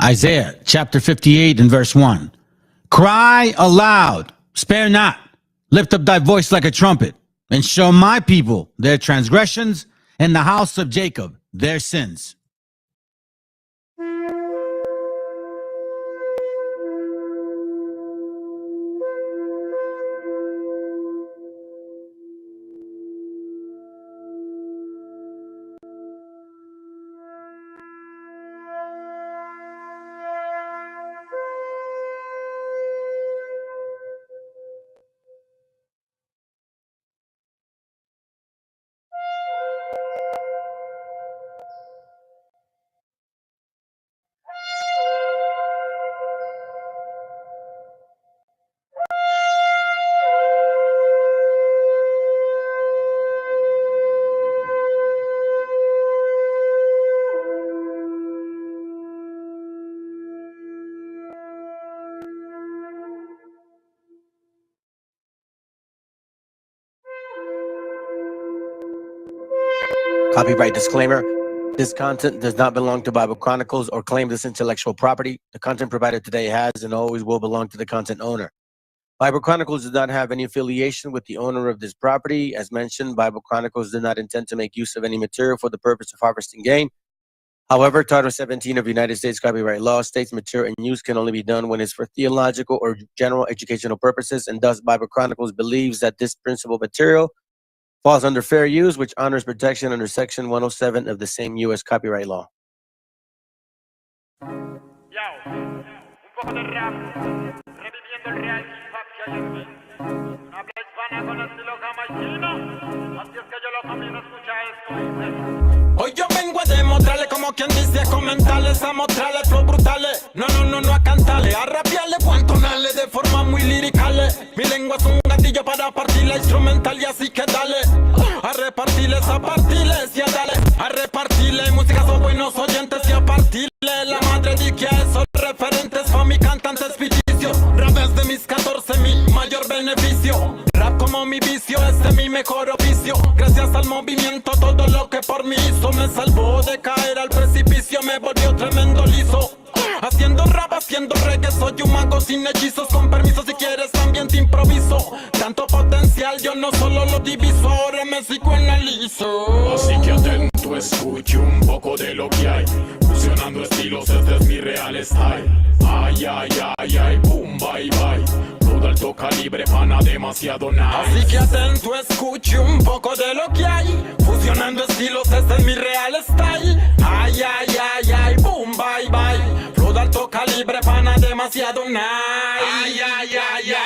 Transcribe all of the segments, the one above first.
Isaiah chapter 58 and verse 1. Cry aloud, spare not, lift up thy voice like a trumpet, and show my people their transgressions, and the house of Jacob their sins. Copyright disclaimer. This content does not belong to Bible Chronicles or claim this intellectual property. The content provided today has and always will belong to the content owner. Bible Chronicles does not have any affiliation with the owner of this property. As mentioned, Bible Chronicles did not intend to make use of any material for the purpose of harvesting gain. However, Title 17 of United States copyright law states material and use can only be done when it's for theological or general educational purposes, and thus Bible Chronicles believes that this principal material falls under fair use, which honors protection under Section 107 of the same U.S. copyright law. Hoy yo vengo a demostrarle, como quien dice, a comentarles, a mostrarles flow brutales. No, a cantarle, a rapearle, puantonarle de forma muy liricales. Mi lengua es un gatillo para partir la instrumental y así que dale. A repartirles, a partirles y a darle. A repartirle música son buenos oyentes y a partirle la madre de que a esos referentes pa' mi cantante ficticio. Rap desde mis 14, mi mayor beneficio. Rap como mi vicio, ese es mi mejor oficio. Gracias al movimiento, todo lo que por mí hizo me salvó de caer al precipicio, me volvió tremendo liso. Haciendo rap, haciendo reggae, soy un mago sin hechizos. Con permiso, si quieres también te improviso. Tanto potencial, yo no solo lo diviso, ahora me psicoanalizo. Así que atento, escuche un poco de lo que hay. Fusionando estilos, este es mi real style. Ay, boom, bye, bye. Todo alto calibre, pana demasiado nice. Así que atento, escuche un poco de lo que hay. Fusionando estilos, este es mi real style. Ay, boom, bye, bye. Flow de alto calibre, pana demasiado nice.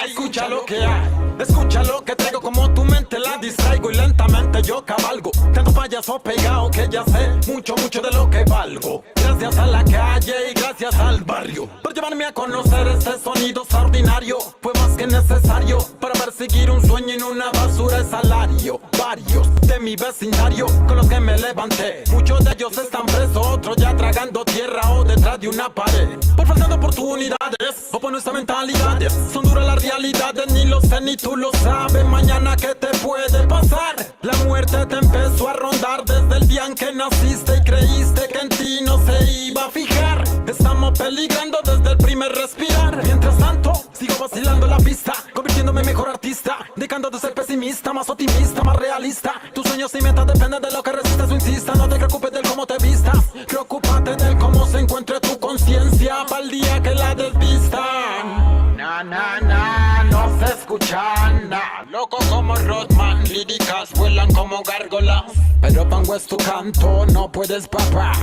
Escucha lo que hay. Escucha lo que traigo, como tu mente la distraigo y lentamente yo cabalgo. Tanto payaso pegado que ya sé mucho de lo que valgo. Gracias a la calle y gracias al barrio por llevarme a conocer este sonido extraordinario. Fue más que necesario para perseguir un sueño en una basura de salario. Varios de mi vecindario con los que me levanté, muchos de ellos están presos, otros ya tragando tierra o detrás de una pared. Por falta de oportunidades o por nuestras mentalidades, son duras las realidades, ni lo sé ni tú lo sabes. Mañana qué te puede pasar, la muerte te empezó a rondar desde el día en que naciste y creíste que en ti no se iba a fijar. Estamos peligrando desde el primer respirar. Mientras tanto, sigo vacilando la pista, convirtiéndome en mejor artista, dejando de ser pesimista, más optimista, más realista. Tus sueños y metas dependen de lo que resistas o insistas. No te preocupes del cómo te vistas, preocúpate del cómo se encuentre tu conciencia para el día que la desvistan. No se escuchan nada. Loco como Rodman, líricas vuelan como gárgolas, pero pango es tu canto, no puedes papar.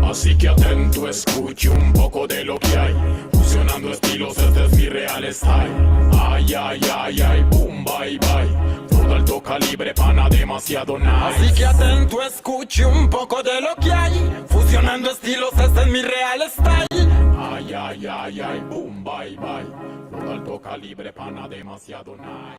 Así que atento, escuche un poco de lo que hay. Fusionando estilos, este es mi real style. Ay, boom, bye, bye. Todo alto calibre, pana demasiado nice. Así que atento, escuche un poco de lo que hay. Fusionando estilos, este es mi real style. Ay, boom, bye, bye. Todo alto calibre, pana demasiado nice.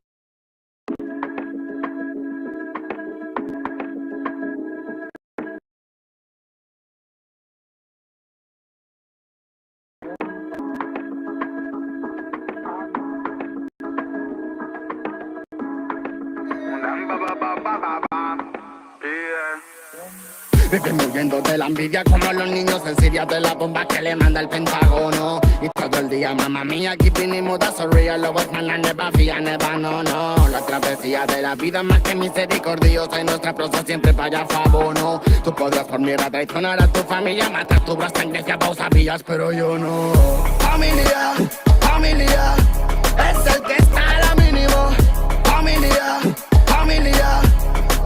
Vivimos huyendo de la envidia como los niños en Siria de la bomba que le manda el Pentágono. Y todo el día, mamá mía, keeping it mood, that's a real love, man, I never fear, never, no, no. La travesía de la vida más que misericordiosa y nuestra prosa siempre para favor, no. Tú podrás por mi rata y traicionar a tu familia, matar tu brazo en Grecia, vos sabías, pero yo no. Familia, familia, es el que está a la mínimo. Familia, familia,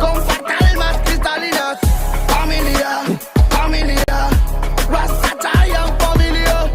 comparte almas cristalinas. Familia, familia, Rastafarian familia.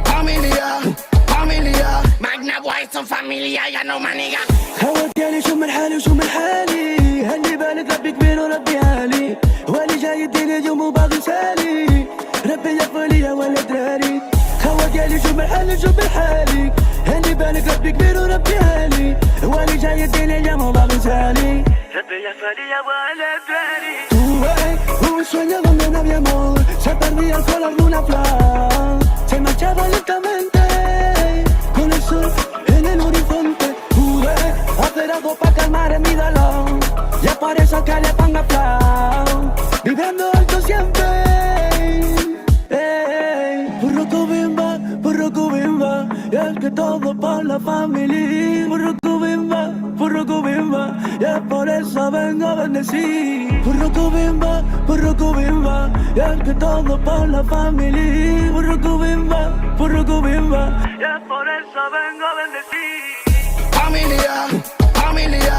Familia, familia, Magna Boys son familia, ya no maniga. هوكالي شو من حالي وشو من حالي هاللي بالك ربي كبير وربي عالي واللي جاي يديني اليوم وباغي سالي ربي يغفر لي ولا دراري هوكالي شو من حالي شو من حالي هاللي بالك ربي كبير وربي عالي واللي جاي يديني اليوم وباغي سالي ربي يغفر لي ولا دراري un sueño donde no había amor se perdía el color de una flor se marchaba lentamente con el sol en el horizonte hacer algo para calmar mi dolor. Y es por eso que le pongo flow. Viviendo alto siempre. Burruco bimba. Y es que todo por la familia. Burruco bimba. Y es por eso vengo a bendecir. Burruco bimba. Y es que todo por la familia. Burruco bimba. Y es por eso vengo a bendecir. Familia, familia,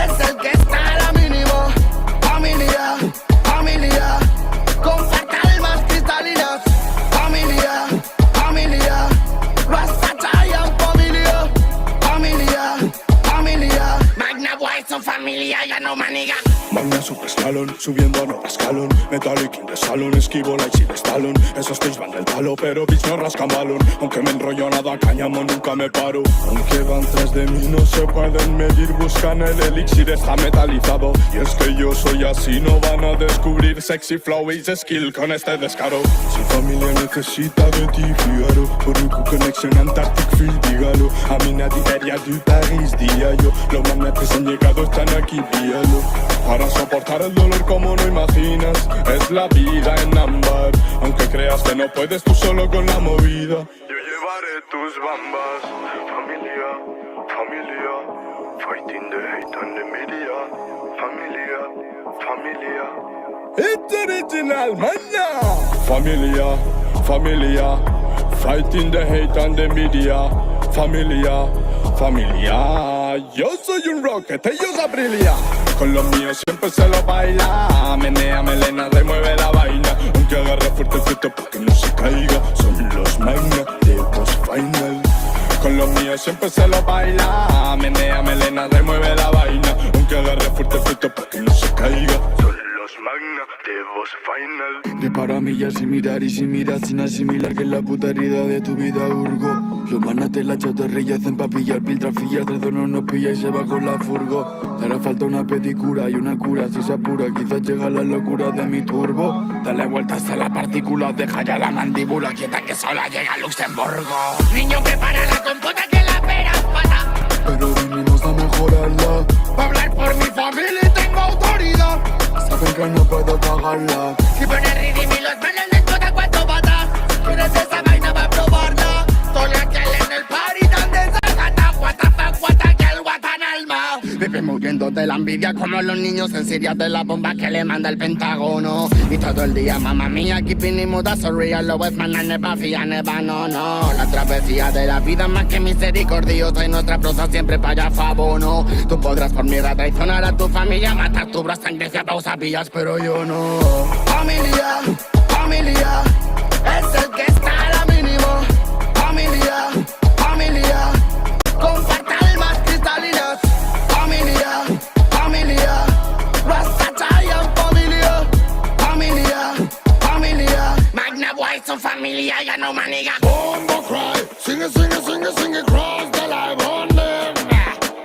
es el que está a la mínimo. Familia, familia, comparte almas cristalinas. Familia, familia, Rastafarian familia. Familia, familia, Magna Boys son familia, ya no maniga. Magna super escalón, subiendo a nuevo escalón. Metallic in the salon, esquivo like sin estalón. Esos tips van del palo, pero bitch no rascan balón. Aunque me enrollo nada, cáñamo, nunca me paro. Aunque van tras de mí, no se pueden medir. Buscan el elixir, está metalizado. Y es que yo soy así, no van a descubrir sexy flow y skill con este descaro. Si familia necesita de ti, fíjalo. Por mi connection Antarctic Field, dígalo. A mí nadie diaria de París, día yo. Los magnetes han llegado, están aquí, dígalo. Para soportar el dolor como no imaginas, es la vida en ámbar. Aunque creas que no puedes tú solo con la movida, yo llevaré tus bambas. Familia, familia, fighting the hate and the media. Familia, familia, it's original, man. Familia, familia, fighting the hate and the media. Familia, familia, yo soy un rocket, ellos abrilia. Con los míos siempre se lo baila. Menea, melena, remueve la vaina. Aunque agarre fuerte el fruto para que no se caiga. Son los Magna de Boss Final. Con los míos siempre se lo baila. Menea, melena, remueve la vaina. Aunque agarre fuerte el fruto para que no se caiga. Son los Magna de Boss Final. De para millas sin mirar y sin mirar sin asimilar que es la puta herida de tu vida hurgo. Los manates la chatarrilla hacen pa' pillar piltrafillas, de no nos pilla y se va con la furgo. Te hará falta una pedicura y una cura si se apura, quizás llega la locura de mi turbo. Dale vueltas a la partícula, deja ya la mandíbula quieta que sola llega Luxemburgo. Niño, prepara la compota que la pera pata. Pero vinimos a mejorarla. Pa' hablar por mi familia y tengo autoridad. Saben que no puedo pagarla. Si pone ritmo y los menes les toca cuatro patas. ¿Quieres esa vaina para probarla? Todo aquel en el party tan desagata. Guata que el guatan alma. Vivimos huyendo de la envidia como los niños en Siria de la bomba que le manda el Pentágono. Y todo el día, mamá mía, keeping it mood, that's a real love, man, I never fear, never, no, no. La travesía de la vida más que misericordiosa y nuestra prosa siempre para favor, no. Tú podrás por miedo a traicionar a tu familia, matar tu brazo en Grecia, vos sabías, pero yo no. Familia, familia, es el que está a la mínimo. Familia, familia, comparte almas cristalinas. Familia, familia, Rastafarian familia. Familia, familia, Magna Boys son familia, ya no maniga. Bombo cry, sing it, cross the line on them.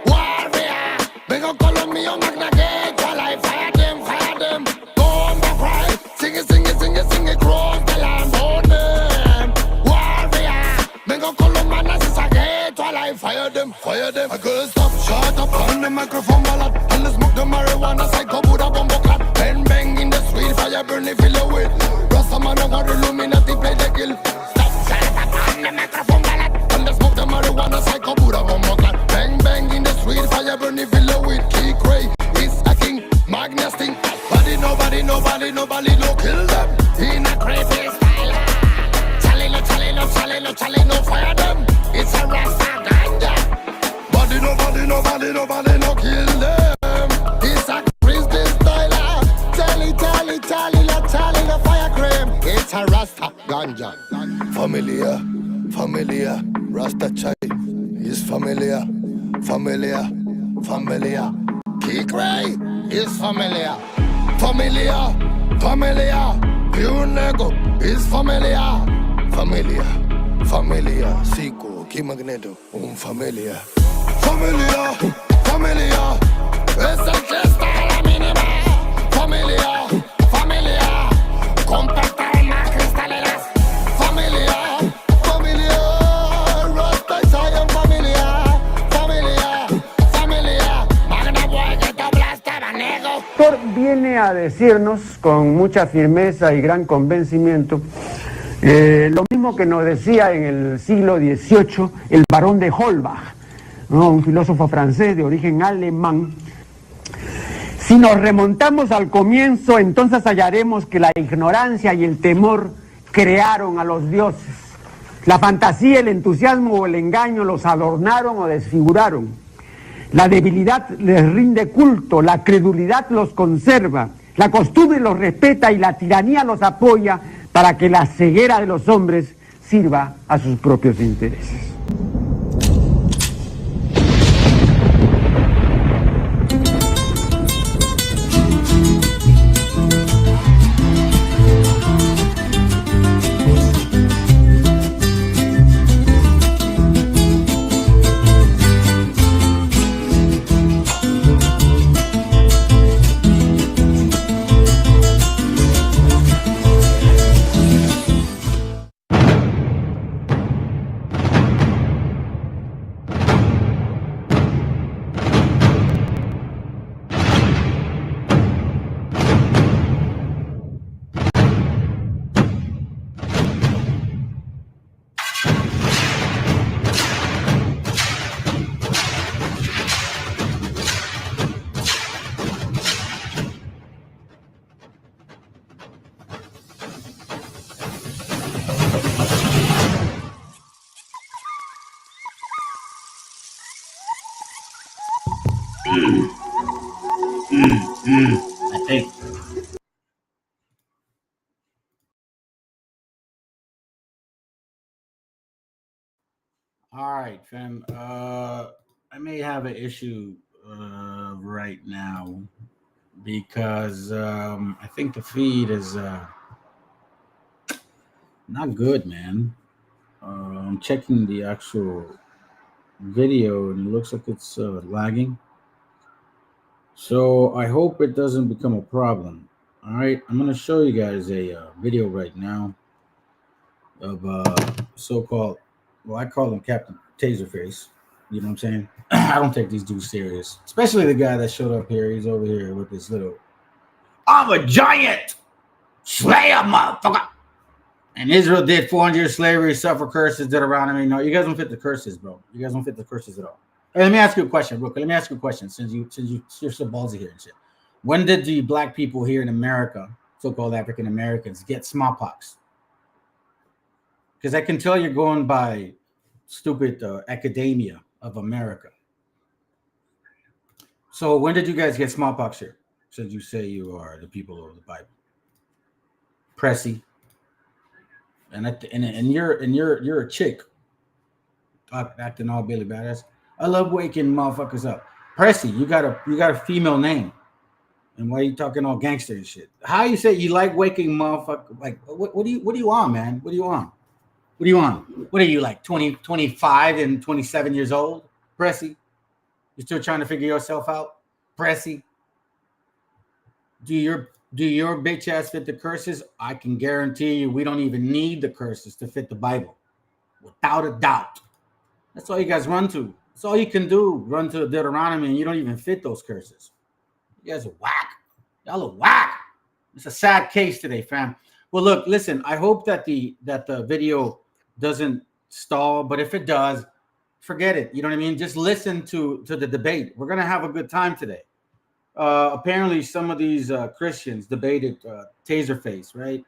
Warrior, Vengo con los míos, Magna Gate, while I fire them. Bombo cry, sing it, cross the line on them. warrior, Vengo con los manas y saqué, while I fire them. I couldn't stop, shut up on the microphone ballad. And the smoke the marijuana, psycho Buddha bombo clap. Bang in the street, fire fire burn it, fill it with. Rasta man over Illuminati play the kill. Stop, shut up, on the microphone, galat. When they smoke the marijuana, psycho Buddha, bombo clan. Bang, bang in the street, fire burn it, fill it with. Key cray, is a king, Magnus thing. Nobody, no kill them. In a crazy style. Charlie, no fire them. It's a Rasta ganja. Nobody, no kill them. It's a crazy style. Charlie, no fire cream. It's a Rasta ganja. Familiar, Rasta chai is familiar. Kick Ray is familiar. Familiar, pure nego is familiar, Sico, Key Magneto, familiar, esa gesta la mínima, familiar, compactar más cristaleras, familiar, Rasta y Zion, familiar, Magna Boy que te aplasta, nego. Viene a decirnos con mucha firmeza y gran convencimiento lo mismo que nos decía en el siglo XVIII el barón de Holbach, ¿no? Un filósofo francés de origen alemán. Si nos remontamos al comienzo, entonces hallaremos que la ignorancia y el temor crearon a los dioses. La fantasía, el entusiasmo o el engaño los adornaron o desfiguraron. La debilidad les rinde culto, la credulidad los conserva, la costumbre los respeta y la tiranía los apoya para que la ceguera de los hombres sirva a sus propios intereses. I think. All right, fam. I may have an issue right now because I think the feed is not good, man. I'm checking the actual video and it looks like it's lagging. So I hope it doesn't become a problem. All right, I'm going to show you guys a video right now of so-called, well, I call him Captain Taserface. You know what I'm saying? I don't take these dudes serious, especially the guy that showed up here. He's over here with this little, I'm a giant slayer, motherfucker. And Israel did 400 years slavery, suffer curses, Deuteronomy. No, you guys don't fit the curses, bro. You guys don't fit the curses at all. Hey, let me ask you a question, real quick. Let me ask you a question, since you're so ballsy here and shit. When did the black people here in America, so-called African Americans, get smallpox? Because I can tell you're going by stupid academia of America. So when did you guys get smallpox here? Since you say you are the people of the Bible, Pressy, and you're a chick, acting all Billy Badass. I love waking motherfuckers up. Pressy, you got a female name, and why are you talking all gangster and shit? How you say you like waking motherfucker? Like what do you on, man? What do you on? What are you on? What are you like 20, 25 and 27 years old? Pressy, you still trying to figure yourself out? Pressy, do your bitch ass fit the curses? I can guarantee you we don't even need the curses to fit the Bible, without a doubt. That's all you guys run to. That's all you can do. Run to Deuteronomy, and you don't even fit those curses. You guys are whack. Y'all are whack. It's a sad case today, fam. Well, look, listen. I hope that the video doesn't stall, but if it does, forget it. You know what I mean? Just listen to the debate. We're gonna have a good time today. Apparently, some of these Christians debated Taserface, right?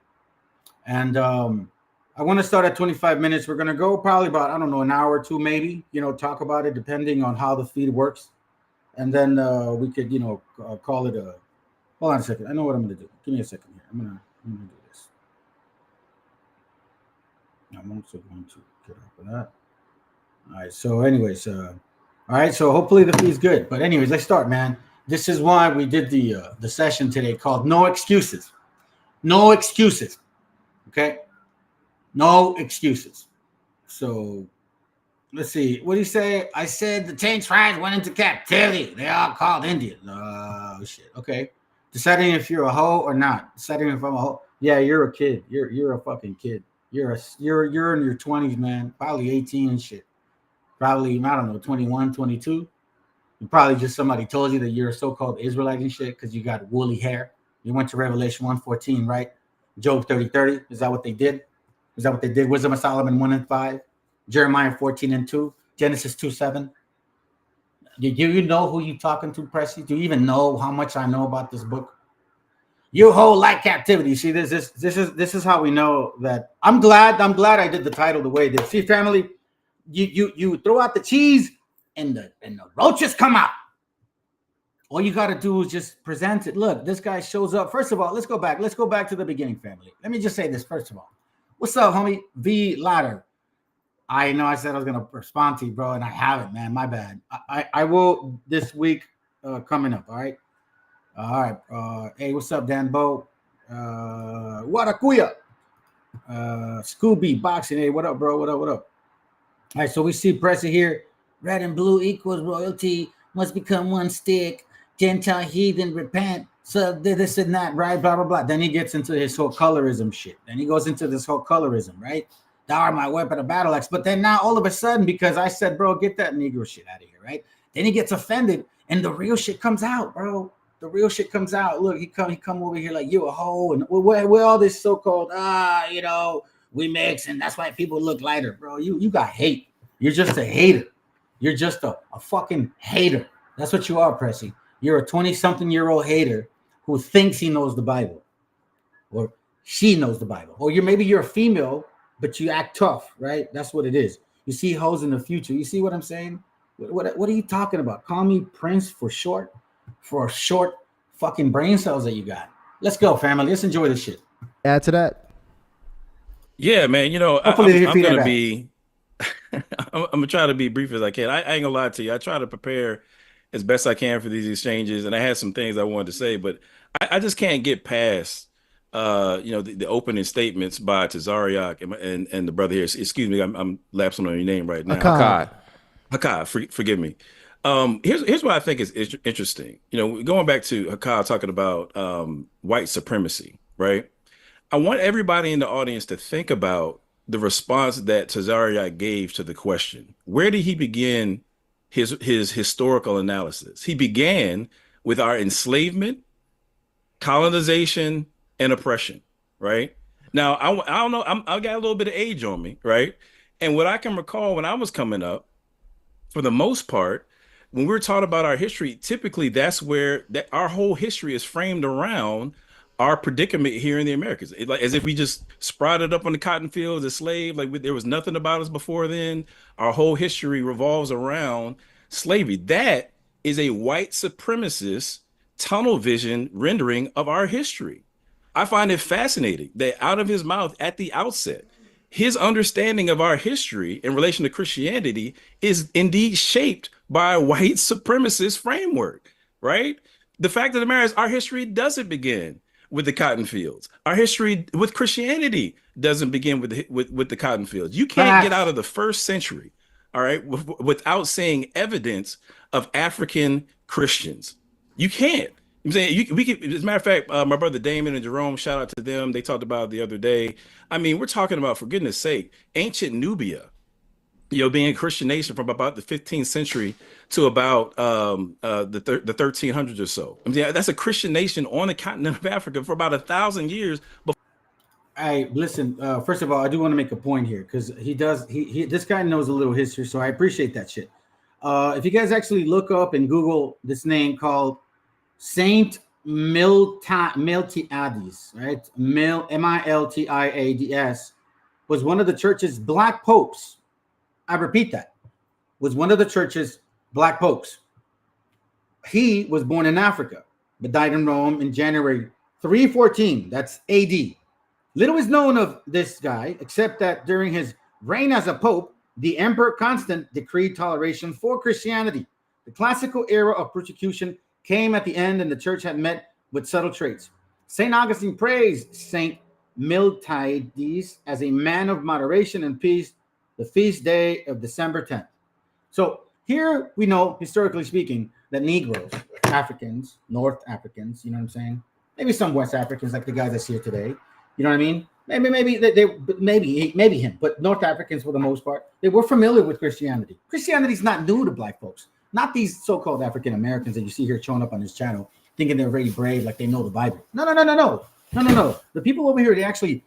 And I want to start at 25 minutes. We're gonna go probably about, I don't know, an hour or two, maybe. You know, talk about it depending on how the feed works, and then we could, you know, call it a. Hold on a second. I know what I'm gonna do. Give me a second here. I'm gonna do this. I'm also going to get off of that. All right. So, anyways, all right. So hopefully the feed's good. But anyways, let's start, man. This is why we did the session today called "No Excuses." No excuses. Okay. No excuses. So let's see. What do you say? I said the 10 tribes went into captivity. They all called Indians. Oh shit. Okay. Deciding if you're a hoe or not. Deciding if I'm a hoe. Yeah, you're a kid. You're a fucking kid. You're in your 20s, man. Probably 18 and shit. Probably, I don't know, 21, 22. And probably just somebody told you that you're a so-called Israelite and shit because you got woolly hair. You went to Revelation 1:14, right? Job 30:30. Is that what they did? Is that what they did? Wisdom of Solomon 1:5. Jeremiah 14:2. Genesis 2:7. Do you know who you talking to, Pressy? Do you even know how much I know about this book? You whole like captivity. See, this is how we know that. I'm glad I did the title the way it did. See, family, you throw out the cheese and the roaches come out. All you got to do is just present it. Look, this guy shows up. First of all, let's go back. Let's go back to the beginning, family. Let me just say this first of all. What's up, homie? V Ladder. I know I said I was gonna respond to you, bro, and I haven't, man. My bad. I will this week coming up. All right. Hey, what's up, Dan Bo? Watakuya. Scooby Boxing. Hey, what up, bro? What up? All right, so we see Pressy here. Red and blue equals royalty. Must become one stick. Gentile heathen repent. So this and that, right? Blah, blah, blah. Then he gets into his whole colorism shit. Then he goes into this whole colorism, right? Thou art my weapon of battle axe. But then now all of a sudden, because I said, bro, get that Negro shit out of here, right? Then he gets offended and the real shit comes out, bro. The real shit comes out. Look, he come over here like you a hoe. And we're all this so-called, you know, we mix and that's why people look lighter, bro. You got hate. You're just a hater. You're just a fucking hater. That's what you are, Pressy. You're a 20-something-year-old hater who thinks he knows the Bible, or she knows the Bible, or maybe you're a female, but you act tough, right? That's what it is. You see hoes in the future. You see what I'm saying? What are you talking about? Call me Prince for short fucking brain cells that you got. Let's go, family. Let's enjoy this shit. Add to that. Yeah, man. You know, I'm gonna be. I'm gonna try to be brief as I can. I ain't gonna lie to you. I try to prepare as best I can for these exchanges, and I had some things I wanted to say, but I just can't get past, you know, the opening statements by Tazariak and the brother here. Excuse me, I'm lapsing on your name right now. Hakai, forgive me. Here's what I think is interesting. You know, going back to Hakai talking about white supremacy, right? I want everybody in the audience to think about the response that Tazariak gave to the question. Where did he begin his historical analysis? He began with our enslavement, colonization, and oppression, right? Now, I don't know, I got a little bit of age on me, right? And what I can recall when I was coming up, for the most part, when we're taught about our history, typically that's where our whole history is framed around our predicament here in the Americas. Like as if we just sprouted up on the cotton fields as slaves, like there was nothing about us before then. Our whole history revolves around slavery. That is a white supremacist tunnel vision rendering of our history. I find it fascinating that out of his mouth at the outset, his understanding of our history in relation to Christianity is indeed shaped by a white supremacist framework, right? The fact of the matter is our history doesn't begin with the cotton fields. Our history with Christianity doesn't begin with the cotton fields. You can't get out of the first century, all right, without seeing evidence of African Christians. You can't. I'm saying we could, as a matter of fact, my brother Damon and Jerome, shout out to them. They talked about it the other day. I mean, we're talking about, for goodness sake, ancient Nubia. being a Christian nation from about the 15th century to about the 1300s or so. I mean, that's a Christian nation on the continent of Africa for about 1,000 years. Hey, listen. First of all, I do want to make a point here because this guy knows a little history, so I appreciate that shit. If you guys actually look up and Google this name called Saint Miltiades, right? Miltiads was one of the church's black popes. I repeat that. Was one of the church's black popes. He was born in Africa, but died in Rome in January 314. That's AD. Little is known of this guy, except that during his reign as a pope, the Emperor Constant decreed toleration for Christianity. The classical era of persecution came at the end, and the church had met with subtle traits. St. Augustine praised St. Miltiades as a man of moderation and peace, the feast day of December 10th. So here we know, historically speaking, that Negroes, Africans, North Africans, you know what I'm saying? Maybe some West Africans like the guys I see here today. You know what I mean? Maybe him, but North Africans for the most part, they were familiar with Christianity. Christianity's not new to black folks. Not these so-called African Americans that you see here showing up on this channel, thinking they're very brave, like they know the Bible. No. The people over here, they actually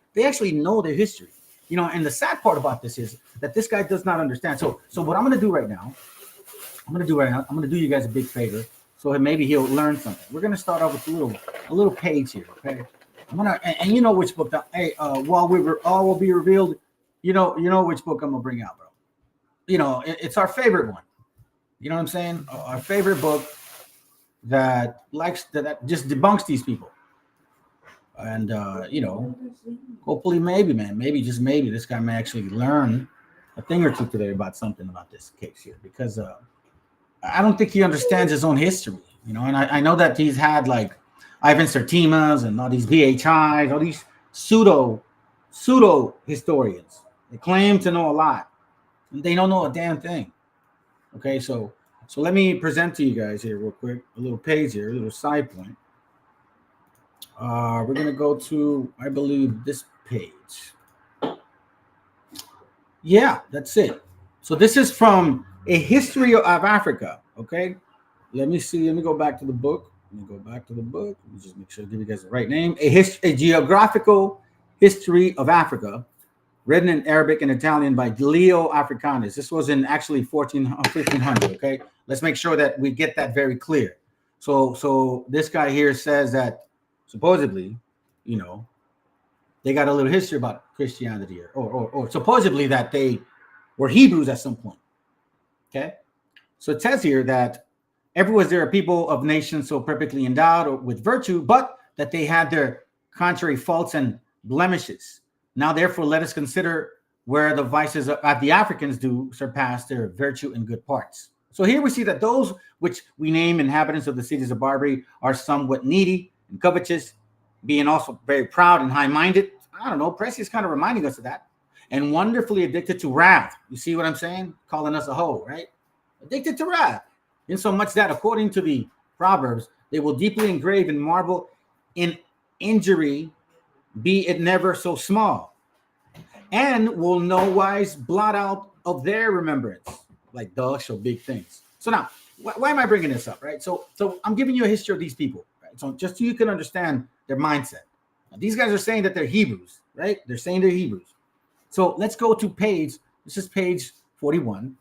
know their history. You know, and the sad part about this is that this guy does not understand. So what I'm going to do right now, I'm going to do you guys a big favor, so maybe he'll learn something. We're going to start off with a little page here, okay? And you know which book while all will be revealed, you know which book I'm gonna bring out, bro. You know, it's our favorite one. You know what I'm saying? Our favorite book that just debunks these people. And hopefully maybe just maybe this guy may actually learn a thing or two today about something about this case here, because I don't think he understands his own history, you know, and I know that he's had like Ivan Sertimas and all these BHIs, all these pseudo historians. They claim to know a lot, and they don't know a damn thing. Okay, so let me present to you guys here real quick a little page here, a little side point. We're gonna go to, I believe, this page. Yeah, that's it. So this is from A History of Africa. Okay, let me see. Let me go back to the book. Let me just make sure I give you guys the right name. A Geographical History of Africa, written in Arabic and Italian by Leo Africanus. This was in actually 1500. Okay, let's make sure that we get that very clear. So this guy here says that supposedly, you know, they got a little history about Christianity here, or supposedly that they were Hebrews at some point. Okay, so it says here that everywhere there are people of nations so perfectly endowed with virtue, but that they had their contrary faults and blemishes. Now, therefore, let us consider where the vices of the Africans do surpass their virtue and good parts. So here we see that those which we name inhabitants of the cities of Barbary are somewhat needy and covetous, being also very proud and high-minded. I don't know, Pressy is kind of reminding us of that. And wonderfully addicted to wrath. You see what I'm saying? Calling us a hoe, right? Addicted to wrath. Insomuch that, according to the Proverbs, they will deeply engrave in marble in injury, be it never so small, and will no wise blot out of their remembrance, like dogs show big things. So now, why am I bringing this up, right? So I'm giving you a history of these people, right? So just so you can understand their mindset. Now, these guys are saying that they're Hebrews, right? They're saying they're Hebrews. So let's go to this is page 41.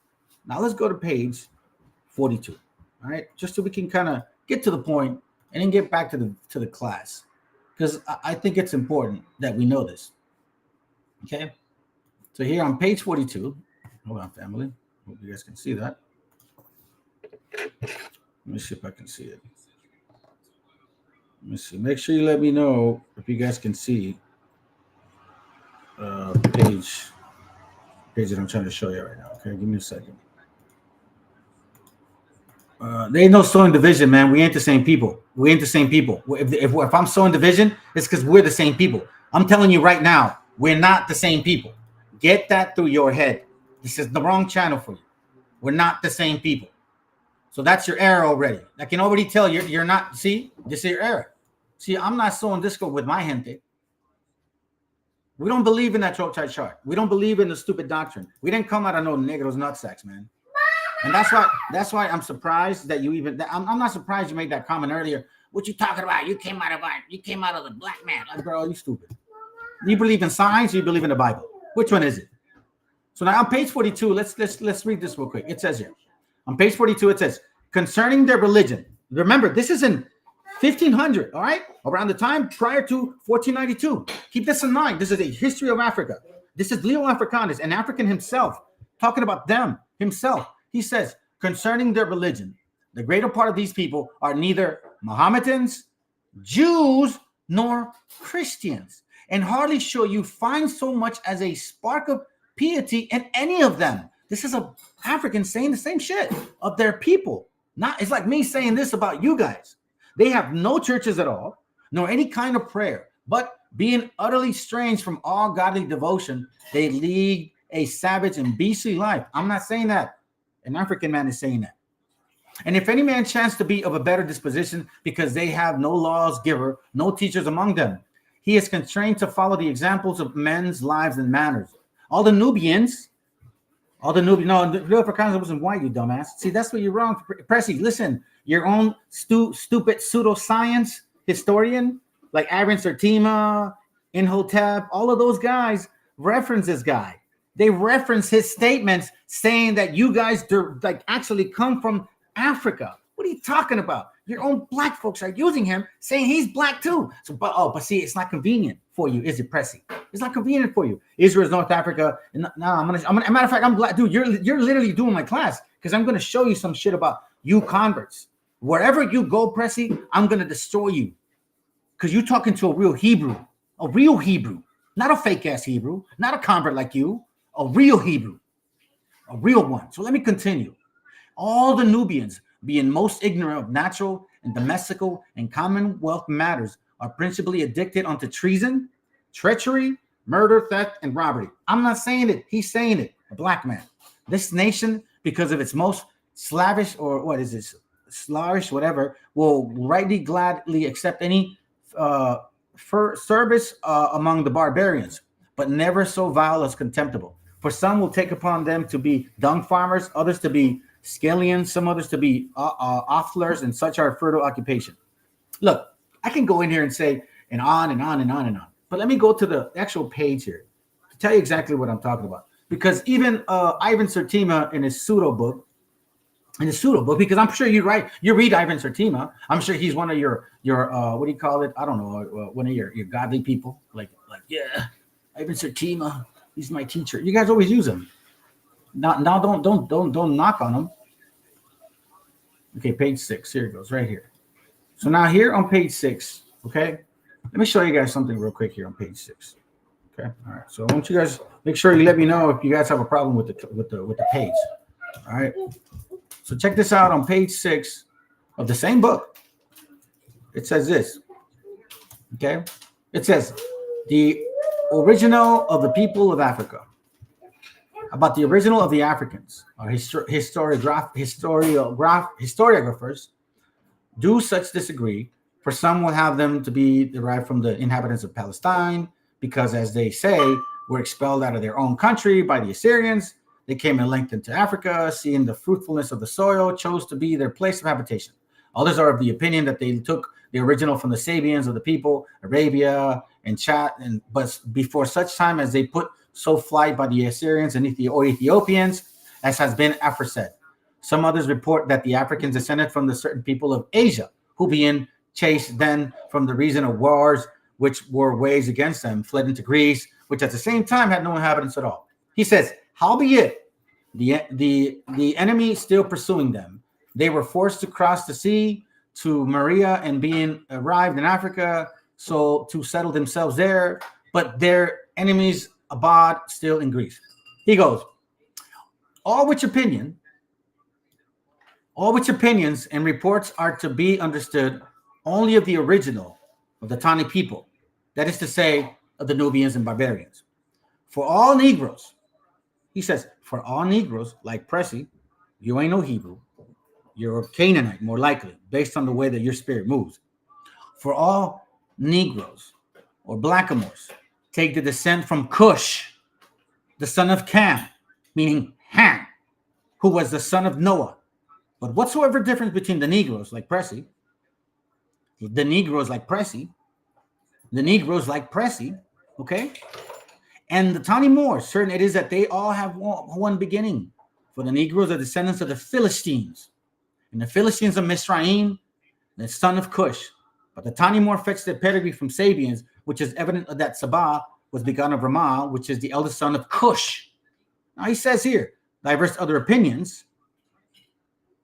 Now let's go to page 42. All right, just so we can kind of get to the point and then get back to the class, because I think it's important that we know this. Okay, so here on page 42, hold on, family. Hope you guys can see that. Let me see if I can see it. Let me see. Make sure you let me know if you guys can see page that I'm trying to show you right now. Okay, give me a second. There ain't no sowing division, man. We ain't the same people. If I'm sowing division, it's because we're the same people. I'm telling you right now, we're not the same people. Get that through your head. This is the wrong channel for you. We're not the same people. So that's your error already. I can already tell you're not. See, this is your error. See, I'm not sowing discord with my gente. We don't believe in that chart. We don't believe in the stupid doctrine. We didn't come out of no negros nutsacks, man. And that's why I'm surprised that you even. I'm not surprised you made that comment earlier. What you talking about? You came out of the black man. Like, bro, you stupid. You believe in science or you believe in the Bible? Which one is it? So now on page 42, let's read this real quick. It says here on page 42, it says concerning their religion. Remember, this is in 1500, all right? Around the time prior to 1492. Keep this in mind. This is a history of Africa. This is Leo Africanus, an African himself, talking about them himself. He says, concerning their religion, the greater part of these people are neither Mohammedans, Jews, nor Christians, and hardly shall you find so much as a spark of piety in any of them. This is an African saying the same shit of their people. It's like me saying this about you guys. They have no churches at all, nor any kind of prayer, but being utterly strange from all godly devotion, they lead a savage and beastly life. I'm not saying that. An African man is saying that. And if any man chance to be of a better disposition, because they have no laws giver, no teachers among them, he is constrained to follow the examples of men's lives and manners. All the Nubians, no, the Afrikaners wasn't white, you dumbass. See, that's what you're wrong. Pressy, listen, your own stupid pseudoscience historian, like Aaron Sertima, Inhotep, all of those guys reference this guy. They reference his statements saying that you guys like actually come from Africa. What are you talking about? Your own black folks are using him, saying he's black too. So, but see, it's not convenient for you, is it, Pressy? It's not convenient for you. Israel's North Africa. No, I'm gonna. Matter of fact, I'm glad, dude. You're literally doing my class because I'm gonna show you some shit about you converts. Wherever you go, Pressy, I'm gonna destroy you because you're talking to a real Hebrew, not a fake ass Hebrew, not a convert like you, a real Hebrew, a real one. So let me continue. All the Nubians, being most ignorant of natural and domestical and commonwealth matters, are principally addicted unto treason, treachery, murder, theft, and robbery. I'm not saying it. He's saying it. A black man. This nation, because of its most slavish, or what is this? Slavish, whatever, will rightly gladly accept any service among the barbarians, but never so vile as contemptible. For some will take upon them to be dung farmers, others to be scallions, some others to be offlers, and such are fertile occupation. Look, I can go in here and say, and on and on and on and on. But let me go to the actual page here to tell you exactly what I'm talking about. Because even Ivan Sertima in his pseudo book, because I'm sure you read Ivan Sertima. I'm sure he's one of your what do you call it? I don't know, one of your godly people. Like yeah, Ivan Sertima, he's my teacher. You guys always use him. Now don't knock on him. Okay, page 6. Here it goes, right here. So now here on page 6, okay, let me show you guys something real quick here on page 6. Okay, all right. So I want you guys make sure you let me know if you guys have a problem with the page. All right. So check this out on page 6 of the same book. It says this. Okay, it says the original of the people of Africa. About the original of the Africans, or historiographers do such disagree, for some will have them to be derived from the inhabitants of Palestine, because as they say, were expelled out of their own country by the Assyrians. They came and linked into Africa, seeing the fruitfulness of the soil, chose to be their place of habitation. Others are of the opinion that they took the original from the Sabians of the people, Arabia and Chat, but before such time as they put so flight by the Assyrians and Ethiopians, as has been aforesaid. Some others report that the Africans descended from the certain people of Asia, who being chased then from the reason of wars which were waged against them, fled into Greece, which at the same time had no inhabitants at all. He says, howbeit, the enemy still pursuing them, they were forced to cross the sea to Maria, and being arrived in Africa, so to settle themselves there, but their enemies abode still in Greece. He goes, all which opinions and reports are to be understood only of the original of the Tani people, that is to say, of the Nubians and barbarians. For all Negroes, he says, for all Negroes, like Pressy, you ain't no Hebrew, you're a Canaanite, more likely, based on the way that your spirit moves. For all Negroes or blackamoors, take the descent from Cush, the son of Cam, meaning Ham, who was the son of Noah. But whatsoever difference between the Negroes, like Pressy, okay, and the Tawny Moors, certain it is that they all have one beginning. For the Negroes are descendants of the Philistines, and the Philistines of Misraim, the son of Cush. But the Tawny Moor fetched their pedigree from Sabians, which is evident that Sabah was begotten of Ramah, which is the eldest son of Cush. Now he says here, diverse other opinions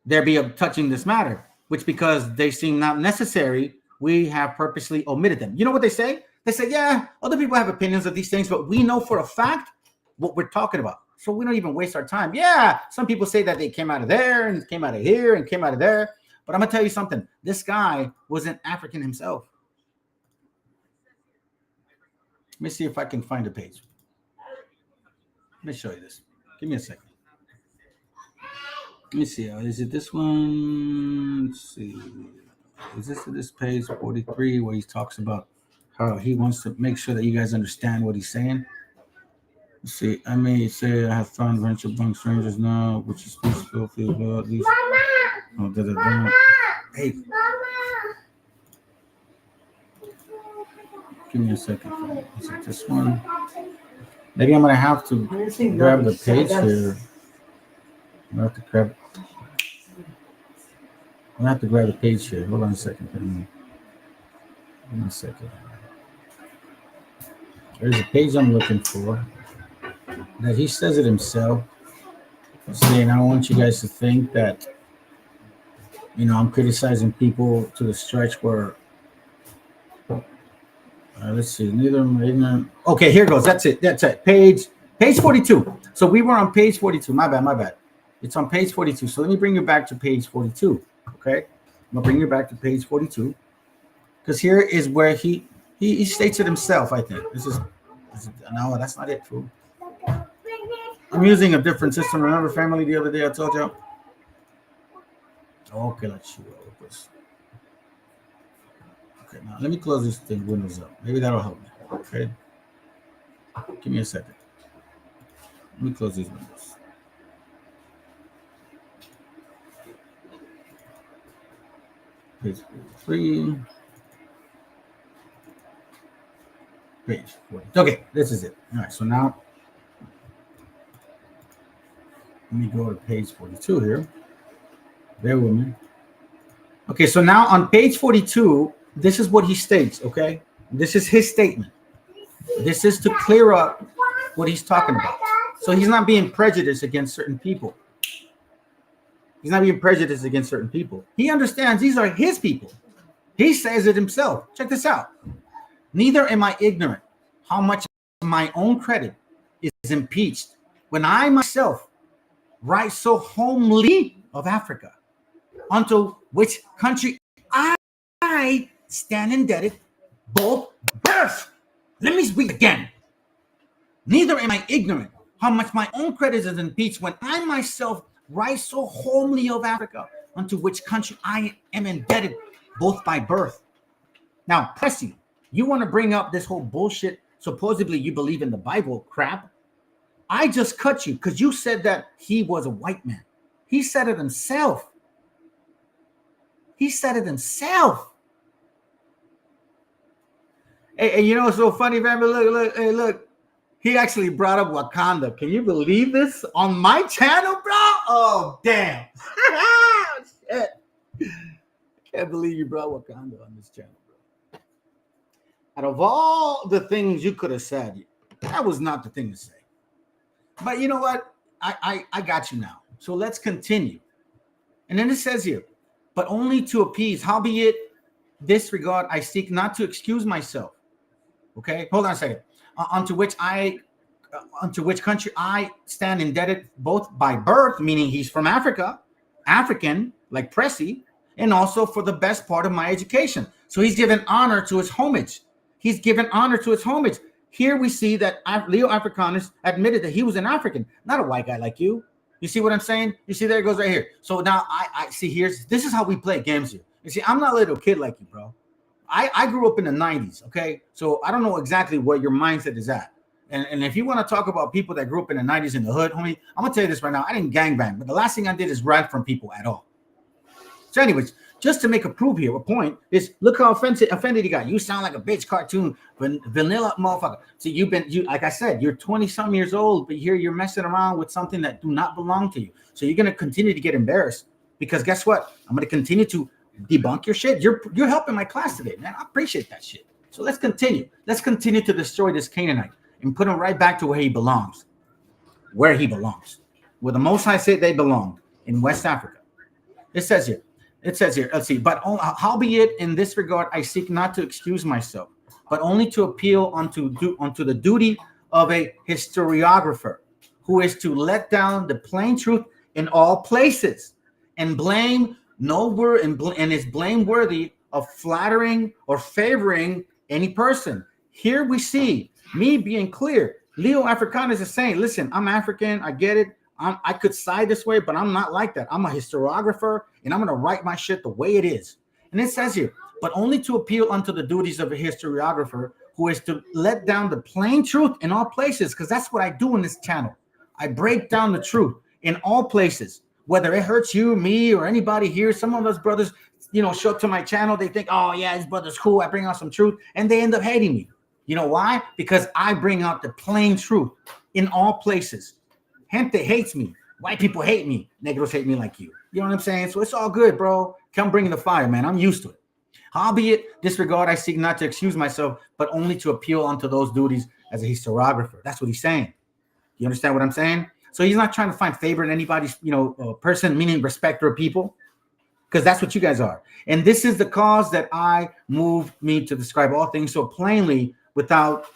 there be of touching this matter, which because they seem not necessary, we have purposely omitted them. You know what they say? They say, yeah, other people have opinions of these things, but we know for a fact what we're talking about. So we don't even waste our time. Yeah, some people say that they came out of there and came out of here and came out of there. But I'm going to tell you something. This guy wasn't African himself. Let me see if I can find a page. Let me show you this. Give me a second. Let me see. Is it this one? Let's see. Is this page 43 where he talks about how he wants to make sure that you guys understand what he's saying? Let's see. I may say I have found venture among strangers now, which is peaceful, feel well, at least. Oh, hey. Give me a second. Is it this one? Maybe I'm going to have to grab the page here. I'm going to have to grab the page here. Hold on a second. Give me a second. There's a page I'm looking for that he says it himself, saying, I don't want you guys to think that, you know, I'm criticizing people to the stretch where, let's see, neither am I ignorant. Okay, here goes. That's it. Page 42. So we were on page 42. My bad. It's on page 42. So let me bring you back to page 42. Okay, I'm gonna bring you back to page 42 because here is where he states it himself. I think this is no, that's not it, fool. I'm using a different system. Remember family the other day I told you? Okay, let's see. Okay, now let me close this thing windows up. Maybe that'll help me. Okay, give me a second. Let me close these windows. Page 43. Page 40. Okay, this is it. All right, so now let me go to page 42 here. Bear with me. Okay, so now on page 42, this is what he states, okay? This is his statement. This is to clear up what he's talking about. So he's not being prejudiced against certain people. He's not being prejudiced against certain people. He understands these are his people. He says it himself. Check this out. Neither am I ignorant how much my own credit is impeached when I myself write so homely of Africa, unto which country I stand indebted both birth. Let me speak again. Neither am I ignorant how much my own credit is impeached when I myself write so homely of Africa, unto which country I am indebted both by birth. Now, Pressy, you want to bring up this whole bullshit, supposedly you believe in the Bible crap. I just cut you because you said that he was a white man. He said it himself. Hey, you know what's so funny, man? Look. He actually brought up Wakanda. Can you believe this? On my channel, bro? Oh, damn. Shit. Can't believe you brought Wakanda on this channel, bro. Out of all the things you could have said, that was not the thing to say. But you know what? I got you now. So let's continue. And then it says here, but only to appease, howbeit this regard I seek not to excuse myself. Okay, hold on a second. Unto which country I stand indebted both by birth, meaning he's from Africa, African, like Pressy, and also for the best part of my education. So he's given honor to his homage. Here we see that Leo Africanus admitted that he was an African, not a white guy like you. You see what I'm saying? You see, there it goes right here. So now I see this is how we play games here. You see, I'm not a little kid like you, bro. I grew up in the 90s, okay? So I don't know exactly where your mindset is at. And if you want to talk about people that grew up in the 90s in the hood, homie, I'm gonna tell you this right now. I didn't gangbang, but the last thing I did is run from people at all. So, anyways, just to make a proof here, a point is look how offended he got. You sound like a bitch cartoon, vanilla motherfucker. So you like I said, you're 20-some years old, but here you're messing around with something that do not belong to you. So you're gonna continue to get embarrassed because guess what? I'm gonna continue to debunk your shit. You're helping my class today, man. I appreciate that shit. So let's continue. Let's continue to destroy this Canaanite and put him right back to where he belongs. Where he belongs. Where the Most High said they belong, in West Africa. It says here, let's see, but howbeit in this regard, I seek not to excuse myself, but only to appeal unto the duty of a historiographer, who is to let down the plain truth in all places, and blame no word and is blameworthy of flattering or favoring any person. Here we see me being clear. Leo Africanus is saying, listen, I'm African, I get it. I could side this way, but I'm not like that. I'm a historiographer, and I'm going to write my shit the way it is. And it says here, but only to appeal unto the duties of a historiographer, who is to let down the plain truth in all places, because that's what I do in this channel. I break down the truth in all places, whether it hurts you, me, or anybody here. Some of us brothers, show up to my channel. They think, oh, yeah, this brother's cool. I bring out some truth, and they end up hating me. You know why? Because I bring out the plain truth in all places. Gente hates me. White people hate me. Negros hate me like you. You know what I'm saying? So it's all good, bro. Come bring the fire, man. I'm used to it. Howbeit, disregard, I seek not to excuse myself, but only to appeal unto those duties as a historiographer. That's what he's saying. You understand what I'm saying? So he's not trying to find favor in anybody's, person, meaning respecter of people, because that's what you guys are. And this is the cause that I moved me to describe all things so plainly, without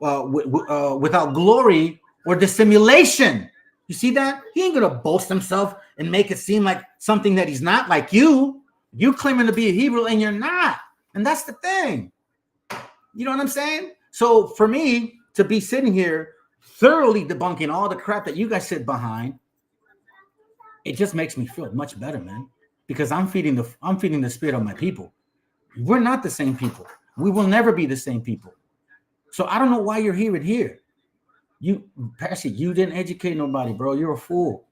glory or dissimulation. You see that? He ain't gonna boast himself and make it seem like something that he's not, like you. You claiming to be a Hebrew and you're not. And that's the thing. You know what I'm saying? So for me to be sitting here thoroughly debunking all the crap that you guys sit behind, it just makes me feel much better, man. Because I'm feeding the spirit of my people. We're not the same people. We will never be the same people. So I don't know why you're here. Percy, you didn't educate nobody, bro. You're a fool.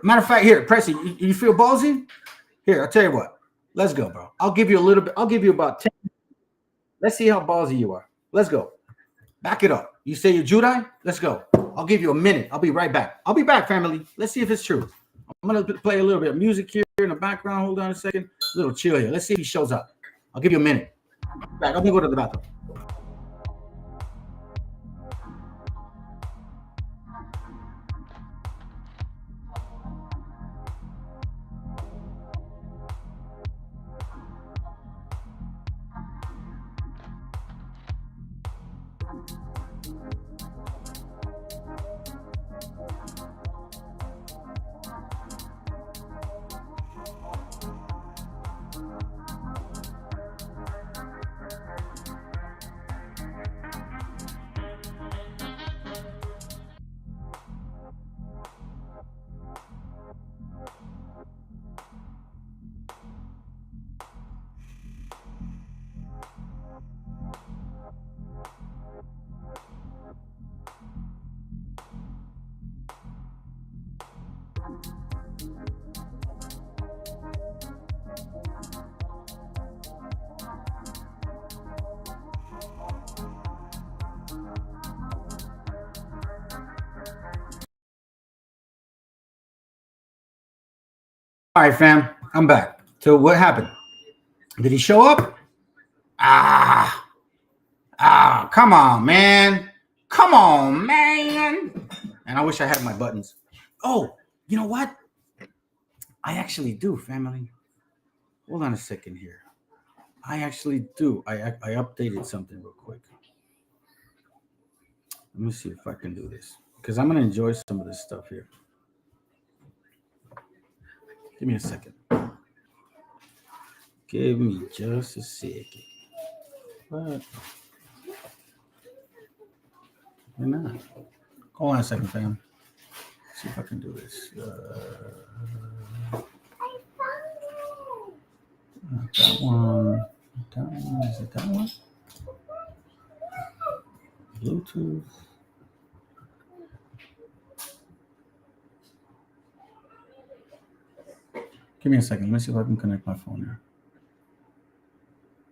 Matter of fact, here, Percy, you feel ballsy? Here, I'll tell you what. Let's go, bro. I'll give you a little bit. I'll give you about 10. Let's see how ballsy you are. Let's go. Back it up. You say you're Judite? Let's go. I'll give you a minute. I'll be right back. I'll be back, family. Let's see if it's true. I'm going to play a little bit of music here in the background. Hold on a second. A little chill here. Let's see if he shows up. I'll give you a minute. Back. I'm going to go to the bathroom. All right, fam. I'm back. So what happened? Did he show up? Come on, man. Come on, man. And I wish I had my buttons. Oh, you know what? I actually do, family. Hold on a second here. I actually do. I updated something real quick. Let me see if I can do this, because I'm going to enjoy some of this stuff here. Give me a second. Give me just a second. What? Why not? Hold on a second, fam. Let's see if I can do this. That one. That one. Is it that one? Bluetooth. Give me a second. Let me see if I can connect my phone here.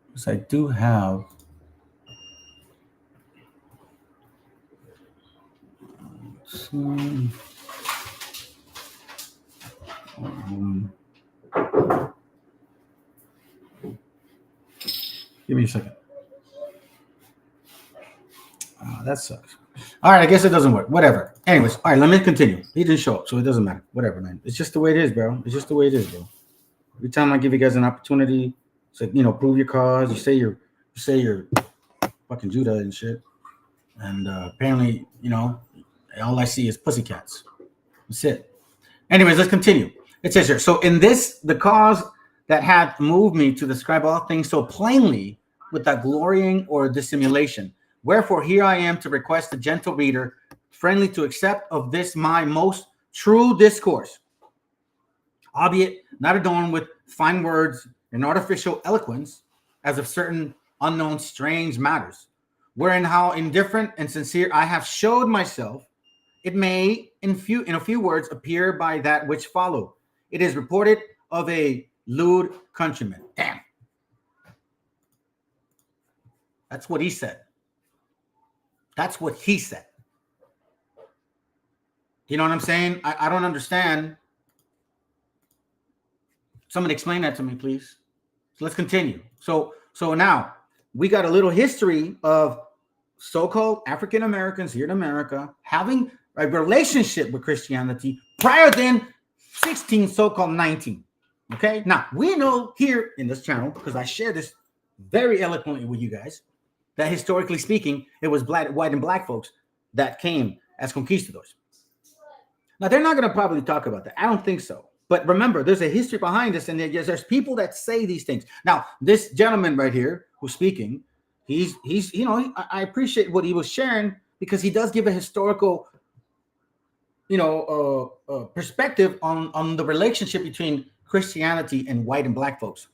Because I do have. Give me a second. That sucks. All right, I guess it doesn't work. Whatever. Anyways, all right, let me continue. He didn't show up, so it doesn't matter. Whatever, man. It's just the way it is, bro. It's just the way it is, bro. Every time I give you guys an opportunity, it's like, prove your cause. You say you're fucking Judah and shit. And apparently, all I see is pussycats. That's it. Anyways, let's continue. It says here, so in this, the cause that hath moved me to describe all things so plainly without glorying or dissimulation. Wherefore here I am to request the gentle reader friendly to accept of this my most true discourse, albeit not adorned with fine words and artificial eloquence, as of certain unknown strange matters, wherein how indifferent and sincere I have showed myself, it may in a few words appear by that which follow. It is reported of a lewd countryman. Damn. That's what he said. That's what he said. You know what I'm saying? I don't understand. Somebody explain that to me, please. So let's continue. So now we got a little history of so-called African Americans here in America having a relationship with Christianity prior than 16, so-called 19. Okay. Now we know here in this channel, because I share this very eloquently with you guys, that historically speaking, it was white and black folks that came as conquistadors. Now, they're not going to probably talk about that. I don't think so. But remember, there's a history behind this, and there's people that say these things. Now, this gentleman right here who's speaking, he's I appreciate what he was sharing, because he does give a historical, perspective on the relationship between Christianity and white and black folks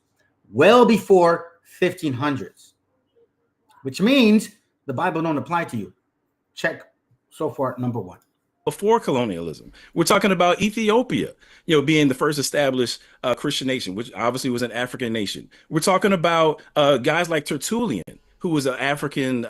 well before 1500s. Which means the Bible don't apply to you. Check so far, number one. Before colonialism, we're talking about Ethiopia, being the first established Christian nation, which obviously was an African nation. We're talking about guys like Tertullian, who was an African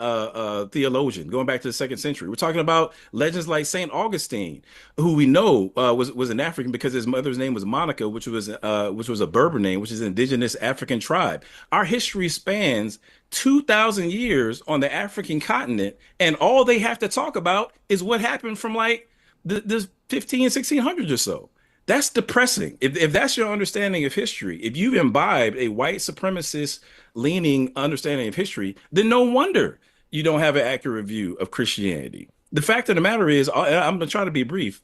theologian going back to the 2nd century. We're talking about legends like Saint Augustine, who we know was an African because his mother's name was Monica, which was a Berber name, which is an indigenous African tribe. Our history spans 2,000 years on the African continent, and all they have to talk about is what happened from like the 1600s or so. That's depressing. If that's your understanding of history, if you've imbibed a white supremacist leaning understanding of history, then no wonder you don't have an accurate view of Christianity. The fact of the matter is, I'm going to try to be brief.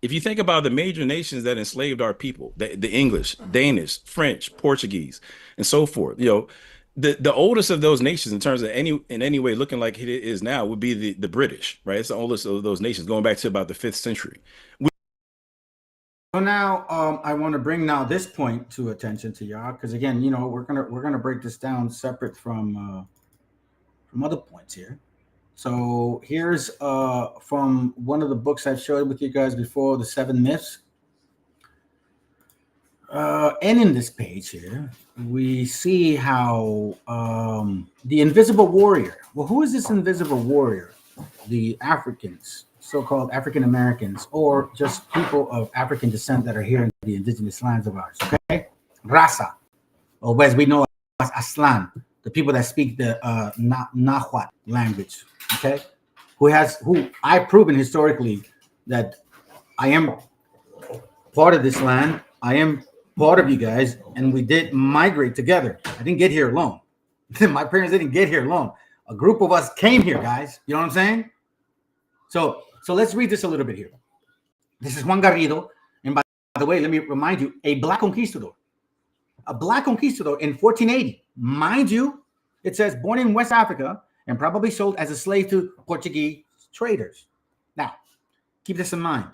If you think about the major nations that enslaved our people, the English, Danish, French, Portuguese, and so forth, the oldest of those nations in terms of in any way looking like it is now would be the British, right? It's the oldest of those nations going back to about the 5th century. So now I want to bring now this point to attention to y'all, because again, we're gonna break this down separate from other points here. So here's from one of the books I've showed with you guys before, the 7 Myths. And in this page here, we see how the invisible warrior. Well, who is this invisible warrior? The Africans, so-called African Americans, or just people of African descent that are here in the indigenous lands of ours. Okay, Raza, or as we know as Aslan, the people that speak the Nahuatl language. Okay, who I've proven historically that I am part of this land. I am part of you guys, and we did migrate together. I didn't get here alone. My parents didn't get here alone. A group of us came here, guys. You know what I'm saying? So let's read this a little bit here. This is Juan Garrido, and by the way, let me remind you, a black conquistador in 1480. Mind you, it says born in West Africa and probably sold as a slave to Portuguese traders. Now, keep this in mind.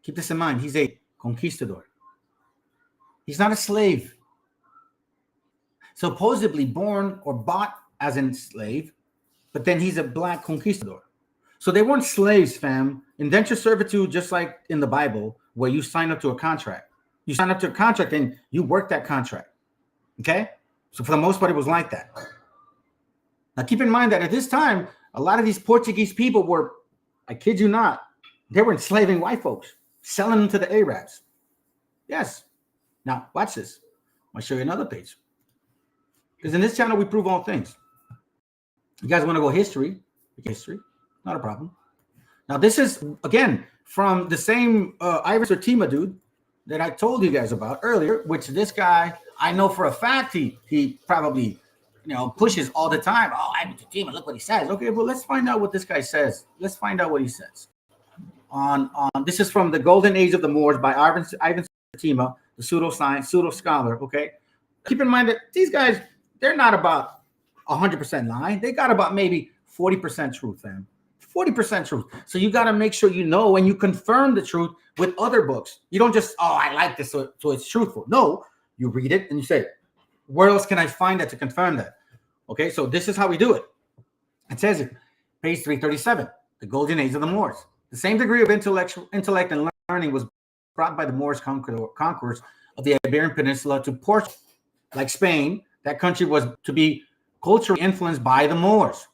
He's a conquistador. He's not a slave. supposedly born or bought as a slave, but then he's a black conquistador. So they weren't slaves, fam. Indentured servitude, just like in the Bible, where you sign up to a contract. You sign up to a contract and you work that contract. Okay? So for the most part, it was like that. Now keep in mind that at this time, a lot of these Portuguese people were, I kid you not, they were enslaving white folks, selling them to the Arabs. Yes. Now watch this. I'll show you another page. Because in this channel, we prove all things. You guys want to go history? Not a problem. Now, this is, again, from the same Ivan Sertima dude that I told you guys about earlier, which this guy, I know for a fact, he probably, pushes all the time. Oh, Ivan Sertima, look what he says. Okay, well, let's find out what this guy says. Let's find out what he says. This is from The Golden Age of the Moors by Ivan Sertima, the pseudo scholar, okay? Keep in mind that these guys, they're not about 100% lying. They got about maybe 40% truth, fam. 40% truth. So you got to make sure you know and you confirm the truth with other books. You don't just, I like this, so it's truthful. No, you read it and you say, where else can I find that to confirm that? Okay, so this is how we do it. It says it, page 337, the golden age of the Moors. The same degree of intellect and learning was brought by the Moors conquerors of the Iberian Peninsula to Portugal. Like Spain, that country was to be culturally influenced by the Moors.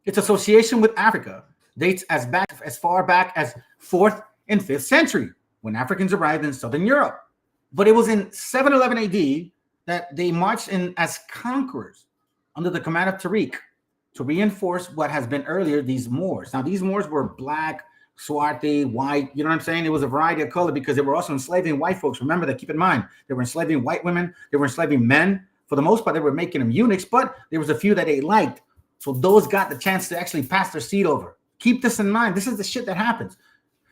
Its association with Africa dates as far back as 4th and 5th century, when Africans arrived in Southern Europe. But it was in 711 AD that they marched in as conquerors under the command of Tariq to reinforce what has been earlier these Moors. Now, these Moors were black, Swarte, white, you know what I'm saying? It was a variety of color because they were also enslaving white folks. Remember that, keep in mind. They were enslaving white women. They were enslaving men. For the most part, they were making them eunuchs, but there was a few that they liked. So those got the chance to actually pass their seed over. Keep this in mind. This is the shit that happens.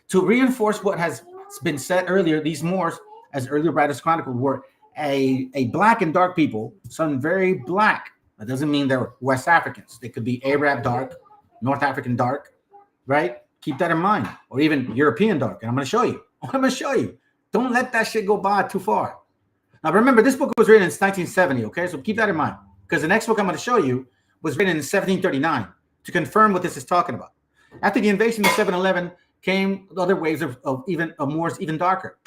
To reinforce what has been said earlier, these Moors, as earlier writers chronicled, were a black and dark people, some very black. That doesn't mean they're West Africans. They could be Arab dark, North African dark, right? Keep that in mind. Or even European dark. And I'm going to show you. Don't let that shit go by too far. Now, remember, this book was written in 1970, okay? So keep that in mind. Because the next book I'm going to show you was written in 1739 to confirm what this is talking about. After the invasion of 711 came other waves of Moors even darker.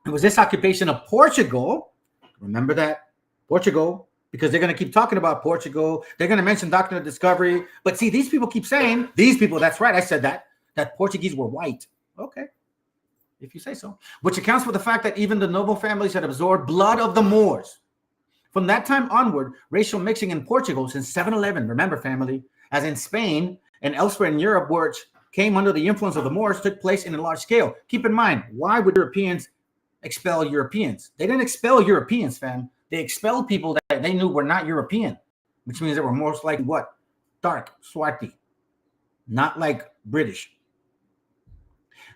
It was this occupation of Portugal. Remember that? Portugal. Because they're going to keep talking about Portugal. They're going to mention doctrine of discovery. But see, these people keep saying, that's right, I said that Portuguese were white. Okay. If you say so. Which accounts for the fact that even the noble families had absorbed blood of the Moors. From that time onward, racial mixing in Portugal since 711, remember family, as in Spain and elsewhere in Europe, which came under the influence of the Moors, took place in a large scale. Keep in mind, why would Europeans expel Europeans? They didn't expel Europeans, fam. They expelled people that they knew were not European, which means they were most likely what? Dark, Swati, not like British.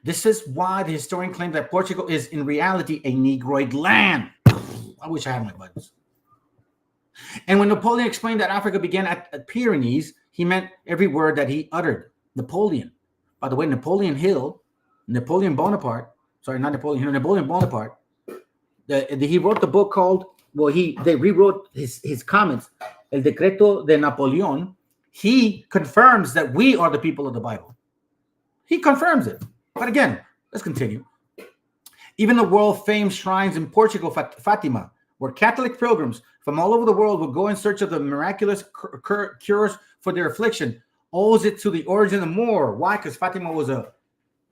This is why the historian claimed that Portugal is in reality a Negroid land. I wish I had my buttons. And when Napoleon explained that Africa began at the Pyrenees, he meant every word that he uttered. Napoleon. By the way, Napoleon Bonaparte, he wrote the book called, they rewrote his comments, El Decreto de Napoleon. He confirms that we are the people of the Bible. He confirms it. But again, let's continue. Even the world-famed shrines in Portugal, Fatima, where Catholic pilgrims from all over the world would go in search of the miraculous cures for their affliction, owes it to the origin of Moor. Why? Because Fatima was a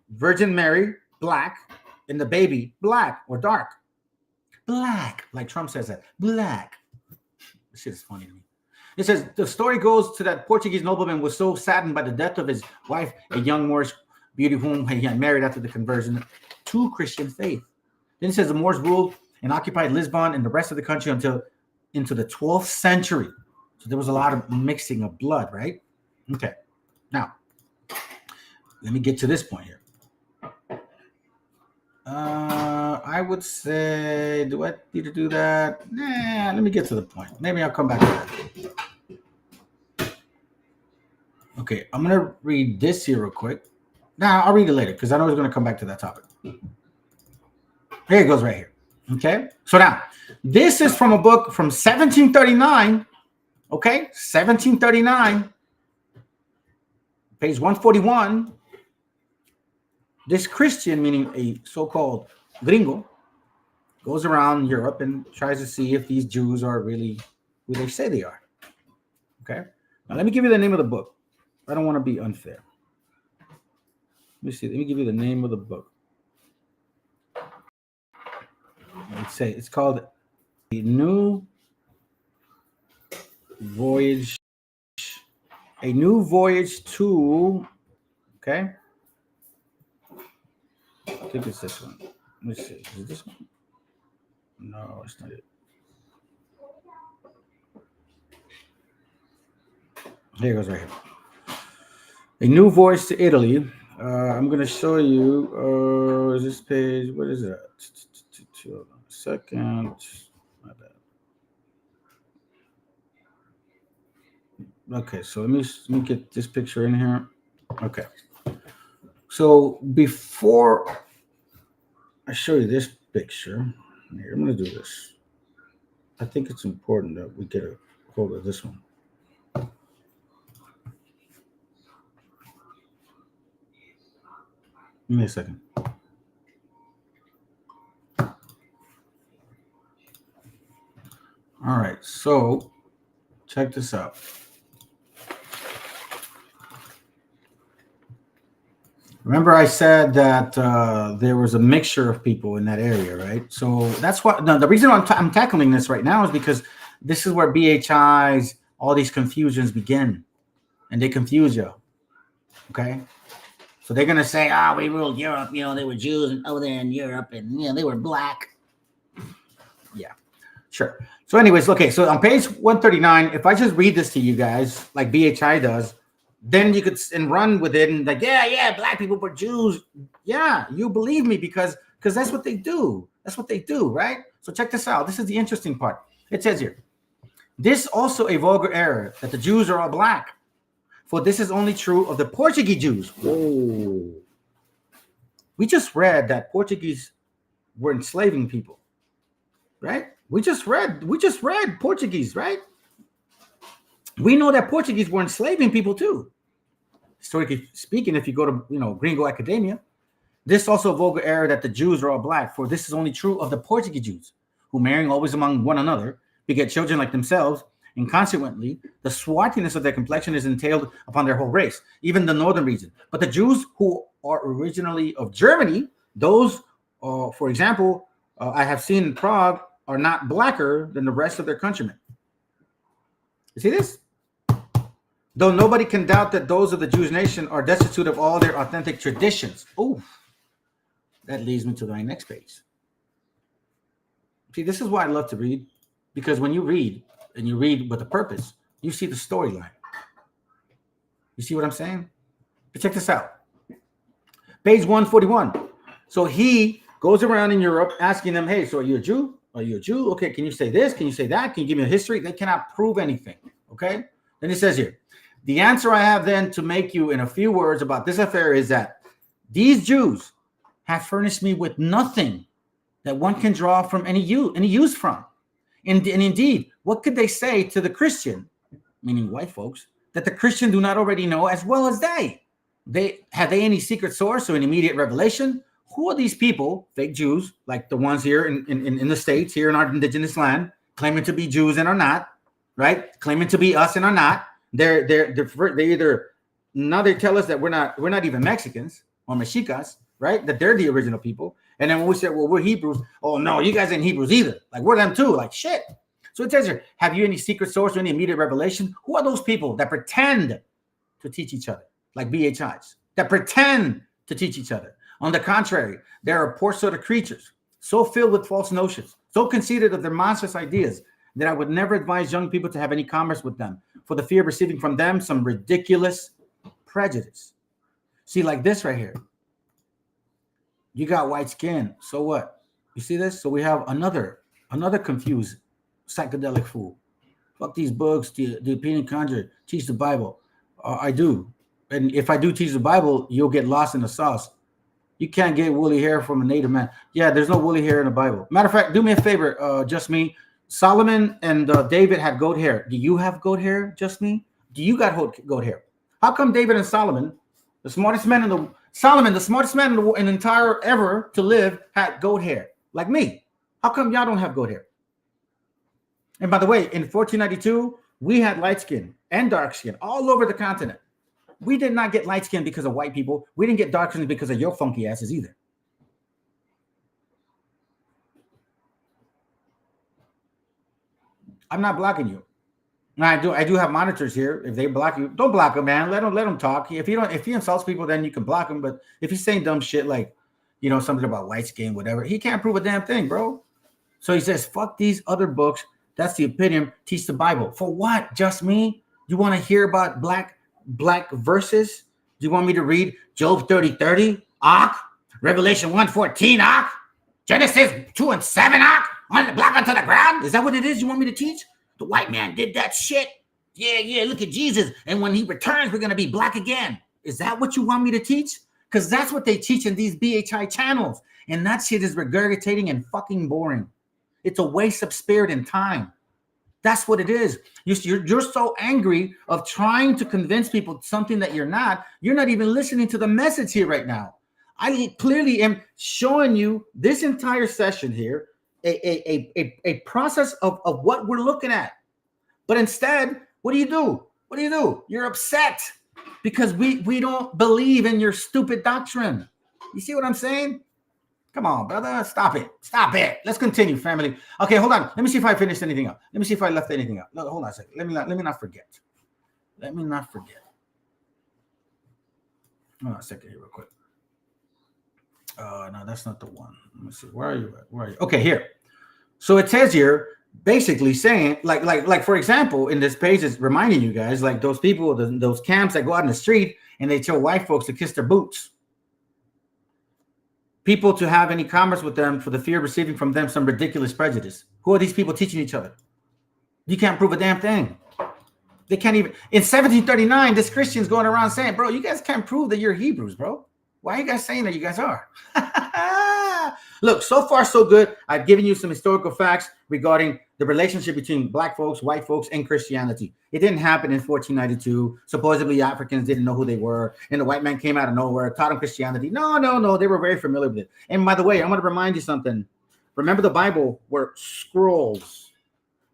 Virgin Mary, black, and the baby, black or dark. Black, like Trump says that. Black. This shit is funny to me. It says, the story goes to that Portuguese nobleman was so saddened by the death of his wife, a young Moorish beauty whom he had married after the conversion to Christian faith. Then it says the Moors ruled and occupied Lisbon and the rest of the country until into the 12th century. So there was a lot of mixing of blood, right? Okay. Now, let me get to this point here. I would say, do I need to do that? Nah, let me get to the point. Maybe I'll come back to that. Okay, I'm going to read this here real quick. Now, I'll read it later because I know it's going to come back to that topic. Here it goes right here. Okay, so now this is from a book from 1739. Okay, 1739, page 141. This Christian, meaning a so-called gringo, goes around Europe and tries to see if these Jews are really who they say they are. Okay, now let me give you the name of the book. I don't want to be unfair. Let me see. Let me give you the name of the book. It's called A New Voyage to, okay? I think it's this one. Let me see. Is it this one? No, it's not it. Here it goes right here. A New Voyage to Italy. I'm going to show you this page. What is it? Hold on a second. My bad. Okay, so let me get this picture in here. Okay. So before I show you this picture, here, I'm going to do this. I think it's important that we get a hold of this one. Give me a second. All right, so check this out. Remember I said that there was a mixture of people in that area, right? So that's what the reason I'm tackling this right now is because this is where BHI's, all these confusions begin, and they confuse you, okay? So they're going to say, we ruled Europe, they were Jews over there in Europe, and, they were black. Yeah, sure. So anyways, okay, so on page 139, if I just read this to you guys, like BHI does, then you could run with it and like, yeah, black people were Jews. Yeah, you believe me because that's what they do. That's what they do, right? So check this out. This is the interesting part. It says here, this also a vulgar error that the Jews are all black. For this is only true of the Portuguese Jews. Whoa. We just read that Portuguese were enslaving people, right? We just read Portuguese, right? We know that Portuguese were enslaving people too. Historically speaking, if you go to Gringo Academia, this also a vulgar error that the Jews are all black. For this is only true of the Portuguese Jews, who marrying always among one another, beget children like themselves, and consequently, the swarthiness of their complexion is entailed upon their whole race, even the northern region. But the Jews who are originally of Germany, those, for example, I have seen in Prague, are not blacker than the rest of their countrymen. You see this? Though nobody can doubt that those of the Jewish nation are destitute of all their authentic traditions. Oh, that leads me to my next page. See, this is why I love to read, because when you read, and you read with a purpose, you see the storyline. You see what I'm saying? But check this out. Page 141. So he goes around in Europe asking them, hey, so are you a Jew? Are you a Jew? Okay, can you say this? Can you say that? Can you give me a history? They cannot prove anything, okay? Then he says here, the answer I have then to make you in a few words about this affair is that these Jews have furnished me with nothing that one can draw from any use from. And indeed, what could they say to the Christian, meaning white folks, that the Christian do not already know as well as they? Have they any secret source or an immediate revelation? Who are these people, fake Jews, like the ones here in the States, here in our indigenous land, claiming to be Jews and are not, right? Claiming to be us and are not. They either now they tell us that we're not even Mexicans or Mexicas, right? That they're the original people. And then when we say, well, we're Hebrews, oh no, you guys ain't Hebrews either. Like we're them too. Like shit. So it says here, have you any secret source or any immediate revelation? Who are those people that pretend to teach each other, like BHIs, that pretend to teach each other? On the contrary, they are poor sort of creatures, so filled with false notions, so conceited of their monstrous ideas, that I would never advise young people to have any commerce with them, for the fear of receiving from them some ridiculous prejudice. See, like this right here. You got white skin, so what? You see this? So we have another confused psychedelic fool. Fuck these books, the opinion conjure, teach the Bible. I do. And if I do teach the Bible, you'll get lost in the sauce. You can't get woolly hair from a native man. Yeah, there's no woolly hair in the Bible. Matter of fact, do me a favor, just me. Solomon and David had goat hair. Do you have goat hair, just me? Do you got goat hair? How come David and Solomon, the smartest man in the entire ever to live, had goat hair like me? How come y'all don't have goat hair? And by the way, in 1492, we had light skin and dark skin all over the continent. We did not get light skin because of white people. We didn't get dark skin because of your funky asses either. I'm not blocking you. I do have monitors here. If they block you, don't block them, man. Let them talk. If he insults people, then you can block him. But if he's saying dumb shit like, something about white skin, whatever, he can't prove a damn thing, bro. So he says, fuck these other books. That's the opinion. Teach the Bible. For what? Just me? You want to hear about black verses? Do you want me to read Job 30:30? Revelation 1:14? Genesis 2:7? On the block onto the ground? Is that what it is you want me to teach? The white man did that shit. Yeah, look at Jesus. And when he returns, we're going to be black again. Is that what you want me to teach? Because that's what they teach in these BHI channels. And that shit is regurgitating and fucking boring. It's a waste of spirit and time. That's what it is. You're so angry of trying to convince people something that you're not. You're not even listening to the message here right now. I clearly am showing you this entire session here, a process of what we're looking at. But instead, what do you do? You're upset because we don't believe in your stupid doctrine. You see what I'm saying? Come on, brother. Stop it. Let's continue, family. Okay, hold on. Let me see if I finished anything up. Let me see if I left anything up. No, hold on a second. Let me not forget. Hold on a second here real quick. No, that's not the one. Let me see. Where are you at? Okay, here. So it says here, basically saying, like for example, in this page, it's reminding you guys, like those people, those camps that go out in the street and they tell white folks to kiss their boots. People to have any commerce with them for the fear of receiving from them some ridiculous prejudice. Who are these people teaching each other? You can't prove a damn thing. They can't even. In 1739, this Christian's going around saying, bro, you guys can't prove that you're Hebrews, bro. Why are you guys saying that you guys are? Look, so far so good. I've given you some historical facts regarding the relationship between black folks, white folks, and Christianity. It didn't happen in 1492. Supposedly Africans didn't know who they were, and the white man came out of nowhere, taught them Christianity. No. They were very familiar with it. And by the way, I'm going to remind you something. Remember, the Bible were scrolls,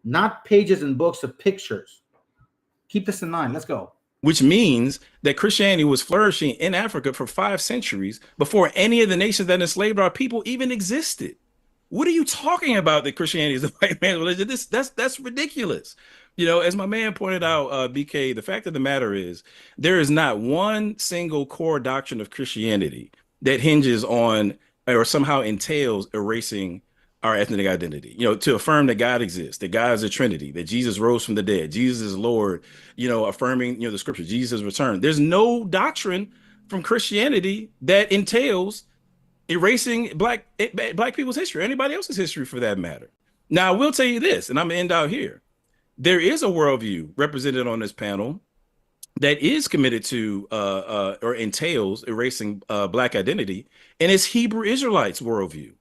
not pages and books of pictures. Keep this in mind. Let's go. Which means that Christianity was flourishing in Africa for 5 centuries before any of the nations that enslaved our people even existed. What are you talking about that Christianity is the white man's religion? That's ridiculous. As my man pointed out, BK, the fact of the matter is there is not one single core doctrine of Christianity that hinges on or somehow entails erasing our ethnic identity, to affirm that God exists, that God is a Trinity, that Jesus rose from the dead, Jesus is Lord, affirming, the scripture, Jesus returned. There's no doctrine from Christianity that entails erasing black people's history, or anybody else's history for that matter. Now, I will tell you this, and I'm gonna end out here. There is a worldview represented on this panel that is committed to or entails erasing black identity, and it's Hebrew Israelites worldview.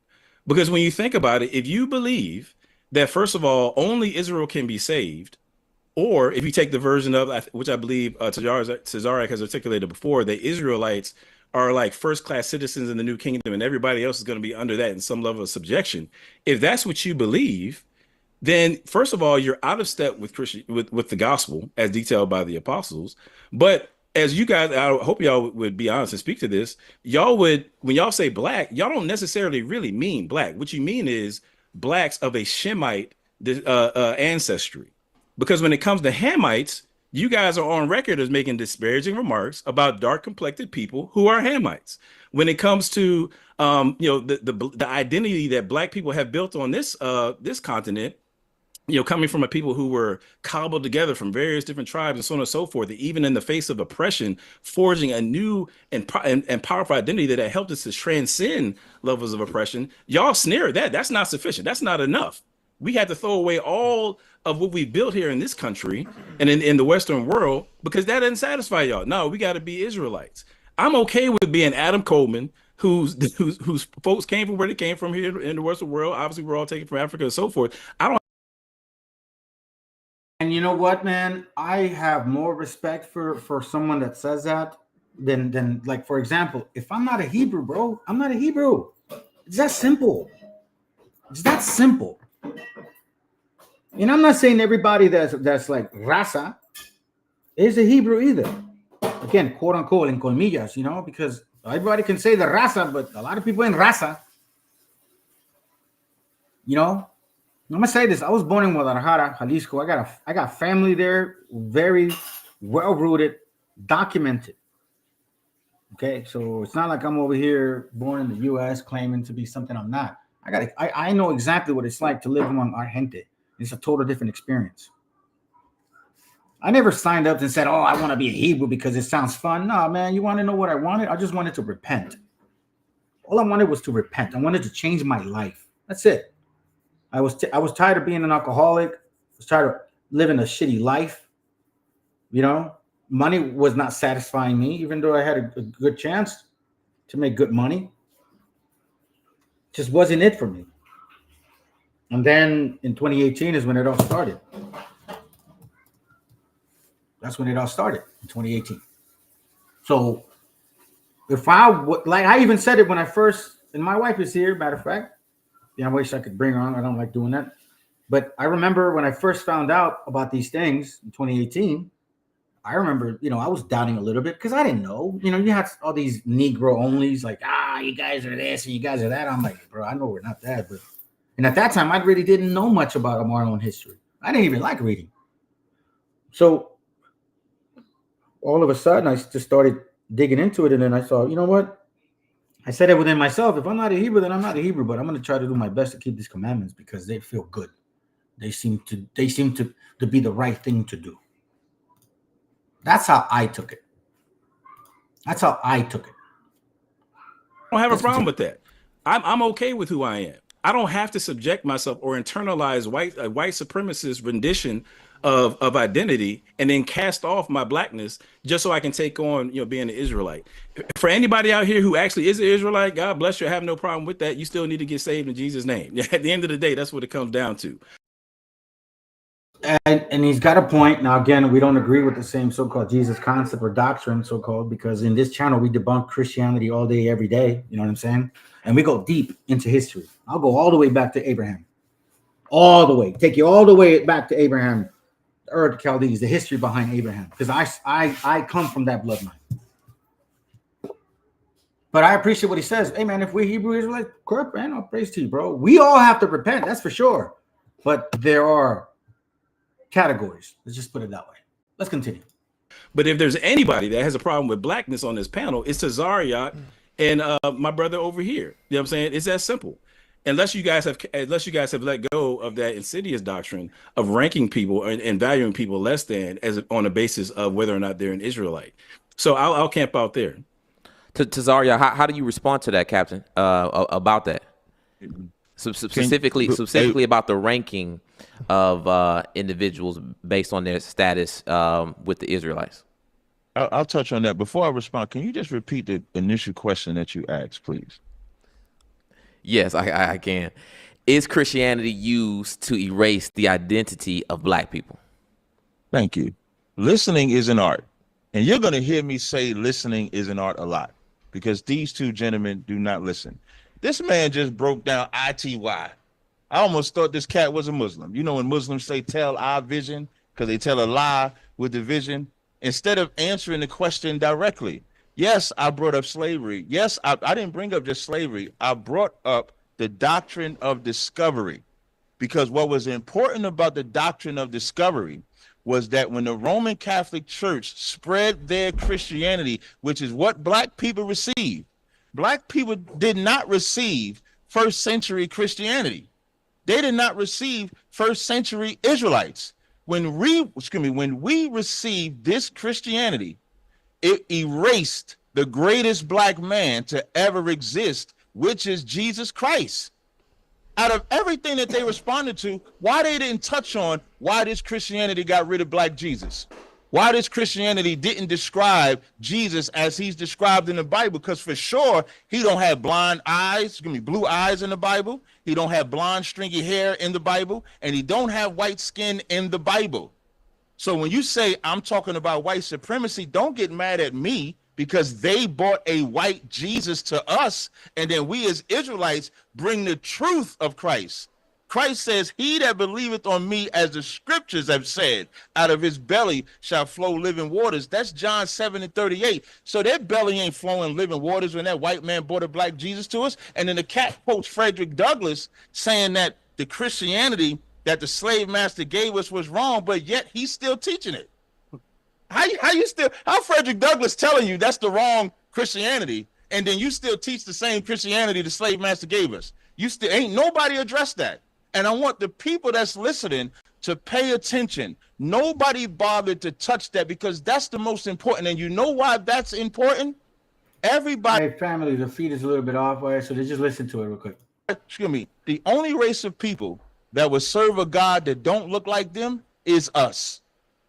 Because when you think about it, if you believe that, first of all, only Israel can be saved, or if you take the version of, which I believe Cesarek has articulated before, that Israelites are like first-class citizens in the new kingdom and everybody else is going to be under that in some level of subjection. If that's what you believe, then first of all, you're out of step with with the gospel as detailed by the apostles. But as you guys, I hope y'all would be honest and speak to this. Y'all would, when y'all say black, y'all don't necessarily really mean black. What you mean is blacks of a Shemite ancestry. Because when it comes to Hamites, you guys are on record as making disparaging remarks about dark-complected people who are Hamites. When it comes to the identity that black people have built on this continent, coming from a people who were cobbled together from various different tribes and so on and so forth, even in the face of oppression, forging a new and powerful identity that helped us to transcend levels of oppression. Y'all sneer at that. That's not sufficient. That's not enough. We had to throw away all of what we built here in this country and in the Western world because that doesn't satisfy y'all. No, we got to be Israelites. I'm okay with being Adam Coleman, whose folks came from where they came from here in the Western world. Obviously, we're all taken from Africa and so forth. I don't. And you know what, man? I have more respect for someone that says that than like, for example, if I'm not a Hebrew, bro, I'm not a Hebrew. It's that simple. It's that simple. And I'm not saying everybody that's like raza is a Hebrew either. Again, quote unquote, in comillas, you know, because everybody can say the raza, but a lot of people ain't raza. You know, I'm gonna say this. I was born in Guadalajara, Jalisco. I got family there, very well rooted, documented. Okay, so it's not like I'm over here born in the U.S. claiming to be something I'm not. I know exactly what it's like to live among our gente. It's a total different experience. I never signed up and said, "Oh, I want to be a Hebrew because it sounds fun." No, man, you want to know what I wanted? I just wanted to repent. All I wanted was to repent. I wanted to change my life. That's it. I was tired of being an alcoholic. I was tired of living a shitty life. You know, money was not satisfying me, even though I had a good chance to make good money. Just wasn't it for me. And then in 2018 is when it all started. That's when it all started, in 2018. So if I would, like, I even said it when I first, and my wife is here, matter of fact. Yeah, I wish I could bring her on. I don't like doing that. But I remember when I first found out about these things in 2018, I remember, you know, I was doubting a little bit because I didn't know. You know, you had all these Negro onlys like, you guys are this and you guys are that. I'm like, bro, I know we're not that. And at that time, I really didn't know much about our own history. I didn't even like reading. So all of a sudden, I just started digging into it. And then I saw, you know what? I said it within myself. If I'm not a Hebrew, then I'm not a Hebrew. But I'm going to try to do my best to keep these commandments because they feel good. They seem to be the right thing to do. That's how I took it. I don't have a problem with that. I'm okay with who I am. I don't have to subject myself or internalize white supremacist rendition of identity and then cast off my blackness just so I can take on, you know, being an Israelite. For anybody out here who actually is an Israelite, God bless you. I have no problem with that. You still need to get saved in Jesus' name. At the end of the day, that's what it comes down to. And he's got a point. Now, again, we don't agree with the same so-called Jesus concept or doctrine, so-called, because in this channel, we debunk Christianity all day, every day. You know what I'm saying? And we go deep into history. I'll go all the way back to Abraham. All the way. Take you all the way back to Abraham, the Ur of Chaldees, the history behind Abraham. Because I come from that bloodline. But I appreciate what he says. Hey, man, if we're Hebrew Israelites, correct, man, I'll praise to you, bro. We all have to repent. That's for sure. But there are categories. Let's just put it that way. Let's continue. But if there's anybody that has a problem with blackness on this panel, it's Tazariot and my brother over here. You know what I'm saying? It's that simple. Unless you guys have let go of that insidious doctrine of ranking people and valuing people less than on a basis of whether or not they're an Israelite. So I'll camp out there. Tazariot, how do you respond to that, Captain? About that? Specifically about the ranking of individuals based on their status with the Israelites. I'll touch on that. Before I respond, can you just repeat the initial question that you asked, please? Yes, I can. Is Christianity used to erase the identity of black people? Thank you. Listening is an art. And you're going to hear me say listening is an art a lot because these two gentlemen do not listen. This man just broke down ITY. I almost thought this cat was a Muslim. You know, when Muslims say tell our vision because they tell a lie with the vision, instead of answering the question directly. Yes, I brought up slavery. Yes, I didn't bring up just slavery. I brought up the doctrine of discovery because what was important about the doctrine of discovery was that when the Roman Catholic Church spread their Christianity, which is what black people received, black people did not receive first century Christianity. They did not receive first century Israelites. When we received this Christianity, it erased the greatest black man to ever exist, which is Jesus Christ. Out of everything that they responded to, why they didn't touch on why this Christianity got rid of black Jesus? Why does Christianity didn't describe Jesus as he's described in the Bible? Because for sure, he don't have blind eyes, blue eyes in the Bible. He don't have blonde, stringy hair in the Bible. And he don't have white skin in the Bible. So when you say I'm talking about white supremacy, don't get mad at me because they brought a white Jesus to us. And then we as Israelites bring the truth of Christ. Christ says, he that believeth on me, as the scriptures have said, out of his belly shall flow living waters. That's John 7:38. So their belly ain't flowing living waters when that white man brought a black Jesus to us. And then the cat quotes Frederick Douglass saying that the Christianity that the slave master gave us was wrong, but yet he's still teaching it. How Frederick Douglass telling you that's the wrong Christianity, and then you still teach the same Christianity the slave master gave us? You still ain't nobody addressed that. And I want the people that's listening to pay attention. Nobody bothered to touch that because that's the most important. And you know why that's important? Everybody. Hey, family, the feed is a little bit off, right? So just listen to it real quick. Excuse me. The only race of people that will serve a God that don't look like them is us,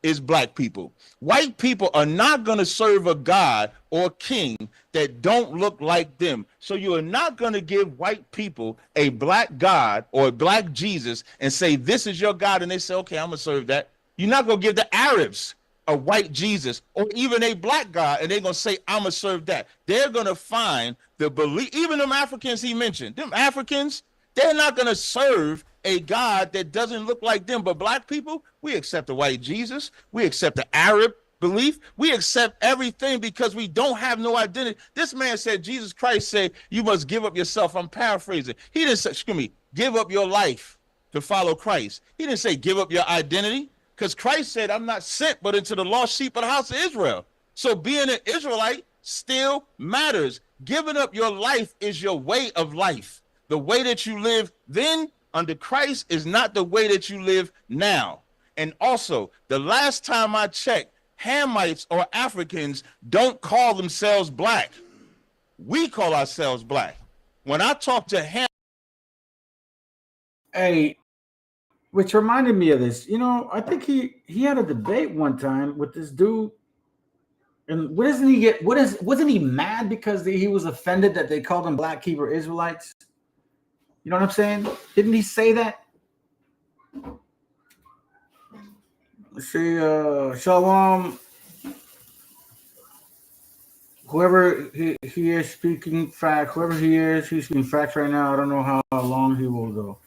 is black people. White people are not going to serve a God or king that don't look like them. So you are not going to give white people a black God or a black Jesus and say, this is your God. And they say, okay, I'm going to serve that. You're not going to give the Arabs a white Jesus or even a black God, and they're going to say, I'm going to serve that. They're going to find the belief. Even them Africans he mentioned, them Africans, they're not going to serve a God that doesn't look like them. But black people, we accept the white Jesus. We accept the Arab belief. We accept everything because we don't have no identity. This man said, Jesus Christ said, you must give up yourself. I'm paraphrasing. He didn't say, excuse me, give up your life to follow Christ. He didn't say give up your identity, because Christ said, I'm not sent but into the lost sheep of the house of Israel. So being an Israelite still matters. Giving up your life is your way of life. The way that you live then under Christ is not the way that you live now. And also, the last time I checked, Hamites or Africans don't call themselves black. We call ourselves black. When I talk to Ham, hey, which reminded me of this. You know, I think he had a debate one time with this dude. And what doesn't he get? Wasn't he mad because he was offended that they called him black Hebrew Israelites? You know what I'm saying? Didn't he say that? Let's see, Shalom. Whoever he is speaking facts, whoever he is, he's speaking facts right now. I don't know how long he will go.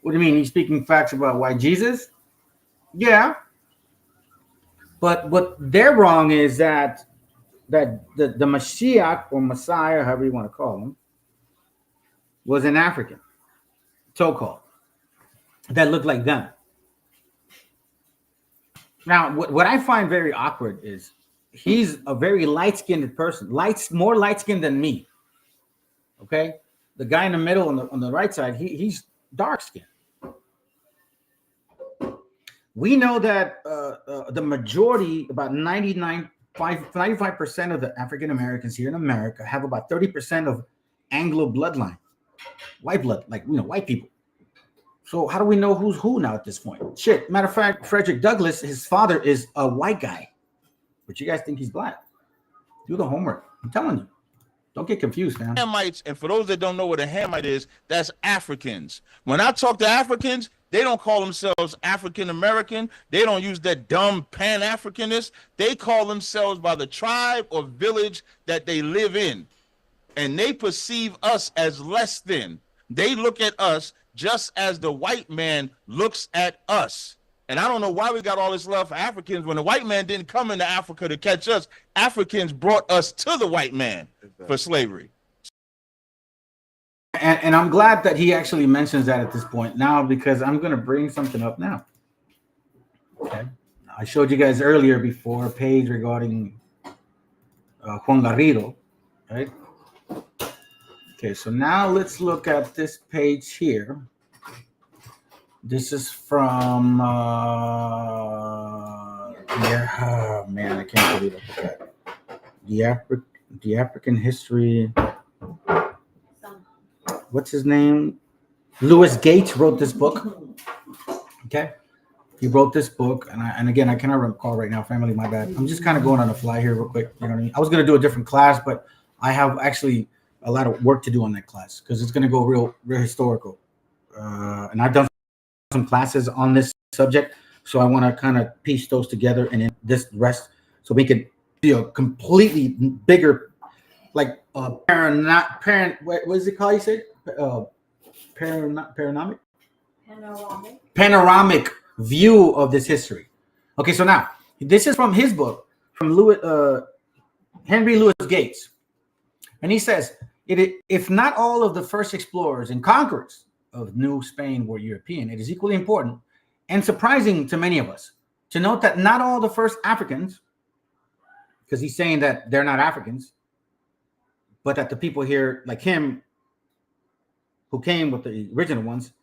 What do you mean? He's speaking facts about white Jesus? Yeah. But what they're wrong is that the Mashiach or Messiah, however you want to call him, was an African, so-called, that looked like them. Now, what I find very awkward is he's a very light-skinned person, more light-skinned than me. Okay, the guy in the middle on the right side, he's dark-skinned. We know that the majority, about 95% of the African Americans here in America have about 30% of Anglo bloodline, white blood, like, you know, white people. So how do we know who's who now at this point? Shit. Matter of fact, Frederick Douglass, his father is a white guy, but you guys think he's black. Do the homework. I'm telling you. Don't get confused, man. Hamites, and for those that don't know what a Hamite is, that's Africans. When I talk to Africans, they don't call themselves African American. They don't use that dumb Pan-Africanist. They call themselves by the tribe or village that they live in. And they perceive us as less than. They look at us just as the white man looks at us. And I don't know why we got all this love for Africans when the white man didn't come into Africa to catch us. Africans brought us to the white man for slavery. And I'm glad that he actually mentions that at this point now, because I'm going to bring something up now. Okay. I showed you guys earlier before a page regarding Juan Garrido, right? Okay, so now let's look at this page here. This is from, oh man, I can't believe it. The African History. What's his name? Louis Gates wrote this book. Okay. He wrote this book, and again, I cannot recall right now, family, my bad. I'm just kind of going on the fly here real quick. You know what I mean? I was going to do a different class, but I have actually a lot of work to do on that class because it's going to go real historical. And I've done some classes on this subject, so I want to kind of piece those together and in this rest so we could be a completely bigger, like what is it called? You say panoramic view of this history. Okay, so now this is from his book, from Henry Louis Gates, and he says, if not all of the first explorers and conquerors of New Spain were European, it is equally important and surprising to many of us to note that not all the first Africans, because he's saying that they're not Africans, but that the people here like him who came with the original ones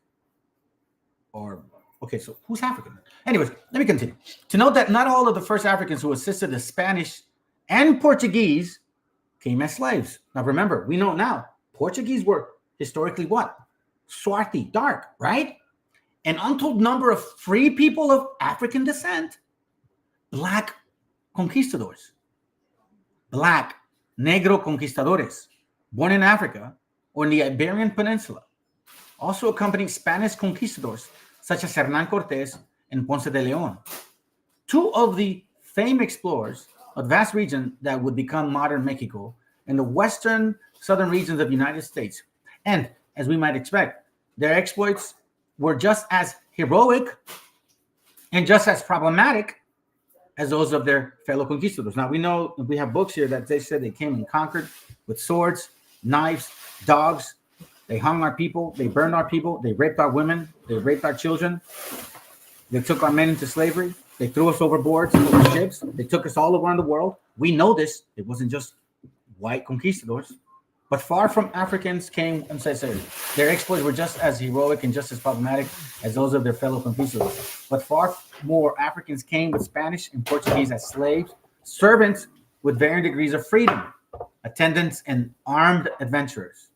are, okay, so who's African? Anyways, let me continue. To note that not all of the first Africans who assisted the Spanish and Portuguese came as slaves. Now remember, we know now, Portuguese were historically what? Swarthy, dark, right? An untold number of free people of African descent, black conquistadors, black negro conquistadores, born in Africa or in the Iberian Peninsula, also accompanied Spanish conquistadors such as Hernán Cortés and Ponce de León, two of the famed explorers of the vast region that would become modern Mexico and the western southern regions of the United States. And as we might expect, their exploits were just as heroic and just as problematic as those of their fellow conquistadors. Now, we know, we have books here that they said they came and conquered with swords, knives, dogs. They hung our people. They burned our people. They raped our women. They raped our children. They took our men into slavery. They threw us overboard with ships. They took us all around the world. We know this. It wasn't just white conquistadors. But far from Africans came and said, their exploits were just as heroic and just as problematic as those of their fellow conquistadors. But far more Africans came with Spanish and Portuguese as slaves, servants with varying degrees of freedom, attendants, and armed adventurers.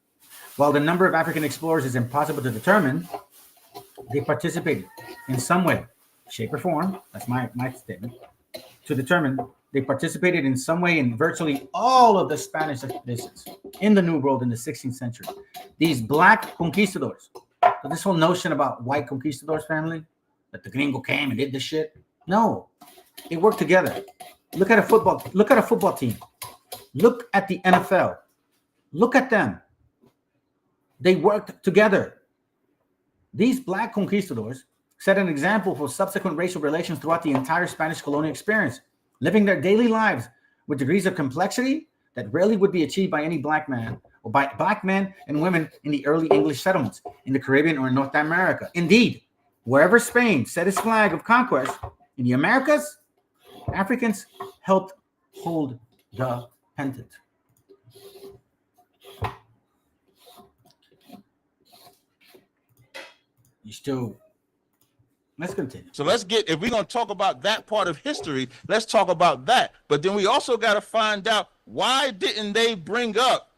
While the number of African explorers is impossible to determine, they participated in some way, shape, or form, that's my statement, to determine they participated in some way in virtually all of the Spanish expeditions in the New World in the 16th century. These black conquistadors, so this whole notion about white conquistadors, family, that the gringo came and did this shit, no, they worked together. Look at a football team. Look at the NFL. Look at them. They worked together. These black conquistadors set an example for subsequent racial relations throughout the entire Spanish colonial experience, living their daily lives with degrees of complexity that rarely would be achieved by any black man or by black men and women in the early English settlements in the Caribbean or in North America. Indeed, wherever Spain set its flag of conquest in the Americas, Africans helped hold the pendant. Let's continue. So if we're going to talk about that part of history, let's talk about that. But then we also got to find out, why didn't they bring up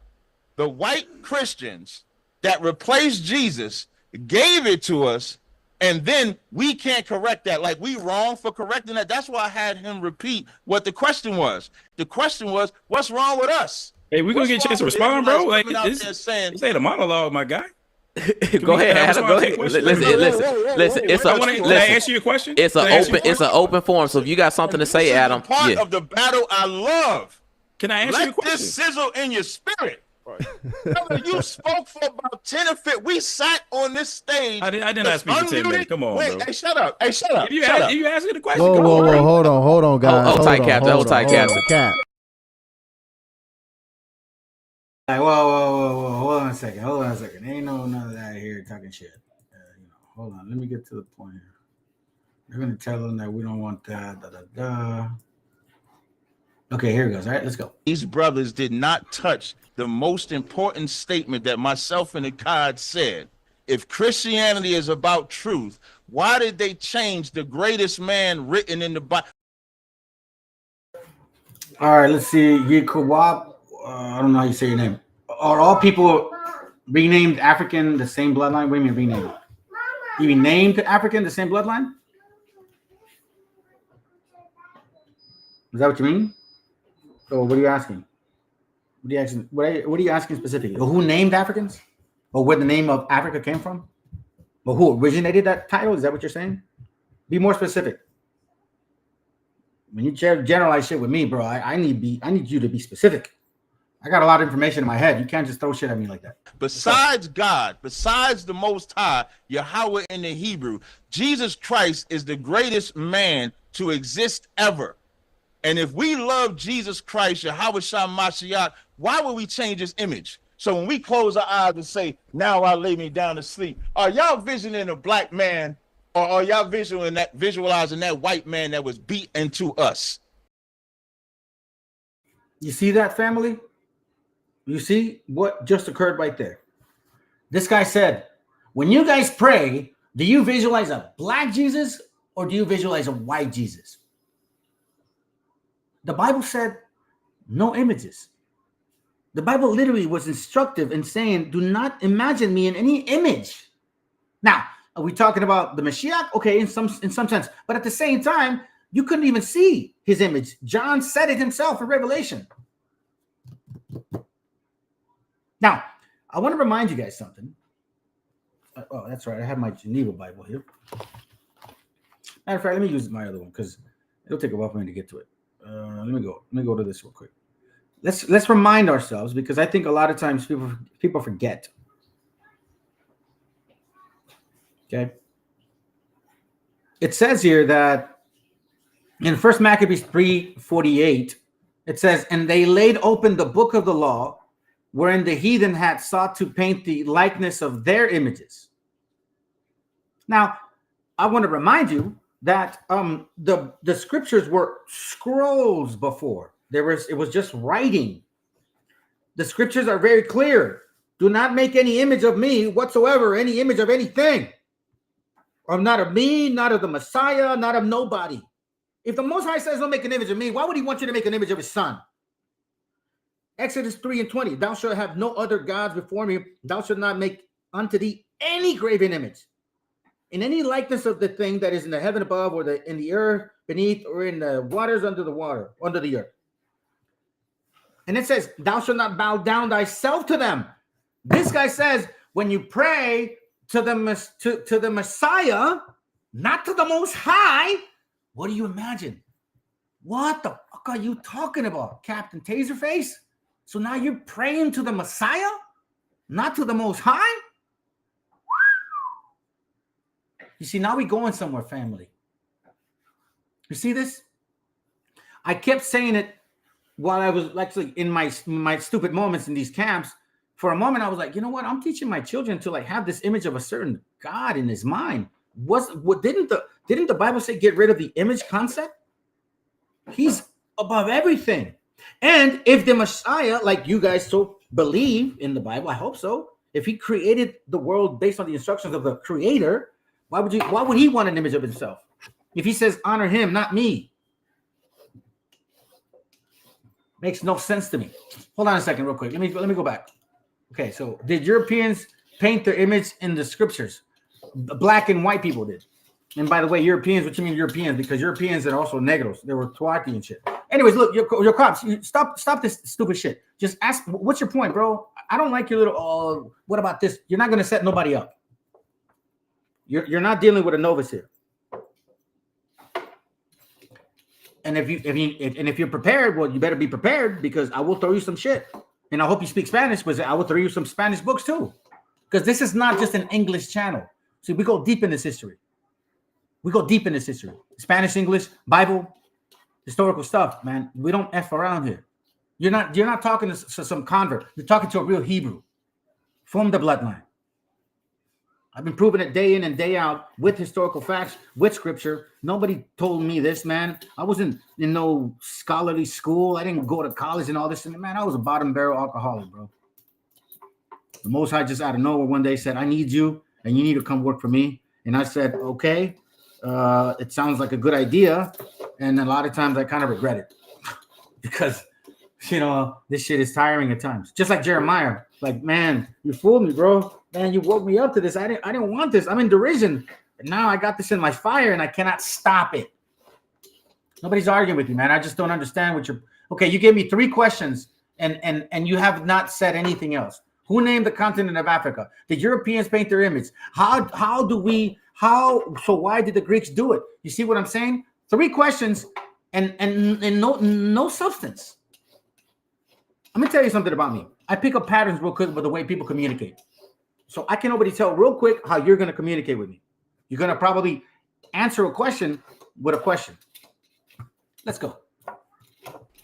the white Christians that replaced Jesus, gave it to us, and then we can't correct that? Like, we wrong for correcting that. That's why I had him repeat what the question was. The question was, what's wrong with us? Hey, we're going to get a chance to respond, bro. Like, this ain't a monologue, my guy. Go ahead, Adam. Go ahead. Listen. Can I answer your question? It's an open forum. So if you got something to say, Adam, part of the battle I love. Can I answer your question? Let this sizzle in your spirit. You spoke for about 10 or 15. We sat on this stage. I didn't ask me for 10 minutes. Come on, bro. Hey, shut up. If you asking the question, whoa, hold on, guys. Hold tight, Captain. Cap. Like, whoa, hold on a second. Ain't none of that here talking shit. Hold on, let me get to the point here. They're gonna tell them that we don't want that. Okay, here it goes. All right, let's go. These brothers did not touch the most important statement that myself and Akkad said. If Christianity is about truth, why did they change the greatest man written in the Bible? All right, let's see. Yekawab. I don't know how you say your name. Are all people renamed African the same bloodline? What do you mean renamed? You mean named African the same bloodline? Is that what you mean? Or what are you asking? What are you asking? What are you asking specifically? Or who named Africans? Or where the name of Africa came from? Or who originated that title? Is that what you're saying? Be more specific. When you generalize shit with me, bro, I need you to be specific. I got a lot of information in my head. You can't just throw shit at me like that. Besides God, besides the Most High, Yahweh in the Hebrew, Jesus Christ is the greatest man to exist ever. And if we love Jesus Christ, Yahweh Shah Mashiach, why would we change his image? So when we close our eyes and say, now I lay me down to sleep, are y'all visioning a black man, or are y'all visualizing that white man that was beat into us? You see that, family? You see what just occurred right there? This guy said, when you guys pray, do you visualize a black Jesus or do you visualize a white Jesus? The Bible said no images. The Bible literally was instructive in saying, do not imagine me in any image. Now, are we talking about the Meshiach? Okay, in some sense. But at the same time, you couldn't even see his image. John said it himself in Revelation. Now, I want to remind you guys something. Oh, that's right. I have my Geneva Bible here. Matter of fact, let me use my other one because it'll take a while for me to get to it. Let me go to this real quick. Let's remind ourselves, because I think a lot of times people forget. Okay. It says here that in 1 Maccabees 3:48, it says, and they laid open the book of the law, wherein the heathen had sought to paint the likeness of their images. Now, I want to remind you that the scriptures were scrolls before. It was just writing. The scriptures are very clear. Do not make any image of me whatsoever, any image of anything. Or not of me, not of the Messiah, not of nobody. If the Most High says don't make an image of me, why would he want you to make an image of his son? Exodus 3:20, thou shalt have no other gods before me. Thou shalt not make unto thee any graven image, in any likeness of the thing that is in the heaven above, or in the earth beneath, or in the waters under the earth. And it says, thou shalt not bow down thyself to them. This guy says, when you pray to the Messiah, not to the Most High, what do you imagine? What the fuck are you talking about, Captain Taserface? So now you're praying to the Messiah, not to the Most High? You see, now we're going somewhere, family. You see this? I kept saying it while I was actually in my stupid moments in these camps. For a moment, I was like, you know what? I'm teaching my children to have this image of a certain God in his mind. Didn't the Bible say get rid of the image concept? He's above everything. And if the Messiah, like you guys so believe in the Bible, I hope so, if he created the world based on the instructions of the creator, why would he want an image of himself? If he says honor him, not me. Makes no sense to me. Hold on a second real quick. Let me go back. Okay, so did Europeans paint their image in the scriptures? Black and white people did. And by the way, Europeans, what you mean Europeans? Because Europeans are also negros. They were Tuareg and shit. Anyways, look, your cops, stop this stupid shit. Just ask, what's your point, bro? I don't like your little, what about this? You're not going to set nobody up. You're not dealing with a novice here. And if you're prepared, well, you better be prepared, because I will throw you some shit. And I hope you speak Spanish, but I will throw you some Spanish books too. Because this is not just an English channel. See, we go deep in this history. Spanish, English, Bible, historical stuff, man. We don't F around here. You're not talking to some convert. You're talking to a real Hebrew from the bloodline. I've been proving it day in and day out with historical facts, with scripture. Nobody told me this, man. I wasn't in no scholarly school. I didn't go to college and all this. And man, I was a bottom barrel alcoholic, bro. The Most High just out of nowhere one day said, I need you and you need to come work for me. And I said, okay, it sounds like a good idea. And a lot of times I kind of regret it because, this shit is tiring at times. Just like Jeremiah, like, man, you fooled me, bro. Man, you woke me up to this. I didn't want this. I'm in derision. And now I got this in my fire and I cannot stop it. Nobody's arguing with you, man. I just don't understand what you're. Okay, you gave me 3 questions, and you have not said anything else. Who named the continent of Africa? Did Europeans paint their image? So why did the Greeks do it? You see what I'm saying? 3 questions and no substance. I'm gonna tell you something about me. I pick up patterns real quick with the way people communicate. So I can already tell real quick how you're gonna communicate with me. You're gonna probably answer a question with a question. Let's go.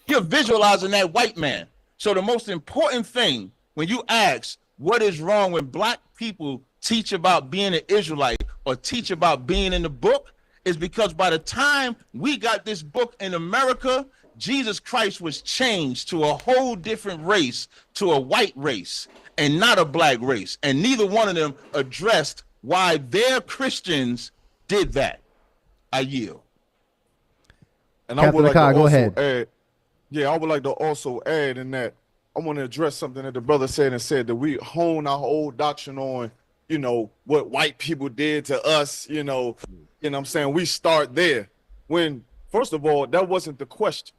You're visualizing that white man. So the most important thing when you ask what is wrong when black people teach about being an Israelite or teach about being in the book is because by the time we got this book in America, Jesus Christ was changed to a whole different race, to a white race and not a black race. And neither one of them addressed why their Christians did that. I yield. And I would like to go also ahead. add, I would like to also add in that I want to address something that the brother said that we hone our old doctrine on, what white people did to us, what I'm saying? We start there when, first of all, that wasn't the question.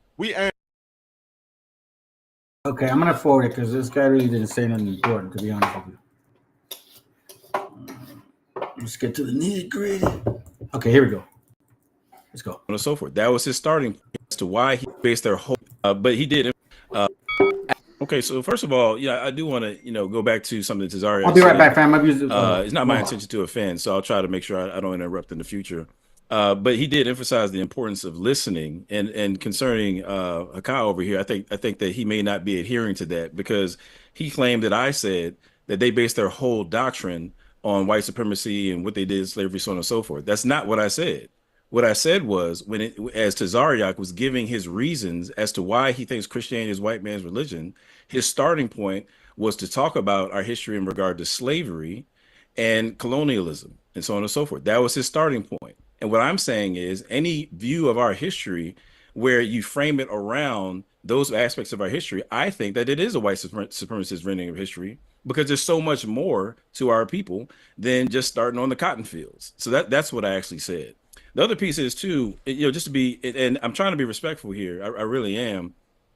Okay, I'm gonna forward it because this guy really didn't say nothing important, to be honest with you. Let's get to the nitty-gritty. Okay, here we go. Let's go. And so forth. That was his starting point as to why he based their whole. But he did. Okay, so first of all, I do want to, go back to something that Cesario I'll be right said. back, fam. It's not my intention to offend, so I'll try to make sure I don't interrupt in the future. But he did emphasize the importance of listening, and concerning Hakai over here, I think that he may not be adhering to that because he claimed that I said that they based their whole doctrine on white supremacy and what they did, slavery, so on and so forth. That's not what I said. What I said was as Tazariak was giving his reasons as to why he thinks Christianity is white man's religion, his starting point was to talk about our history in regard to slavery and colonialism and so on and so forth. That was his starting point. And what I'm saying is any view of our history where you frame it around those aspects of our history, I think that it is a white supremacist rendering of history because there's so much more to our people than just starting on the cotton fields. So that's what I actually said. The other piece is too, just to be, and I'm trying to be respectful here. I really am.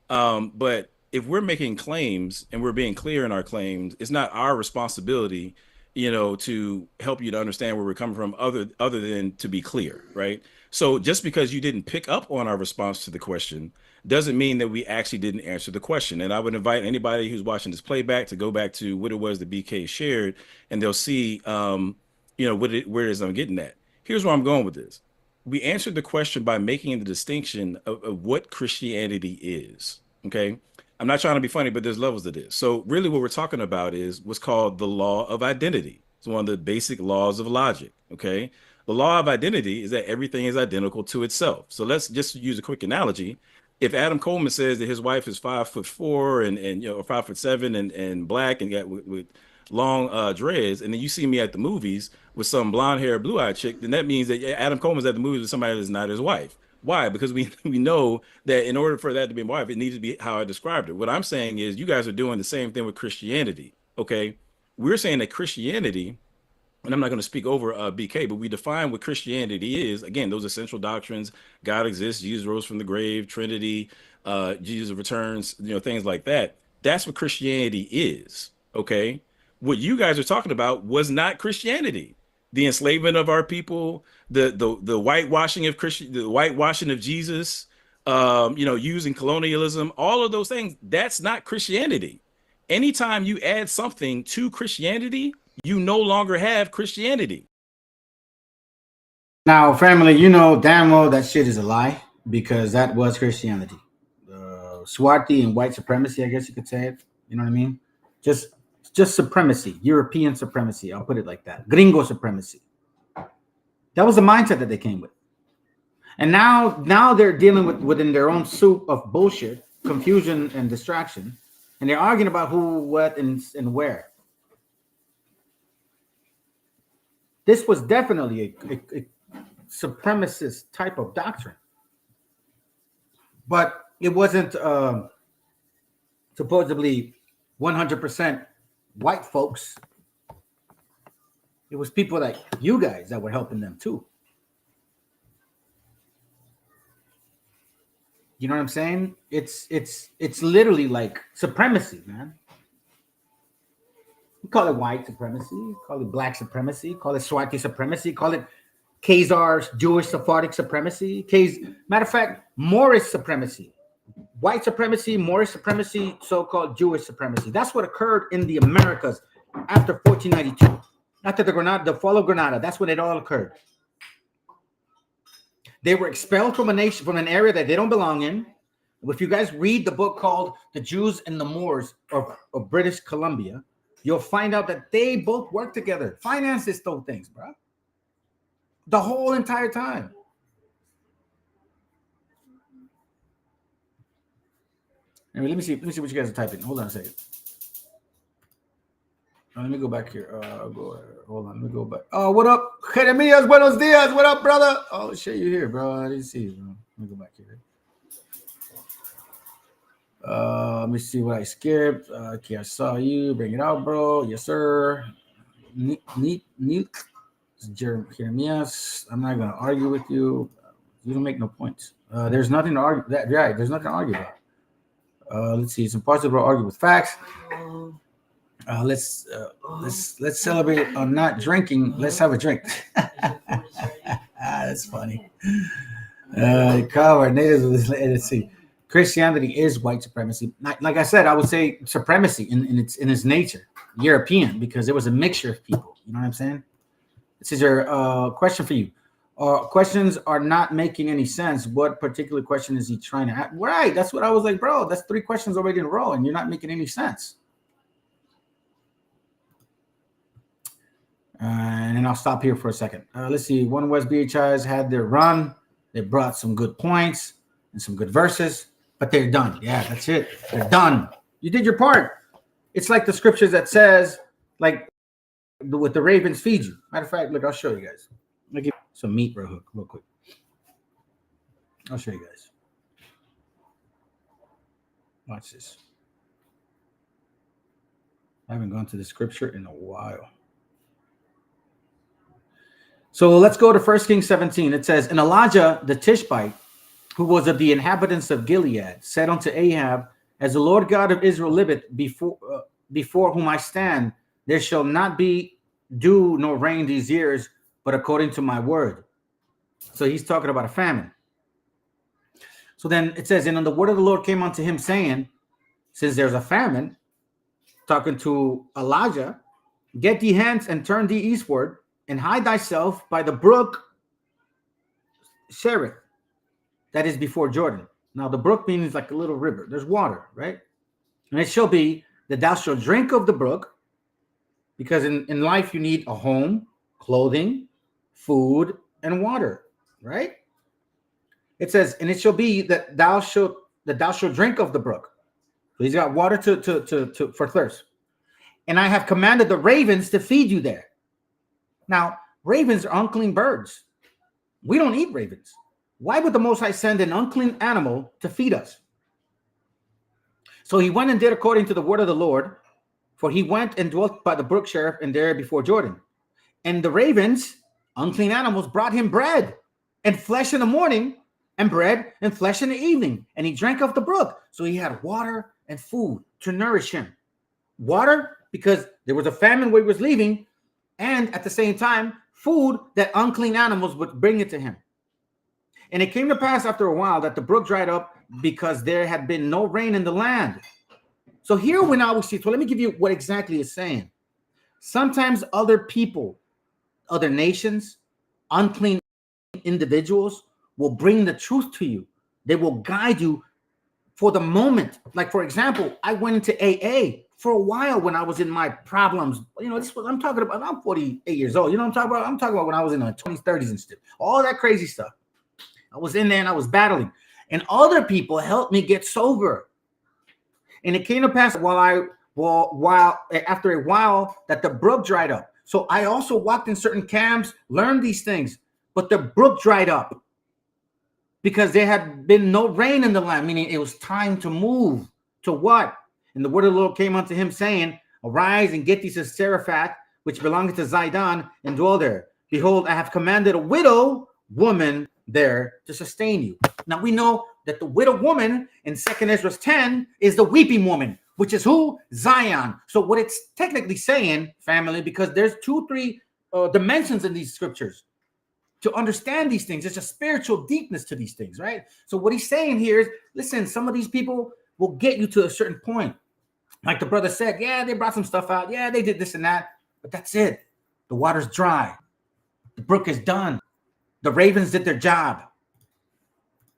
But if we're making claims and we're being clear in our claims, it's not our responsibility, to help you to understand where we're coming from other than to be clear, right? So just because you didn't pick up on our response to the question doesn't mean that we actually didn't answer the question. And I would invite anybody who's watching this playback to go back to what it was that BK shared, and they'll see, where it is I'm getting at. Here's where I'm going with this. We answered the question by making the distinction of what Christianity is, okay? I'm not trying to be funny, but there's levels to this. So really what we're talking about is what's called the law of identity. It's one of the basic laws of logic, okay? The law of identity is that everything is identical to itself. So let's just use a quick analogy. If Adam Coleman says that his wife is 5'4" and 5'7" and black and got with long dreads, and then you see me at the movies with some blonde hair, blue eyed chick, then that means that Adam Coleman's at the movies with somebody that's not his wife. Why? Because we know that in order for that to be my wife, it needs to be how I described it. What I'm saying is you guys are doing the same thing with Christianity. Okay. We're saying that Christianity, and I'm not going to speak over BK, but we define what Christianity is. Again, those essential doctrines: God exists, Jesus rose from the grave, Trinity, Jesus returns, things like that. That's what Christianity is. Okay. What you guys are talking about was not Christianity. The enslavement of our people, the whitewashing of the whitewashing of Jesus, using colonialism, all of those things, that's not Christianity. Anytime you add something to Christianity, you no longer have Christianity. Now, family, damn well that shit is a lie because that was Christianity. Swati and white supremacy, I guess you could say it. You know what I mean? Just supremacy, European supremacy. I'll put it like that. Gringo supremacy. That was the mindset that they came with. And now they're dealing within their own soup of bullshit, confusion and distraction. And they're arguing about who, what, and where. This was definitely a supremacist type of doctrine. But it wasn't supposedly 100% white folks. It was people like you guys that were helping them too. You know what I'm saying? It's literally like supremacy, man. We call it white supremacy, call it black supremacy, call it Swati supremacy, call it Khazar's Jewish Sephardic supremacy. Matter of fact, Moorish supremacy, white supremacy, Moorish supremacy, so-called Jewish supremacy. That's what occurred in the Americas after 1492, after the fall of Granada. That's when it all occurred. They were expelled from a nation, from an area that they don't belong in. If you guys read the book called The Jews and the Moors of British Columbia, you'll find out that they both work together. Finances stole things, bro. The whole entire time. Anyway, let me see what you guys are typing. Hold on a second. Let me go back here. Hold on, let me go back. Oh, what up? Jeremias, buenos dias. What up, brother? Oh, shit, you here, bro. I didn't see you, bro. Let me go back here. Let me see what I skipped. Okay, I saw you. Bring it out, bro. Yes, sir. Neat. Jeremias. I'm not gonna argue with you. You don't make no points. There's nothing to argue. Right? There's nothing to argue about. Let's see. It's impossible to argue with facts. Let's celebrate on not drinking. Let's have a drink. That's funny. Let's see. Christianity is white supremacy. Like I said, I would say supremacy in its nature, European, because it was a mixture of people. You know what I'm saying? This is your question for you. Questions are not making any sense. What particular question is he trying to ask? Right. That's what I was like, bro. That's 3 questions already in a row, and you're not making any sense. And then I'll stop here for a second. Let's see. One West BHIs had their run. They brought some good points and some good verses, but they're done. Yeah, that's it. They're done. You did your part. It's like the scriptures that says, like, with the ravens feed you. Matter of fact, look, I'll show you guys. Let me give you some meat real quick. I'll show you guys. Watch this. I haven't gone to the scripture in a while. So let's go to 1 Kings 17. It says, and Elijah the Tishbite, who was of the inhabitants of Gilead, said unto Ahab, as the Lord God of Israel liveth, before whom I stand, there shall not be dew nor rain these years, but according to my word. So he's talking about a famine. So then it says, and the word of the Lord came unto him, saying, since there's a famine, talking to Elijah, get thee hence and turn thee eastward, and hide thyself by the brook Cherith, that is before Jordan. Now the brook means like a little river. There's water, right? And it shall be that thou shalt drink of the brook, because in life you need a home, clothing, food, and water, right? It says, and it shall be that thou shalt drink of the brook. So he's got water to for thirst. And I have commanded the ravens to feed you there. Now, ravens are unclean birds. We don't eat ravens. Why would the Most High send an unclean animal to feed us? So he went and did according to the word of the Lord, for he went and dwelt by the brook Cherith and there before Jordan. And the ravens, unclean animals, brought him bread and flesh in the morning, and bread and flesh in the evening. And he drank of the brook. So he had water and food to nourish him. Water, because there was a famine where he was leaving, and at the same time, food that unclean animals would bring it to him. And it came to pass after a while that the brook dried up, because there had been no rain in the land. So here we now see. So let me give you what exactly it's saying. Sometimes other people, other nations, unclean individuals will bring the truth to you. They will guide you for the moment. Like, for example, I went into AA for a while when I was in my problems. You know, this is what I'm talking about. I'm 48 years old. You know what I'm talking about? I'm talking about when I was in my 20s, 30s and stuff. All that crazy stuff. I was in there and I was battling. And other people helped me get sober. And it came to pass after a while that the brook dried up. So I also walked in certain camps, learned these things, but the brook dried up because there had been no rain in the land, meaning it was time to move. To what? And the word of the Lord came unto him, saying, arise and get thee to Zarephath, which belongeth to Zidon, and dwell there. Behold, I have commanded a widow woman there to sustain you. Now we know that the widow woman in 2nd Ezra 10 is the weeping woman, which is who? Zion. So what it's technically saying, family, because there's 2-3 dimensions in these scriptures to understand these things. There's a spiritual deepness to these things, right? So what he's saying here is, listen, some of these people will get you to a certain point. Like the brother said, yeah, they brought some stuff out. Yeah, they did this and that, but that's it. The water's dry. The brook is done. The ravens did their job.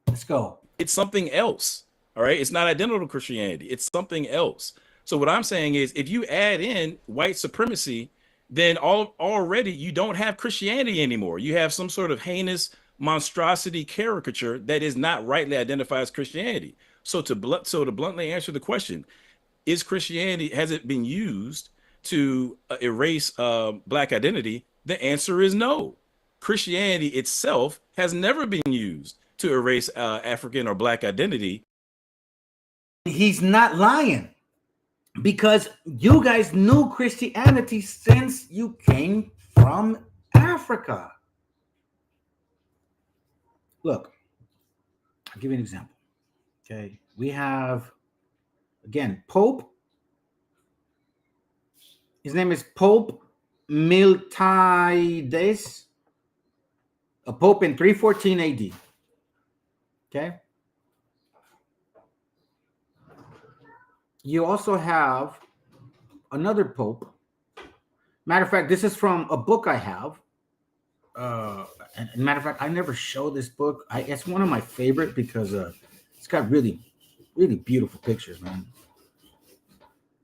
Let's go. It's something else. All right. It's not identical to Christianity. It's something else. So what I'm saying is, if you add in white supremacy, then already you don't have Christianity anymore. You have some sort of heinous monstrosity caricature that is not rightly identified as Christianity. So to bluntly answer the question, is Christianity, has it been used to erase Black identity? The answer is no. Christianity itself has never been used to erase African or Black identity. He's not lying, because you guys knew Christianity since you came from Africa. Look, I'll give you an example. Okay, we have, again, Pope. His name is Pope Miltiades, a pope in 314 AD. Okay. You also have another pope. Matter of fact, this is from a book I have. And matter of fact, I never show this book. It's one of my favorite because it's got really, really beautiful pictures, man.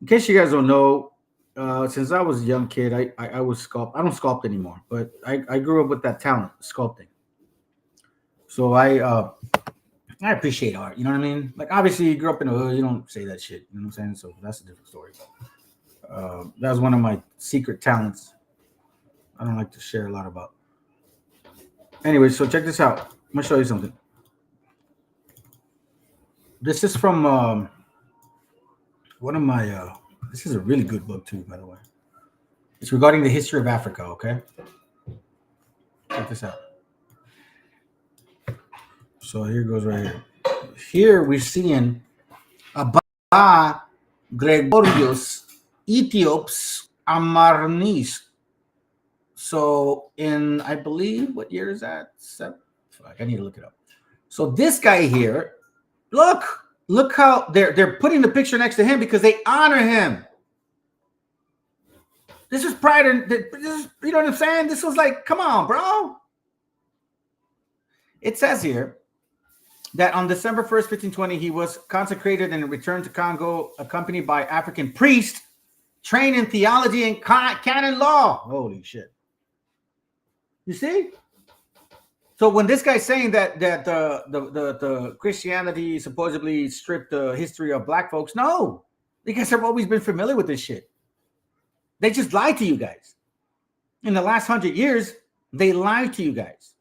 In case you guys don't know, since I was a young kid, I was sculpt. I don't sculpt anymore, but I grew up with that talent, sculpting. So I appreciate art. You know what I mean? Like, obviously, you grew up in the hood. You don't say that shit. You know what I'm saying? So that's a different story. That was one of my secret talents. I don't like to share a lot about. Anyway, so check this out. I'm gonna show you something. This is from one of my. This is a really good book too, by the way. It's regarding the history of Africa. Okay, check this out. So here goes right here. Here we're seeing Abba Gregorius Ethiops Amarnis. So in, I believe, what year is that? I need to look it up. So this guy here, look how they're putting the picture next to him because they honor him. This is pride, and you know what I'm saying? This was like, come on, bro. It says here that on December 1st, 1520, he was consecrated and returned to Congo, accompanied by African priests trained in theology and canon law. Holy shit. You see? So when this guy's saying that the Christianity supposedly stripped the history of Black folks, no. You guys have always been familiar with this shit. They just lied to you guys. In the last 100 years, they lied to you guys.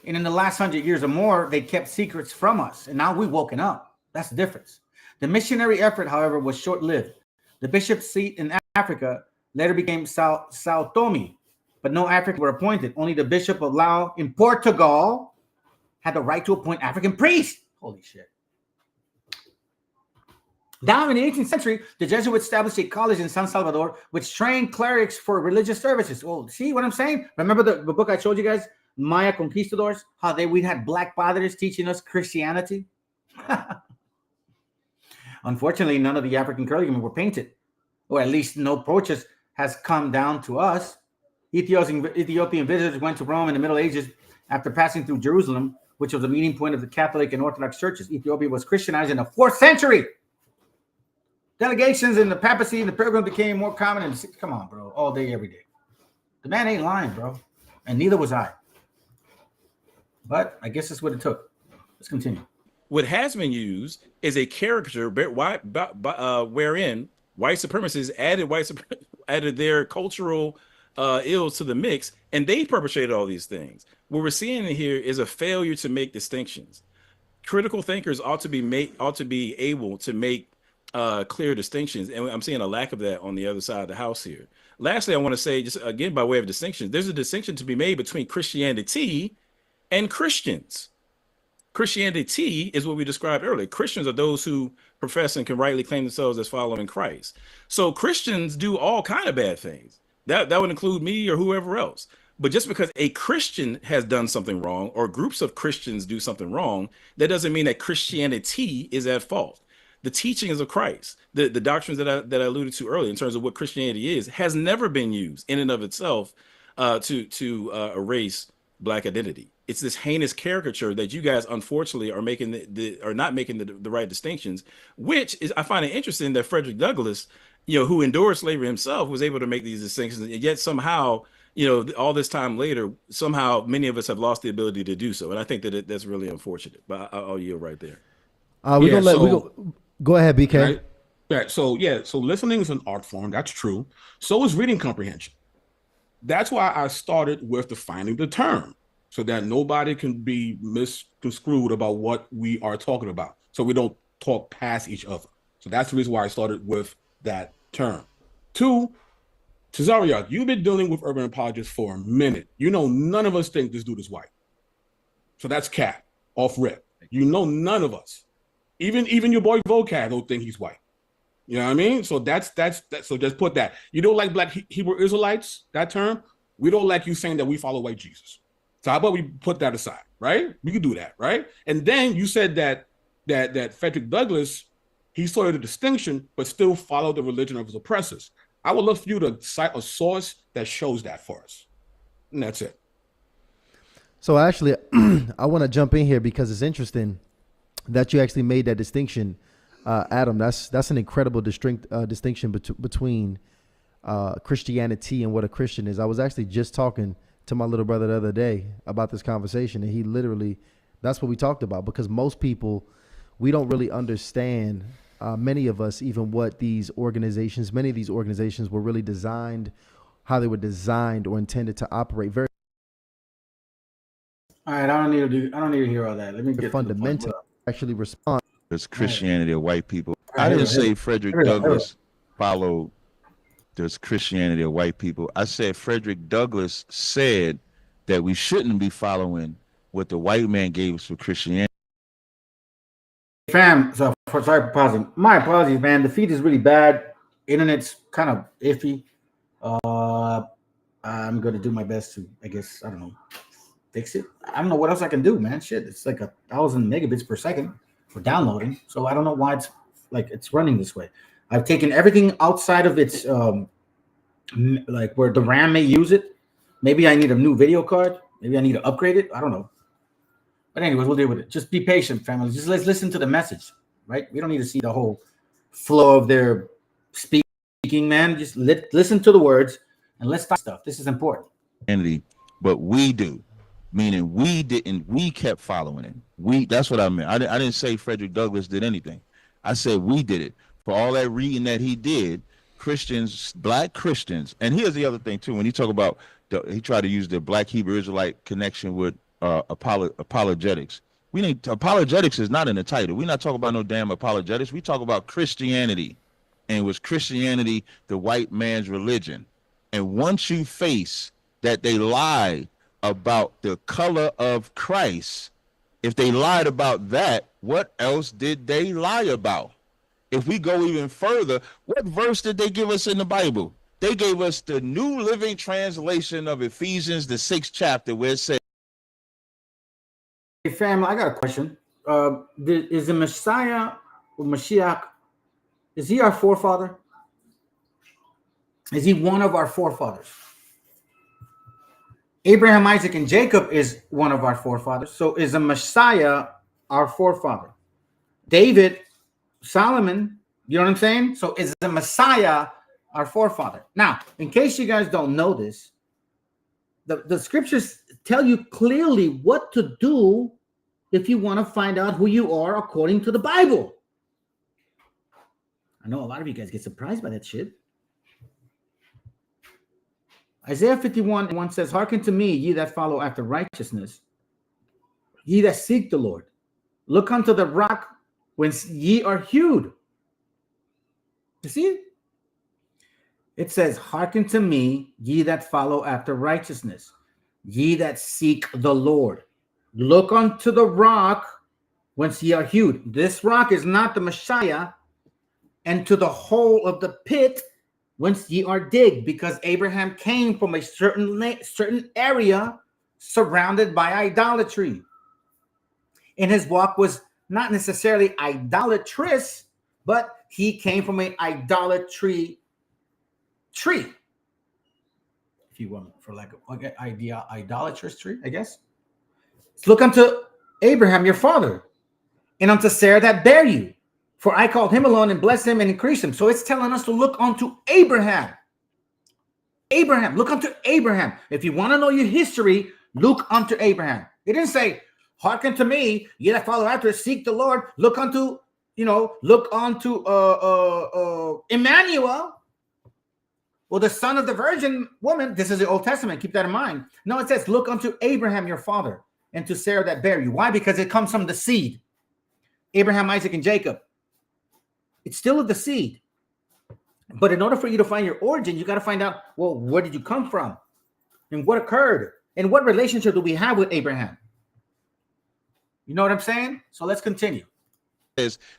And in the last 100 years or more, they kept secrets from us. And now we've woken up. That's the difference. The missionary effort, however, was short-lived. The bishop's seat in Africa later became Sao Tome, but no Africans were appointed. Only the Bishop of Lao in Portugal had the right to appoint African priests. Holy shit. Now in the 18th century, the Jesuits established a college in San Salvador which trained clerics for religious services. Oh, see what I'm saying? Remember the book I showed you guys? Maya Conquistadors, how we had Black fathers teaching us Christianity. Unfortunately, none of the African clergymen were painted, or at least no protest has come down to us. Ethiopian visitors went to Rome in the Middle Ages after passing through Jerusalem, which was the meeting point of the Catholic and Orthodox churches. Ethiopia was Christianized in the 4th century. Delegations in the papacy and the pilgrim became more common. And come on, bro, all day, every day. The man ain't lying, bro, and neither was I. But I guess that's what it took. Let's continue. What has been used is a caricature wherein white supremacists added their cultural ills to the mix, and they perpetrated all these things. What we're seeing here is a failure to make distinctions. Critical thinkers ought to be able to make clear distinctions, and I'm seeing a lack of that on the other side of the house here. Lastly, I want to say, just again by way of distinction, there's a distinction to be made between Christianity and Christians. Christianity is what we described earlier. Christians are those who profess and can rightly claim themselves as following Christ. So Christians do all kind of bad things. That would include me or whoever else. But just because a Christian has done something wrong or groups of Christians do something wrong, that doesn't mean that Christianity is at fault. The teachings of Christ, the doctrines that I alluded to earlier in terms of what Christianity is, has never been used in and of itself to erase Black identity. It's this heinous caricature that you guys unfortunately are making are not making the right distinctions, which is, I find it interesting that Frederick Douglass, who endured slavery himself, was able to make these distinctions, and yet somehow, all this time later, somehow many of us have lost the ability to do so, and I think that that's really unfortunate. But I'll yield right there. Go ahead, BK. Right? Yeah. So listening is an art form. That's true. So is reading comprehension. That's why I started with defining the term, so that nobody can be misconstrued about what we are talking about, so we don't talk past each other. So that's the reason why I started with that term. 2, Cesario, you've been dealing with urban apologists for a minute. None of us think this dude is white. So that's cap, off rip. None of us. Even your boy Vocab don't think he's white. You know what I mean? So that's so just put that. You don't like Black Hebrew Israelites, that term? We don't like you saying that we follow white Jesus. So how about we put that aside, right? We could do that, right? And then you said that Frederick Douglass, he saw the distinction, but still followed the religion of his oppressors. I would love for you to cite a source that shows that for us. And that's it. So actually, I want to jump in here because it's interesting that you actually made that distinction, Adam. That's an incredible distinction between Christianity and what a Christian is. I was actually just talking to my little brother the other day about this conversation, and he literally, that's what we talked about, because most people, we don't really understand, many of us, even what many of these organizations were really designed, how they were designed or intended to operate. Very all right, I don't need to hear all that. Let me get fundamental. Actually respond. It's Christianity of white people. I didn't say Frederick Douglass followed this Christianity of white people. I said Frederick Douglass said that we shouldn't be following what the white man gave us for Christianity. Fam, sorry for pausing. My apologies, man. The feed is really bad. Internet's kind of iffy. I'm gonna do my best to, I guess, I don't know, fix it. I don't know what else I can do, man. Shit, it's like 1,000 megabits per second for downloading. So I don't know why it's running this way. I've taken everything outside of its like where the RAM may use it. Maybe I need a new video card. Maybe I need to upgrade it. I don't know. But anyways, we'll deal with it. Just be patient, family. Just let's listen to the message, right? We don't need to see the whole flow of their speaking, man. Just listen to the words and let's talk stuff. This is important. But we do. Meaning we didn't, we kept following it. That's what I meant. I didn't say Frederick Douglass did anything. I said we did it. For all that reading that he did, Christians, Black Christians, and here's the other thing too, when you talk about, he tried to use the Black Hebrew Israelite connection with apologetics. Apologetics is not in the title. We're not talking about no damn apologetics. We talk about Christianity. And was Christianity the white man's religion? And once you face that they lied about the color of Christ, if they lied about that, what else did they lie about? If we go even further, what verse did they give us in the Bible? They gave us the New Living Translation of Ephesians, the 6th chapter, where it says, hey, family, I got a question. Is the Messiah or Meshiach, is he our forefather? Is he one of our forefathers? Abraham, Isaac, and Jacob is one of our forefathers. So is the Messiah our forefather? David, Solomon, you know what I'm saying? So is the Messiah our forefather? Now, in case you guys don't know this, the scriptures tell you clearly what to do if you want to find out who you are according to the Bible. I know a lot of you guys get surprised by that shit. Isaiah 51:1 says, hearken to me, ye that follow after righteousness, ye that seek the Lord. Look unto the rock whence ye are hewed. You see? It says, hearken to me, ye that follow after righteousness, ye that seek the Lord. look unto the rock whence ye are hewed. This rock is not the Messiah, and to the hole of the pit whence ye are digged, because Abraham came from a certain area surrounded by idolatry. And his walk was not necessarily idolatrous, but he came from an idolatry tree, if you want, for like an idea, idolatrous tree, I guess. Look unto Abraham your father, and unto Sarah that bare you. For I called him alone and blessed him and increased him. So it's telling us to look unto Abraham. Abraham, look unto Abraham. If you want to know your history, look unto Abraham. It didn't say, hearken to me, ye that follow after, seek the Lord, look unto, look unto Emmanuel, or the son of the virgin woman. This is the Old Testament. Keep that in mind. No, it says, look unto Abraham your father, and to Sarah that bare you. Why? Because it comes from the seed. Abraham, Isaac, and Jacob. It's still of the seed. But in order for you to find your origin, you got to find out, well, where did you come from? And what occurred? And what relationship do we have with Abraham? You know what I'm saying? So let's continue.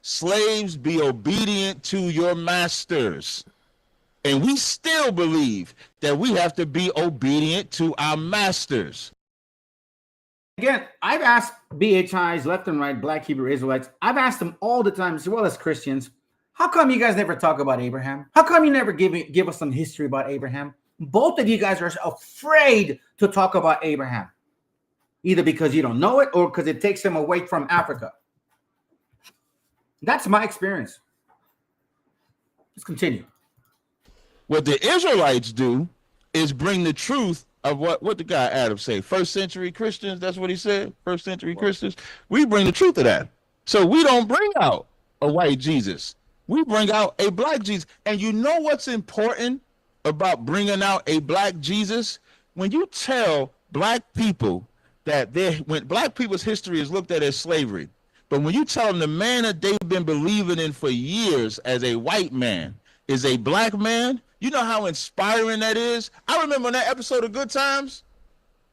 Slaves, be obedient to your masters. And we still believe that we have to be obedient to our masters. Again, I've asked BHIs left and right, Black Hebrew Israelites, I've asked them all the time, as well as Christians, how come you guys never talk about Abraham? How come you never give us some history about Abraham? Both of you guys are afraid to talk about Abraham, either because you don't know it or because it takes them away from Africa. That's my experience. Let's continue. What the Israelites do is bring the truth of what the guy Adam say. First century Christians, that's what he said. First century Christians. We bring the truth of that. So we don't bring out a white Jesus. We bring out a black Jesus. And you know what's important about bringing out a black Jesus? When you tell black people that when black people's history is looked at as slavery, but when you tell them the man that they've been believing in for years as a white man is a black man, you know how inspiring that is? I remember that episode of Good Times.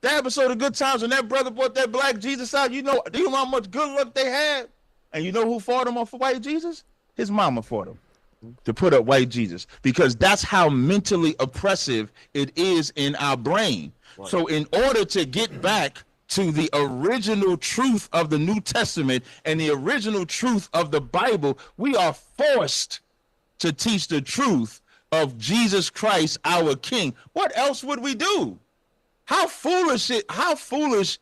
That episode of Good Times when that brother brought that black Jesus out, do you know how much good luck they had? And you know who fought him for white Jesus? His mama fought him to put up white Jesus, because that's how mentally oppressive it is in our brain. Right. So in order to get back to the original truth of the New Testament and the original truth of the Bible, we are forced to teach the truth of Jesus Christ, our King. What else would we do? How foolish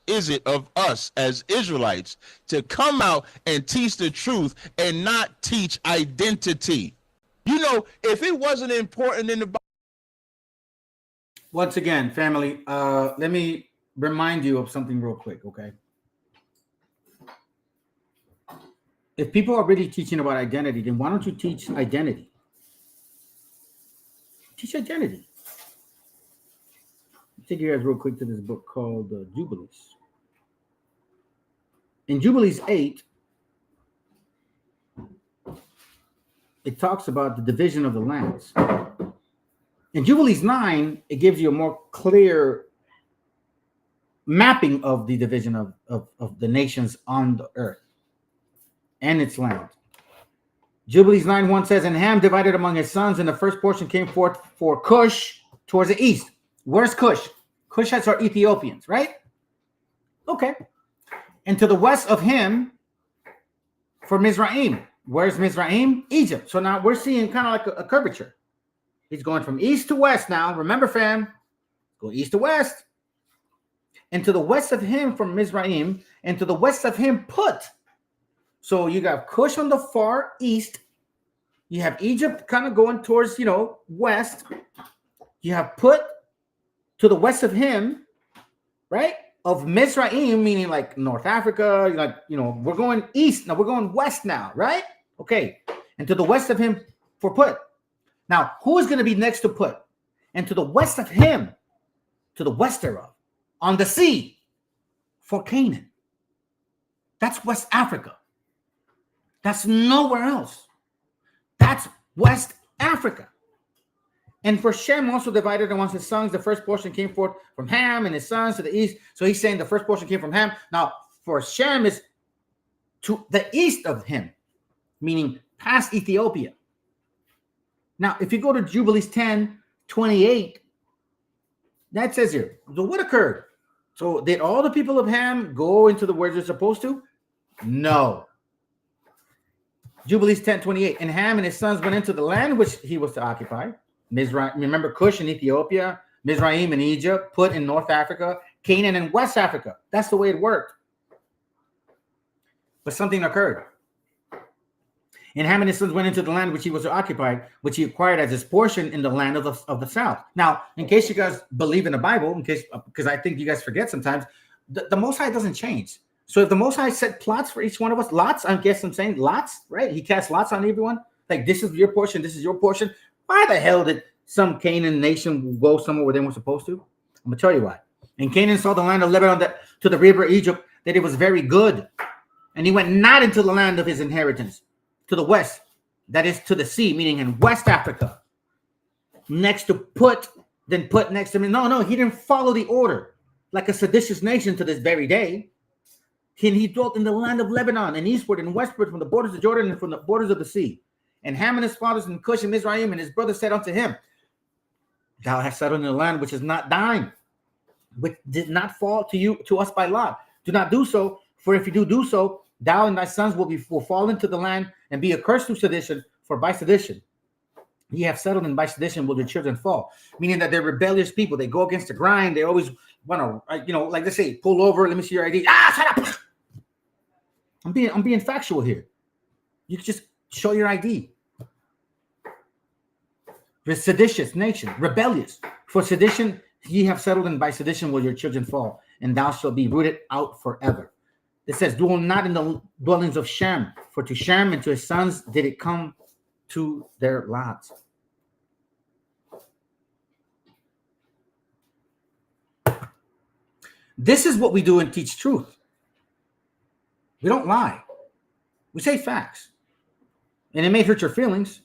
is it of us as Israelites to come out and teach the truth and not teach identity? You know, if it wasn't important in the Bible. Once again, family, let me remind you of something real quick, okay? If people are really teaching about identity, then why don't you teach identity? Teach identity. I'll take you guys real quick to this book called Jubilees. In Jubilees 8, it talks about the division of the lands. In Jubilees 9, it gives you a more clear mapping of the division of the nations on the earth and its land. Jubilees 9:1 says, and Ham divided among his sons, and the first portion came forth for Cush towards the east. Where's Cush? Cushites are Ethiopians, right? Okay. And to the west of him for Mizraim. Where's Mizraim? Egypt. So now we're seeing kind of like a curvature. He's going from east to west now. Remember, fam, go east to west. And to the west of him from Mizraim, and to the west of him Put. So you got Cush on the far east. You have Egypt kind of going towards, west. You have Put to the west of him, right? Of Mizraim, meaning like North Africa, we're going east. Now we're going west now, right? Okay. And to the west of him for Put. Now, who is going to be next to Put? And to the west of him, to the west thereof, on the sea, for Canaan. That's West Africa. That's nowhere else. That's West Africa. And for Shem also divided amongst his sons. The first portion came forth from Ham and his sons to the east. So he's saying the first portion came from Ham. Now, for Shem is to the east of him, meaning past Ethiopia. Now, if you go to Jubilees 10:28, that says here, so what occurred? So did all the people of Ham go into the where they're supposed to? No. Jubilees 10:28, and Ham and his sons went into the land which he was to occupy. Mizraim, remember Cush in Ethiopia, Mizraim in Egypt, Put in North Africa, Canaan in West Africa. That's the way it worked. But something occurred. And Ham and his sons went into the land which he was to occupy, which he acquired as his portion in the land of the south. Now, in case you guys believe in the Bible, because I think you guys forget sometimes, the Most High doesn't change. So if the Most High set plots for each one of us, lots, I guess I'm saying lots, right? He cast lots on everyone. Like, this is your portion, this is your portion. Why the hell did some Canaan nation go somewhere where they weren't supposed to? I'm going to tell you why. And Canaan saw the land of Lebanon to the river Egypt, that it was very good. And he went not into the land of his inheritance, to the west, that is to the sea, meaning in West Africa, next to Put next to me. No, he didn't follow the order, like a seditious nation to this very day. He dwelt in the land of Lebanon, and eastward and westward from the borders of Jordan and from the borders of the sea. And Ham and his fathers and Cush and Mizraim and his brothers said unto him, thou hast settled in the land which is not thine, which did not fall to us by lot. Do not do so, for if you do so, thou and thy sons will fall into the land and be accursed through sedition, for by sedition ye have settled, and by sedition will your children fall. Meaning that they're rebellious people. They go against the grind. They always want to, like they say, pull over. Let me see your ID. Shut up. I'm being factual here. You can just show your ID. The seditious nation, rebellious. For sedition ye have settled, and by sedition will your children fall, and thou shalt be rooted out forever. It says, dwell not in the dwellings of Shem, for to Shem and to his sons did it come to their lots. This is what we do and teach truth. We don't lie. We say facts. And it may hurt your feelings.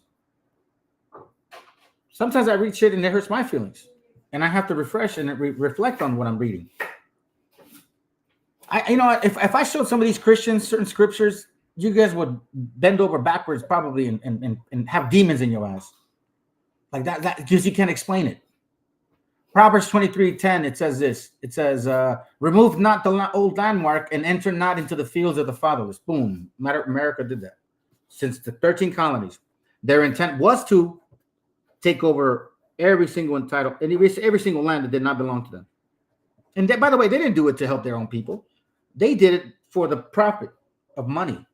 Sometimes I read shit and it hurts my feelings. And I have to refresh and reflect on what I'm reading. If I showed some of these Christians certain scriptures, you guys would bend over backwards probably and have demons in your eyes. Like that because you can't explain it. Proverbs 23:10, it says this. It says, remove not the old landmark and enter not into the fields of the fatherless. Boom. America did that. Since the 13 colonies. Their intent was to take over every single entitled, every single land that did not belong to them. And by the way, they didn't do it to help their own people. They did it for the profit of money.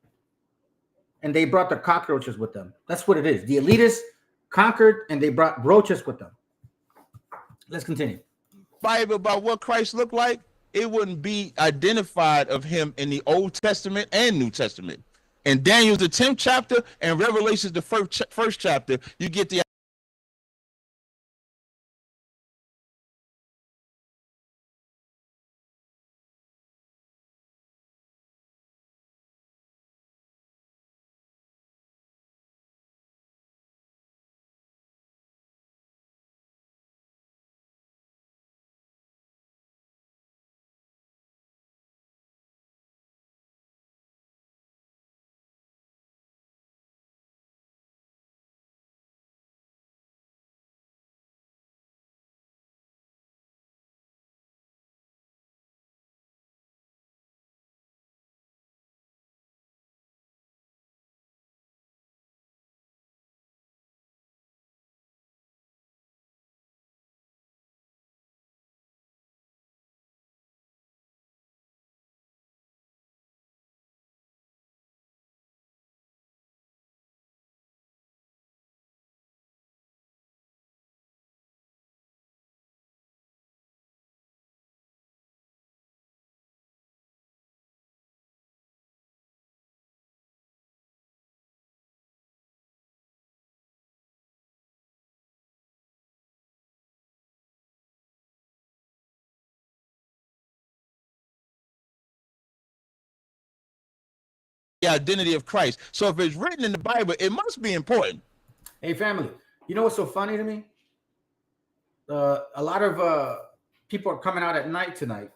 And they brought the cockroaches with them. That's what it is. The elitists conquered and they brought roaches with them. Let's continue. Bible about what Christ looked like, it wouldn't be identified of him in the Old Testament and New Testament. In Daniel's the 10th chapter and Revelation's the first chapter, you get the identity of Christ. So if it's written in the Bible, it must be important. Hey, family, you know what's so funny to me? A lot of people are coming out at night tonight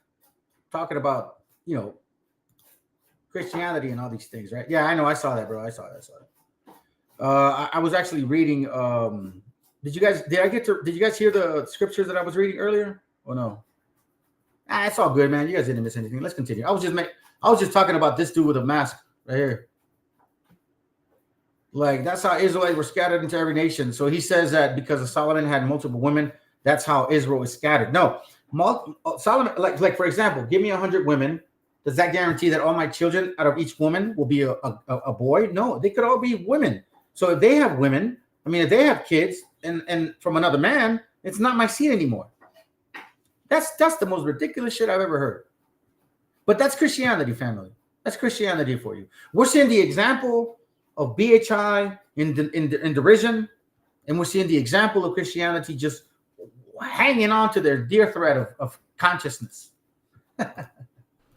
talking about, Christianity and all these things, right? Yeah, I know. I saw that, bro. I saw that. I was actually reading. Did you guys hear the scriptures that I was reading earlier? Or no? It's all good, man. You guys didn't miss anything. Let's continue. I was just talking about this dude with a mask right here. Like, that's how Israelites were scattered into every nation. So he says that because Solomon had multiple women, that's how Israel is scattered. No, Solomon, like for example, give me 100 women. Does that guarantee that all my children out of each woman will be a boy? No, they could all be women. So if they have women, if they have kids and from another man, it's not my seed anymore. That's the most ridiculous shit I've ever heard. But that's Christianity, family. That's Christianity for you. We're seeing the example of BHI in derision, and we're seeing the example of Christianity just hanging on to their dear thread of consciousness.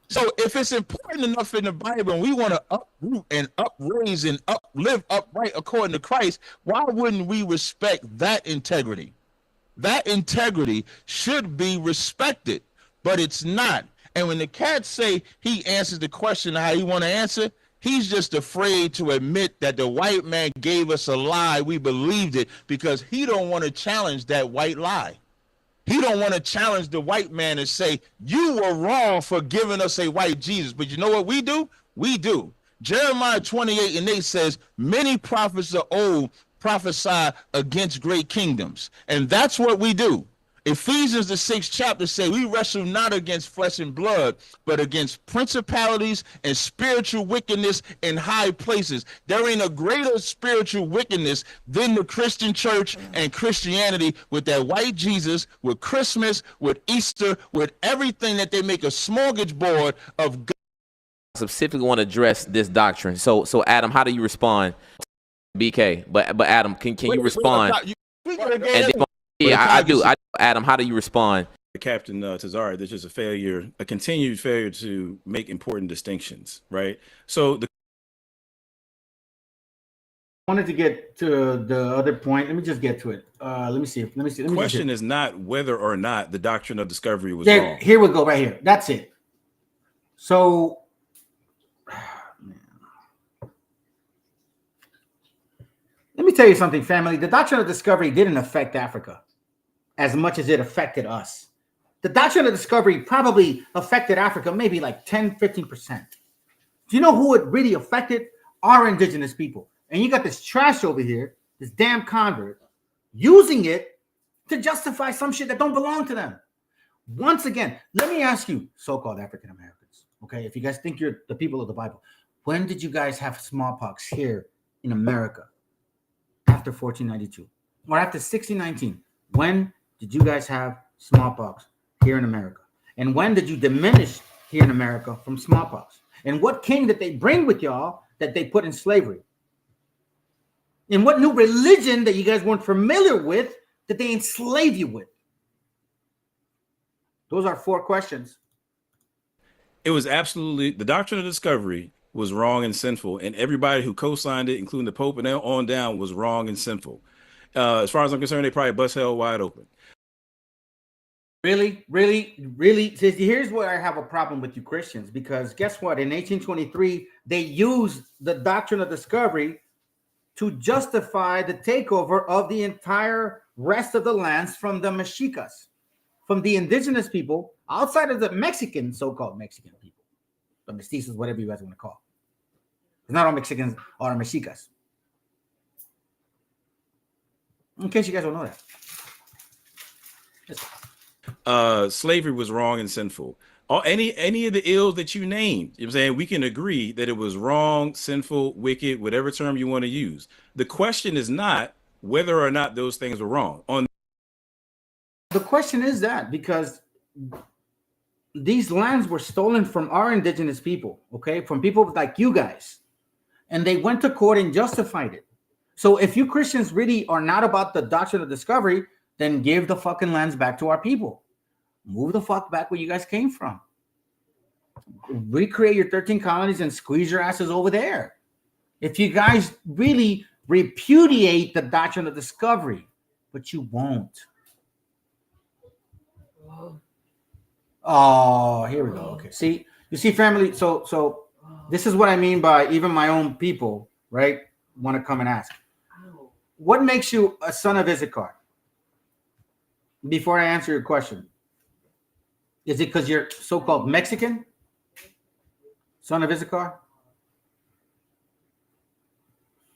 So if it's important enough in the Bible and we want to uproot and upraise and live upright according to Christ, why wouldn't we respect that integrity? That integrity should be respected, but it's not. And when the cats say he answers the question how he want to answer, he's just afraid to admit that the white man gave us a lie. We believed it because he don't want to challenge that white lie. He don't want to challenge the white man and say, you were wrong for giving us a white Jesus. But you know what we do? We do. Jeremiah 28:8 says, many prophets of old prophesy against great kingdoms. And that's what we do. Ephesians, the 6th chapter, say we wrestle not against flesh and blood, but against principalities and spiritual wickedness in high places. There ain't a greater spiritual wickedness than the Christian church and Christianity with that white Jesus, with Christmas, with Easter, with everything that they make a smorgasbord of God. I specifically want to address this doctrine. So Adam, how do you respond? BK, but Adam, can you respond? I do. Adam, how do you respond? Captain Tazari, there's just a continued failure to make important distinctions, right? So I wanted to get to the other point. Let me just get to it. Let me see. The question is not whether or not the doctrine of discovery was wrong. Here we go, right here. That's it. So, let me tell you something, family. The doctrine of discovery didn't affect Africa as much as it affected us. The doctrine of discovery probably affected Africa maybe like 10, 15%. Do you know who it really affected? Our indigenous people. And you got this trash over here, this damn convert, using it to justify some shit that don't belong to them. Once again, let me ask you, so-called African Americans, okay, if you guys think you're the people of the Bible, when did you guys have smallpox here in America? After 1492 or after 1619? When did you guys have smallpox here in America? And when did you diminish here in America from smallpox? And what king did they bring with y'all that they put in slavery? And what new religion that you guys weren't familiar with did they enslave you with? Those are 4 questions. It was absolutely, the doctrine of discovery was wrong and sinful, and everybody who co-signed it, including the Pope and on down, was wrong and sinful. As far as I'm concerned, they probably bust hell wide open. Really? Here's where I have a problem with you Christians, because guess what? In 1823, they used the doctrine of discovery to justify the takeover of the entire rest of the lands from the Mexicas, from the indigenous people outside of the Mexican, so-called Mexican people, the mestizos, whatever you guys want to call. It's not all Mexicans or Mexicas. In case you guys don't know that. Slavery was wrong and sinful. Any of the ills that you named, you know what I'm saying, we can agree that it was wrong, sinful, wicked, whatever term you want to use. The question is not whether or not those things were wrong. The question is that because these lands were stolen from our indigenous people, okay, from people like you guys, and they went to court and justified it. So if you Christians really are not about the doctrine of discovery, then give the fucking lands back to our people. Move the fuck back where you guys came from. Recreate your 13 colonies and squeeze your asses over there. If you guys really repudiate the doctrine of discovery, but you won't. Oh, here we go. Okay. See, you see, family. So This is what I mean by even my own people, right, want to come and ask. What makes you a son of Issachar? Before I answer your question, is it because you're so-called Mexican, son of Issachar?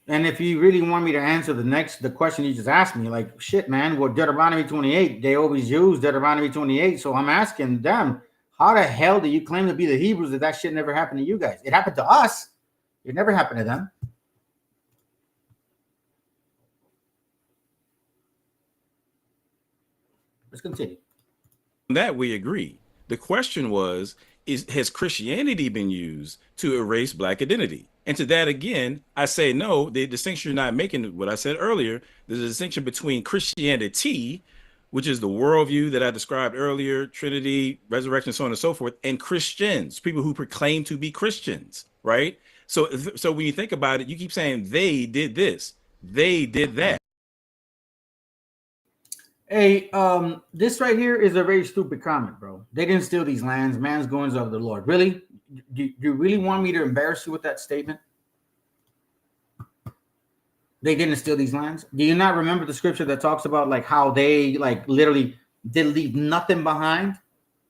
And if you really want me to answer the question you just asked me, like, shit, man, well, Deuteronomy 28, they always use Deuteronomy 28. So I'm asking them, how the hell do you claim to be the Hebrews if that shit never happened to you guys? It happened to us. It never happened to them. Let's continue. That we agree. The question was, has Christianity been used to erase black identity? And to that, again, I say no. The distinction you're not making, what I said earlier, there's a distinction between Christianity, which is the worldview that I described earlier, Trinity, resurrection, so on and so forth, and Christians, people who proclaim to be Christians, right? So when you think about it, you keep saying they did this, they did that. Hey, this right here is a very stupid comment, bro. They didn't steal these lands. Man's goings of the Lord. Really? Do you really want me to embarrass you with that statement? They didn't steal these lands. Do you not remember the scripture that talks about like how they like literally did leave nothing behind?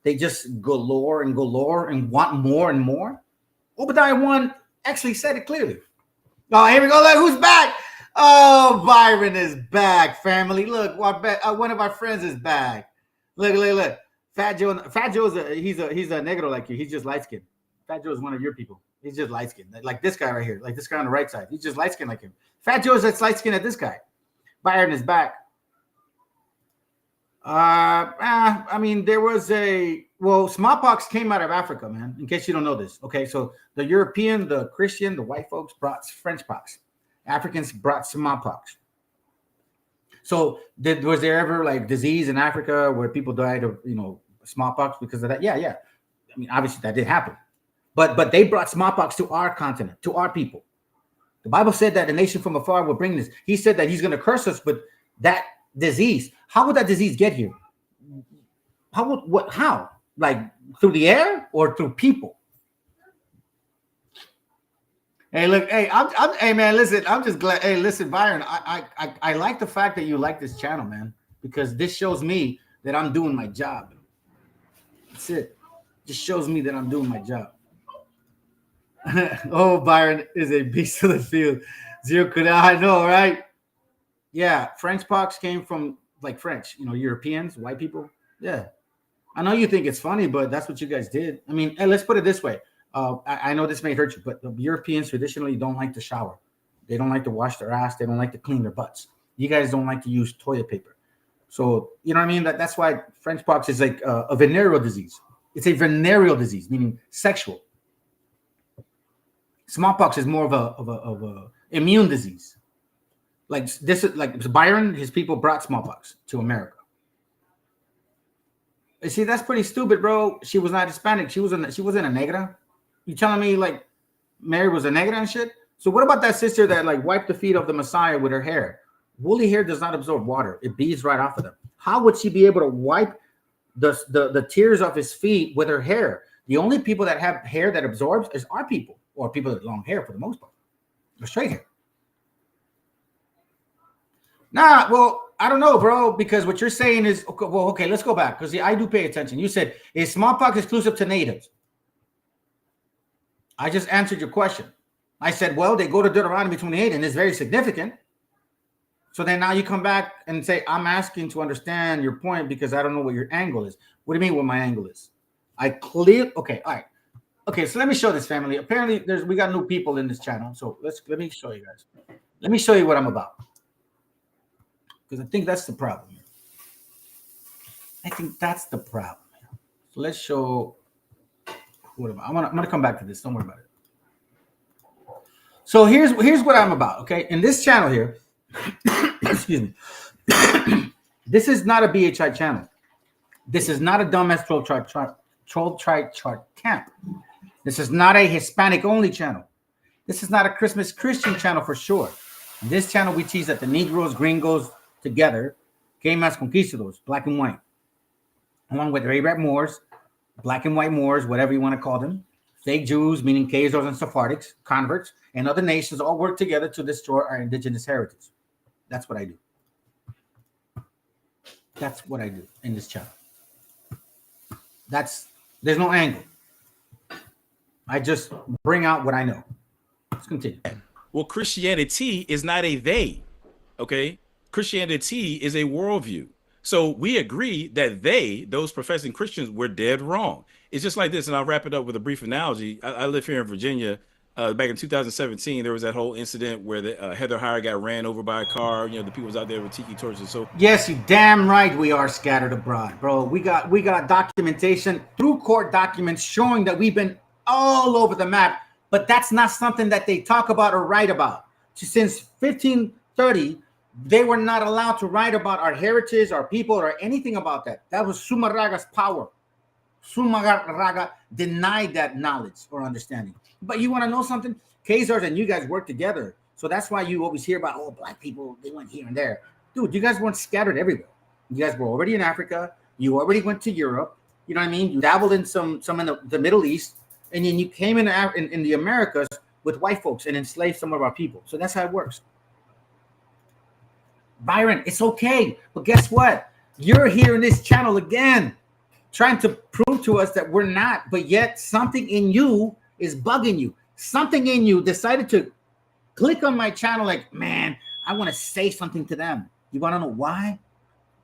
They just galore and want more and more. Obadiah 1 actually said it clearly. Oh, here we go. Look, who's back? Oh, Byron is back, family. Look, one of our friends is back. Look. Fat Joe he's a negro like you. He's just light skinned. Fat Joe is one of your people. He's just light skinned, like this guy right here, like this guy on the right side. He's just light skinned like him. Fat Joe is as light skinned as this guy. Byron is back. I mean, there was smallpox came out of Africa, man. In case you don't know this, okay. So the European, the Christian, the white folks brought French pox. Africans brought smallpox. So was there ever like disease in Africa where people died of smallpox because of that? Yeah. I mean, obviously that did happen, but they brought smallpox to our continent, to our people. The Bible said that a nation from afar will bring this. He said that he's going to curse us with that disease. How would that disease get here? How? Like through the air or through people? Hey, look, hey, hey, man, listen, I'm just glad. Hey, listen, Byron, I like the fact that you like this channel, man, because this shows me that I'm doing my job. That's it. Just shows me that I'm doing my job. Oh, Byron is a beast of the field. Zero could I know, right? Yeah, French pox came from like French, Europeans, white people. Yeah, I know you think it's funny, but that's what you guys did. I mean, hey, let's put it this way. I know this may hurt you, but the Europeans traditionally don't like to shower. They don't like to wash their ass. They don't like to clean their butts. You guys don't like to use toilet paper. So, you know what I mean? That's why French pox is like a venereal disease. It's a venereal disease, meaning sexual. Smallpox is more of a immune disease. Like this is like Byron, his people brought smallpox to America. You see, that's pretty stupid, bro. She was not Hispanic. She wasn't a negra. You telling me like Mary was a negra and shit? So what about that sister that like wiped the feet of the Messiah with her hair? Woolly hair does not absorb water. It beads right off of them. How would she be able to wipe the tears off his feet with her hair? The only people that have hair that absorbs is our people, or people with long hair for the most part, or straight hair. Nah, well, I don't know, bro, because what you're saying is, okay, let's go back, because I do pay attention. You said, is smallpox exclusive to natives? I just answered your question. I said, well, they go to Deuteronomy 28, and it's very significant. So then now you come back and say, I'm asking to understand your point because I don't know what your angle is. What do you mean what my angle is? Okay, all right. Okay, so let me show this, family. Apparently, we got new people in this channel. So let me show you guys. Let me show you what I'm about. Because I think that's the problem here. I think that's the problem here. So let's show what I'm gonna come back to this. Don't worry about it. So here's what I'm about. Okay, in this channel here, excuse me. This is not a BHI channel. This is not a dumbass troll chart camp. This is not a Hispanic only channel. This is not a Christmas Christian channel for sure. In this channel, we teach that the Negroes, Gringos together came as conquistadors, black and white, along with Arab Moors, black and white Moors, whatever you want to call them, fake Jews, meaning Khazars and Sephardics, converts, and other nations all work together to destroy our indigenous heritage. That's what I do. That's what I do in this channel. There's no angle. I just bring out what I know. Let's continue. Well, Christianity is not a they, okay? Christianity is a worldview. So we agree that those professing Christians, were dead wrong. It's just like this, and I'll wrap it up with a brief analogy. I live here in Virginia. Back in 2017, there was that whole incident where Heather Heyer got ran over by a car. You know, the people was out there with tiki torches. So yes, you damn right we are scattered abroad, bro. We got documentation through court documents showing that we've been all over the map, but that's not something that they talk about or write about. Since 1530, they were not allowed to write about our heritage, our people, or anything about that. That was Sumaraga's power. Sumaraga denied that knowledge or understanding. But you want to know something? Khazars and you guys work together. So that's why you always hear about, oh, black people, they went here and there. Dude, you guys weren't scattered everywhere. You guys were already in Africa. You already went to Europe. You know what I mean? You dabbled in some in the Middle East. And then you came in the Americas with white folks and enslaved some of our people. So that's how it works. Byron, it's okay. But guess what? You're here in this channel again, trying to prove to us that we're not, but yet something in you is bugging you. Something in you decided to click on my channel like, man, I want to say something to them. You want to know why?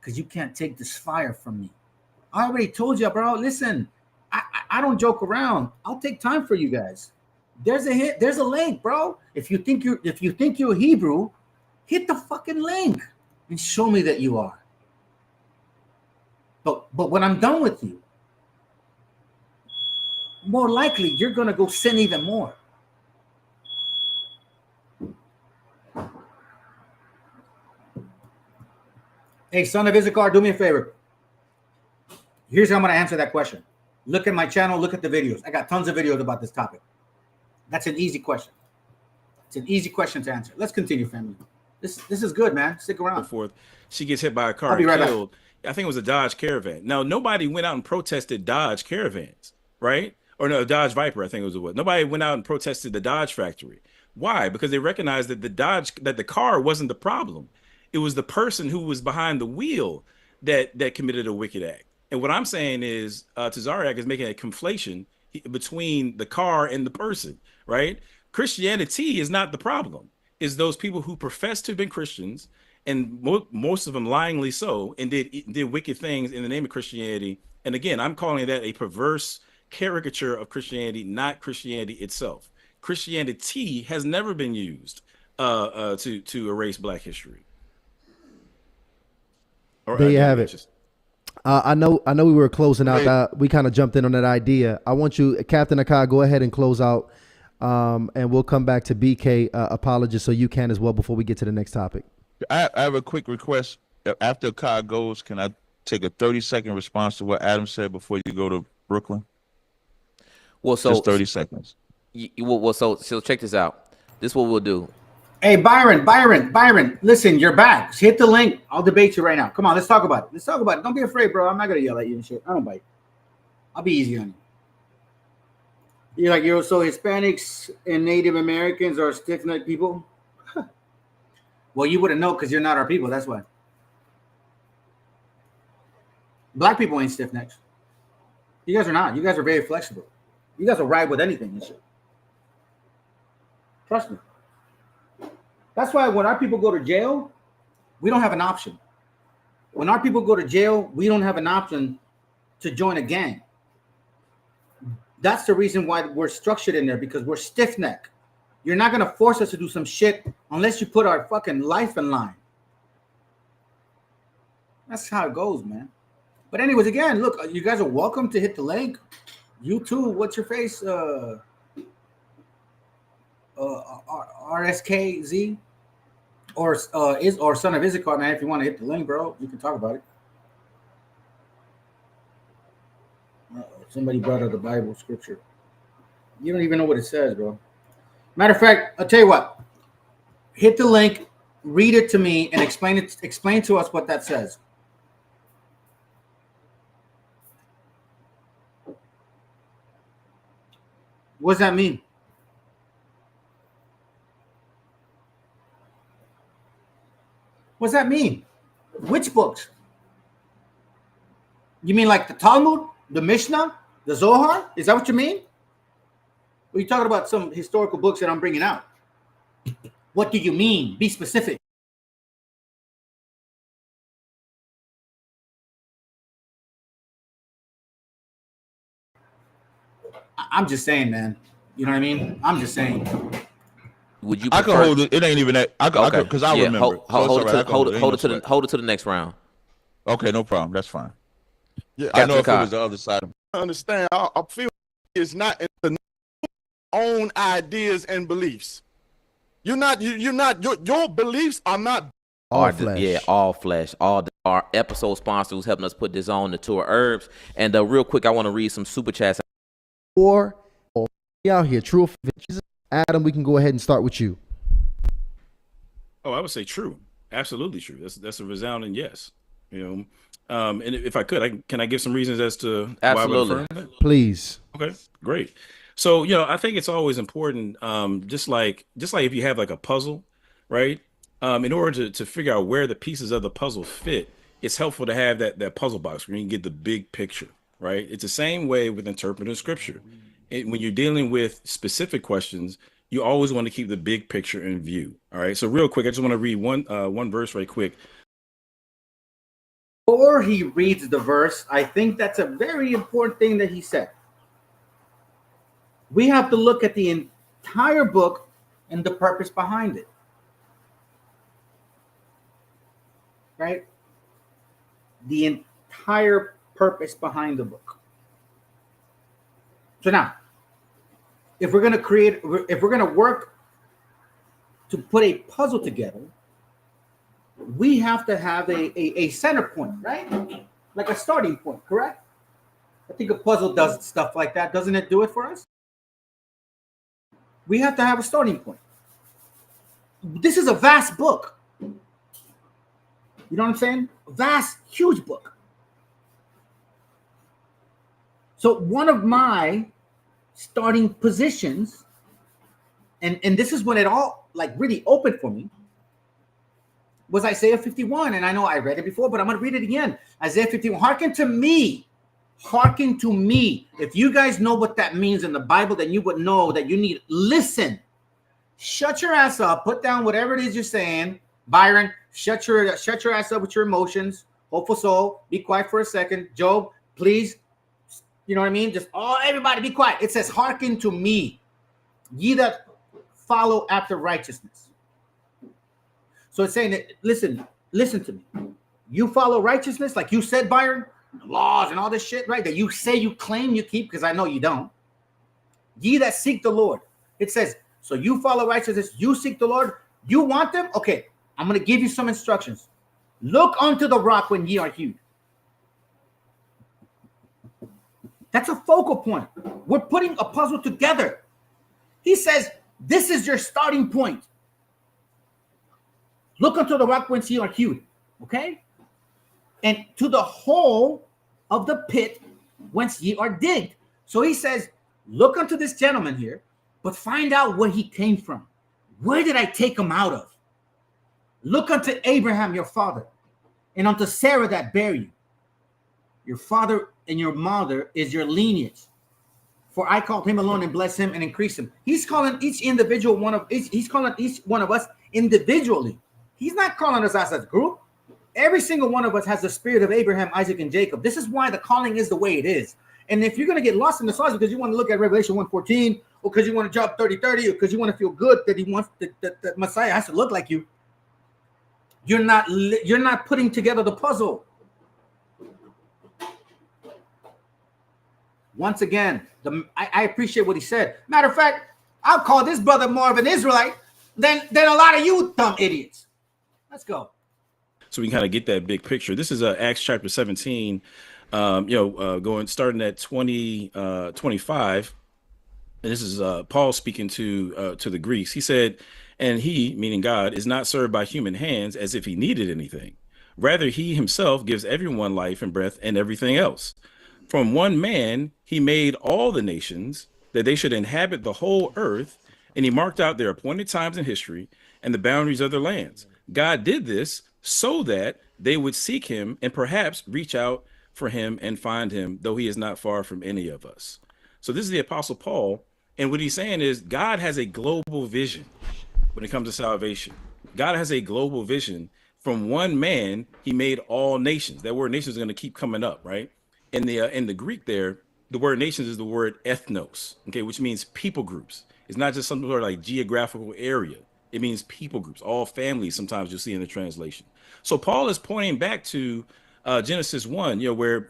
Because you can't take this fire from me. I already told you, bro. Listen, I don't joke around. I'll take time for you guys. There's a link, bro. If you think you're Hebrew, hit the fucking link and show me that you are. But when I'm done with you, more likely you're gonna go sin even more. Hey, son of Issachar, do me a favor. Here's how I'm gonna answer that question. Look at my channel, look at the videos. I got tons of videos about this topic. That's an easy question. It's an easy question to answer. Let's continue, family. This is good, man. Stick around. forth. She gets hit by a car I'll be and right back. killed. I think it was a Dodge Caravan. Now, nobody went out and protested Dodge Caravans, right? Or no, Dodge Viper, I think it was what. Nobody went out and protested the Dodge factory. Why? Because they recognized that the car wasn't the problem. It was the person who was behind the wheel that committed a wicked act. And what I'm saying is, Tazariak is making a conflation between the car and the person, right? Christianity is not the problem. It's those people who profess to have been Christians, and most of them lyingly so, and did wicked things in the name of Christianity. And again, I'm calling that a perverse caricature of Christianity, not Christianity itself. Christianity has never been used to erase Black history. There you have it. I know we were closing out. We kind of jumped in on that idea. I want you, Captain Akai, go ahead and close out, and we'll come back to BK apologist so you can as well before we get to the next topic. I have a quick request. After Akai goes, can I take a 30-second response to what Adam said before you go to Brooklyn? Well, so just 30 seconds. So check this out. This is what we'll do. Hey, Byron, listen, you're back. Hit the link. I'll debate you right now. Come on, let's talk about it. Don't be afraid, bro. I'm not going to yell at you and shit. I don't bite. I'll be easy on you. So Hispanics and Native Americans are stiff-necked people? Well, you wouldn't know because you're not our people. That's why. Black people ain't stiff-necks. You guys are not. You guys are very flexible. You guys will ride with anything and shit. Trust me. That's why when our people go to jail, we don't have an option. When our people go to jail, we don't have an option to join a gang. That's the reason why we're structured in there, because we're stiff-necked. You're not going to force us to do some shit unless you put our fucking life in line. That's how it goes, man. But anyways, again, look, you guys are welcome to hit the link. You too. What's your face? RSKZ or son of Issachar, man. If you want to hit the link, bro, you can talk about it. Somebody brought up the Bible scripture. You don't even know what it says, bro. Matter of fact, I'll tell you what. Hit the link, read it to me, and explain to us what that says. What does that mean? What does that mean? Which books? You mean like the Talmud, the Mishnah, the Zohar? Is that what you mean? Or are you talking about some historical books that I'm bringing out? What do you mean? Be specific. I'm just saying, man. You know what I mean? I'm just saying. Would you? I can hold it. It ain't even that. I can, because I remember. Hold it to the next round. Okay, no problem. That's fine. Yeah, I know if it was the other side. I understand. I feel it's not in the own ideas and beliefs. You're not. Your beliefs are not. All flesh. Yeah, all flesh. Our episode sponsor who's helping us put this on, the Tour Herbs. And real quick, I want to read some super chats. Or out here, true or false? Adam, we can go ahead and start with you. Oh, I would say true. Absolutely true. That's a resounding yes. You know, and if I could, can I give some reasons as to why I would affirm that? Please. Okay, great. So, you know, I think it's always important, just like if you have like a puzzle, right? In order to figure out where the pieces of the puzzle fit, it's helpful to have that puzzle box where you can get the big picture, right? It's the same way with interpreting scripture. When you're dealing with specific questions, you always want to keep the big picture in view. All right. So real quick, I just want to read one verse right quick. Before he reads the verse, I think that's a very important thing that he said. We have to look at the entire book and the purpose behind it. Right? The entire purpose behind the book. So now, if we're going to work to put a puzzle together, we have to have a center point, right? Like a starting point, correct? I think a puzzle does stuff like that. Doesn't it do it for us? We have to have a starting point. This is a vast book. You know what I'm saying? A vast, huge book. So one of my starting positions, and this is when it all like really opened for me, was Isaiah 51. And I know I read it before, but I'm going to read it again. Isaiah 51. Hearken to me. Hearken to me. If you guys know what that means in the Bible, then you would know that you need listen. Shut your ass up. Put down whatever it is you're saying. Byron, shut your ass up with your emotions. Hopeful soul, be quiet for a second. Job, please. You know what I mean? Just everybody be quiet. It says, hearken to me, ye that follow after righteousness. So it's saying that, listen to me. You follow righteousness, like you said, Byron, laws and all this shit, right? That you say you claim you keep, because I know you don't. Ye that seek the Lord. It says, so you follow righteousness, you seek the Lord, you want them? Okay, I'm going to give you some instructions. Look unto the rock when ye are hewed. That's a focal point. We're putting a puzzle together. He says, this is your starting point. Look unto the rock whence ye are hewed. Okay? And to the hole of the pit whence ye are digged. So he says, look unto this gentleman here, but find out where he came from. Where did I take him out of? Look unto Abraham, your father, and unto Sarah that bare you. Your father and your mother is your lineage. For I called him alone and bless him and increase him. He's calling each individual he's calling each one of us individually. He's not calling us as a group. Every single one of us has the spirit of Abraham, Isaac, and Jacob. This is why the calling is the way it is. And if you're going to get lost in the sauce because you want to look at Revelation 1:14, or because you want to jump 30:30, or because you want to feel good that he wants that Messiah has to look like you, you're not putting together the puzzle. Once again, I appreciate what he said. Matter of fact, I'll call this brother more of an Israelite than a lot of you dumb idiots. Let's go. So we can kind of get that big picture. This is Acts chapter 17, starting at 25. And this is Paul speaking to the Greeks. He said, and he, meaning God, is not served by human hands as if he needed anything. Rather, he himself gives everyone life and breath and everything else. From one man, he made all the nations that they should inhabit the whole earth, and he marked out their appointed times in history and the boundaries of their lands. God did this so that they would seek him and perhaps reach out for him and find him, though he is not far from any of us. So this is the Apostle Paul, and what he's saying is God has a global vision when it comes to salvation. God has a global vision. From one man, he made all nations. That word nations is going to keep coming up, right? In the Greek there, the word nations is the word ethnos, okay, which means people groups. It's not just some sort of like geographical area. It means people groups, all families. Sometimes you'll see in the translation. So Paul is pointing back to Genesis 1, where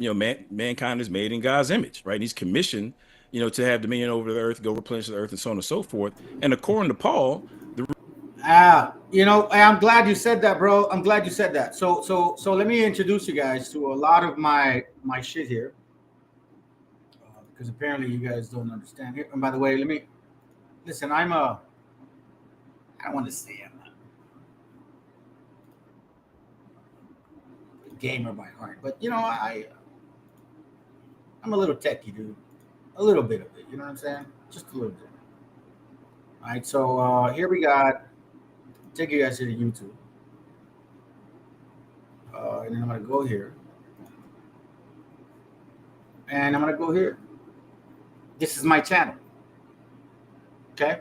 mankind is made in God's image, right? He's commissioned, to have dominion over the earth, go replenish the earth, and so on and so forth. And according to Paul, I'm glad you said that, bro. I'm glad you said that. So let me introduce you guys to a lot of my shit here, because apparently you guys don't understand it. And by the way, listen. I don't want to say I'm a gamer by heart, but I'm a little techie, dude. A little bit of it, you know what I'm saying? Just a little bit. All right, so here we got. Take you guys to the YouTube, and then I'm gonna go here, and I'm gonna go here. This is my channel. Okay.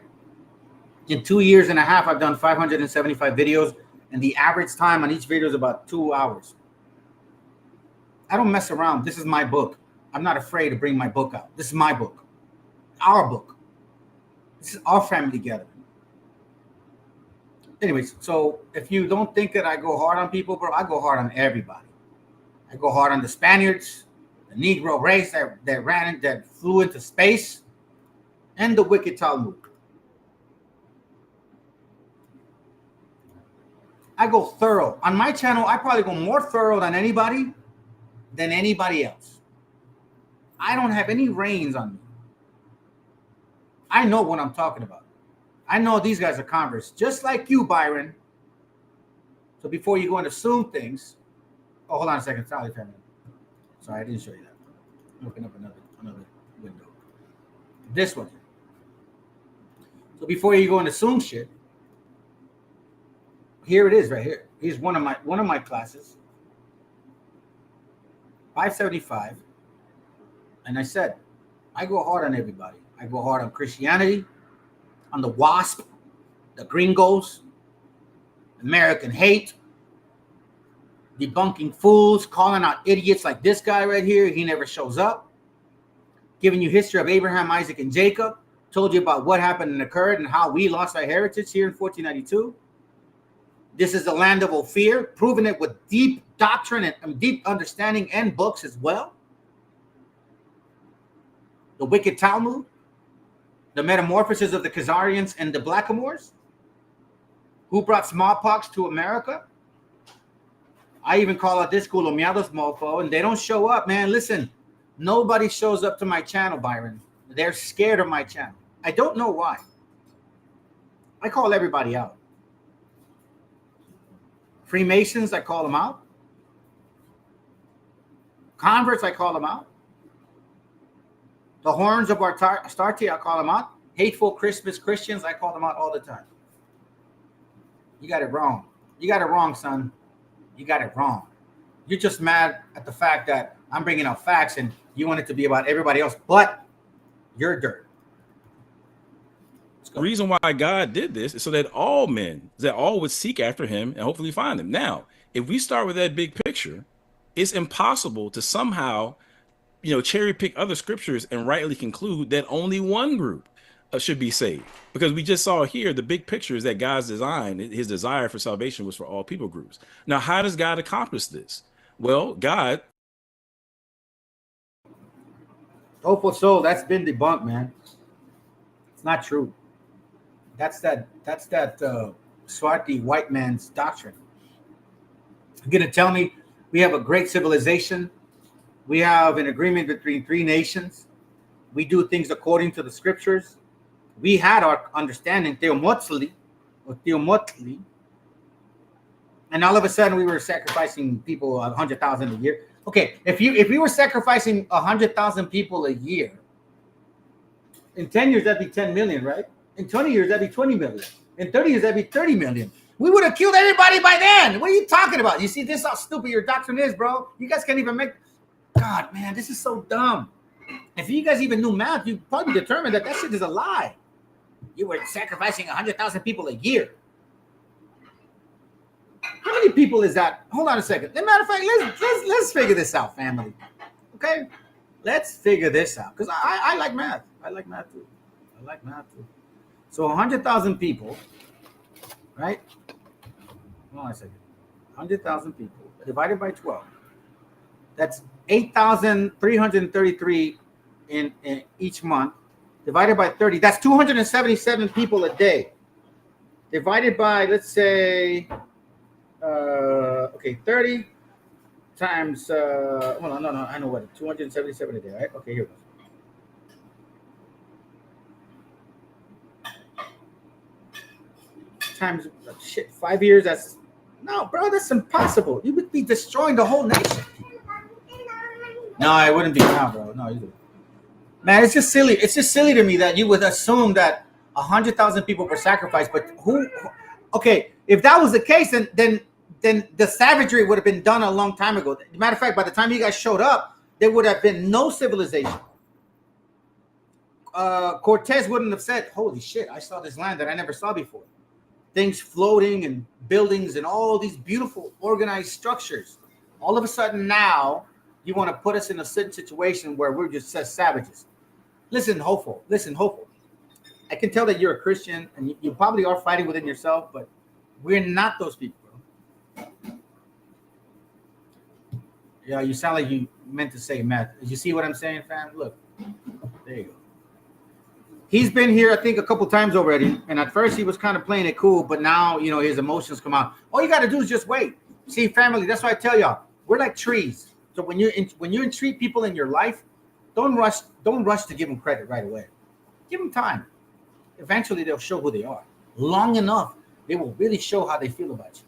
In 2.5 years, I've done 575 videos, and the average time on each video is about 2 hours. I don't mess around. This is my book. I'm not afraid to bring my book out. This is my book, our book. This is our family together. Anyways, so if you don't think that I go hard on people, bro, I go hard on everybody. I go hard on the Spaniards, the Negro race that flew into space, and the wicked Talmud. I go thorough. On my channel, I probably go more thorough than anybody else. I don't have any reins on me. I know what I'm talking about. I know these guys are converts, just like you, Byron. So before you go and assume things, hold on a second, sorry, family. Sorry, I didn't show you that. Open up another window. This one. So before you go and assume shit, here it is, right here. Here's one of my classes, 575, and I said, I go hard on everybody. I go hard on Christianity, on the WASP, the gringos, American hate, debunking fools, calling out idiots like this guy right here. He never shows up. Giving you history of Abraham, Isaac, and Jacob. Told you about what happened and occurred and how we lost our heritage here in 1492. This is the land of Ophir, proving it with deep doctrine and deep understanding and books as well. The wicked Talmud. The metamorphosis of the Khazarians and the Blackamoors, who brought smallpox to America. I even call out this culo miados mofo, and they don't show up, man. Listen, nobody shows up to my channel, Byron. They're scared of my channel. I don't know why. I call everybody out. Freemasons, I call them out. Converts, I call them out. The horns of our Astarte, I call them out. Hateful Christmas Christians, I call them out all the time. You got it wrong. You got it wrong, son. You got it wrong. You're just mad at the fact that I'm bringing out facts and you want it to be about everybody else, but you're dirt. The reason why God did this is so that all would seek after him and hopefully find him. Now, if we start with that big picture, it's impossible to somehow cherry pick other scriptures and rightly conclude that only one group should be saved, because we just saw here the big picture is that God's design, his desire for salvation was for all people groups. Now, how does God accomplish this? Well, God. Hopeful soul, that's been debunked, man. It's not true. That's that Swati white man's doctrine. You're gonna tell me we have a great civilization? We have an agreement between 3 nations. We do things according to the scriptures. We had our understanding, Theomotzli, and all of a sudden we were sacrificing people 100,000 a year. Okay, if we were sacrificing 100,000 people a year, In 10 years, that'd be 10 million, right? In 20 years, that'd be 20 million. In 30 years, that'd be 30 million. We would have killed everybody by then. What are you talking about? You see, this is how stupid your doctrine is, bro. You guys can't even make. God, man, this is so dumb. If you guys even knew math, you'd probably determine that shit is a lie. You were sacrificing 100,000 people a year. How many people is that? Hold on a second. As a matter of fact, let's figure this out, family. Okay, let's figure this out because I like math. I like math too. So 100,000 people, right? Hold on a second. 100,000 people divided by 12. That's 8,333 in each month. Divided by 30. That's 277 people a day. Divided by, let's say, 30 times. Hold on, no, I know what. 277 a day, right? Okay, here it goes. Times 5 years. That's no, bro. That's impossible. You would be destroying the whole nation. No, it wouldn't be now, bro. No, you wouldn't. Man, it's just silly. It's just silly to me that you would assume that 100,000 people were sacrificed. But who? Okay, if that was the case, then the savagery would have been done a long time ago. As a matter of fact, by the time you guys showed up, there would have been no civilization. Cortez wouldn't have said, "Holy shit, I saw this land that I never saw before." Things floating and buildings and all these beautiful organized structures. All of a sudden now, you want to put us in a certain situation where we're just savages. Listen, hopeful. I can tell that you're a Christian and you probably are fighting within yourself, but we're not those people, bro. Yeah, you sound like you meant to say meth. Did you see what I'm saying, fam? Look, there you go. He's been here, I think, a couple times already, and at first he was kind of playing it cool, but now, his emotions come out. All you got to do is just wait. See, family, that's why I tell y'all, we're like trees. So when you entreat people in your life, don't rush to give them credit right away. Give them time. Eventually, they'll show who they are. Long enough, they will really show how they feel about you.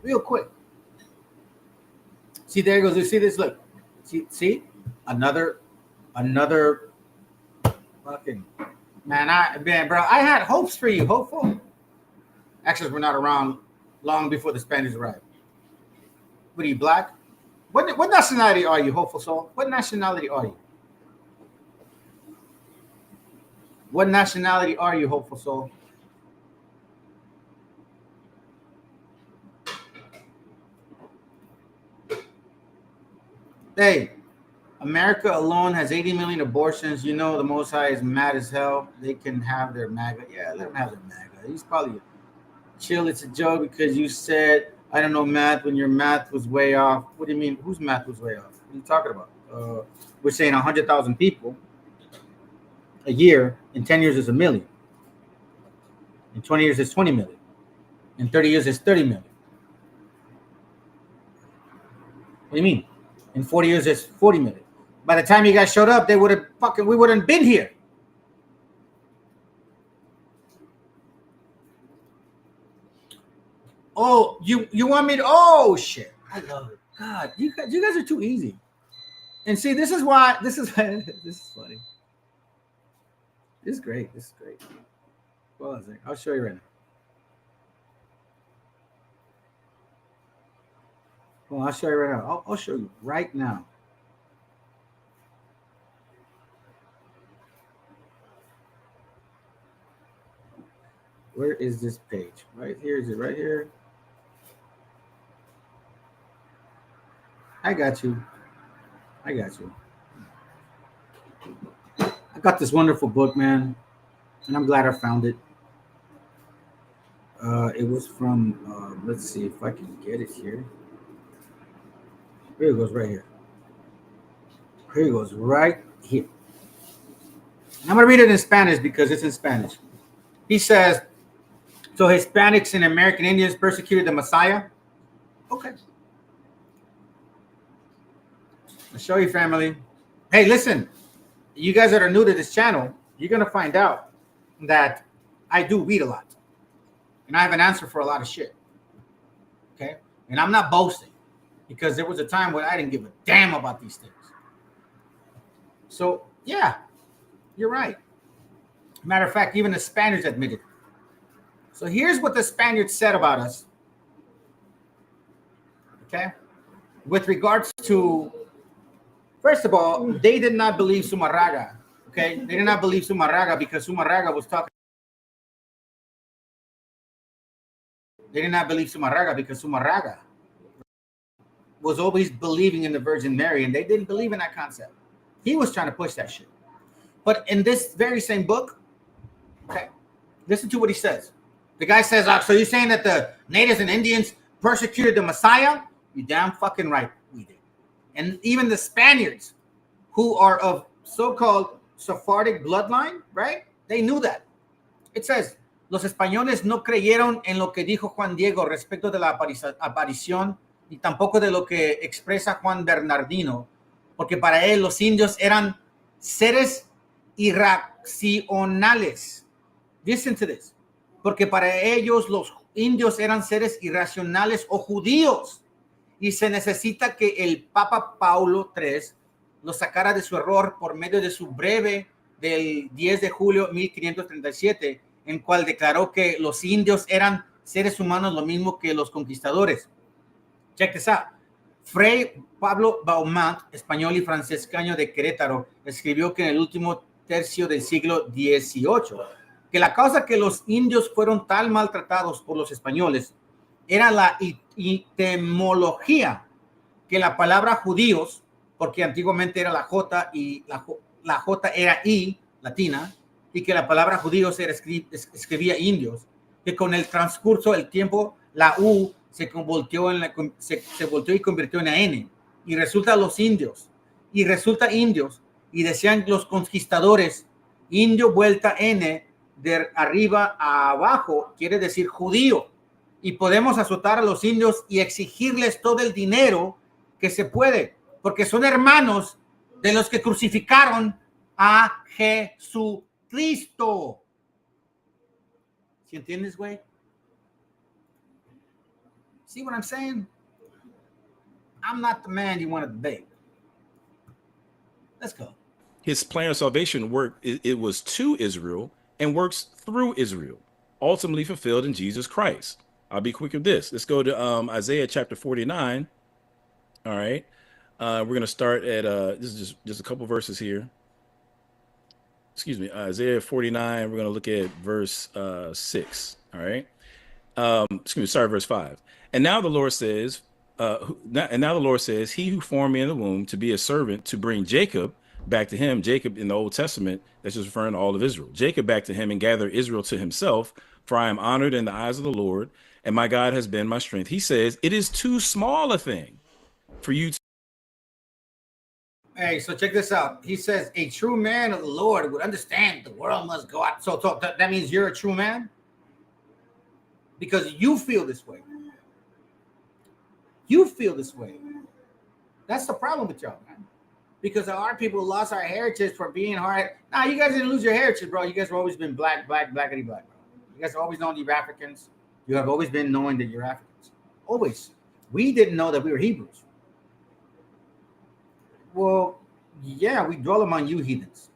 Real quick. See, there it goes. You see this? Look. See? Another fucking man, bro. I had hopes for you, hopeful. Actually, we're not around long before the Spaniards arrived. What are you, black? What nationality are you, hopeful soul? What nationality are you? What nationality are you, hopeful soul? Hey, America alone has 80 million abortions. The Most High is mad as hell. They can have their MAGA. Yeah, let them have their MAGA. He's probably chill. It's a joke because you said, I don't know math when your math was way off. What do you mean? Whose math was way off? What are you talking about? We're saying 100,000 people a year. In 10 years is 1 million. In 20 years is 20 million. In 30 years is 30 million. What do you mean? In 40 years is 40 million. By the time you guys showed up, we wouldn't been here. Oh, you want me to? Oh shit! I love it. God, you guys are too easy. And see, this is why. This is funny. This is great. Well, I'll show you right now. Well, I'll show you right now. I'll show you right now. Where is this page? Right here. Is it right here? I got you. I got this wonderful book, man, and I'm glad I found it. It was from, let's see if I can get it here. Here it goes right here. Here it goes right here. I'm going to read it in Spanish because it's in Spanish. He says, so Hispanics and American Indians persecuted the Messiah? Okay. I'll show you, family. Hey, listen, you guys that are new to this channel, you're going to find out that I do read a lot. And I have an answer for a lot of shit. Okay? And I'm not boasting because there was a time when I didn't give a damn about these things. So, yeah, You're right. Matter of fact, even the Spaniards admitted. So here's what the Spaniards said about us. Okay? With regards to, first of all, they did not believe Sumarraga. Okay? They did not believe Sumarraga because Sumarraga was talking. They did not believe Sumarraga because Sumarraga was always believing in the Virgin Mary, and they didn't believe in that concept. He was trying to push that shit. But in this very same book, okay, listen to what he says. The guy says, so you're saying that the natives and Indians persecuted the Messiah? You damn fucking right we did. And even the Spaniards, who are of so-called Sephardic bloodline, right? They knew that. It says, los españoles no creyeron en lo que dijo Juan Diego respecto de la aparición, ni tampoco de lo que expresa Juan Bernardino, porque para él los indios eran seres irracionales. Listen to this. Porque para ellos los indios eran seres irracionales o judíos, y se necesita que el Papa Paulo III los sacara de su error por medio de su breve del 10 de julio de 1537, en cual declaró que los indios eran seres humanos lo mismo que los conquistadores. Check this out. Fray Pablo Baumont, español y franciscano de Querétaro, escribió que en el último tercio del siglo XVIII, que la causa que los indios fueron tan maltratados por los españoles era la etimología, que la palabra judíos, porque antiguamente era la J y la J era I, latina, y que la palabra judíos era escribía indios, que con el transcurso del tiempo la U se volteó y convirtió en la N, y resulta los indios, y decían los conquistadores, indio vuelta N, de arriba a abajo, quiere decir judío, y podemos azotar a los indios y exigirles todo el dinero que se puede, porque son hermanos de los que crucificaron a Jesucristo. ¿Sí entiendes, güey? See what I'm saying? I'm not the man you want to debate. Let's go. His plan of salvation it was to Israel and works through Israel, ultimately fulfilled in Jesus Christ. I'll be quick with this. Let's go to Isaiah chapter 49. All right. We're going to start at, this is just a couple verses here. Excuse me, Isaiah 49. We're going to look at verse 6. All right. Verse 5. And now the Lord says, he who formed me in the womb to be a servant to bring Jacob back to him. Jacob in the Old Testament, that's just referring to all of Israel. Jacob back to him and gather Israel to himself, for I am honored in the eyes of the Lord, and my God has been my strength. He says, it is too small a thing for you to. Hey, so check this out. He says, a true man of the Lord would understand the world must go out. So that means you're a true man? Because you feel this way. You feel this way. That's the problem with y'all, man. Because our people lost our heritage for being hard. Nah, you guys didn't lose your heritage, bro. You guys have always been blackity black, bro. You guys have always known you're Africans. You have always been knowing that you're Africans. Always. We didn't know that we were Hebrews. Well, yeah, we dwell among you heathens.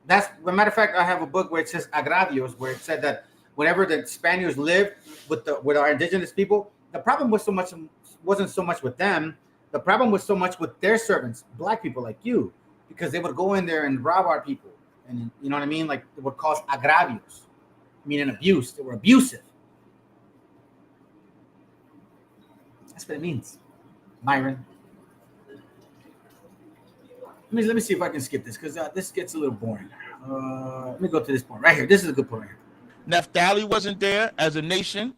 That's, as a matter of fact, I have a book where it says agravios, where it said that whenever the Spaniards lived with our indigenous people, the problem wasn't so much with them. The problem was so much with their servants, black people like you, because they would go in there and rob our people. And you know what I mean? Like it would cause agravios, meaning abuse. They were abusive. That's what it means, Byron. Let me see if I can skip this because this gets a little boring. Let me go to this point right here. This is a good point right here. Naphtali wasn't there as a nation.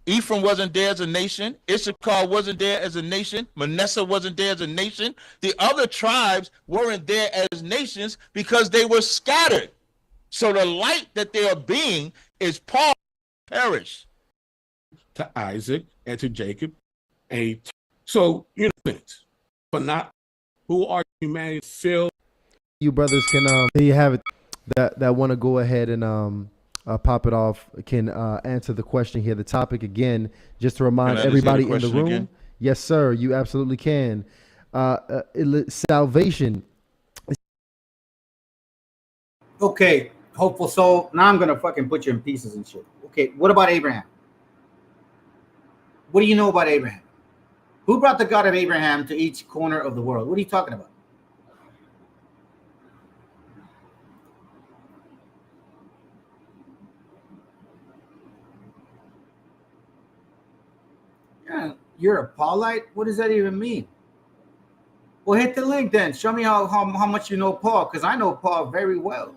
Ephraim wasn't there as a nation. Issachar wasn't there as a nation. Manasseh wasn't there as a nation. The other tribes weren't there as nations because they were scattered. So the light that they are being is Paul perish. To Isaac and to Jacob. So, but not who are humanity filled. You brothers can, there you have it. That want to go ahead and pop it off can answer the question here. The topic again, just to remind everybody in the room. Again? Yes, sir. You absolutely can. Salvation Okay, hopeful soul. Now I'm gonna fucking put you in pieces and shit. Okay, what about Abraham? What do you know about Abraham? Who brought the God of Abraham to each corner of the world? What are you talking about? Yeah, you're a Paulite? What does that even mean? Well, hit the link then. Show me how much you know Paul, because I know Paul very well.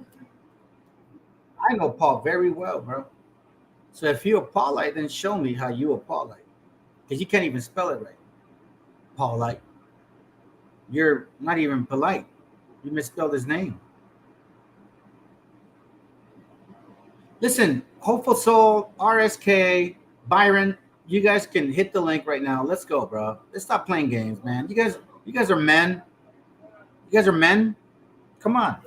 I know Paul very well, bro. So if you're a Paulite, then show me how you a Paulite. Because you can't even spell it right. Paulite. You're not even polite. You misspelled his name. Listen, Hopeful Soul, RSK, Byron, you guys can hit the link right now. Let's go, bro. Let's stop playing games, man. You guys are men. You guys are men. Come on.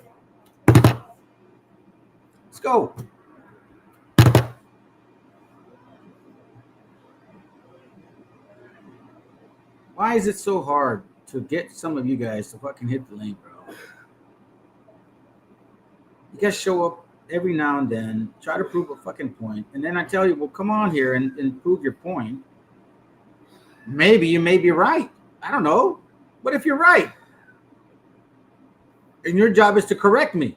Let's go. Why is it so hard to get some of you guys to fucking hit the link, bro? You guys show up every now and then, try to prove a fucking point, and then I tell you, well, come on here and prove your point. Maybe you may be right. I don't know. But if you're right, and your job is to correct me,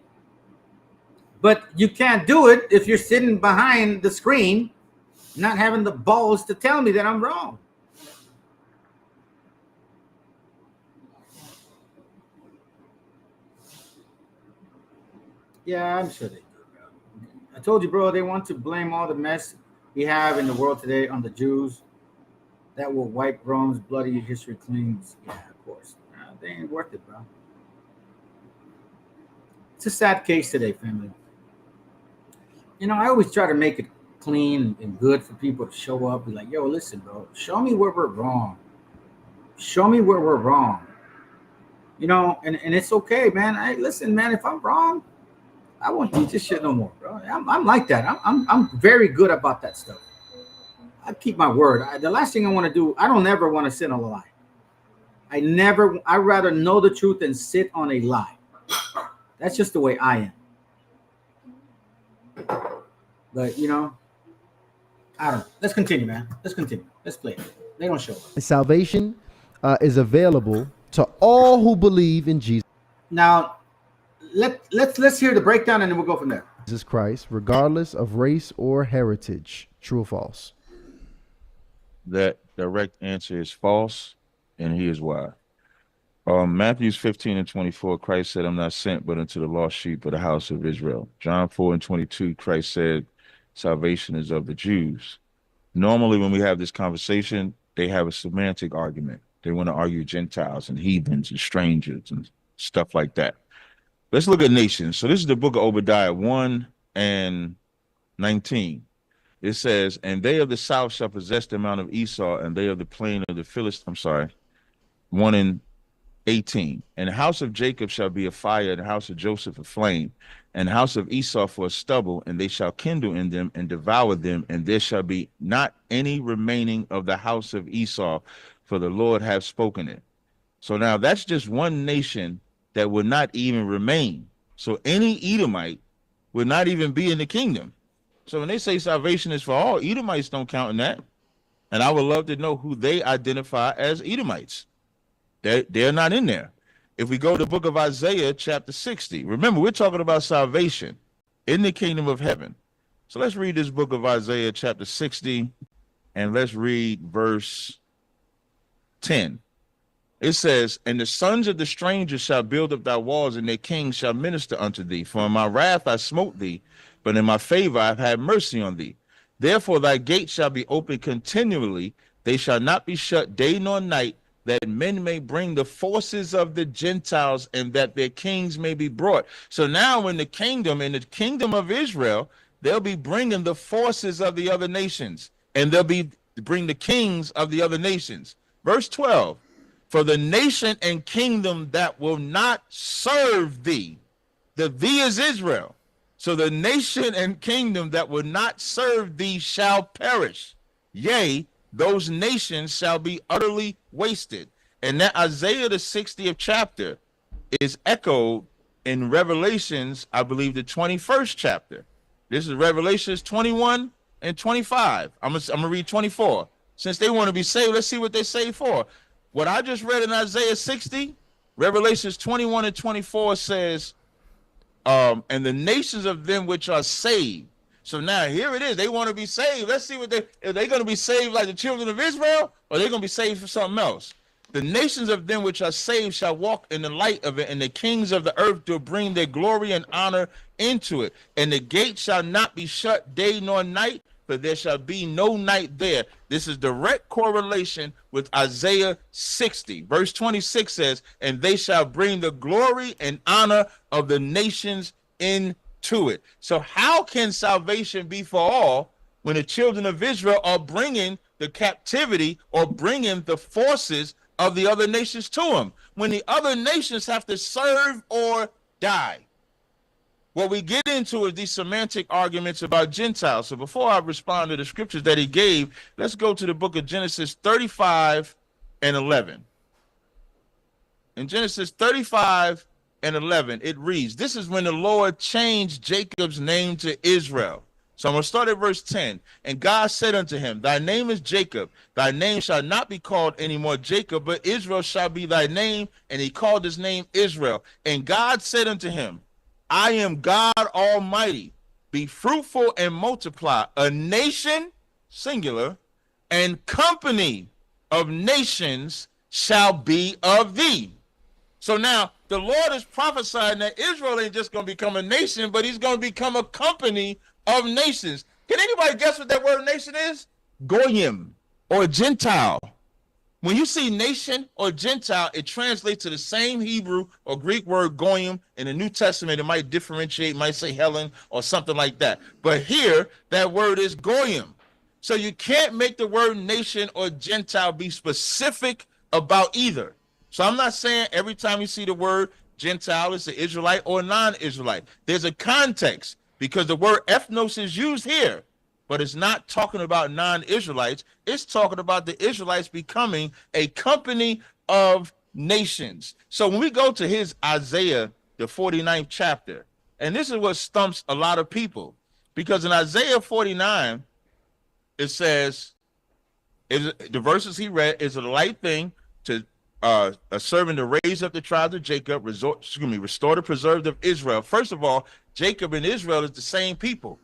but you can't do it if you're sitting behind the screen, not having the balls to tell me that I'm wrong. Yeah, I'm sure they do, bro. I told you, bro, they want to blame all the mess we have in the world today on the Jews. That will wipe Rome's bloody history clean. Yeah, of course. They ain't worth it, bro. It's a sad case today, family. You know, I always try to make it clean and good for people to show up. Be like, yo, listen, bro, show me where we're wrong. Show me where we're wrong. You know, and it's okay, man. Listen, man, if I'm wrong, I won't teach this shit no more, bro. I'm like that. I'm very good about that stuff. I keep my word. The last thing I want to do, I don't ever want to sit on a lie. I'd rather know the truth than sit on a lie. That's just the way I am. But, you know, I don't know. Let's continue, man. Let's continue. Let's play. They don't show up. Salvation is available to all who believe in Jesus. Now, let's hear the breakdown and then we'll go from there. Jesus Christ, regardless of race or heritage. True or false? That direct answer is false, and here's why. Matthew 15:24, Christ said, I'm not sent but unto the lost sheep of the house of Israel. John 4:22, Christ said, salvation is of the Jews. Normally, when we have this conversation, they have a semantic argument. They want to argue Gentiles and heathens and strangers and stuff like that. Let's look at nations. So this is the book of Obadiah 1:19. It says, and they of the south shall possess the mount of Esau, and they of the plain of the Philistines. 1:18. And the house of Jacob shall be a fire, and the house of Joseph a flame, and the house of Esau for a stubble, and they shall kindle in them and devour them, and there shall be not any remaining of the house of Esau, for the Lord hath spoken it. So now that's just one nation that would not even remain. So any Edomite would not even be in the kingdom. So when they say salvation is for all, Edomites don't count in that. And I would love to know who they identify as Edomites. They're not in there. If we go to the book of Isaiah, chapter 60, remember, we're talking about salvation in the kingdom of heaven. So let's read this book of Isaiah, chapter 60, and let's read verse 10. It says, and the sons of the strangers shall build up thy walls, and their kings shall minister unto thee. For in my wrath I smote thee, but in my favor I have had mercy on thee. Therefore thy gates shall be open continually, they shall not be shut day nor night, that men may bring the forces of the Gentiles, and that their kings may be brought. So now in the kingdom of Israel, they'll be bringing the forces of the other nations, and they'll be bring the kings of the other nations. Verse 12. For the nation and kingdom that will not serve thee, the thee is Israel. So the nation and kingdom that will not serve thee shall perish. Yea, those nations shall be utterly wasted. And that Isaiah the 60th chapter is echoed in Revelations, I believe the 21st chapter. This is Revelations 21 and 25. I'm gonna read 24. Since they want to be saved, let's see what they saved for. What I just read in Isaiah 60, Revelations 21 and 24 says, and the nations of them which are saved. So now here it is. They want to be saved. Let's see what are they going to be saved like the children of Israel, or are they going to be saved for something else? The nations of them which are saved shall walk in the light of it, and the kings of the earth do bring their glory and honor into it. And the gate shall not be shut day nor night, for there shall be no night there. This is direct correlation with Isaiah 60. Verse 26 says, and they shall bring the glory and honor of the nations into it. So how can salvation be for all when the children of Israel are bringing the captivity or bringing the forces of the other nations to them, when the other nations have to serve or die? What we get into is these semantic arguments about Gentiles. So before I respond to the scriptures that he gave, let's go to the book of Genesis 35 and 11. In Genesis 35 and 11, it reads, this is when the Lord changed Jacob's name to Israel. So I'm going to start at verse 10. And God said unto him, thy name is Jacob. Thy name shall not be called any more Jacob, but Israel shall be thy name. And he called his name Israel. And God said unto him, I am God Almighty. Be fruitful and multiply. A nation, singular, and company of nations shall be of thee. So now the Lord is prophesying that Israel ain't just going to become a nation, but he's going to become a company of nations. Can anybody guess what that word nation is? Goyim, or Gentile. When you see nation or Gentile, it translates to the same Hebrew or Greek word goyim. In the New Testament, it might differentiate, might say Helen or something like that. But here, that word is goyim. So you can't make the word nation or Gentile be specific about either. So I'm not saying every time you see the word Gentile, it's an Israelite or non-Israelite. There's a context, because the word ethnos is used here, but it's not talking about non-Israelites. It's talking about the Israelites becoming a company of nations. So when we go to his Isaiah, the 49th chapter, and this is what stumps a lot of people, because in Isaiah 49, it says, the verses he read, is a light thing to a servant to raise up the tribes of Jacob, restore the preserved of Israel. First of all, Jacob and Israel is the same people.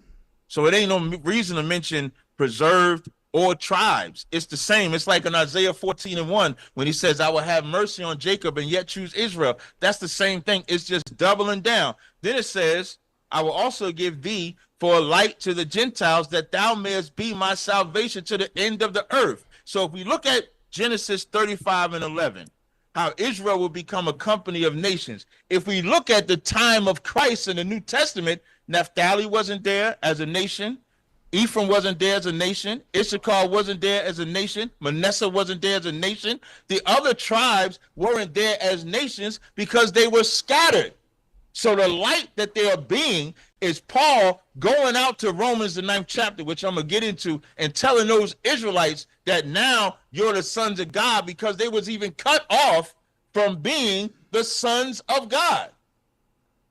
So it ain't no reason to mention preserved or tribes. It's the same. It's like in Isaiah 14 and 1, when he says, I will have mercy on Jacob and yet choose Israel. That's the same thing. It's just doubling down. Then it says, I will also give thee for a light to the Gentiles, that thou mayest be my salvation to the end of the earth. So if we look at Genesis 35 and 11, how Israel will become a company of nations. If we look at the time of Christ in the New Testament, Naphtali wasn't there as a nation. Ephraim wasn't there as a nation. Issachar wasn't there as a nation. Manasseh wasn't there as a nation. The other tribes weren't there as nations because they were scattered. So the light that they are being is Paul going out to Romans, the 9th chapter, which I'm going to get into, and telling those Israelites that now you're the sons of God, because they was even cut off from being the sons of God.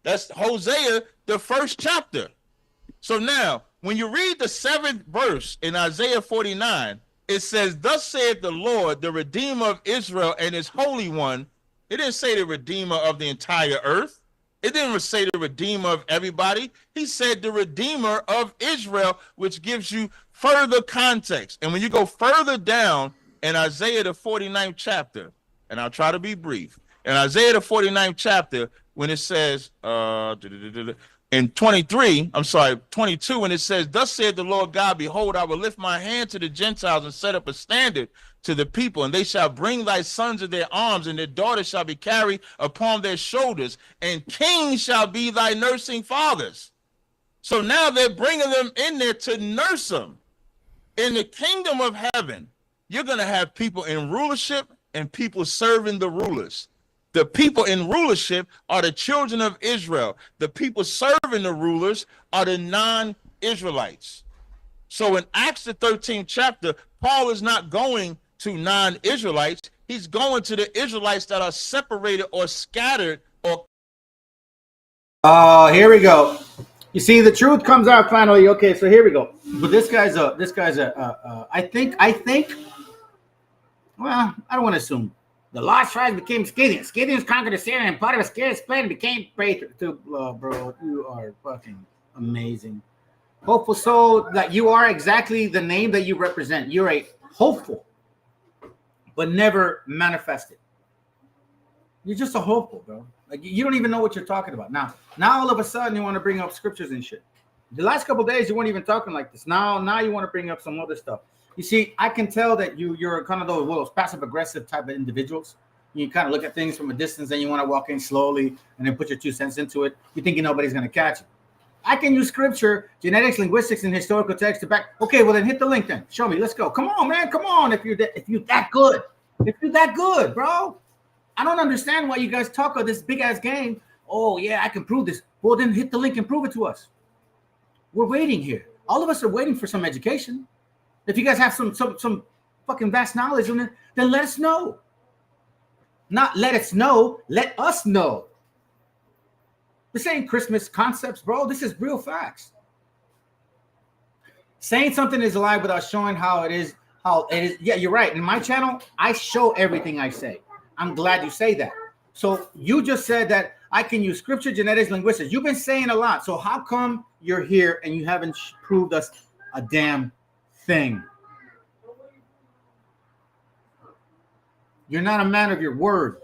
That's Hosea, the 1st chapter. So now, when you read the 7th verse in Isaiah 49, it says, thus saith the Lord, the Redeemer of Israel and his Holy One. It didn't say the Redeemer of the entire earth. It didn't say the Redeemer of everybody. He said the Redeemer of Israel, which gives you further context. And when you go further down in Isaiah, the 49th chapter, and I'll try to be brief, in Isaiah, the 49th chapter, when it says, in 22, when it says, thus said the Lord God, behold, I will lift my hand to the Gentiles and set up a standard to the people, and they shall bring thy sons in their arms, and their daughters shall be carried upon their shoulders, and kings shall be thy nursing fathers. So now they're bringing them in there to nurse them. In the kingdom of heaven, you're going to have people in rulership and people serving the rulers. The people in rulership are the children of Israel. The people serving the rulers are the non-Israelites. So in Acts, the 13th chapter, Paul is not going to non-Israelites. He's going to the Israelites that are separated or scattered or Oh, here we go. You see, the truth comes out finally. Okay, so here we go. But this guy's I think, well, I don't want to assume. The lost tribes became Scythians. Scythians conquered Assyria, and part of Assyria's plan became prey to bro, you are fucking amazing. Hopeful soul, that you are exactly the name that you represent. You're a hopeful, but never manifested. You're just a hopeful, bro. Like, you don't even know what you're talking about. Now all of a sudden you want to bring up scriptures and shit. The last couple of days you weren't even talking like this. Now you want to bring up some other stuff. You see, I can tell that you're kind of those passive aggressive type of individuals. You kind of look at things from a distance and you want to walk in slowly and then put your 2 cents into it. You think nobody's going to catch it. I can use scripture, genetics, linguistics, and historical text to back. Okay, well then hit the link then. Show me. Let's go. Come on, man. Come on. If you're that good. If you're that good, bro. I don't understand why you guys talk of this big ass game. Oh yeah, I can prove this. Well then hit the link and prove it to us. We're waiting here. All of us are waiting for some education. If you guys have some fucking vast knowledge on it, then let us know. Not let us know, let us know. This ain't Christmas concepts, bro. This is real facts. Saying something is a lie without showing how it is. Yeah, you're right. In my channel, I show everything I say. I'm glad you say that. So you just said that I can use scripture, genetics, linguistics. You've been saying a lot. So how come you're here and you haven't proved us a damn thing? You're not a man of your word.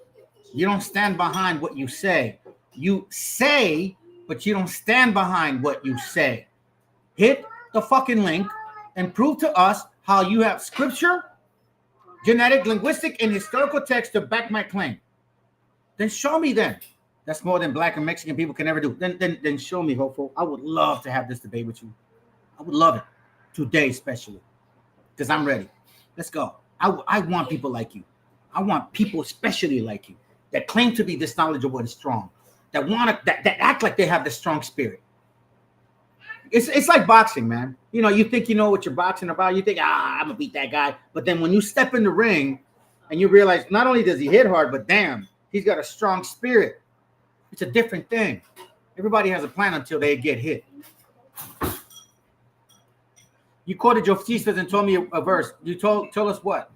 You don't stand behind what you say. You say, but you don't stand behind what you say. Hit the fucking link and prove to us how you have scripture, genetic, linguistic, and historical text to back my claim. Then show me then. That's more than black and Mexican people can ever do. Then show me, hopeful. I would love to have this debate with you. I would love it. Today especially. Because I'm ready. Let's go. I want people like you. I want people especially like you that claim to be this knowledgeable and strong. That act like they have the strong spirit. It's like boxing, man. You know, you think you know what you're boxing about. You think, I'm gonna beat that guy. But then when you step in the ring and you realize not only does he hit hard, but damn, he's got a strong spirit. It's a different thing. Everybody has a plan until they get hit. You quoted Josephus and told me a verse. You told us what?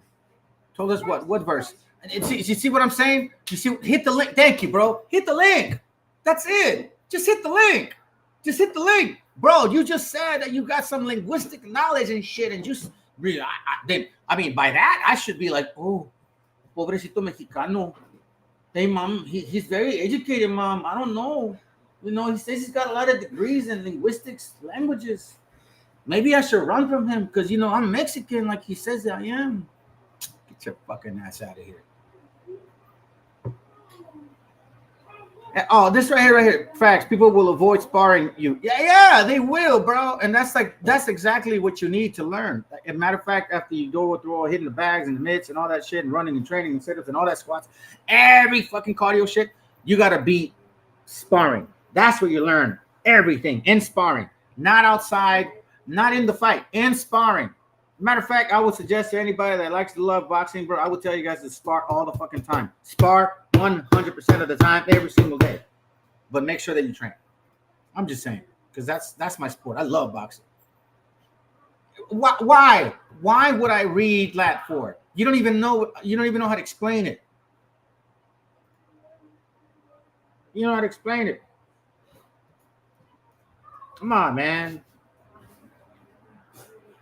Told us what? What verse? You see what I'm saying? You see, hit the link. Thank you, bro. Hit the link. That's it. Just hit the link. Just hit the link. Bro, you just said that you got some linguistic knowledge and shit, and just really, I mean, by that, I should be like, oh, pobrecito mexicano. Hey, mom, he's very educated, mom. I don't know. You know, he says he's got a lot of degrees in linguistics, languages. Maybe I should run from him because, you know, I'm Mexican like he says I am. Get your fucking ass out of here. Oh, this right here. Facts. People will avoid sparring you. Yeah, they will, bro. And that's exactly what you need to learn. As a matter of fact, after you go through all hitting the bags and the mitts and all that shit and running and training and sit-ups and all that squats, every fucking cardio shit, you got to be sparring. That's where you learn everything in sparring, not outside, not in the fight, in sparring. Matter of fact, I would suggest to anybody that likes to love boxing, bro, I would tell you guys to spar all the fucking time. Spar 100% of the time, every single day. But make sure that you train. I'm just saying, because that's my sport. I love boxing. Why? Why would I read Lat for it? You don't even know how to explain it. You know how to explain it. Come on, man.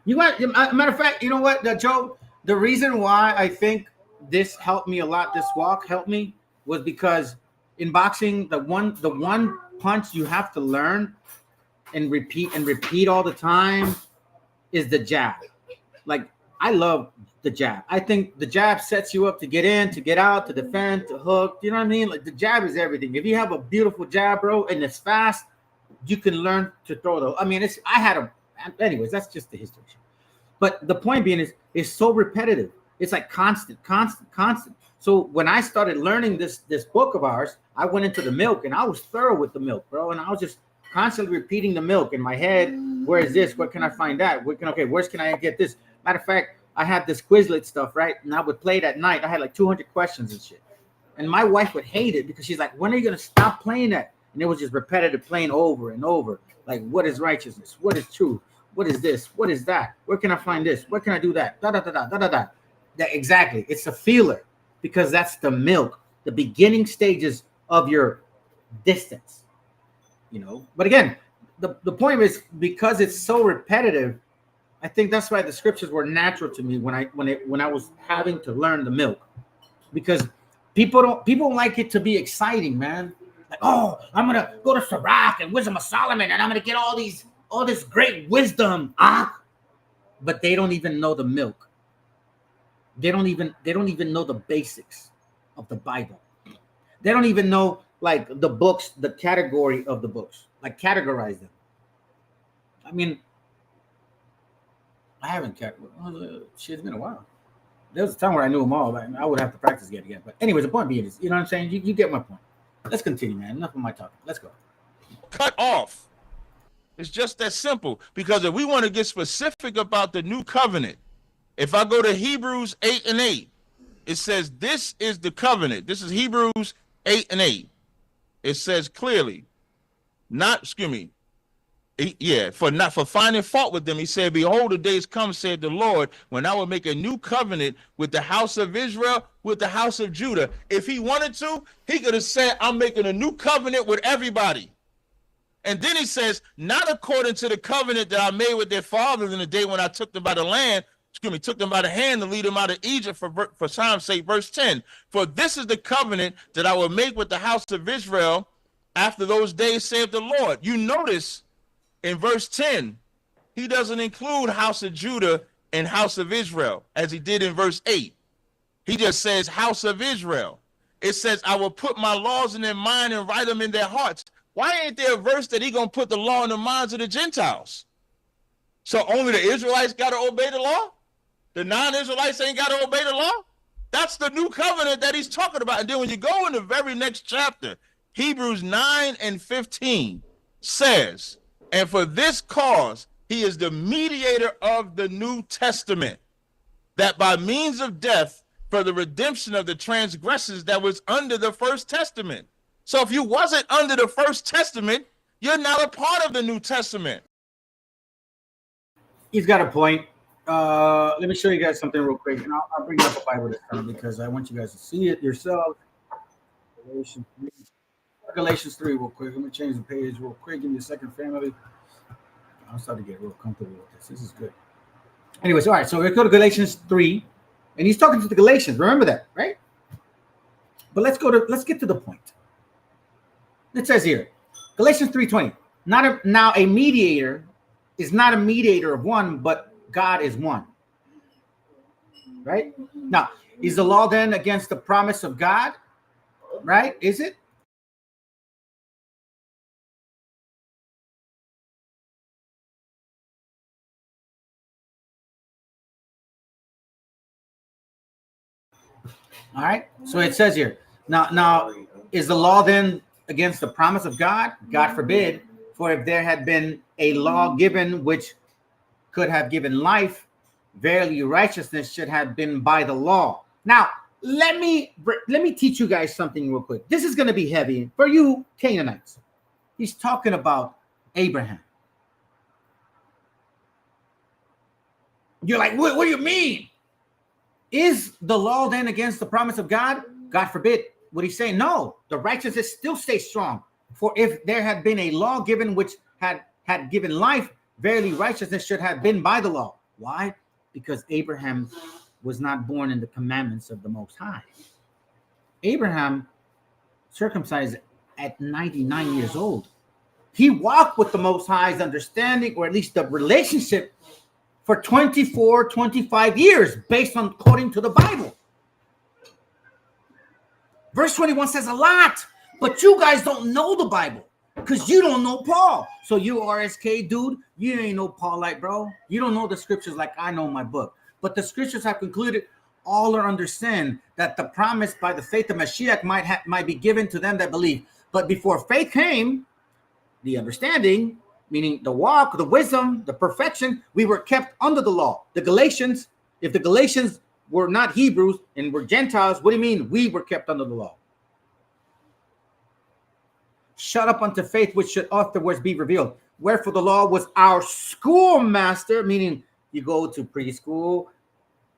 Matter of fact, you know what, Joe? The reason why I think this helped me a lot, this walk helped me, was because in boxing, the one punch you have to learn and repeat all the time is the jab. Like, I love the jab. I think the jab sets you up to get in, to get out, to defend, to hook. You know what I mean? Like, the jab is everything. If you have a beautiful jab, bro, and it's fast, you can learn to throw those. I mean, anyways, that's just the history. But the point being is, it's so repetitive. It's like constant. So when I started learning this book of ours, I went into the milk and I was thorough with the milk, bro. And I was just constantly repeating the milk in my head. Where is this? Where can I find that? Where can I get this? Matter of fact, I had this Quizlet stuff, right? And I would play it at night. I had like 200 questions and shit. And my wife would hate it because she's like, when are you going to stop playing that? and it was just repetitive, playing over and over. Like, what is righteousness? What is truth? What is this? What is that? Where can I find this? Where can I do that? Da da da da da da da. That exactly. It's a feeler because that's the milk, the beginning stages of your distance. You know. But again, the point is because it's so repetitive. I think that's why the scriptures were natural to me when I was having to learn the milk, because people don't like it to be exciting, man. Like, oh, I'm gonna go to Sirach and Wisdom of Solomon, and I'm gonna get all this great wisdom. But they don't even know the milk. They don't even know the basics of the Bible. They don't even know like the books, the category of the books, like categorize them. I mean, I haven't shit, it's been a while. There was a time where I knew them all, but I would have to practice again. But anyways, the point being is, you know what I'm saying? You get my point. Let's continue, man. Enough of my talking. Let's go. Cut off. It's just that simple. Because if we want to get specific about the new covenant, if I go to Hebrews 8:8, it says this is the covenant. This is Hebrews 8:8. It says clearly, for finding fault with them, he said, behold, the days come, said the Lord, when I will make a new covenant with the house of Israel, with the house of Judah. If he wanted to, he could have said, I'm making a new covenant with everybody. And then he says, not according to the covenant that I made with their fathers in the day when I took them by the land, took them by the hand to lead them out of Egypt, for time's sake, verse 10. For this is the covenant that I will make with the house of Israel after those days, saith the Lord. You notice in verse 10, he doesn't include house of Judah and house of Israel as he did in verse 8. He just says house of Israel. It says, I will put my laws in their mind and write them in their hearts. Why ain't there a verse that he going to put the law in the minds of the Gentiles? So only the Israelites got to obey the law? The non-Israelites ain't got to obey the law? That's the new covenant that he's talking about. And then when you go in the very next chapter, Hebrews 9:15 says, and for this cause, he is the mediator of the New Testament, that by means of death, for the redemption of the transgressions that was under the first testament. So if you wasn't under the first testament, you're not a part of the New Testament. He's got a point. Let me show you guys something real quick, and I'll bring up the Bible this time because I want you guys to see it yourself. Galatians 3 real quick. Let me change the page real quick. Give me a second, family. I'm starting to get real comfortable with this. This is good. Anyways, all right. So we go to Galatians 3, and he's talking to the Galatians. Remember that, right? But let's get to the point. It says here, Galatians 3:20. Now a mediator is not a mediator of one, but God is one. Right? Now, is the law then against the promise of God? Right? Is it? All right. So it says here, now is the law then against the promise of God? God forbid. For if there had been a law given which could have given life, verily righteousness should have been by the law. Now, let me teach you guys something real quick. This is going to be heavy for you Canaanites. He's talking about Abraham. You're like, what do you mean? Is the law then against the promise of God? God forbid. What he's saying, no, the righteousness still stays strong. For if there had been a law given which had given life, verily righteousness should have been by the law. Why? Because Abraham was not born in the commandments of the Most High. Abraham circumcised at 99 years old. He walked with the Most High's understanding, or at least the relationship, for 24, 25 years, based on according to the Bible. Verse 21 says a lot, but you guys don't know the Bible because you don't know Paul. So you RSK dude, you ain't no Paulite, bro. You don't know the scriptures like I know my book. But the scriptures have concluded all are under sin, that the promise by the faith of Meshiach might be given to them that believe. But before faith came, the understanding, meaning the walk, the wisdom, the perfection, we were kept under the law. The Galatians, if the Galatians were not Hebrews and were Gentiles, what do you mean we were kept under the law? shut up unto faith, which should afterwards be revealed. Wherefore the law was our schoolmaster, meaning you go to preschool,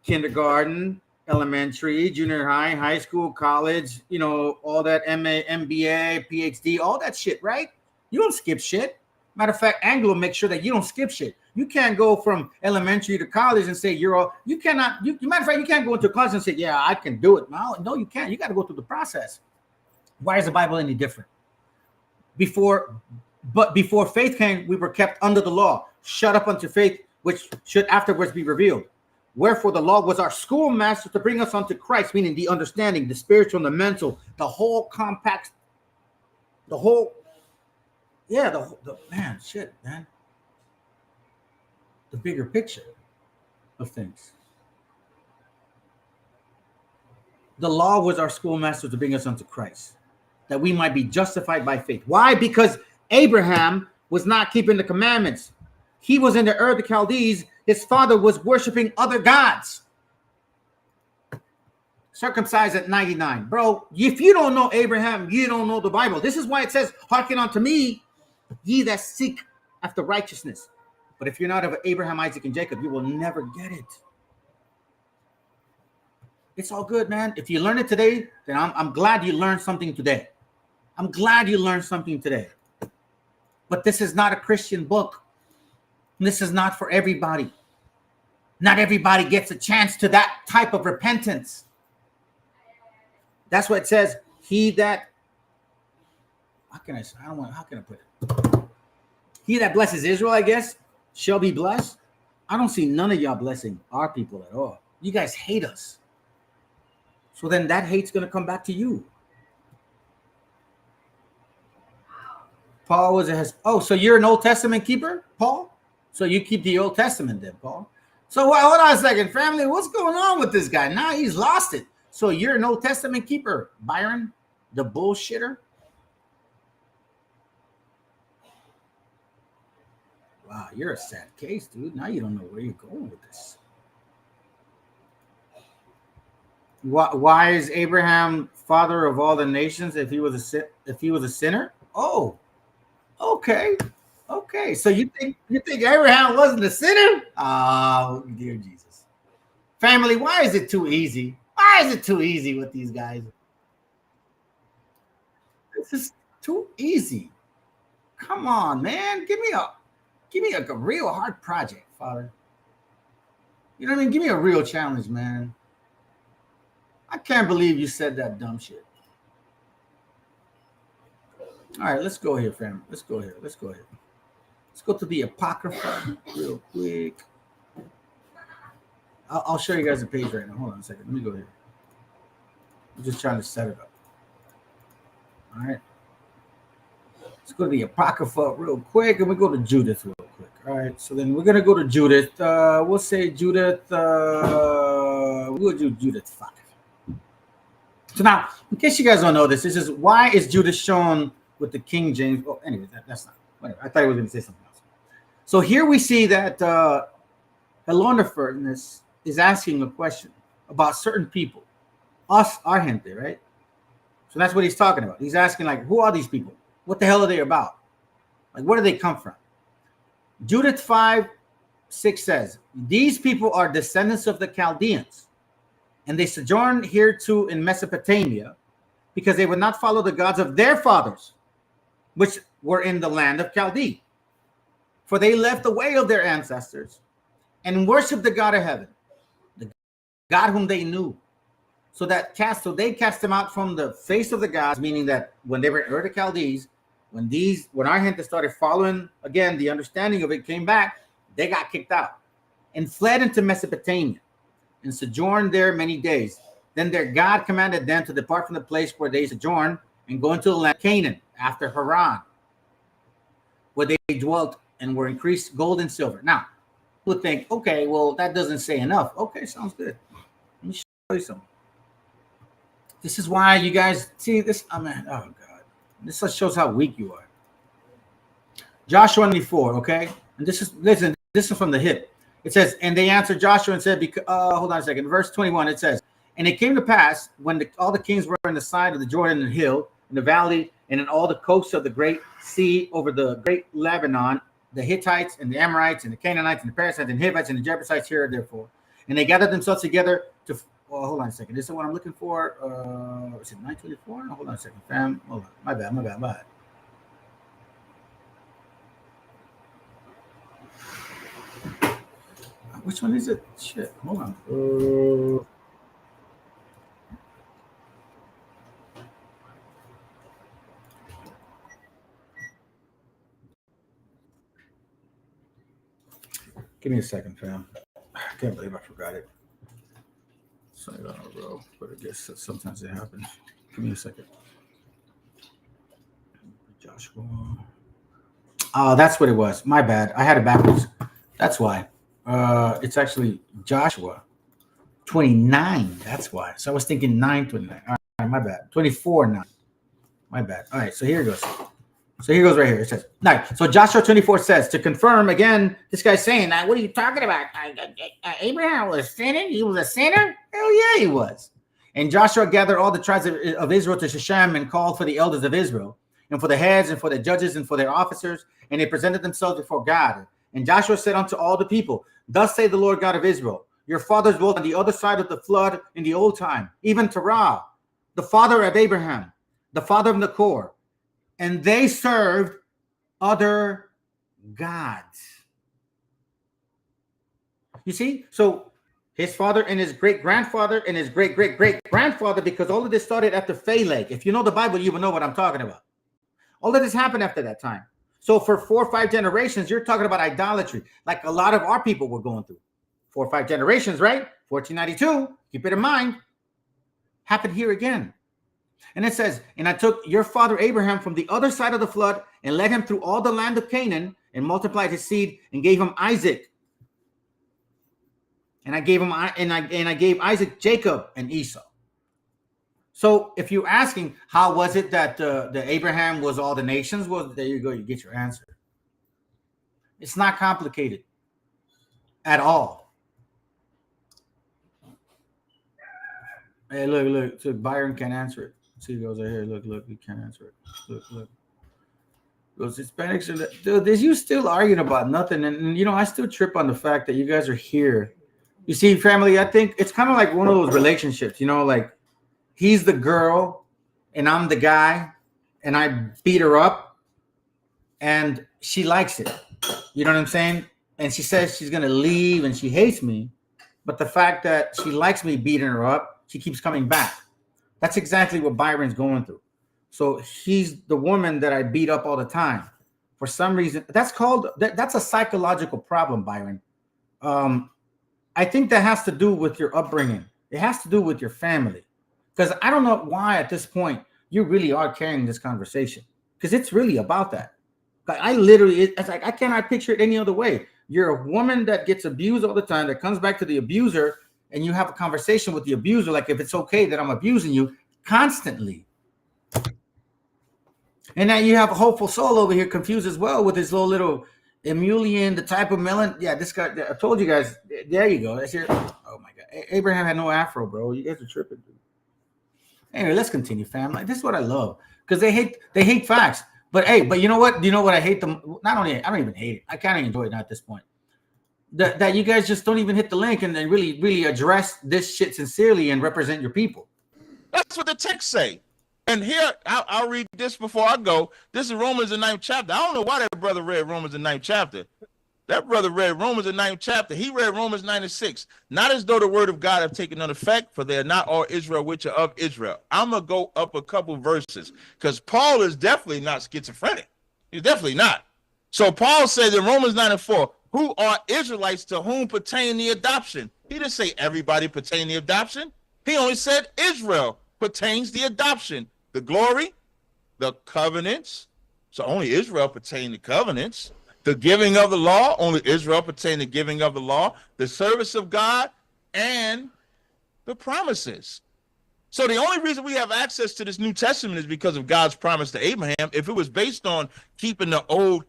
kindergarten, elementary, junior high, high school, college, you know, all that MA, MBA, PhD, all that shit, right? You don't skip shit. Matter of fact, Anglo makes sure that you don't skip shit. You can't go from elementary to college and say you're all, you cannot, matter of fact, you can't go into college and say, yeah, I can do it. No, you can't. You got to go through the process. Why is the Bible any different? Before faith came, we were kept under the law, shut up unto faith, which should afterwards be revealed. Wherefore the law was our schoolmaster to bring us unto Christ, meaning the understanding, the spiritual and the mental, the whole compact, the whole, yeah, the man, shit, man. The bigger picture of things. The law was our schoolmaster to bring us unto Christ, that we might be justified by faith. Why? Because Abraham was not keeping the commandments. He was in the Ur of the Chaldees. His father was worshiping other gods. Circumcised at 99. Bro, if you don't know Abraham, you don't know the Bible. This is why it says, hearken unto me, ye that seek after righteousness. But if you're not of Abraham, Isaac, and Jacob, you will never get it. It's all good, man. If you learn it today, then I'm glad you learned something today. I'm glad you learned something today. But this is not a Christian book. This is not for everybody. Not everybody gets a chance to that type of repentance. That's what it says. He that, how can I put it? He that blesses Israel, I guess, shall be blessed. I don't see none of y'all blessing our people at all. You guys hate us. So then that hate's going to come back to you. Paul so you're an Old Testament keeper, Paul? So you keep the Old Testament then, Paul? So hold on a second, family. What's going on with this guy? Now he's lost it. So you're an Old Testament keeper, Byron, the bullshitter? Wow, you're a sad case, dude. Now you don't know where you're going with this. Why is Abraham father of all the nations if he was a sinner? Oh, okay. So you think Abraham wasn't a sinner? Oh, dear Jesus. Family, why is it too easy? Why is it too easy with these guys? This is too easy. Come on, man. Give me a real hard project, Father. You know what I mean? Give me a real challenge, man. I can't believe you said that dumb shit. All right, let's go here, fam. Let's go here. Let's go to the Apocrypha real quick. I'll show you guys the page right now. Hold on a second. Let me go here. I'm just trying to set it up. All right. Let's go to the Apocrypha real quick, and we go to Judith real quick. All right. So then we're going to go to Judith. We'll say Judith. We'll do Judith 5. So now, in case you guys don't know this is why is Judith shown with the King James? Oh, anyway, that's not. Whatever. I thought I was going to say something else. So here we see that Heloniferness is asking a question about certain people, us, our gente, right? So that's what he's talking about. He's asking, like, who are these people? What the hell are they about? Like, where do they come from? Judith 5:6 says, these people are descendants of the Chaldeans, and they sojourned here too in Mesopotamia, because they would not follow the gods of their fathers, which were in the land of Chaldee. For they left the way of their ancestors and worshiped the God of heaven, the God whom they knew. So they cast them out from the face of the gods, meaning that when they were in Ur the Chaldees, when our gente started following again, the understanding of it came back, they got kicked out and fled into Mesopotamia and sojourned there many days. Then their God commanded them to depart from the place where they sojourned and go into the land of Canaan after Haran, where they dwelt and were increased gold and silver. Now, people think, okay, well, that doesn't say enough. Okay, sounds good. Let me show you something. This is why you guys see this. Oh God. This shows how weak you are. Joshua 24, okay? And this is from the hip. It says, and they answered Joshua and said, hold on a second. Verse 21, it says, and it came to pass when all the kings were on the side of the Jordan and the hill, in the valley, and in all the coasts of the great sea over the great Lebanon, the Hittites and the Amorites and the Canaanites and the Perizzites and the Hivites and the Jebusites here, therefore. And they gathered themselves together to, well, hold on a second. This is what I'm looking for. Is it 924? No, hold on a second, fam. Hold on. My bad. Which one is it? Shit. Hold on. Give me a second, fam. I can't believe I forgot it. Sorry, bro. But I guess sometimes it happens. Give me a second. Joshua. Oh, that's what it was. My bad. I had it backwards. That's why. It's actually Joshua 29. That's why. So I was thinking 9:29. All right, my bad. 24:9. My bad. All right, so here it goes. So here goes right here. It says, now, so Joshua 24 says, to confirm again, this guy's saying, what are you talking about? Abraham was sinning? He was a sinner? Hell yeah, he was. And Joshua gathered all the tribes of Israel to Shechem and called for the elders of Israel and for the heads and for the judges and for their officers. And they presented themselves before God. And Joshua said unto all the people, thus say the Lord God of Israel, your fathers dwelt on the other side of the flood in the old time, even Terah, the father of Abraham, the father of Nachor, and they served other gods. You see? So his father and his great-grandfather and his great-great-great-grandfather, because all of this started after Phaleg. If you know the Bible, you will know what I'm talking about. All of this happened after that time. So for 4 or 5 generations, you're talking about idolatry, like a lot of our people were going through. 4 or 5 generations, right? 1492, keep it in mind. Happened here again. And it says, and I took your father Abraham from the other side of the flood and led him through all the land of Canaan and multiplied his seed and gave him Isaac. And I gave him I gave Isaac Jacob and Esau. So if you're asking how was it that the Abraham was all the nations, well, there you go, you get your answer. It's not complicated at all. Hey, look, so Byron can't answer it. See, he goes right here. Look, he can't answer it. Look. Those Hispanics are, dude, you still arguing about nothing. And, you know, I still trip on the fact that you guys are here. You see, family, I think it's kind of like one of those relationships, you know, like he's the girl and I'm the guy and I beat her up and she likes it. You know what I'm saying? And she says she's going to leave and she hates me. But the fact that she likes me beating her up, she keeps coming back. That's exactly what Byron's going through. So she's the woman that I beat up all the time. For some reason, that's a psychological problem, Byron. I think that has to do with your upbringing. It has to do with your family. Because I don't know why at this point you really are carrying this conversation. Because it's really about that. Like it's like I cannot picture it any other way. You're a woman that gets abused all the time, that comes back to the abuser, and you have a conversation with the abuser, like if it's okay that I'm abusing you constantly. And now you have a hopeful soul over here confused as well with his little emulsion, the type of melon. Yeah, this guy, I told you guys, there you go. That's your, oh my God. Abraham had no afro, bro. You guys are tripping, dude. Anyway, let's continue, fam. Like, this is what I love. Because they hate facts. But hey, but you know what? Do you know what I hate them? Not only, I don't even hate it. I kind of enjoy it now at this point. That you guys just don't even hit the link and then really address this shit sincerely and represent your people. That's what the text say. And here, I'll read this before I go. This is Romans the 9th chapter. I don't know why that brother read Romans the 9th chapter. That brother read Romans the 9th chapter. He read Romans 9:6. Not as though the word of God have taken none effect, for they are not all Israel which are of Israel. I'm going to go up a couple verses because Paul is definitely not schizophrenic. He's definitely not. So Paul says in Romans 9:4, who are Israelites to whom pertain the adoption? He didn't say everybody pertain the adoption. He only said Israel pertains the adoption, the glory, the covenants. So only Israel pertain the covenants. The giving of the law, only Israel pertain the giving of the law, the service of God, and the promises. So the only reason we have access to this New Testament is because of God's promise to Abraham. If it was based on keeping the old.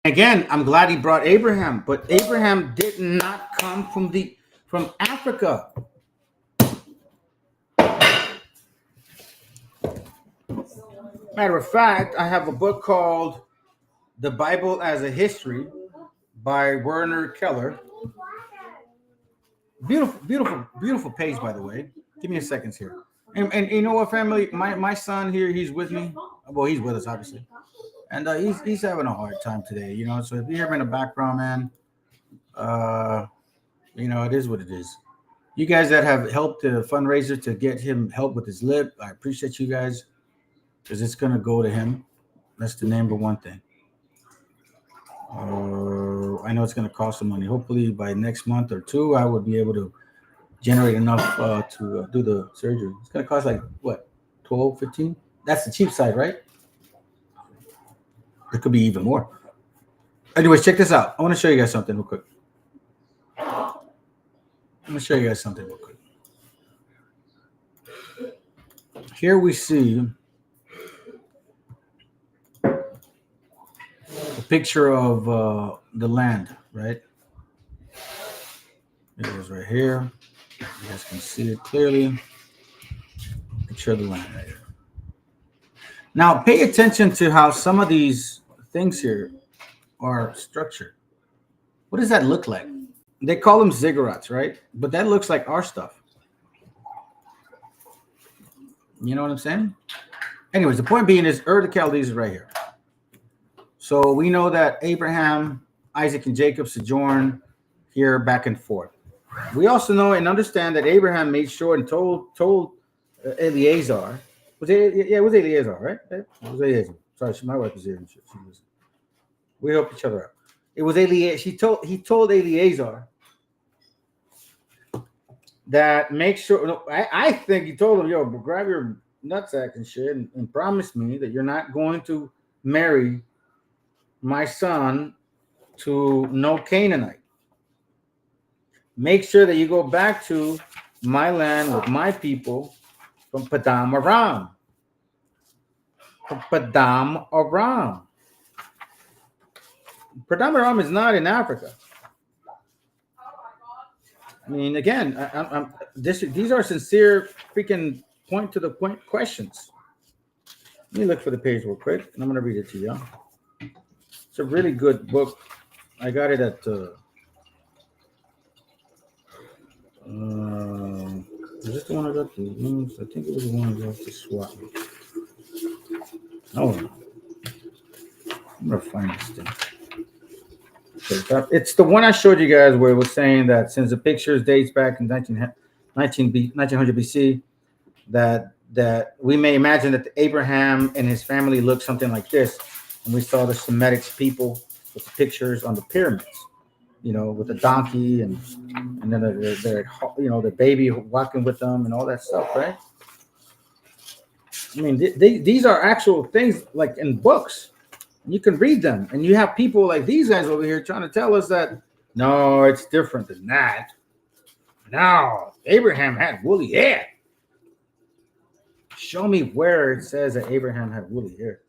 Again, I'm glad he brought Abraham, but Abraham did not come from Africa. Matter of fact, I have a book called The Bible as a History by Werner Keller. Beautiful page, by the way. Give me a second here. And you know what, family? My son here, he's with me. Well, he's with us, obviously. And he's having a hard time today, you know. So if you hear him in the background, man, you know, it is what it is. You guys that have helped the fundraiser to get him help with his lip, I appreciate you guys, because it's gonna go to him. That's the number one thing. I know it's gonna cost some money. Hopefully by next month or two, I would be able to generate enough to do the surgery. It's gonna cost like what, 12, 15? That's the cheap side, right? It could be even more. Anyways, check this out. I want to show you guys something real quick. Here we see a picture of the land, right? It is right here. You guys can see it clearly. Picture of the land right here. Now, pay attention to how some of these things here are structured. What does that look like? They call them ziggurats, right? But that looks like our stuff. You know what I'm saying? Anyways, the point being is Ur the Chaldees is right here. So we know that Abraham, Isaac, and Jacob sojourn here back and forth. We also know and understand that Abraham made sure and told Eleazar. It was Eleazar, right? It was Eleazar. Sorry, my wife is here. We help each other out. It was Eleazar. He told Eleazar that make sure. No, I think he told him, yo, grab your nutsack and shit and promise me that you're not going to marry my son to no Canaanite. Make sure that you go back to my land with my people from Padam Aram. Padam Aram. Padam Aram is not in Africa. I mean, again, these are sincere, freaking point to the point questions. Let me look for the page real quick, and I'm going to read it to you. It's a really good book. I got it at is this the one I got to? I think it was the one I got to swap. Oh, I'm gonna find this thing. It's the one I showed you guys where it was saying that since the pictures dates back in 1900 BC, that we may imagine that Abraham and his family looked something like this, and we saw the Semitic people with the pictures on the pyramids. You know, with the donkey and then the baby walking with them and all that stuff, right? I mean, these are actual things like in books. You can read them, and you have people like these guys over here trying to tell us that no, it's different than that. No, Abraham had woolly hair. Show me where it says that Abraham had woolly hair.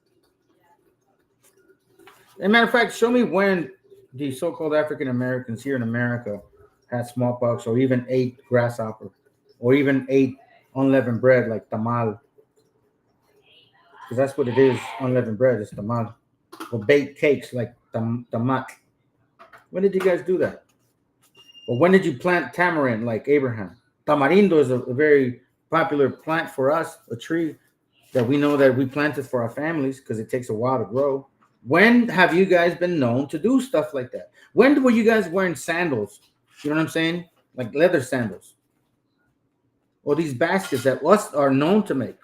As a matter of fact, show me when the so-called African Americans here in America had smallpox, or even ate grasshopper, or even ate unleavened bread like tamal. Because that's what it is, unleavened bread is tamal. Or baked cakes like tamat. When did you guys do that? Or when did you plant tamarind like Abraham? Tamarindo is a very popular plant for us, a tree that we know that we planted for our families because it takes a while to grow. When have you guys been known to do stuff like that? When were you guys wearing sandals? You know what I'm saying? Like leather sandals. Or these baskets that us are known to make.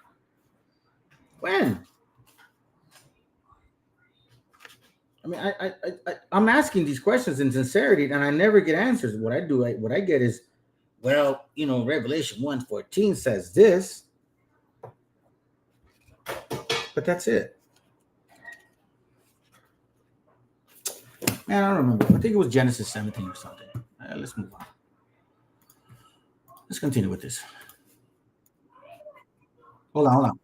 When? I mean, I'm asking these questions in sincerity, and I never get answers. What I get is, well, you know, Revelation 1:14 says this, but that's it. Man, I don't remember. I think it was Genesis 17 or something. Let's move on. Let's continue with this. Hold on.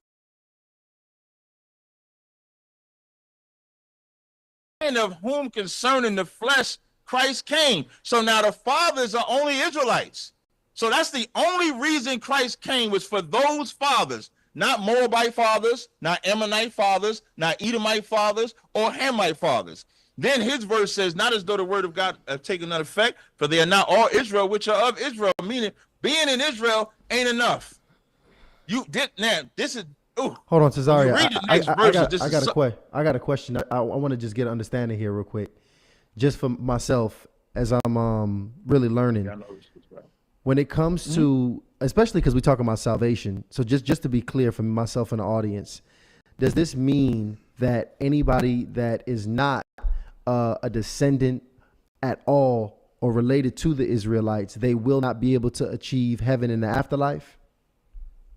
And of whom concerning the flesh Christ came. So now the fathers are only Israelites. So that's the only reason Christ came, was for those fathers. not Moabite fathers, not Ammonite fathers, not Edomite fathers, or Hamite fathers. Then his verse says, not as though the word of God have taken none effect, for they are not all Israel, which are of Israel, meaning being in Israel ain't enough. You did now. This is ooh. Hold on, Cesaria. I got a question. I want to just get an understanding here real quick, just for myself as I'm really learning. When it comes to, especially because we're talking about salvation, so just to be clear for myself and the audience, does this mean that anybody that is not a descendant at all or related to the Israelites, they will not be able to achieve heaven in the afterlife?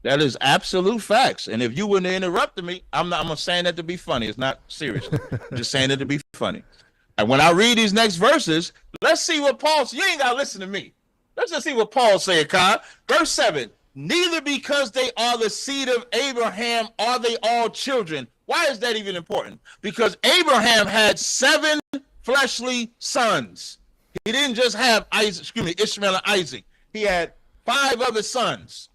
That is absolute facts. And if you wouldn't have interrupted me, I'm not saying that to be funny. It's not serious. I'm just saying it to be funny. And when I read these next verses, let's see what Paul says. You ain't got to listen to me. Let's just see what Paul said, Kyle. Verse 7, neither because they are the seed of Abraham are they all children. Why is that even important? Because Abraham had 7 fleshly sons. He didn't just have Ishmael and Isaac. He had 5 other sons.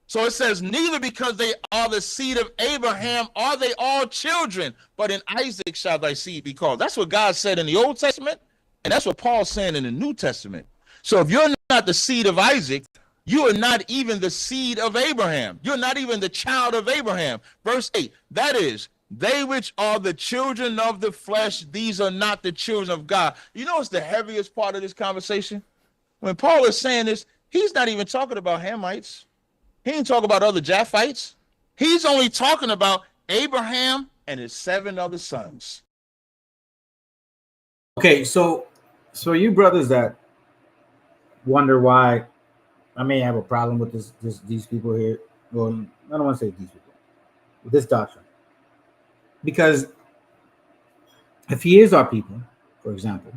So it says, neither because they are the seed of Abraham are they all children, but in Isaac shall thy seed be called. That's what God said in the Old Testament, and that's what Paul's saying in the New Testament. So if you're not the seed of Isaac, you are not even the seed of Abraham. You're not even the child of Abraham. Verse 8, that is, they which are the children of the flesh, these are not the children of God. You know what's the heaviest part of this conversation? When Paul is saying this, he's not even talking about Hamites. He ain't talking about other Japhites. He's only talking about Abraham and his 7 other sons. Okay, so you brothers that wonder why I may have a problem with these people here. Well, I don't want to say these people, with this doctrine. Because if he is our people, for example,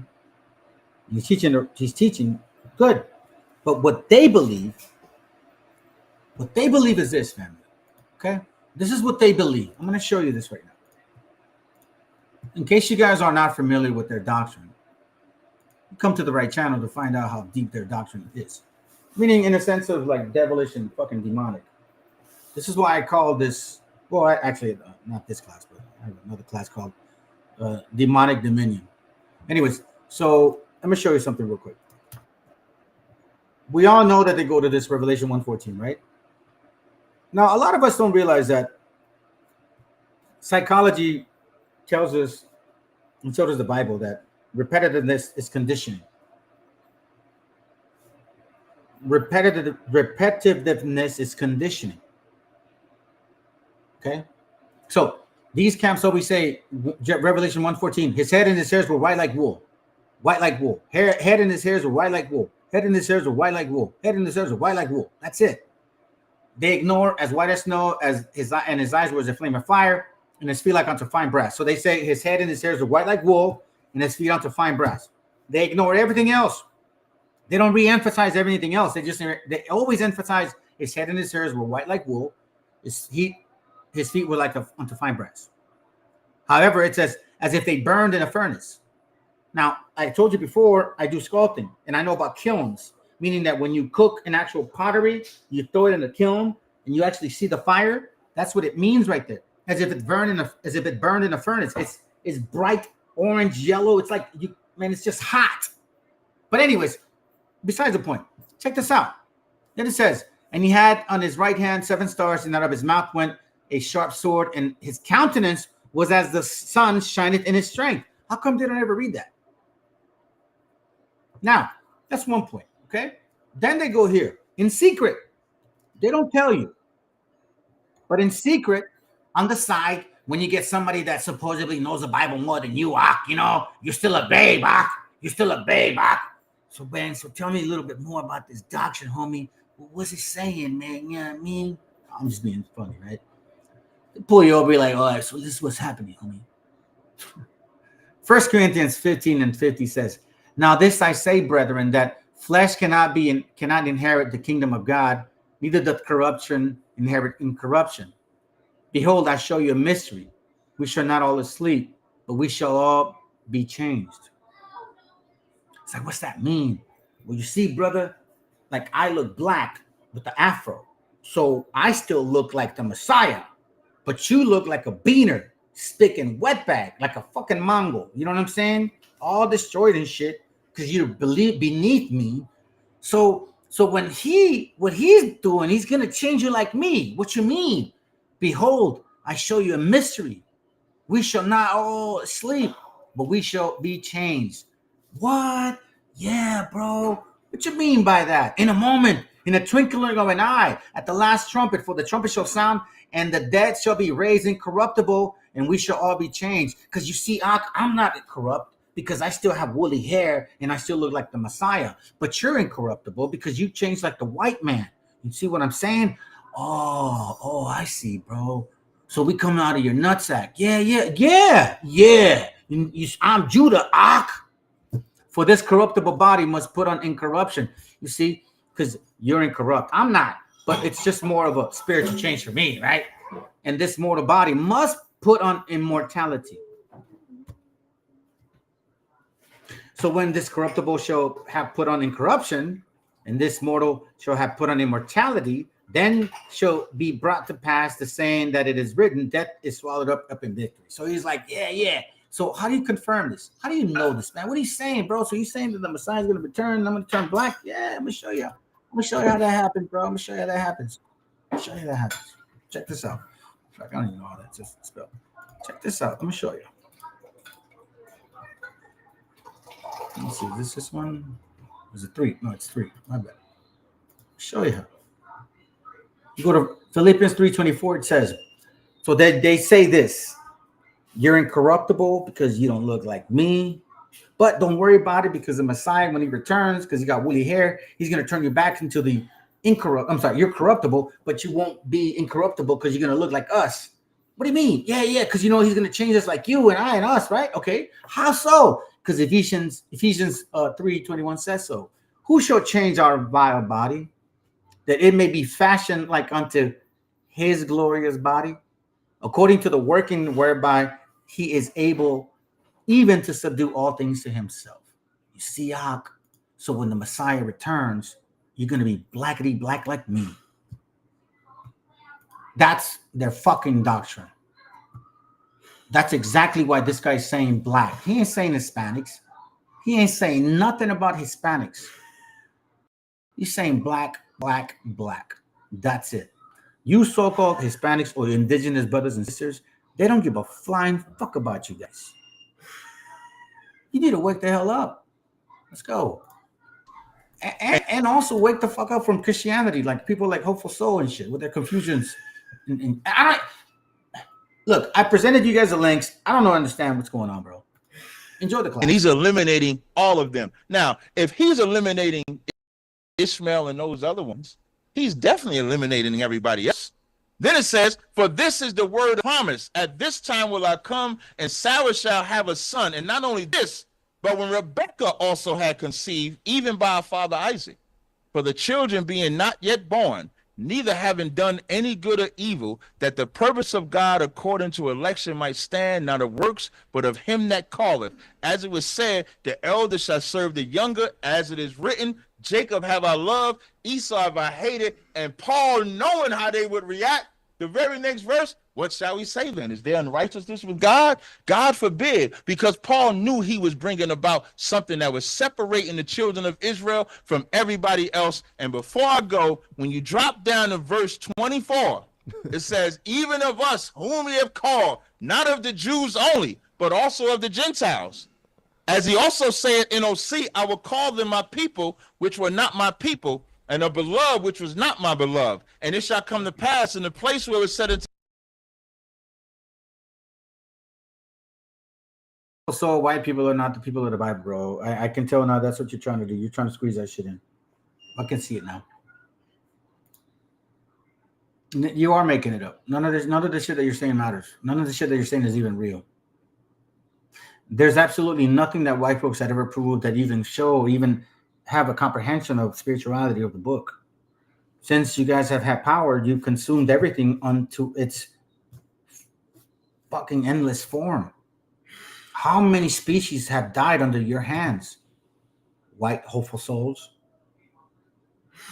he's teaching good. But what they believe is this, family. Okay? This is what they believe. I'm going to show you this right now. In case you guys are not familiar with their doctrine, you come to the right channel to find out how deep their doctrine is. Meaning in a sense of like devilish and fucking demonic. This is why I call this, well, actually, not this class, but I have another class called Demonic Dominion. Anyways, so let me show you something real quick. We all know that they go to this Revelation 1:14, right? Now, a lot of us don't realize that psychology tells us, and so does the Bible, that repetitiveness is conditioning. Repetitiveness is conditioning. Okay? So, these camps always say, Revelation 1:14, his head and his hairs were white like wool. White like wool. Head and his hairs were white like wool. Head and his hairs were white like wool. Head and his hairs were white like wool. That's it. They ignore as white as snow, as his eyes were as a flame of fire, and his feet like unto fine brass. So they say his head and his hairs are white like wool, and his feet unto fine brass. They ignore everything else. They don't re-emphasize everything else. They always emphasize his head and his hairs were white like wool. His feet were like unto fine brass. However, it says as if they burned in a furnace. Now, I told you before, I do sculpting, and I know about kilns, meaning that when you cook an actual pottery, you throw it in a kiln, and you actually see the fire. That's what it means right there. As if it burned in a furnace. It's bright orange, yellow. It's like it's just hot. But anyways, besides the point, check this out. Then it says, and he had on his right hand 7 stars, and out of his mouth went a sharp sword, and his countenance was as the sun shineth in his strength. How come they don't ever read that? Now, that's one point, okay? Then they go here. In secret, they don't tell you. But in secret, on the side, when you get somebody that supposedly knows the Bible more than you, you're still a babe, You're still a babe, So, man, tell me a little bit more about this doctrine, homie. What's it saying, man? You know what I mean? I'm just being funny, right? They pull you over, like, all right, so this is what's happening, homie. 1 Corinthians 15:50 says, now this I say, brethren, that flesh cannot inherit the kingdom of God, neither doth corruption inherit incorruption. Behold, I show you a mystery. We shall not all sleep, but we shall all be changed. It's like, what's that mean? Well, you see, brother, like I look black with the afro. So I still look like the Messiah, but you look like a beaner, spick and wetbag, like a fucking Mongol. You know what I'm saying? All destroyed and shit because you believe beneath me. So what he's doing, he's gonna change you like me. What you mean? Behold, I show you a mystery. We shall not all sleep, but we shall be changed. What? Yeah, bro. What you mean by that? In a moment, in a twinkling of an eye, at the last trumpet, for the trumpet shall sound, and the dead shall be raised incorruptible, and we shall all be changed. Because you see, I'm not corrupt because I still have woolly hair and I still look like the Messiah. But you're incorruptible because you changed like the white man. You see what I'm saying? Oh, I see, bro. So we come out of your nutsack. Yeah. I'm Judah. For this corruptible body must put on incorruption. You see, because you're incorrupt. I'm not, but it's just more of a spiritual change for me, right? And this mortal body must put on immortality. So when this corruptible shall have put on incorruption, and this mortal shall have put on immortality, then shall be brought to pass the saying that it is written, death is swallowed up in victory. So he's like, yeah. So how do you confirm this? How do you know this, man? What are you saying, bro? So he's saying that the Messiah is going to return, and I'm going to turn black? Yeah, I'm going to show you. I'm going to show you how that happens, bro. I'm going to show you how that happens. Check this out. I don't even know how that's just spelled. Check this out. Let me show you. Let me see. Is this one? Is it 3? No, it's 3. My bad. Show you how. You go to Philippians 3:24. It says, so they say this: you're incorruptible because you don't look like me. But don't worry about it, because the Messiah, when he returns, because he got woolly hair, he's going to turn you back into the you're corruptible, but you won't be incorruptible because you're going to look like us. What do you mean? Yeah, because he's going to change us like you and I and us, right? Okay. How so? Because Ephesians 3:21 says so. Who shall change our vile body, that it may be fashioned like unto his glorious body, according to the working whereby he is able even to subdue all things to himself. You see, so when the Messiah returns, you're going to be blackety black like me. That's their fucking doctrine. That's exactly why this guy's saying black. He ain't saying Hispanics. He ain't saying nothing about Hispanics. He's saying black. That's it. You so-called Hispanics or indigenous brothers and sisters, they don't give a flying fuck about you guys. You need to wake the hell up. Let's go. And also wake the fuck up from Christianity, like people like Hopeful Soul and shit with their confusions. Look, I presented you guys the links. I don't understand what's going on, bro. Enjoy the class. And he's eliminating all of them. Now, if he's eliminating Ishmael and those other ones, he's definitely eliminating everybody else. Then it says, for this is the word of promise. At this time will I come, and Sarah shall have a son. And not only this, but when Rebekah also had conceived, even by her father Isaac, for the children being not yet born, neither having done any good or evil, that the purpose of God according to election might stand, not of works, but of him that calleth. As it was said, the elder shall serve the younger, as it is written, Jacob have I loved, Esau have I hated. And Paul, knowing how they would react, the very next verse, what shall we say then? Is there unrighteousness with God? God forbid, because Paul knew he was bringing about something that was separating the children of Israel from everybody else. And before I go, when you drop down to verse 24, it says, even of us whom he have called, not of the Jews only, but also of the Gentiles. As he also said in OC, I will call them my people, which were not my people, and a beloved, which was not my beloved. And it shall come to pass in the place where it was said, so white people are not the people of the Bible, bro. I can tell now that's what you're trying to do. You're trying to squeeze that shit in. I can see it now. You are making it up. None of the shit that you're saying matters. None of the shit that you're saying is even real. There's absolutely nothing that white folks had ever proved that even show, even have a comprehension of spirituality of the book. Since you guys have had power, you consumed everything unto its fucking endless form. How many species have died under your hands, white hopeful souls?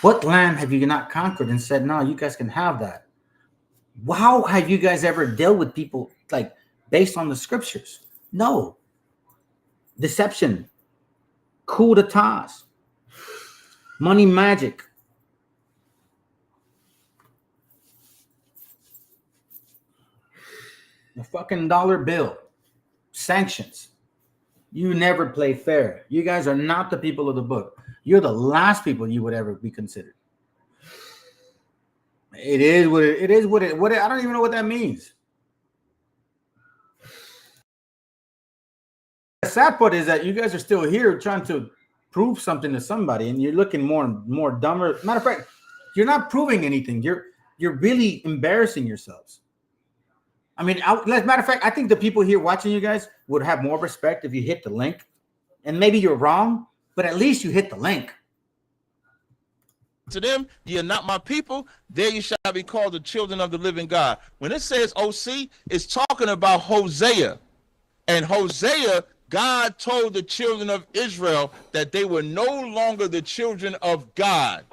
What land have you not conquered and said, no, you guys can have that? How have you guys ever dealt with people like based on the scriptures? No. Deception, coup d'etats, money magic. The fucking dollar bill, sanctions. You never play fair. You guys are not the people of the book. You're the last people you would ever be considered. It is what it is. What I don't even know what that means. The sad part is that you guys are still here trying to prove something to somebody, and you're looking more and more dumber. Matter of fact, you're not proving anything. You're really embarrassing yourselves. I mean, as a matter of fact, I think the people here watching you guys would have more respect if you hit the link. And maybe you're wrong, but at least you hit the link. To them, ye are not my people, there you shall be called the children of the living God. When it says OC, it's talking about Hosea. And Hosea, God told the children of Israel that they were no longer the children of God.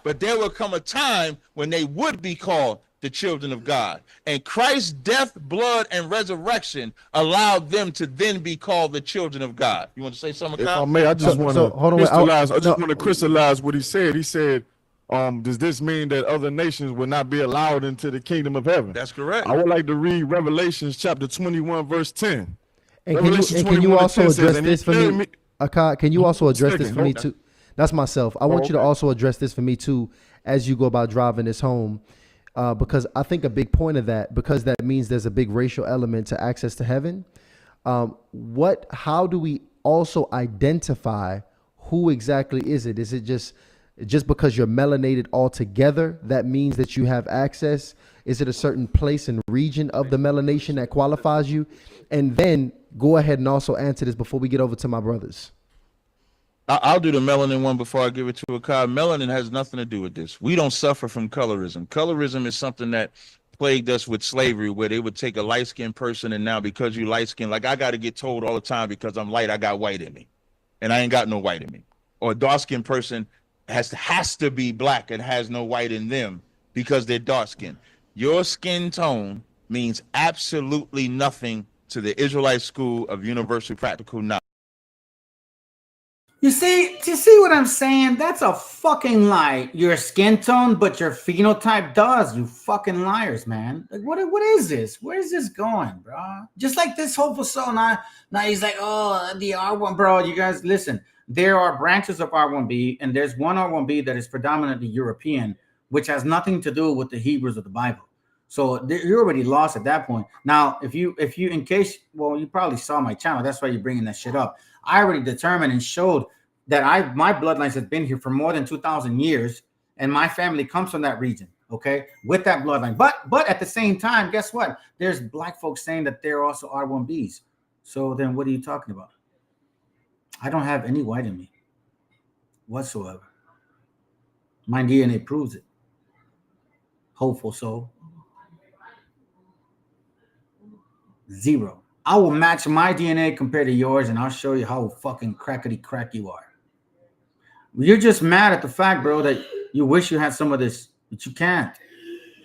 But there will come a time when they would be called the children of God. And Christ's death, blood, and resurrection allowed them to then be called the children of God. You want to say something, Kyle? If I may, I just want to crystallize. I just no. want to crystallize what he said. He said, does this mean that other nations will not be allowed into the kingdom of heaven? That's correct. I would like to read Revelations chapter 21, verse 10. And can you also address this for me? Akkad, can you also address this for me too? That's myself. I want you to also address this for me too as you go about driving this home. Because I think a big point of that, because that means there's a big racial element to access to heaven. How do we also identify who exactly is it? Is it just because you're melanated altogether, that means that you have access? Is it a certain place and region of the melanation that qualifies you? And then go ahead and also answer this before we get over to my brothers. I'll do the melanin one before I give it to Akkad. Melanin has nothing to do with this. We don't suffer from colorism. Colorism is something that plagued us with slavery, where they would take a light-skinned person, and now because you light-skinned, like I got to get told all the time because I'm light, I got white in me, and I ain't got no white in me. Or a dark-skinned person has to be black and has no white in them because they're dark-skinned. Your skin tone means absolutely nothing to the Israelite School of Universal Practical Knowledge. You see what I'm saying? That's a fucking lie. Your skin tone, but your phenotype does. You fucking liars, man. Like, what is this? Where is this going, bro? Just like this hopeful soul. Now he's like, oh, the R1, bro. You guys, listen. There are branches of R1B, and there's one R1B that is predominantly European, which has nothing to do with the Hebrews of the Bible. So you're already lost at that point. Now, if you, in case, well, you probably saw my channel. That's why you're bringing that shit up. I already determined and showed that my bloodlines has been here for more than 2,000 years, and my family comes from that region. Okay, with that bloodline. But at the same time, guess what? There's black folks saying that they're also R1Bs. So then, what are you talking about? I don't have any white in me whatsoever. My DNA proves it. Hopeful soul. 0. I will match my DNA compared to yours, and I'll show you how fucking crackety crack you are. You're just mad at the fact, bro, that you wish you had some of this, but you can't.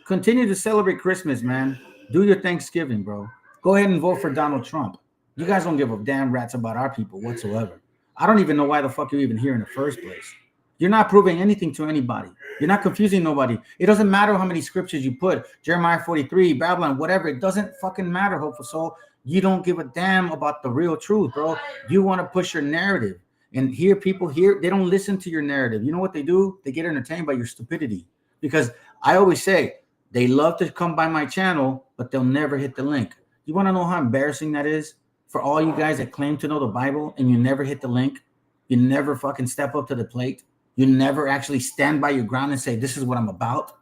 Continue to celebrate Christmas, man. Do your Thanksgiving, bro. Go ahead and vote for Donald Trump. You guys don't give a damn rats about our people whatsoever. I don't even know why the fuck you're even here in the first place. You're not proving anything to anybody. You're not confusing nobody. It doesn't matter how many scriptures you put, Jeremiah 43, Babylon, whatever. It doesn't fucking matter, hopeful soul. You don't give a damn about the real truth, bro. You want to push your narrative. And here, people here, they don't listen to your narrative. You know what they do? They get entertained by your stupidity. Because I always say, they love to come by my channel, but they'll never hit the link. You want to know how embarrassing that is? For all you guys that claim to know the Bible and you never hit the link, you never fucking step up to the plate. You never actually stand by your ground and say, this is what I'm about.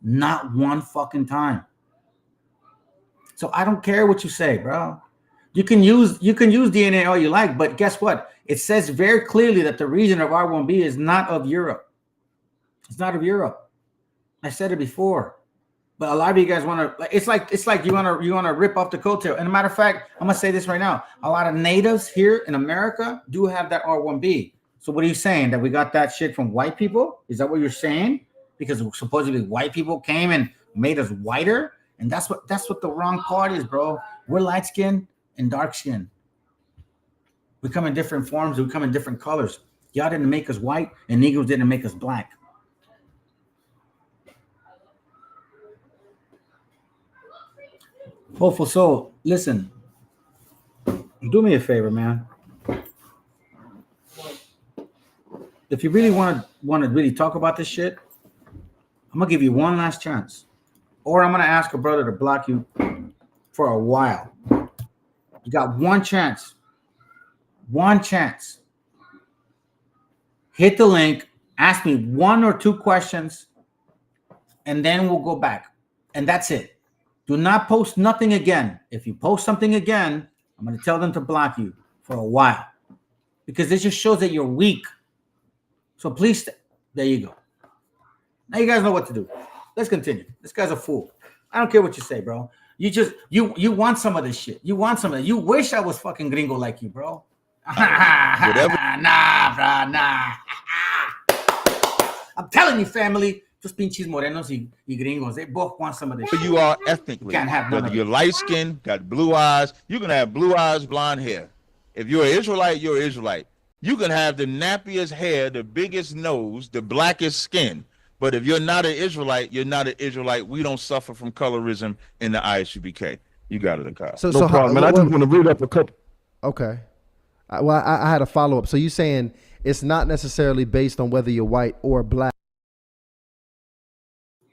Not one fucking time. So I don't care what you say, bro. You can use DNA all you like, but guess what? It says very clearly that the region of R1B is not of Europe. It's not of Europe. I said it before. But a lot of you guys want to, it's like you want to rip off the coattail. And a matter of fact, I'm going to say this right now. A lot of natives here in America do have that R1B. So what are you saying? That we got that shit from white people? Is that what you're saying? Because supposedly white people came and made us whiter, and that's what the wrong part is, bro. We're light skin and dark skin. We come in different forms. We come in different colors. Y'all didn't make us white, and Negroes didn't make us black. Hopeful soul, listen. Do me a favor, man. If you really want to really talk about this shit, I'm gonna give you one last chance, or I'm gonna ask a brother to block you for a while. You got one chance. One chance. Hit the link. Ask me 1 or 2 questions, and then we'll go back. And that's it. Do not post nothing again. If you post something again, I'm going to tell them to block you for a while, because this just shows that you're weak. So please, there you go. Now you guys know what to do. Let's continue. This guy's a fool. I don't care what you say, bro. You want some of this shit. You want some of it. You wish I was fucking gringo like you, bro. Whatever. Nah, bro, nah. I'm telling you, family. Just pinches morenos y gringos. They both want some of this. But you are ethnically. Can't have none whether of you're it. light skinned, got blue eyes, you can have blue eyes, blonde hair. If you're an Israelite, you're an Israelite. You can have the nappiest hair, the biggest nose, the blackest skin. But if you're not an Israelite, you're not an Israelite. We don't suffer from colorism in the ISUBK. You got it, Kyle. No problem, man. I just want to read up a couple. Okay. I had a follow up. So you saying it's not necessarily based on whether you're white or black?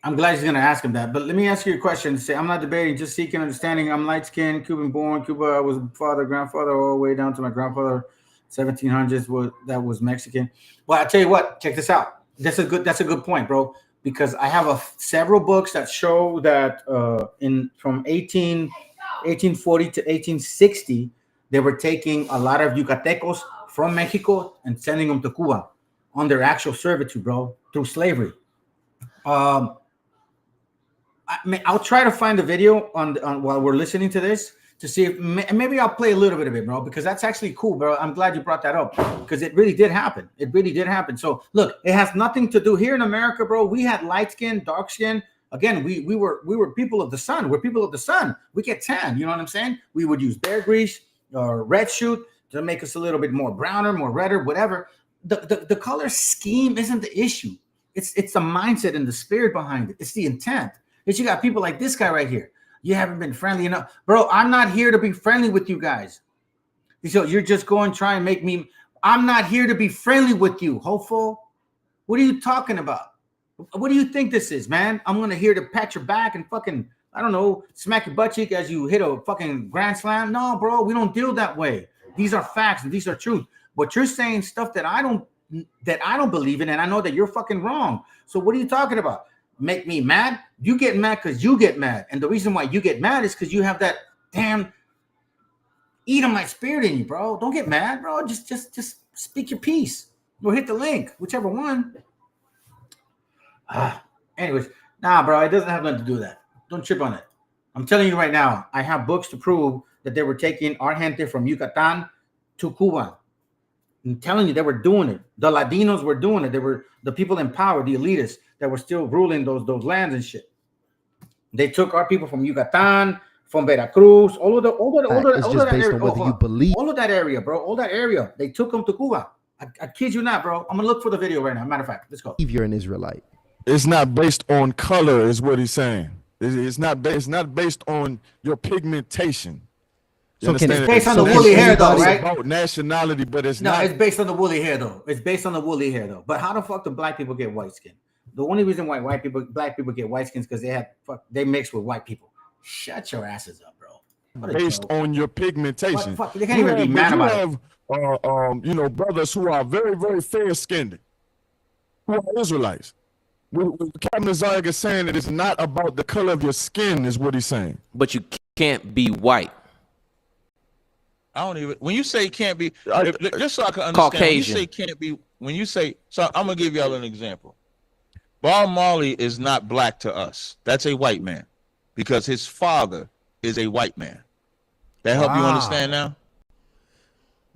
I'm glad he's going to ask him that. But let me ask you a question. Say, I'm not debating, just seeking understanding. I'm light skinned, Cuban born. Cuba, I was father, grandfather, all the way down to my grandfather, 1700s. That was Mexican. Well, I tell you what, check this out. That's a good point, bro. Because I have several books that show that from 1840 to 1860, they were taking a lot of Yucatecos from Mexico and sending them to Cuba on their actual servitude, bro, through slavery. I'll try to find the video on while we're listening to this to see if maybe I'll play a little bit of it, bro, because that's actually cool, bro. I'm glad you brought that up because it really did happen. It really did happen. So look, it has nothing to do here in America, bro. We had light skin, dark skin. Again, we were people of the sun. We're people of the sun. We get tan. You know what I'm saying? We would use bear grease or red shoot to make us a little bit more browner, more redder, whatever. The color scheme isn't the issue. It's the mindset and the spirit behind it. It's the intent. But you got people like this guy right here. You haven't been friendly enough. Bro, I'm not here to be friendly with you guys. So you're just going to try and make me. I'm not here to be friendly with you, hopeful. What are you talking about? What do you think this is, man? I'm going to here to pat your back and fucking, I don't know, smack your butt cheek as you hit a fucking grand slam. No, bro, we don't deal that way. These are facts and these are truth. But you're saying stuff that I don't believe in, and I know that you're fucking wrong. So what are you talking about? Make me mad? You get mad because you get mad. And the reason why you get mad is because you have that damn Edomite spirit in you, bro. Don't get mad, bro. Just speak your piece. Or hit the link, whichever one. Anyways, nah, bro, it doesn't have nothing to do with that. Don't trip on it. I'm telling you right now, I have books to prove that they were taking our gente from Yucatan to Cuba. I'm telling you, they were doing it. The Latinos were doing it. They were the people in power, the elitists that were still ruling those lands and shit. They took our people from Yucatan, from Veracruz, all of that area. All of that area, bro. All that area. They took them to Cuba. I kid you not, bro. I'm gonna look for the video right now. Matter of fact, let's go. If you're an Israelite, It's not based on color, is what he's saying. It's not based on your pigmentation. So can it's based on the woolly hair, though, right? About nationality, but it's not. No, it's based on the woolly hair, though. It's based on the woolly hair, though. But how the fuck do black people get white skin? The only reason why black people get white skin is because they mix with white people. Shut your asses up, bro. Based on your pigmentation. Fuck, they can't even be mad about it. Brothers who are very, very fair-skinned, who are Israelites. Captain Zarek is saying that it's not about the color of your skin, is what he's saying. But you can't be white. I don't even. When you say can't be, just so I can understand. Caucasian. When you say can't be, when you say, so I'm gonna give y'all an example. Bob Marley is not black to us. That's a white man, because his father is a white man. That help you understand now?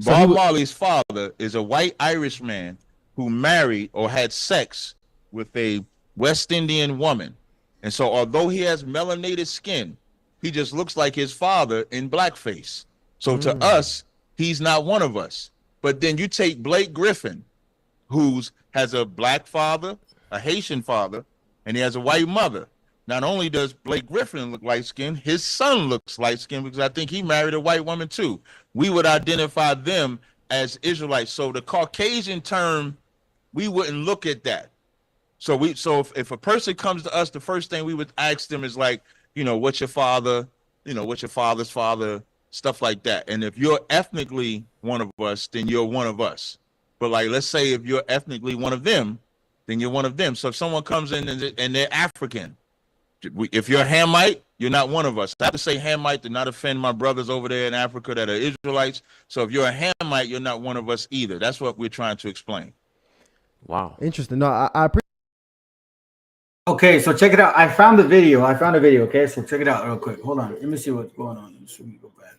Bob Marley's father is a white Irish man who married or had sex with a West Indian woman. And so although he has melanated skin, he just looks like his father in blackface. So to us, he's not one of us. But then you take Blake Griffin, who has a black father, a Haitian father, and he has a white mother. Not only does Blake Griffin look light-skinned, his son looks light-skinned because I think he married a white woman too. We would identify them as Israelites. So the Caucasian term, we wouldn't look at that. So if a person comes to us, the first thing we would ask them is like, what's your father? What's your father's father? Stuff like that. And if you're ethnically one of us, then you're one of us. But like, let's say if you're ethnically one of them, then you're one of them. So if someone comes in and they're African, if you're a Hamite, you're not one of us. I have to say Hamite to not offend my brothers over there in Africa that are Israelites. So if you're a Hamite, you're not one of us either. That's what we're trying to explain. Wow. Interesting. No, I appreciate. Okay, so check it out. I found a video. Okay, so check it out real quick. Hold on. Let me see what's going on. Let me go back.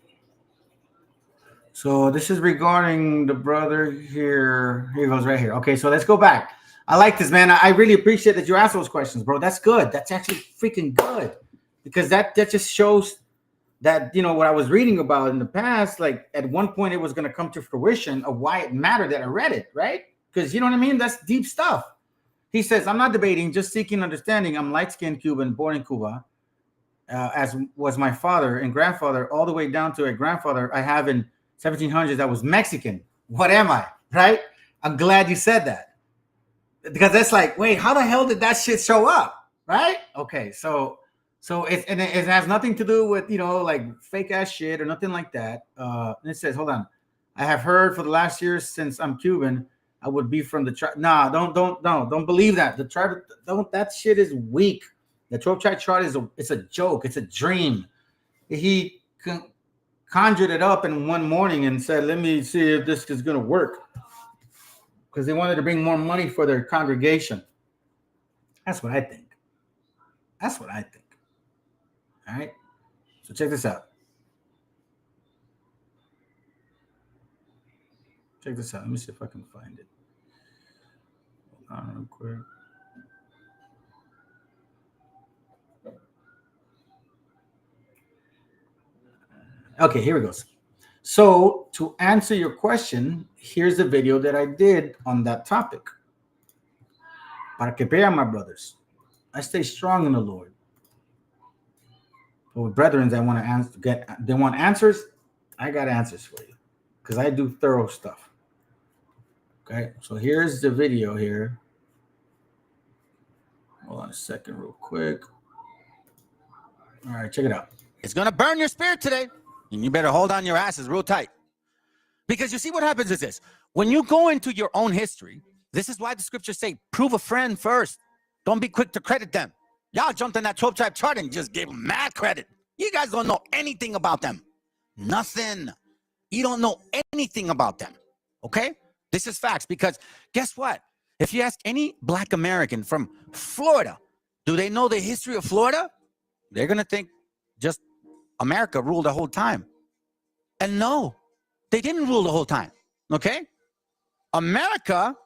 So this is regarding the brother here. Here he goes right here. Okay, so let's go back. I like this, man. I really appreciate that you asked those questions, bro. That's good. That's actually freaking good, because that just shows that, what I was reading about in the past, like at one point it was going to come to fruition of why it mattered that I read it, right? Because you know what I mean? That's deep stuff. He says, I'm not debating, just seeking understanding. I'm light-skinned Cuban, born in Cuba, as was my father and grandfather, all the way down to a grandfather I have in 1700s that was Mexican. What am I, right? I'm glad you said that. Because that's like, wait, how the hell did that shit show up, right? Okay, so it has nothing to do with like fake ass shit or nothing like that. It says, hold on, I have heard for the last years since I'm Cuban, I would be from the tribe. Nah, don't believe that. The tribe, that shit is weak. The 12 tribe chart it's a joke. It's a dream. He conjured it up in one morning and said, let me see if this is gonna work. Because they wanted to bring more money for their congregation. That's what I think. All right. So check this out. Let me see if I can find it. Hold on real quick. Okay, here it goes. So to answer your question, here's the video that I did on that topic. Para que vean, my brothers, I stay strong in the Lord. But with brethren that want to they want answers, I got answers for you, because I do thorough stuff. Okay, so here's the video here. Hold on a second real quick. All right, check it out. It's going to burn your spirit today. And you better hold on your asses real tight. Because you see what happens is this. When you go into your own history, this is why the scriptures say, prove a friend first. Don't be quick to credit them. Y'all jumped in that 12 tribe chart and just gave them mad credit. You guys don't know anything about them. Nothing. You don't know anything about them. Okay? This is facts, because guess what? If you ask any black American from Florida, do they know the history of Florida? They're going to think just America ruled the whole time. And no, they didn't rule the whole time. Okay? America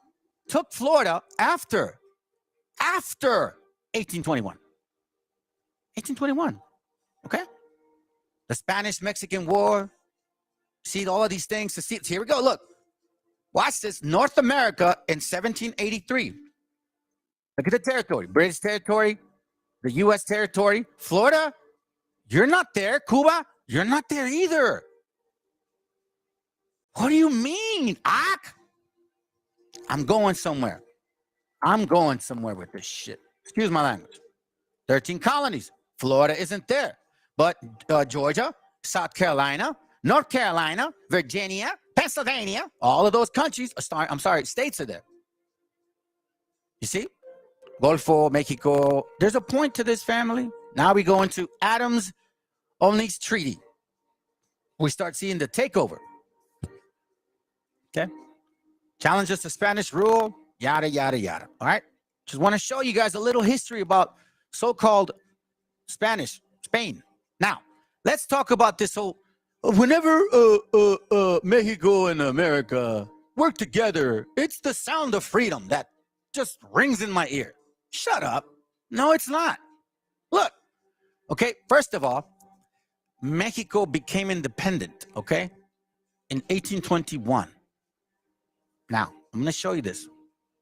took Florida after 1821. 1821. Okay? The Spanish-Mexican War. See all of these things. Here we go. Look. Watch this. North America in 1783. Look at the territory. British territory. The U.S. territory. Florida. You're not there. Cuba. You're not there either. What do you mean, Ak? I'm going somewhere. With this shit. Excuse my language. 13 colonies. Florida isn't there. But Georgia, South Carolina, North Carolina, Virginia, Pennsylvania, all of those countries, states are there. You see? Golfo, Mexico. There's a point to this, family. Now we go into Adams-Olney's Treaty. We start seeing the takeover. Okay? Challenges to Spanish rule, yada, yada, yada. All right? Just want to show you guys a little history about so-called Spain. Now, let's talk about this whole whenever Mexico and America work together, it's the sound of freedom that just rings in my ear. Shut up. No, it's not. Look, okay, first of all, Mexico became independent, okay, in 1821. Now, I'm going to show you this.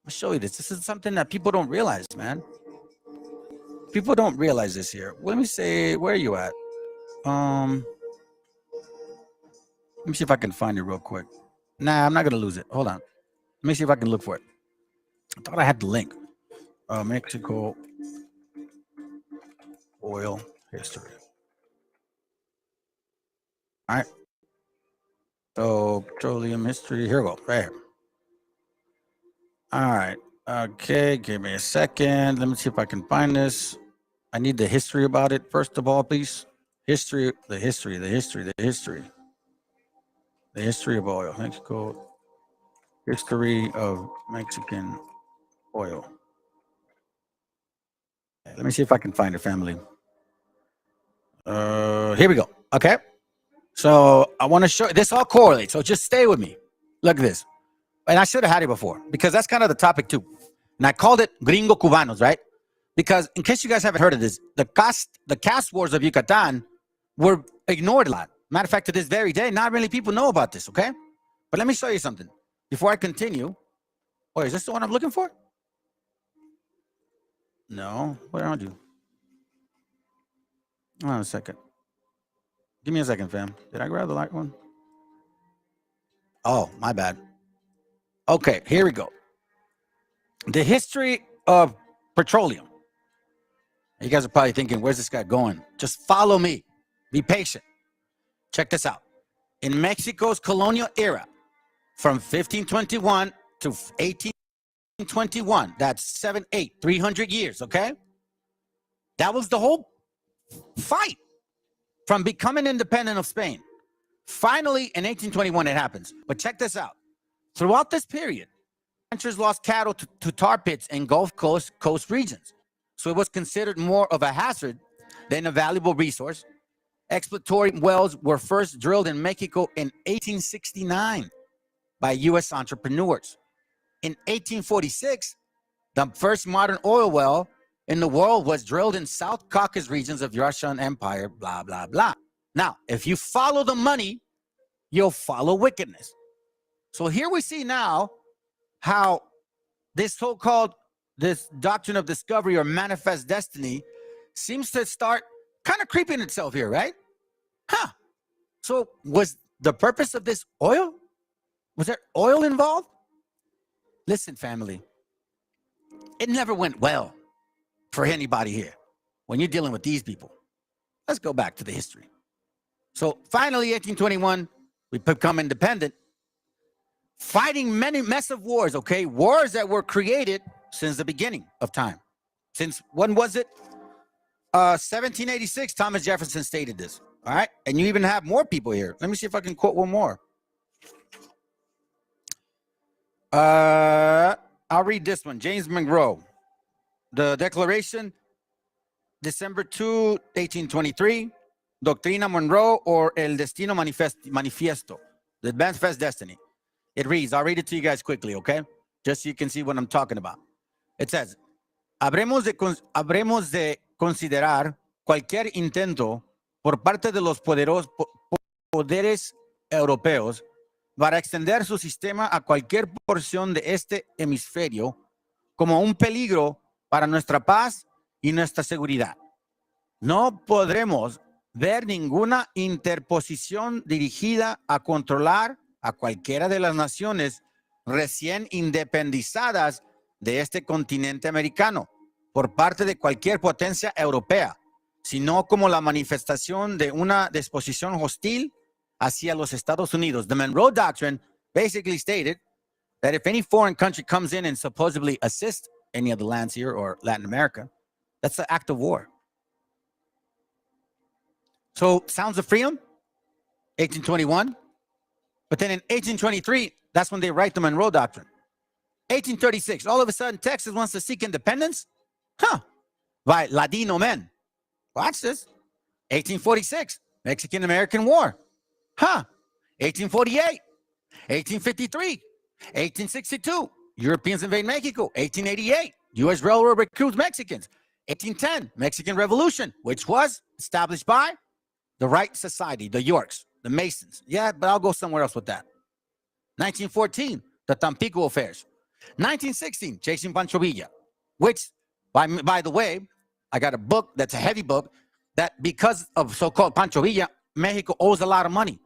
This is something that people don't realize, man. People don't realize this here. Let me say, where are you at? Let me see if I can find it real quick. Nah, I'm not going to lose it. Hold on. Let me see if I can look for it. I thought I had the link. Mexico oil history. All right. So petroleum history. Here we go. Right here. All right. Okay. Give me a second. Let me see if I can find this. I need the history about it. First of all, please. The history of oil. Mexico. History of Mexican oil. Let me see if I can find it, family. Here we go. Okay. So I want to show this all correlates. So just stay with me. Look at this. And I should have had it before because that's kind of the topic too. And I called it Gringo Cubanos, right? Because in case you guys haven't heard of this, the caste wars of Yucatan were ignored a lot. Matter of fact, to this very day, not really people know about this, okay? But let me show you something. Before I continue, is this the one I'm looking for? No, where are you? Hold on a second. Give me a second, fam. Did I grab the right one? Oh, my bad. Okay, here we go. The history of petroleum. You guys are probably thinking, where's this guy going? Just follow me. Be patient. Check this out. In Mexico's colonial era, from 1521 to 1821, that's 300 years, okay? That was the whole fight from becoming independent of Spain. Finally, in 1821, it happens. But check this out. Throughout this period, ranchers lost cattle to tar pits in Gulf Coast regions. So it was considered more of a hazard than a valuable resource. Exploratory wells were first drilled in Mexico in 1869 by U.S. entrepreneurs. In 1846, the first modern oil well in the world was drilled in South Caucasus regions of Russian Empire, blah, blah, blah. Now, if you follow the money, you'll follow wickedness. So here we see now how this so-called this doctrine of discovery or manifest destiny seems to start kind of creeping itself here, right? So was the purpose of this oil? Was there oil involved? Listen, family, it never went well for anybody here when you're dealing with these people. Let's go back to the history. So finally, 1821, we become independent, fighting many massive wars, okay? Wars that were created since the beginning of time. Since, when was it? 1786, Thomas Jefferson stated this, all right? And you even have more people here. Let me see if I can quote one more. I'll read this one. James Monroe, the Declaration, December 2, 1823, Doctrina Monroe or El Destino Manifiesto, the Manifest Destiny. It reads, I'll read it to you guys quickly, okay? Just so you can see what I'm talking about. It says, habremos de considerar cualquier intento por parte de los poderes europeos para extender su sistema a cualquier porción de este hemisferio como un peligro para nuestra paz y nuestra seguridad. No podremos ver ninguna interposición dirigida a controlar a cualquiera de las naciones recién independizadas de este continente americano por parte de cualquier potencia europea, sino como la manifestación de una disposición hostil hacia los Estados Unidos. The Monroe Doctrine basically stated that if any foreign country comes in and supposedly assists any of the lands here or Latin America, that's an act of war. So, sounds of freedom, 1821. But then in 1823, that's when they write the Monroe Doctrine. 1836, all of a sudden, Texas wants to seek independence? By Ladino men. Watch this. 1846, Mexican-American War. 1848, 1853, 1862, Europeans invade Mexico. 1888, U.S. Railroad recruits Mexicans. 1810, Mexican Revolution, which was established by the Wright Society, the Yorks, the Masons. Yeah, but I'll go somewhere else with that. 1914, the Tampico affairs. 1916, chasing Pancho Villa, which, by the way, I got a book that's a heavy book that because of so-called Pancho Villa, Mexico owes a lot of money.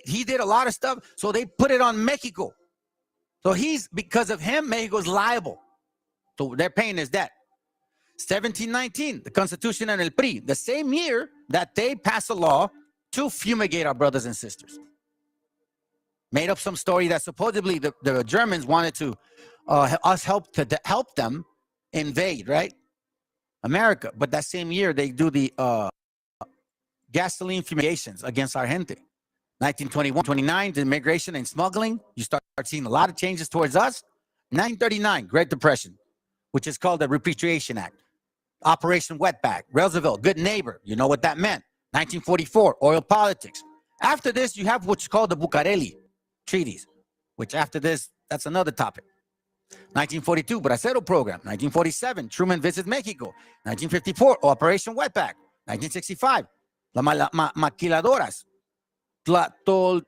He did a lot of stuff, so they put it on Mexico. So because of him, Mexico's liable. So they're paying his debt. 1719, the Constitution and El PRI, the same year that they passed a law to fumigate our brothers and sisters. Made up some story that supposedly the Germans wanted to help them invade, right? America. But that same year, they do the gasoline fumigations against our gente. 1921, 29, the immigration and smuggling. You start seeing a lot of changes towards us. 1939, Great Depression, which is called the Repatriation Act. Operation Wetback, Roosevelt, good neighbor. You know what that meant. 1944, oil politics. After this, you have what's called the Bucareli treaties, which after this, that's another topic. 1942, Bracero Program. 1947, Truman visits Mexico. 1954, Operation Wetback. 1965, La Maquiladoras, Tlatelolco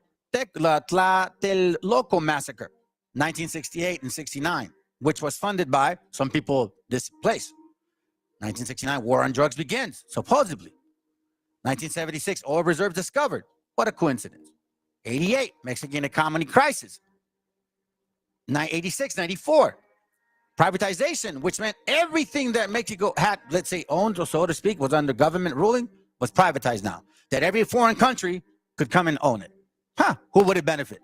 Massacre. 1968 and 69, which was funded by some people displaced. 1969, war on drugs begins, supposedly. 1976, oil reserves discovered. What a coincidence. 88, Mexican economy crisis. 86, 94, privatization, which meant everything that Mexico had, let's say, owned, or so to speak, was under government ruling, was privatized now. That every foreign country could come and own it. Who would it benefit?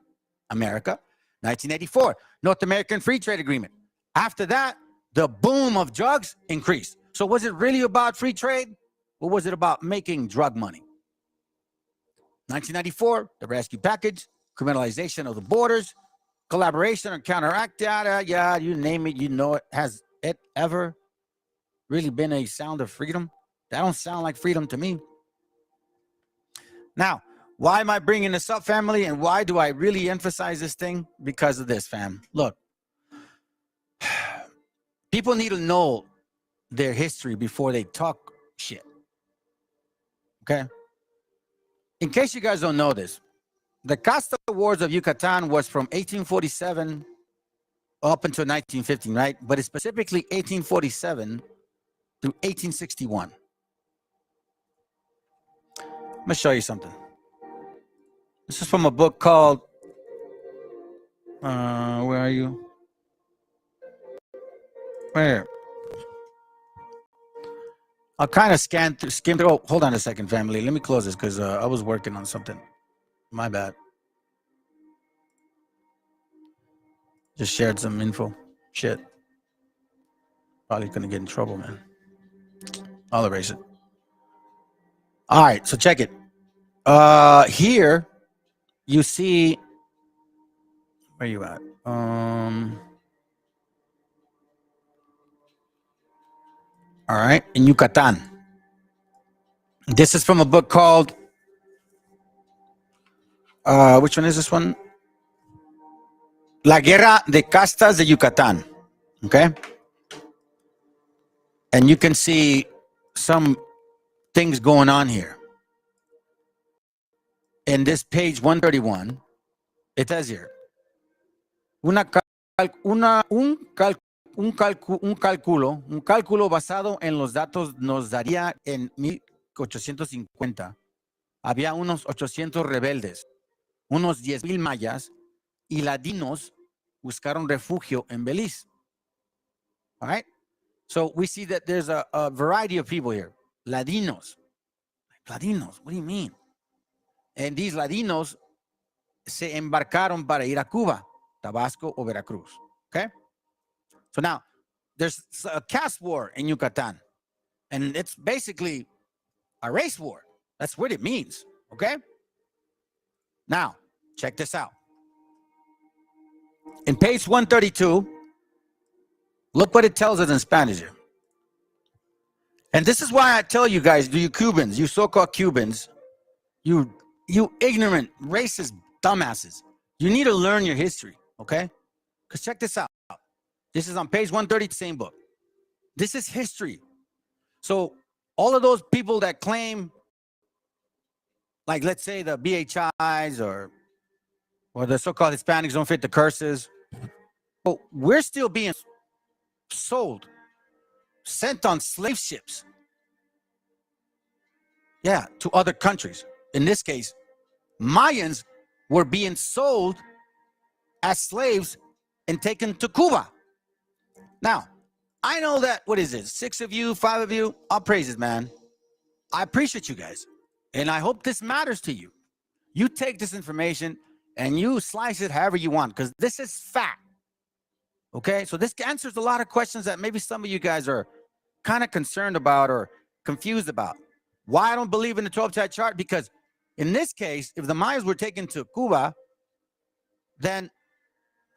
America. 1984, North American Free Trade Agreement. After that, the boom of drugs increased. So was it really about free trade, or was it about making drug money? 1994, the rescue package, criminalization of the borders, collaboration or counteract data, yeah, you name it, you know it. Has it ever really been a sound of freedom? That don't sound like freedom to me. Now, why am I bringing this up, family, and why do I really emphasize this thing? Because of this, fam. Look, people need to know their history before they talk shit. Okay? In case you guys don't know this, the Casta Wars of Yucatan was from 1847 up until 1915, right? But it's specifically 1847 through 1861. I'm gonna show you something. This is from a book called, where are you? Where? I'll kind of skim through. Oh, hold on a second, family. Let me close this because I was working on something. My bad. Just shared some info. Shit. Probably gonna get in trouble, man. I'll erase it. All right, so check it. Here you see, where you at? All right, in Yucatan. This is from a book called, which one is this one? La Guerra de Castas de Yucatan. Okay. And you can see some things going on here. In this page 131, it says here, un cálculo basado en los datos nos daría en 1850. Había unos 800 rebeldes, unos 10,000 mayas y ladinos buscaron refugio en Belice. All right? So we see that there's a variety of people here. Ladinos. Ladinos, what do you mean? And these Ladinos se embarcaron para ir a Cuba, Tabasco o Veracruz. Okay? So now, there's a caste war in Yucatan. And it's basically a race war. That's what it means. Okay? Now, check this out. In page 132, look what it tells us in Spanish here. And this is why I tell you guys, you Cubans, you so-called Cubans, you You ignorant, racist dumbasses. You need to learn your history, okay? Because check this out. This is on page 130, same book. This is history. So all of those people that claim, like let's say the BHIs or the so-called Hispanics don't fit the curses, well, we're still being sold, sent on slave ships. Yeah, to other countries. In this case, Mayans were being sold as slaves and taken to Cuba. Now, I know that, what is it, 6 of you, 5 of you, all praises, man. I appreciate you guys. And I hope this matters to you. You take this information and you slice it however you want, because this is fact. Okay, so this answers a lot of questions that maybe some of you guys are kind of concerned about or confused about. Why I don't believe in the 12-tribe chart? Because in this case, if the Mayas were taken to Cuba, then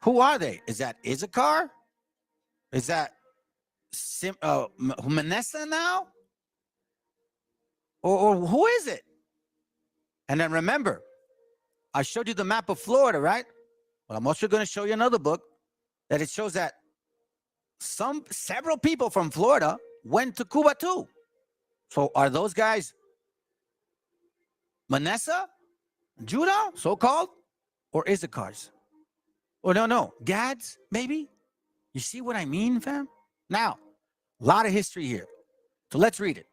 who are they? Is that Issachar? Is that Manasseh now? Or who is it? And then remember, I showed you the map of Florida, right? Well, I'm also going to show you another book that it shows that several people from Florida went to Cuba too. So are those guys Manasseh, Judah, so-called, or Issachars? Or no, Gads, maybe? You see what I mean, fam? Now, a lot of history here. So let's read it.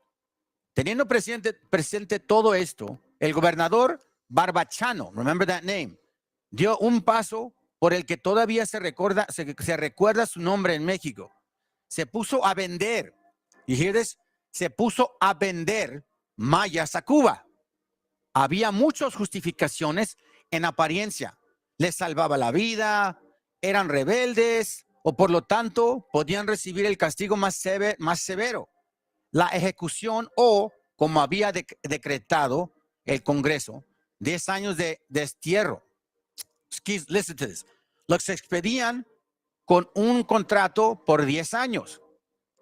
Teniendo presente todo esto, el gobernador Barbachano, remember that name, dio un paso por el que todavía se recuerda su nombre en México. Se puso a vender. You hear this? Se puso a vender mayas a Cuba. Había muchas justificaciones en apariencia. Les salvaba la vida, eran rebeldes o por lo tanto podían recibir el castigo más severo. La ejecución o, como había decretado el Congreso, 10 años de destierro. Listen to this. Los expedían con un contrato por 10 años.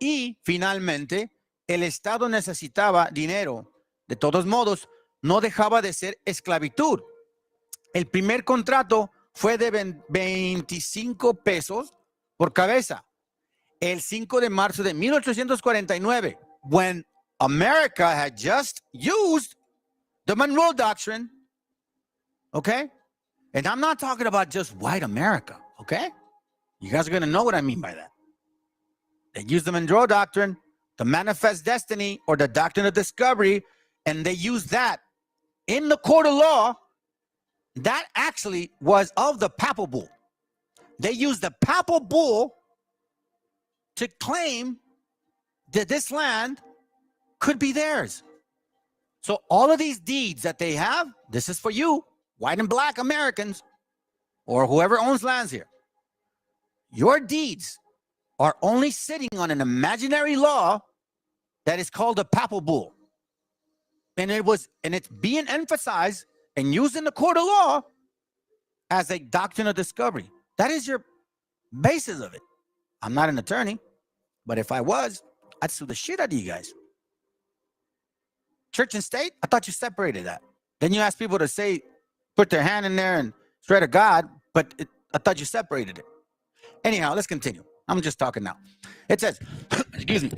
Y finalmente, el Estado necesitaba dinero. De todos modos, no dejaba de ser esclavitud. El primer contrato fue de 25 pesos por cabeza. El 5 de marzo de 1849, when America had just used the Monroe Doctrine, okay? And I'm not talking about just white America, okay? You guys are going to know what I mean by that. They used the Monroe Doctrine, the Manifest Destiny, or the Doctrine of Discovery, and they used that in the court of law. That actually was of the papal bull. They used the papal bull to claim that this land could be theirs. So all of these deeds that they have, this is for you, white and black Americans, or whoever owns lands here. Your deeds are only sitting on an imaginary law that is called a papal bull. And it's being emphasized and used in the court of law as a doctrine of discovery. That is your basis of it. I'm not an attorney, but if I was, I'd sue the shit out of you guys. Church and state, I thought you separated that. Then you ask people to say, put their hand in there and swear to God, but I thought you separated it. Anyhow, let's continue. I'm just talking now. It says, excuse me,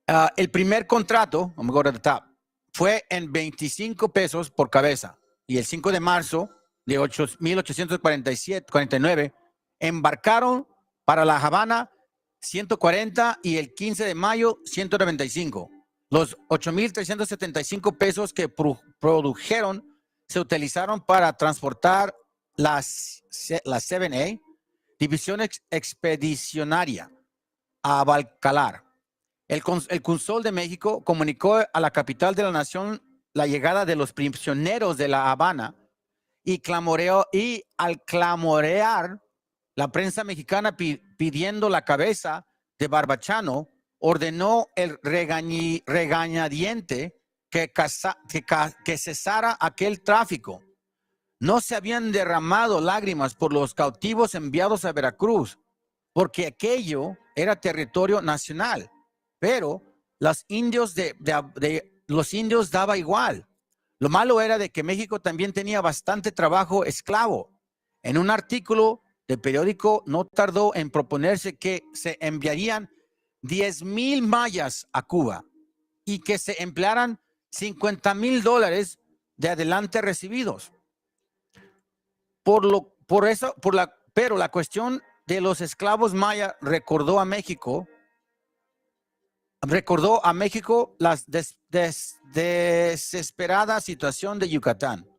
el primer contrato, I'm going to go to the top, fue en 25 pesos por cabeza. Y el 5 de marzo de 1849 embarcaron para La Habana 140 y el 15 de mayo 195. Los 8,375 pesos que produjeron se utilizaron para transportar la 7A, División Expedicionaria, a Balcalar. El cónsul de México comunicó a la capital de la nación la llegada de los prisioneros de La Habana y al clamorear la prensa mexicana pidiendo la cabeza de Barbachano, ordenó el regañadiente que cesara aquel tráfico. No se habían derramado lágrimas por los cautivos enviados a Veracruz, porque aquello era territorio nacional. Pero los indios daba igual. Lo malo era de que México también tenía bastante trabajo esclavo. En un artículo del periódico no tardó en proponerse que se enviarían 10,000 mayas a Cuba y que se emplearan $50,000 de adelante recibidos. Pero la cuestión de los esclavos mayas recordó a México la desesperada situación de Yucatán.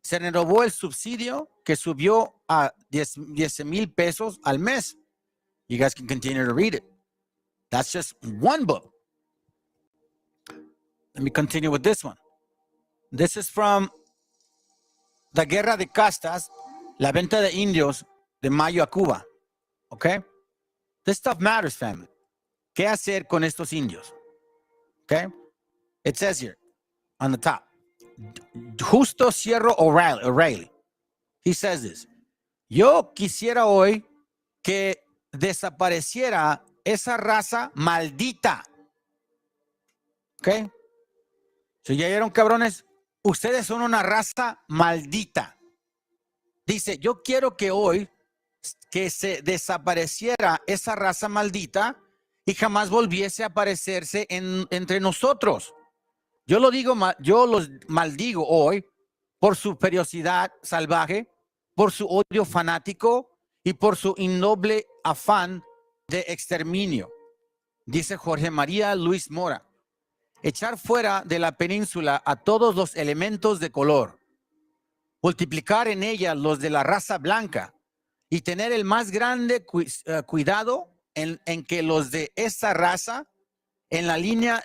Se renovó el subsidio que subió a 10,000 pesos al mes. You guys can continue to read it. That's just one book. Let me continue with this one. This is from La Guerra de Castas, la venta de indios de Mayo a Cuba. Okay? This stuff matters, family. ¿Qué hacer con estos indios? Okay? It says here on the top. Justo Sierra O'Reilly. He says this. Yo quisiera hoy que desapareciera esa raza maldita. ¿Ok? ¿Se oyeron, cabrones? Ustedes son una raza maldita. Dice, yo quiero que hoy que se desapareciera esa raza maldita y jamás volviese a aparecerse entre nosotros. Yo los maldigo hoy por su ferocidad salvaje, por su odio fanático y por su innoble afán de exterminio. Dice Jorge María Luis Mora, echar fuera de la península a todos los elementos de color, multiplicar en ella los de la raza blanca y tener el más grande cuidado en que los de esa raza en la línea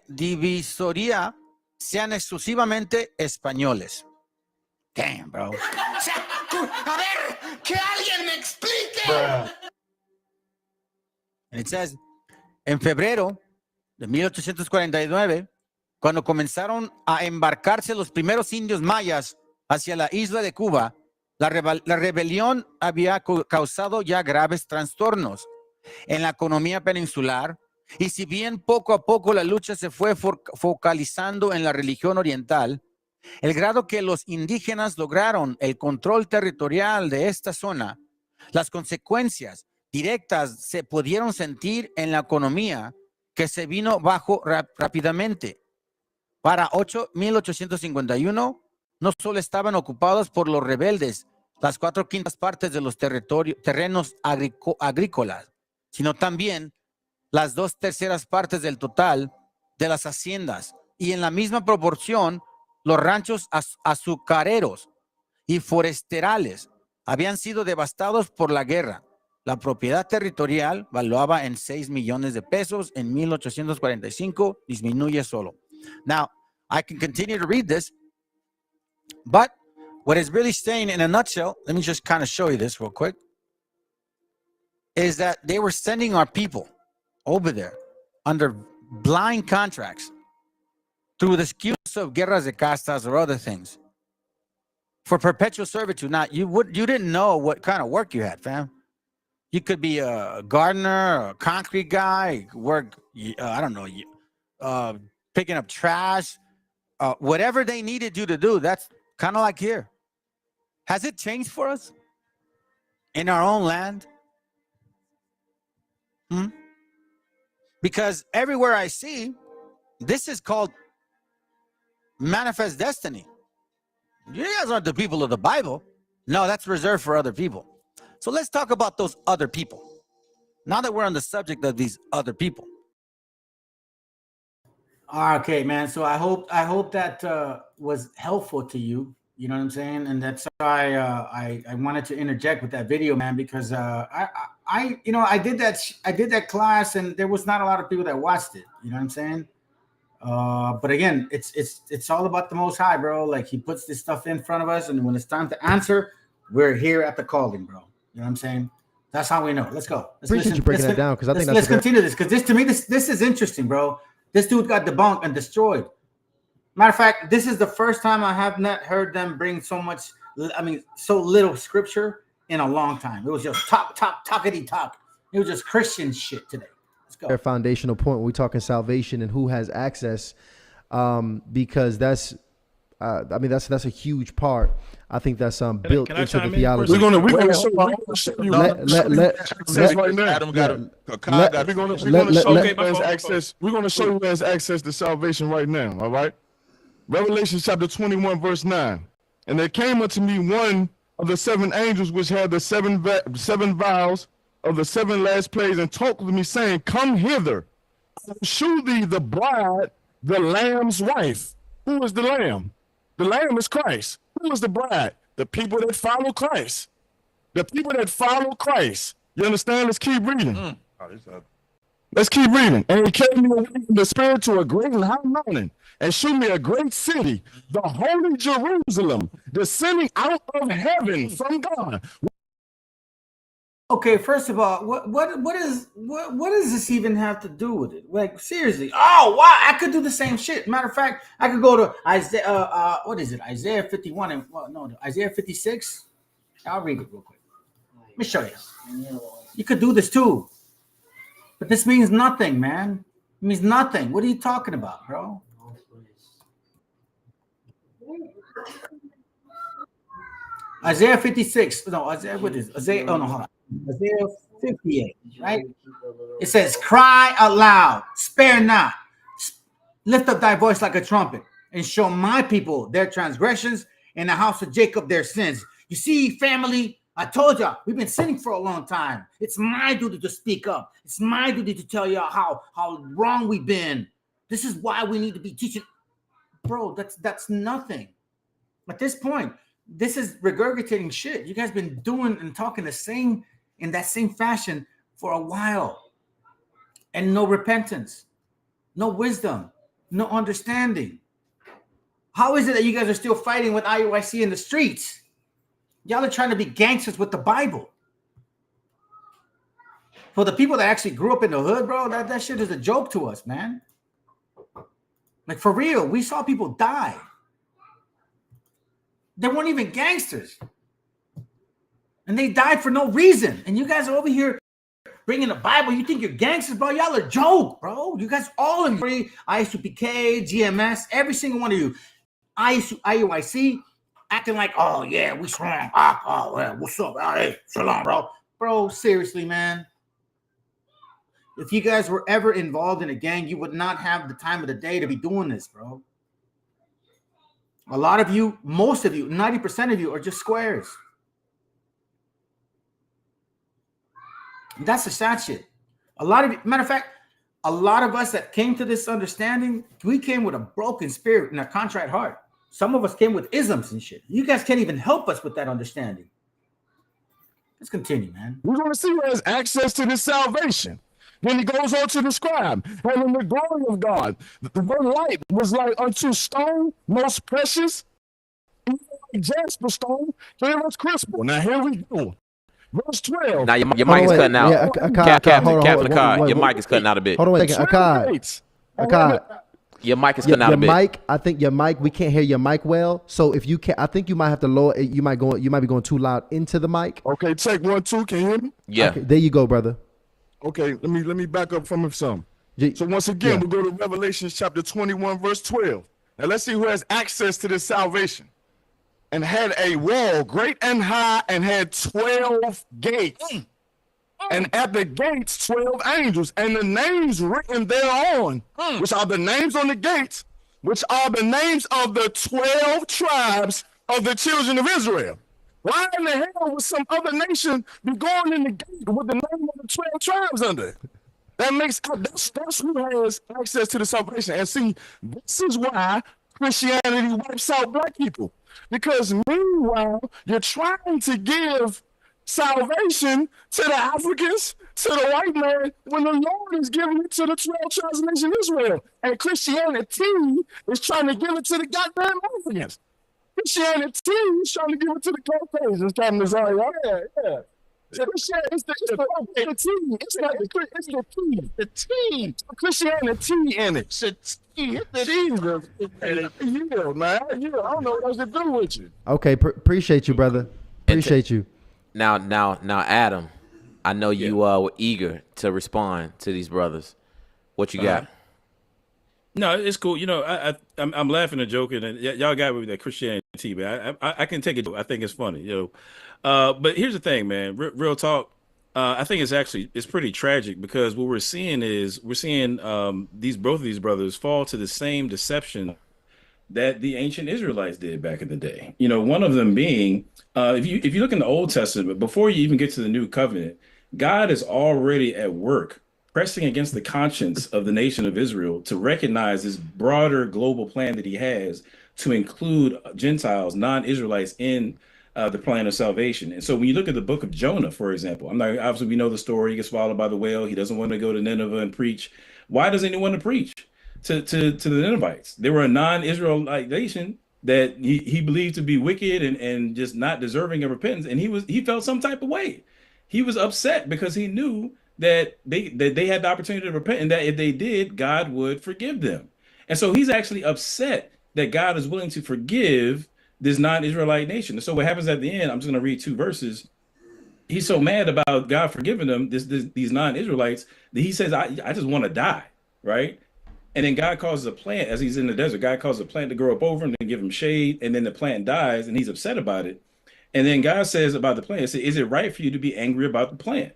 divisoria sean exclusivamente españoles. Damn, bro. O sea, a ver, que alguien me explique. And it says, en febrero de 1849, cuando comenzaron a embarcarse los primeros indios mayas hacia la isla de Cuba, la rebelión había causado ya graves trastornos en la economía peninsular, y si bien poco a poco la lucha se fue focalizando en la religión oriental, el grado que los indígenas lograron el control territorial de esta zona, las consecuencias directas se pudieron sentir en la economía que se vino bajo rápidamente. Para 1851, no solo estaban ocupados por los rebeldes las 4/5 partes de los terrenos agrícolas, sino también las 2/3 partes del total de las haciendas, y en la misma proporción los ranchos azucareros y foresterales habían sido devastados por la guerra. La propiedad territorial, valuada en 6 millones de pesos en 1845, disminuye solo. Now, I can continue to read this, but what is really saying in a nutshell, let me just kind of show you this real quick, is that they were sending our people over there under blind contracts through the excuse of guerras de castas or other things for perpetual servitude. Now, you didn't know what kind of work you had, fam. You could be a gardener, a concrete guy, work, I don't know, picking up trash, whatever they needed you to do. That's kind of like here. Has it changed for us in our own land? Because everywhere I see, this is called manifest destiny. You guys aren't the people of the Bible. No, that's reserved for other people. So let's talk about those other people. Now that we're on the subject of these other people. Okay, man. So I hope that was helpful to you. You know what I'm saying? And that's why I wanted to interject with that video, man, because I did that class and there was not a lot of people that watched it. You know what I'm saying? But again, it's all about the Most High, bro. Like, he puts this stuff in front of us, and when it's time to answer, we're here at the calling, bro. You know what I'm saying? That's how we know. Let's go. Appreciate you breaking that down, because I think let's continue this, because this, to me, this is interesting, bro. This dude got debunked and destroyed. Matter of fact, this is the first time I have not heard them bring so little scripture in a long time. It was just talkity talk. It was just Christian shit today. their foundational point when we're talking salvation and who has access, because that's that's a huge part. I think that's built can I into the chime in theology. for a We're gonna show you access right now. Adam got a We're gonna show Okay, you my who has fault. access. We're gonna show you who has access to salvation right now. All right. Revelation chapter 21, verse 9. And there came unto me one of the seven angels which had the seven vials of the seven last plagues, and talked with me, saying, Come hither, I will shew thee the bride, the Lamb's wife. Who is the Lamb? The Lamb is Christ. Who is the bride? The people that follow Christ. The people that follow Christ. You understand? Let's keep reading. Let's keep reading. And he carried me away in the spirit to a great and high mountain, and showed me a great city, the holy Jerusalem, descending out of heaven from God. Okay, first of all, what does this even have to do with it? Like, seriously? Oh, wow! I could do the same shit. Matter of fact, I could go to Isaiah. What is it? Isaiah 51 and Isaiah 56. I'll read it real quick. Let me show you. You could do this too, but this means nothing, man. It means nothing. What are you talking about, bro? Isaiah 56. No, Isaiah. What is it? Isaiah? Oh no, hold on. Isaiah 58, right? It says, Cry aloud, spare not, lift up thy voice like a trumpet, and show my people their transgressions, and the house of Jacob their sins. You see, family, I told y'all, we've been sinning for a long time. It's my duty to speak up. It's my duty to tell y'all how wrong we've been. This is why we need to be teaching. Bro, that's nothing. At this point, this is regurgitating shit. You guys been doing and talking in that same fashion for a while, and no repentance, no wisdom, no understanding. How is it that you guys are still fighting with IUIC in the streets? Y'all are trying to be gangsters with the Bible. For the people that actually grew up in the hood, bro, that shit is a joke to us, man. Like, for real, we saw people die. They weren't even gangsters. And they died for no reason. And you guys are over here bringing the Bible. You think you're gangsters, bro? Y'all are a joke, bro. You guys, all of you, ISUPK, GMS, every single one of you, IUIC, acting like, oh, yeah, we strong. Oh, yeah, what's up? Hey, shalom, bro. Bro, seriously, man. If you guys were ever involved in a gang, you would not have the time of the day to be doing this, bro. A lot of you, most of you, 90% of you are just squares. That's the sad shit. Matter of fact, a lot of us that came to this understanding, we came with a broken spirit and a contrite heart. Some of us came with isms and shit. You guys can't even help us with that understanding. Let's continue, man. We're going to see who has access to this salvation. Then he goes on to describe, and in the glory of God, the light was like unto stone, most precious, like jasper stone, clear as crystal. Now here we go. Verse 12. Now your mic is cutting out. Yeah, Captain Akkad, your mic is cutting out a bit. Hold on a second. Akkad. Your mic is cutting out a bit. Your mic, I think your mic, we can't hear your mic well. So if you can, I think you might have to lower it. You might be going too loud into the mic. Okay, check 1, 2. Can you hear me? Yeah. Okay, there you go, brother. Okay, let me back up from some. So once again, we go to Revelation chapter 21, verse 12. Now let's see who has access to this salvation. And had a wall great and high, and had 12 gates. And at the gates 12 angels, and the names written thereon, which are the names on the gates, which are the names of the 12 tribes of the children of Israel. Why in the hell would some other nation be going in the gate with the name of the 12 tribes under it? That's who has access to the salvation. And see, this is why Christianity wipes out black people. Because meanwhile, you're trying to give salvation to the Africans, to the white man, when the Lord is giving it to the 12 tribes of the nation of Israel. And Christianity is trying to give it to the goddamn Africans. Christianity is trying to give it to the Caucasians, Captain Nazari. Yeah. It's the team. It's the team. Christianity in it. Jesus. Yeah, man. I don't know what else to do with you. Okay, appreciate you, brother. Appreciate you. Now, Adam, I know you were eager to respond to these brothers. What you got? No, it's cool. You know, I'm laughing and joking, and y'all got with that Christianity, man. I can take it. I think it's funny, you know. But here's the thing, man. Real talk. I think it's pretty tragic because what we're seeing both of these brothers fall to the same deception that the ancient Israelites did back in the day. You know, one of them being, if you look in the Old Testament, before you even get to the New Covenant, God is already at work pressing against the conscience of the nation of Israel to recognize this broader global plan that he has to include Gentiles, non-Israelites in the plan of salvation. And so when you look at the book of Jonah, for example, obviously we know the story. He gets swallowed by the whale. He doesn't want to go to Nineveh and preach. Why doesn't he want to preach to the Ninevites? They were a non-Israelite nation that he believed to be wicked and just not deserving of repentance. And he felt some type of way. He was upset because he knew that they had the opportunity to repent, and that if they did, God would forgive them. And so he's actually upset that God is willing to forgive this non-Israelite nation. And so what happens at the end, I'm just going to read 2 verses. He's so mad about God forgiving them, these non-Israelites, that he says, I just want to die, right? And then God causes a plant, as he's in the desert, God causes a plant to grow up over him and give him shade, and then the plant dies, and he's upset about it. And then God says about the plant, is it right for you to be angry about the plant?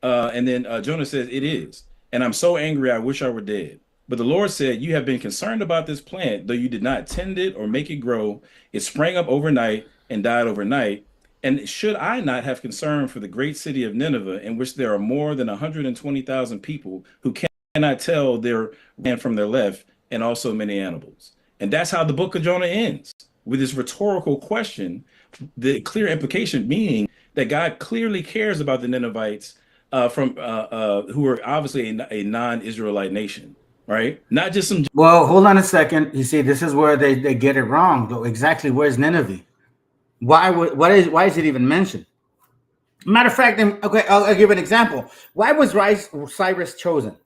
And then Jonah says, it is. And I'm so angry, I wish I were dead. But the Lord said, you have been concerned about this plant, though you did not tend it or make it grow. It sprang up overnight and died overnight. And should I not have concern for the great city of Nineveh, in which there are more than 120,000 people who cannot tell their right from their left, and also many animals? And that's how the book of Jonah ends, with this rhetorical question, the clear implication being that God clearly cares about the Ninevites, who are obviously a non-Israelite nation, right? Not just some. Well, hold on a second. You see, this is where they get it wrong, though. Exactly, where's Nineveh? Why is it even mentioned? Matter of fact, okay, I'll give an example. Why was Cyrus chosen?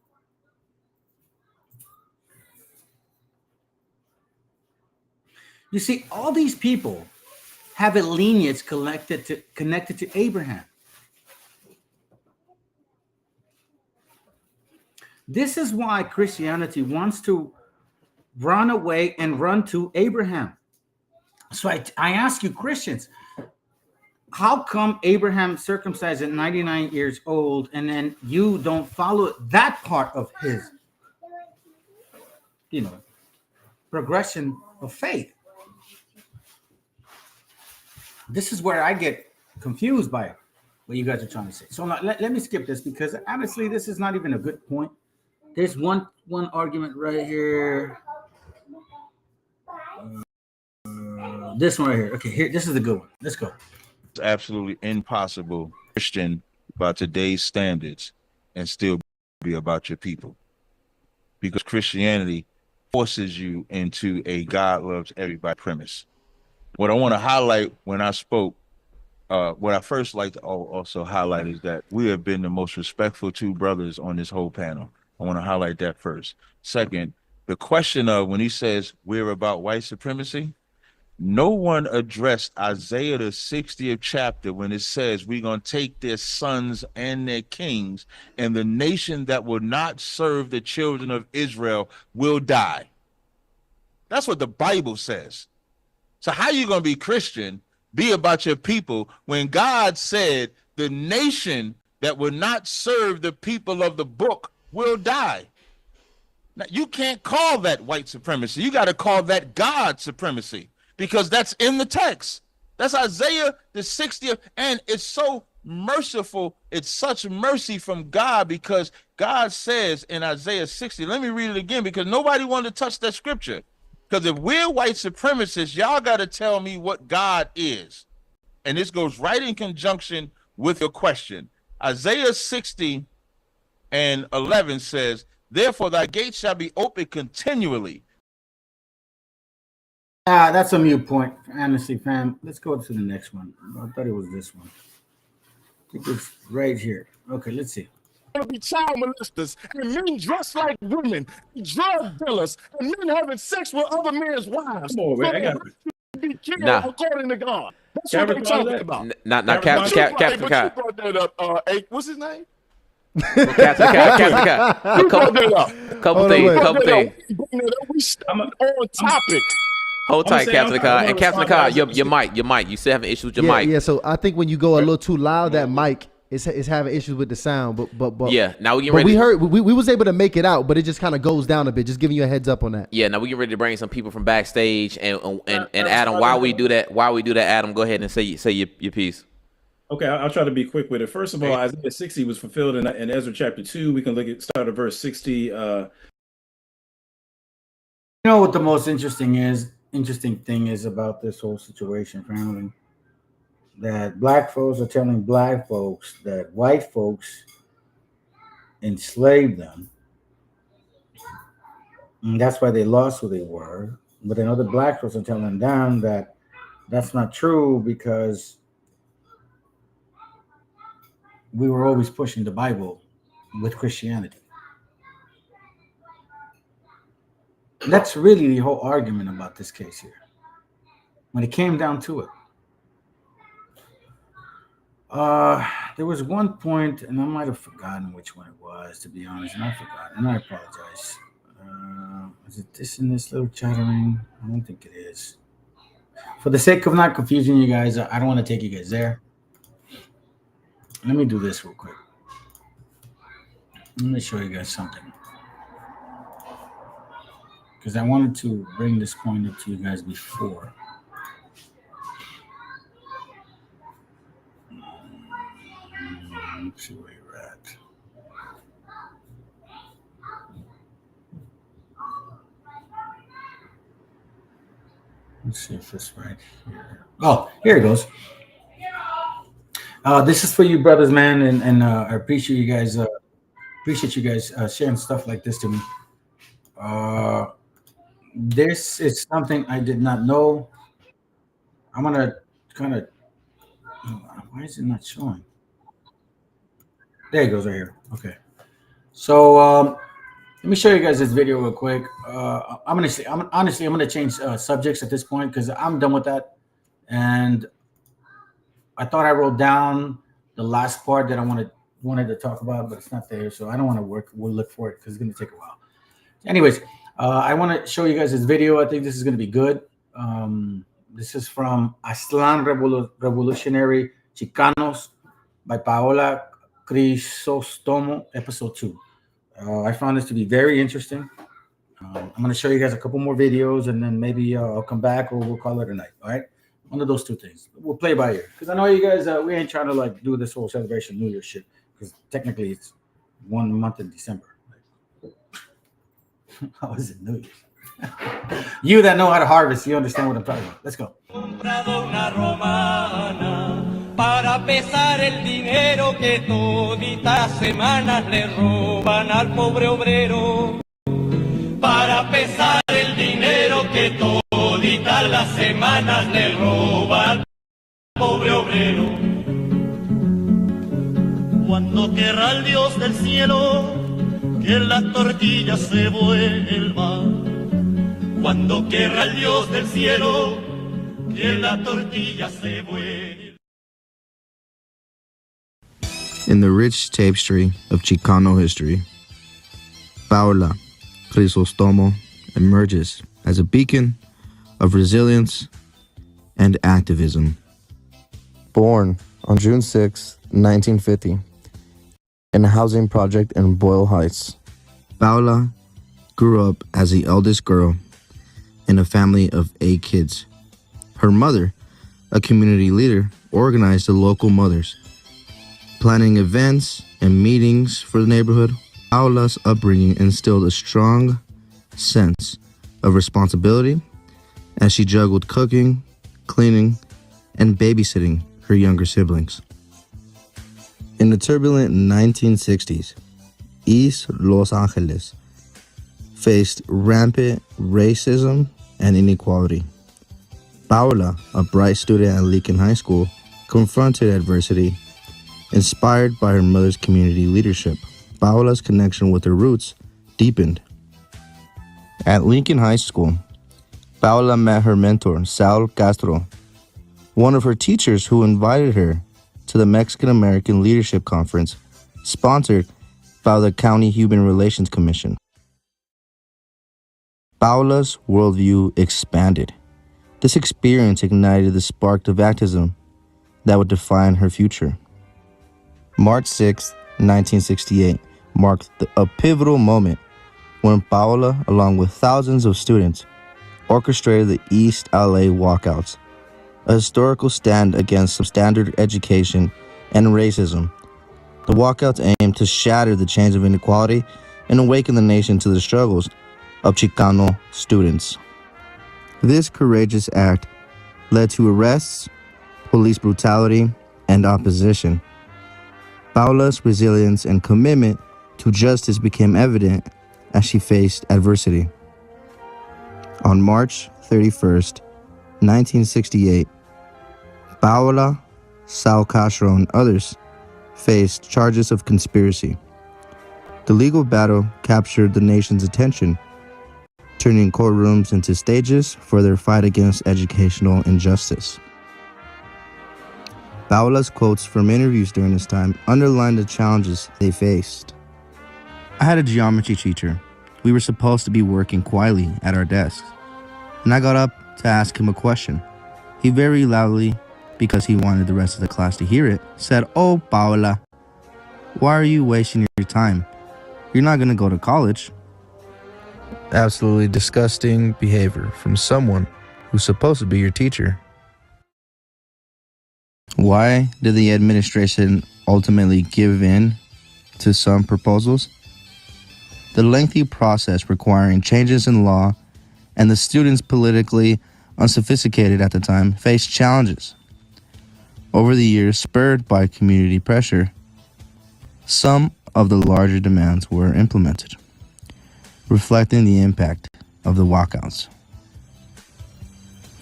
You see, all these people have a lineage connected to Abraham. This is why Christianity wants to run away and run to Abraham. So I ask you, Christians, how come Abraham circumcised at 99 years old, and then you don't follow that part of his, progression of faith? This is where I get confused by what you guys are trying to say. So let me skip this, because honestly, this is not even a good point. There's one argument right here. This one right here. Okay, here. This is a good one. Let's go. It's absolutely impossible Christian by today's standards and still be about your people, because Christianity forces you into a God loves everybody premise. What I want to highlight when I spoke, what I first like to also highlight is that we have been the most respectful 2 brothers on this whole panel. I want to highlight that first. Second, the question of when he says we're about white supremacy, no one addressed Isaiah the 60th chapter when it says we're going to take their sons and their kings, and the nation that will not serve the children of Israel will die. That's what the Bible says. So how are you going to be Christian, be about your people, when God said the nation that will not serve the people of the book will die? Now, you can't call that white supremacy. You got to call that God supremacy, because that's in the text. That's Isaiah the 60th, and it's so merciful. It's such mercy from God, because God says in Isaiah 60, let me read it again, because nobody wanted to touch that scripture. Because if we're white supremacists, y'all got to tell me what God is. And this goes right in conjunction with your question. Isaiah 60 and 11 says, therefore thy gates shall be open continually. That's a mute point, honestly, fam. Let's go to the next one. I thought it was this one. I think it's right here. Okay, let's see. Be child molesters, and men dressed like women, drug dealers, and men having sex with other men's wives. Come on, man. I got be killed according to God. That's what they talking about. Not But Captain you Kai. brought that up. What's his name? Captain Kai. A You brought that up. couple things. We stayed on topic. Hold tight, Captain Kai. And Captain Kai, your mic. You still having issues with your mic. Yeah, so I think when you go a little too loud, that mic is having issues with the sound. But yeah, now we get but ready. we heard we was able to make it out, but it just kind of goes down a bit. Just giving you a heads up on that. Yeah, now we get ready to bring some people from backstage. And Adam, while we do that, Adam, go ahead and say your piece. Okay, I'll try to be quick with it. First of all, Isaiah 60 was fulfilled in Ezra chapter 2. We can start at verse 60. You know what the most interesting thing is about this whole situation, family? That black folks are telling black folks that white folks enslaved them. And that's why they lost who they were. But then other black folks are telling them that that's not true because we were always pushing the Bible with Christianity. That's really the whole argument about this case here. When it came down to it. There was one point, and I might have forgotten which one it was, to be honest, and I forgot, and I apologize. Is it this in this little chattering? I don't think it is. For the sake of not confusing you guys, I don't want to take you guys there. Let me do this real quick. Let me show you guys something. Because I wanted to bring this point up to you guys before. Let's see where you're at. Let's see if it's right here. Oh, here it goes. This is for you brothers, man, and I appreciate you guys. Sharing stuff like this to me. This is something I did not know. I'm gonna kind of. Why is it not showing? There it goes right here. Okay. So let me show you guys this video real quick. I'm gonna change subjects at this point because I'm done with that. And I thought I wrote down the last part that I wanted to talk about, but it's not there. So I don't want to we'll look for it because it's gonna take a while. Anyways, I want to show you guys this video. I think this is gonna be good. This is from Aztlán Revolutionary Chicanos by Paola Crisostomo, episode 2. I found this to be very interesting. I'm going to show you guys a couple more videos, and then maybe I'll come back or we'll call it a night. All right, one of those two things. We'll play by ear because I know you guys. We ain't trying to like do this whole celebration New Year shit because technically it's 1 month in December. How is it New Year's? You that know how to harvest, you understand what I'm talking about. Let's go. Para pesar el dinero que toditas semanas le roban al pobre obrero. Para pesar el dinero que toditas las semanas le roban al pobre obrero. Cuando querrá el Dios del cielo que las tortillas se vuelvan. Cuando querrá el Dios del cielo que las tortillas se vuelvan. In the rich tapestry of Chicano history, Paola Crisostomo emerges as a beacon of resilience and activism. Born on June 6, 1950, in a housing project in Boyle Heights, Paola grew up as the eldest girl in a family of 8 kids. Her mother, a community leader, organized the local mothers, planning events and meetings for the neighborhood. Paola's upbringing instilled a strong sense of responsibility as she juggled cooking, cleaning, and babysitting her younger siblings. In the turbulent 1960s, East Los Angeles faced rampant racism and inequality. Paola, a bright student at Lincoln High School, confronted adversity. Inspired by her mother's community leadership, Paola's connection with her roots deepened. At Lincoln High School, Paola met her mentor, Saul Castro, one of her teachers who invited her to the Mexican American Leadership Conference, sponsored by the County Human Relations Commission. Paula's worldview expanded. This experience ignited the spark of activism that would define her future. March 6, 1968, marked a pivotal moment when Paula, along with thousands of students, orchestrated the East LA walkouts, a historical stand against substandard education and racism. The walkouts aimed to shatter the chains of inequality and awaken the nation to the struggles of Chicano students. This courageous act led to arrests, police brutality, and opposition. Paula's resilience and commitment to justice became evident as she faced adversity. On March 31st, 1968, Paula, Sal Castro, and others faced charges of conspiracy. The legal battle captured the nation's attention, turning courtrooms into stages for their fight against educational injustice. Paula's quotes from interviews during this time underlined the challenges they faced. I had a geometry teacher. We were supposed to be working quietly at our desks, and I got up to ask him a question. He very loudly, because he wanted the rest of the class to hear it, said, "Oh, Paula, why are you wasting your time? You're not going to go to college." Absolutely disgusting behavior from someone who's supposed to be your teacher. Why did the administration ultimately give in to some proposals? The lengthy process requiring changes in law and the students politically unsophisticated at the time faced challenges. Over the years, spurred by community pressure, some of the larger demands were implemented, reflecting the impact of the walkouts.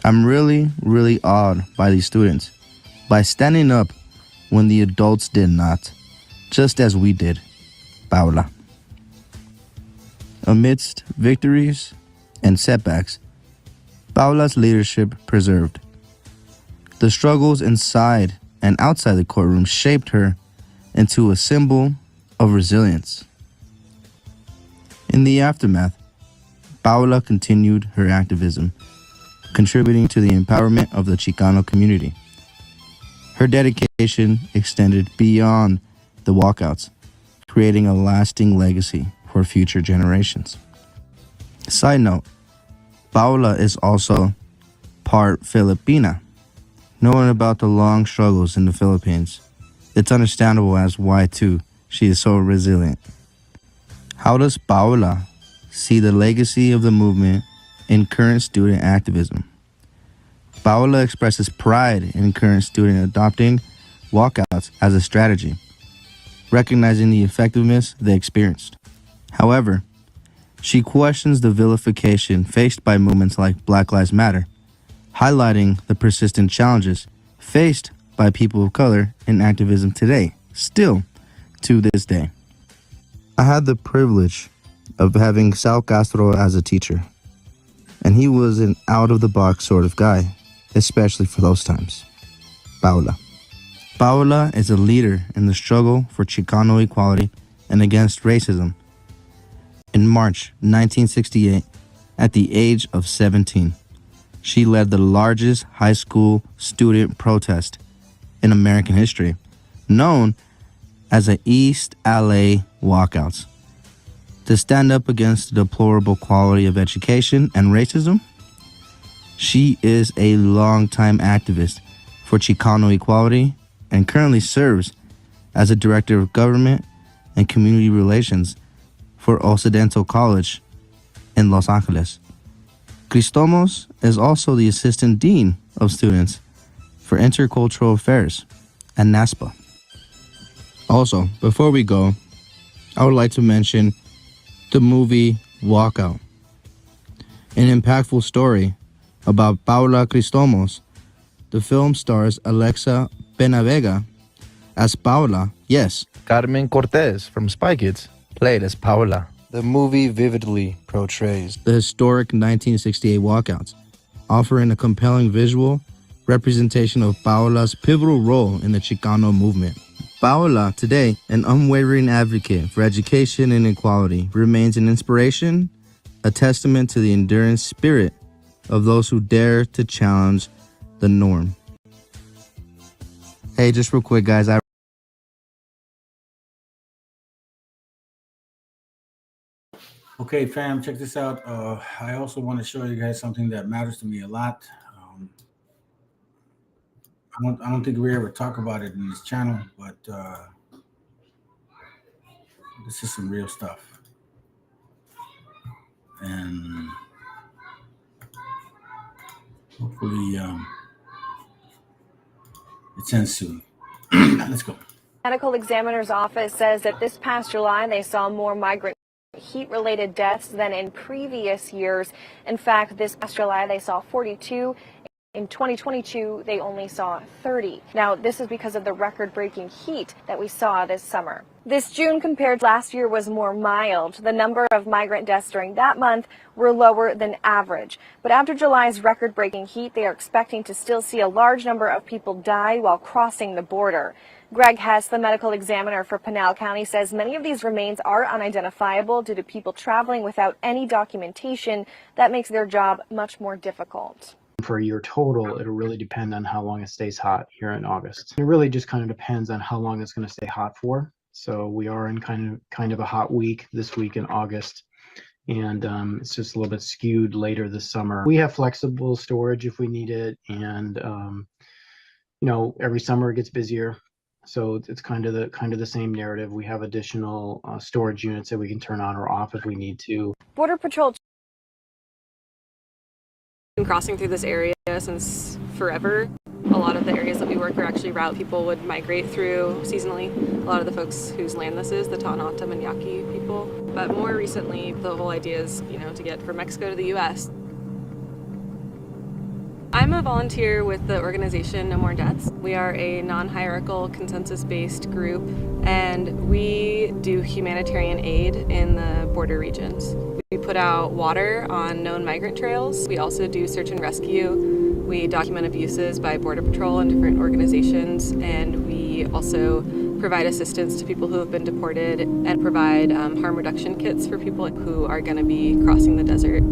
I'm really awed by these students, by standing up when the adults did not, just as we did, Paula. Amidst victories and setbacks, Paula's leadership persevered. The struggles inside and outside the courtroom shaped her into a symbol of resilience. In the aftermath, Paula continued her activism, contributing to the empowerment of the Chicano community. Her dedication extended beyond the walkouts, creating a lasting legacy for future generations. Side note, Paula is also part Filipina. Knowing about the long struggles in the Philippines, it's understandable as why, too, she is so resilient. How does Paula see the legacy of the movement in current student activism? Paula expresses pride in current student adopting walkouts as a strategy, recognizing the effectiveness they experienced. However, she questions the vilification faced by movements like Black Lives Matter, highlighting the persistent challenges faced by people of color in activism today, still to this day. I had the privilege of having Sal Castro as a teacher, and he was an out-of-the-box sort of guy, especially for those times. Paula. Paula is a leader in the struggle for Chicano equality and against racism. In March 1968, at the age of 17, she led the largest high school student protest in American history, known as the East LA Walkouts. To stand up against the deplorable quality of education and racism, she is a longtime activist for Chicano equality and currently serves as a director of government and community relations for Occidental College in Los Angeles. Cristomos is also the assistant dean of students for intercultural affairs at NASPA. Also, before we go, I would like to mention the movie Walkout, an impactful story about Paula Cristomos. The film stars Alexa Penavega as Paula, yes, Carmen Cortez from Spy Kids played as Paula. The movie vividly portrays the historic 1968 walkouts, offering a compelling visual representation of Paola's pivotal role in the Chicano movement. Paola, today an unwavering advocate for education and equality, remains an inspiration, a testament to the enduring spirit of those who dare to challenge the norm. Hey, just real quick, guys. Okay, fam, check this out. I also want to show you guys something that matters to me a lot. I don't think we ever talk about it in this channel, but this is some real stuff. And hopefully it ends soon. Let's go. Medical examiner's office says that this past July they saw more migrant heat-related deaths than in previous years. In fact, this past July they saw 42. In 2022, they only saw 30. Now, this is because of the record-breaking heat that we saw this summer. This June compared to last year was more mild. The number of migrant deaths during that month were lower than average. But after July's record-breaking heat, they are expecting to still see a large number of people die while crossing the border. Greg Hess, the medical examiner for Pinal County, says many of these remains are unidentifiable due to people traveling without any documentation. That makes their job much more difficult. For a year total, it'll really depend on how long it stays hot here in August. It really just kind of depends on how long it's going to stay hot for. So we are in kind of a hot week this week in August, and it's just a little bit skewed later this summer. We have flexible storage if we need it, and you know, every summer it gets busier. So it's kind of the same narrative. We have additional storage units that we can turn on or off if we need to. Border Patrol been crossing through this area since forever. A lot of the areas that we work are actually route people would migrate through seasonally. A lot of the folks whose land this is, the Taonata and Yaqui people. But more recently, the whole idea is, you know, to get from Mexico to the U.S. I'm a volunteer with the organization No More Deaths. We are a non-hierarchical, consensus-based group, and we do humanitarian aid in the border regions. We put out water on known migrant trails. We also do search and rescue. We document abuses by Border Patrol and different organizations, and we also provide assistance to people who have been deported and provide harm reduction kits for people who are going to be crossing the desert.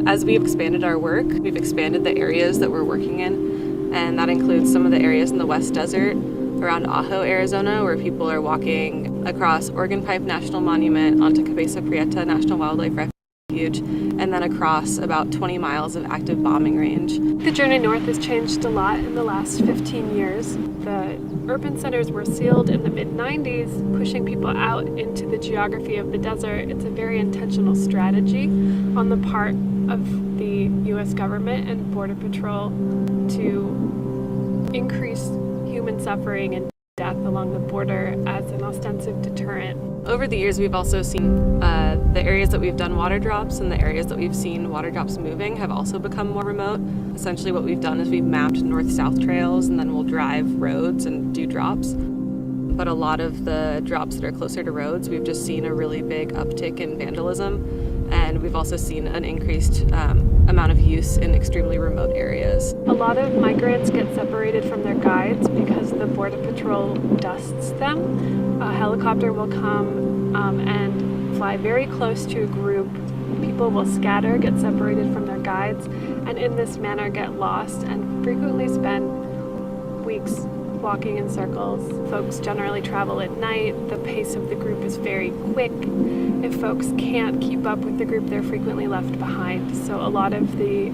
As we've expanded our work, we've expanded the areas that we're working in, and that includes some of the areas in the West Desert, around Ajo, Arizona, where people are walking across Organ Pipe National Monument onto Cabeza Prieta National Wildlife Refuge, and then across about 20 miles of active bombing range. The journey north has changed a lot in the last 15 years. The urban centers were sealed in the mid-90s, pushing people out into the geography of the desert. It's a very intentional strategy on the part of the U.S. government and Border Patrol to increase human suffering and death along the border as an ostensive deterrent. Over the years, we've also seen the areas that we've done water drops and the areas that we've seen water drops moving have also become more remote. Essentially what we've done is we've mapped north-south trails, and then we'll drive roads and do drops. But a lot of the drops that are closer to roads, we've just seen a really big uptick in vandalism. And we've also seen an increased amount of use in extremely remote areas. A lot of migrants get separated from their guides because the Border Patrol dusts them. A helicopter will come and fly very close to a group. People will scatter, get separated from their guides, and in this manner get lost and frequently spend weeks walking in circles. Folks generally travel at night. The pace of the group is very quick. If folks can't keep up with the group, they're frequently left behind. So a lot of the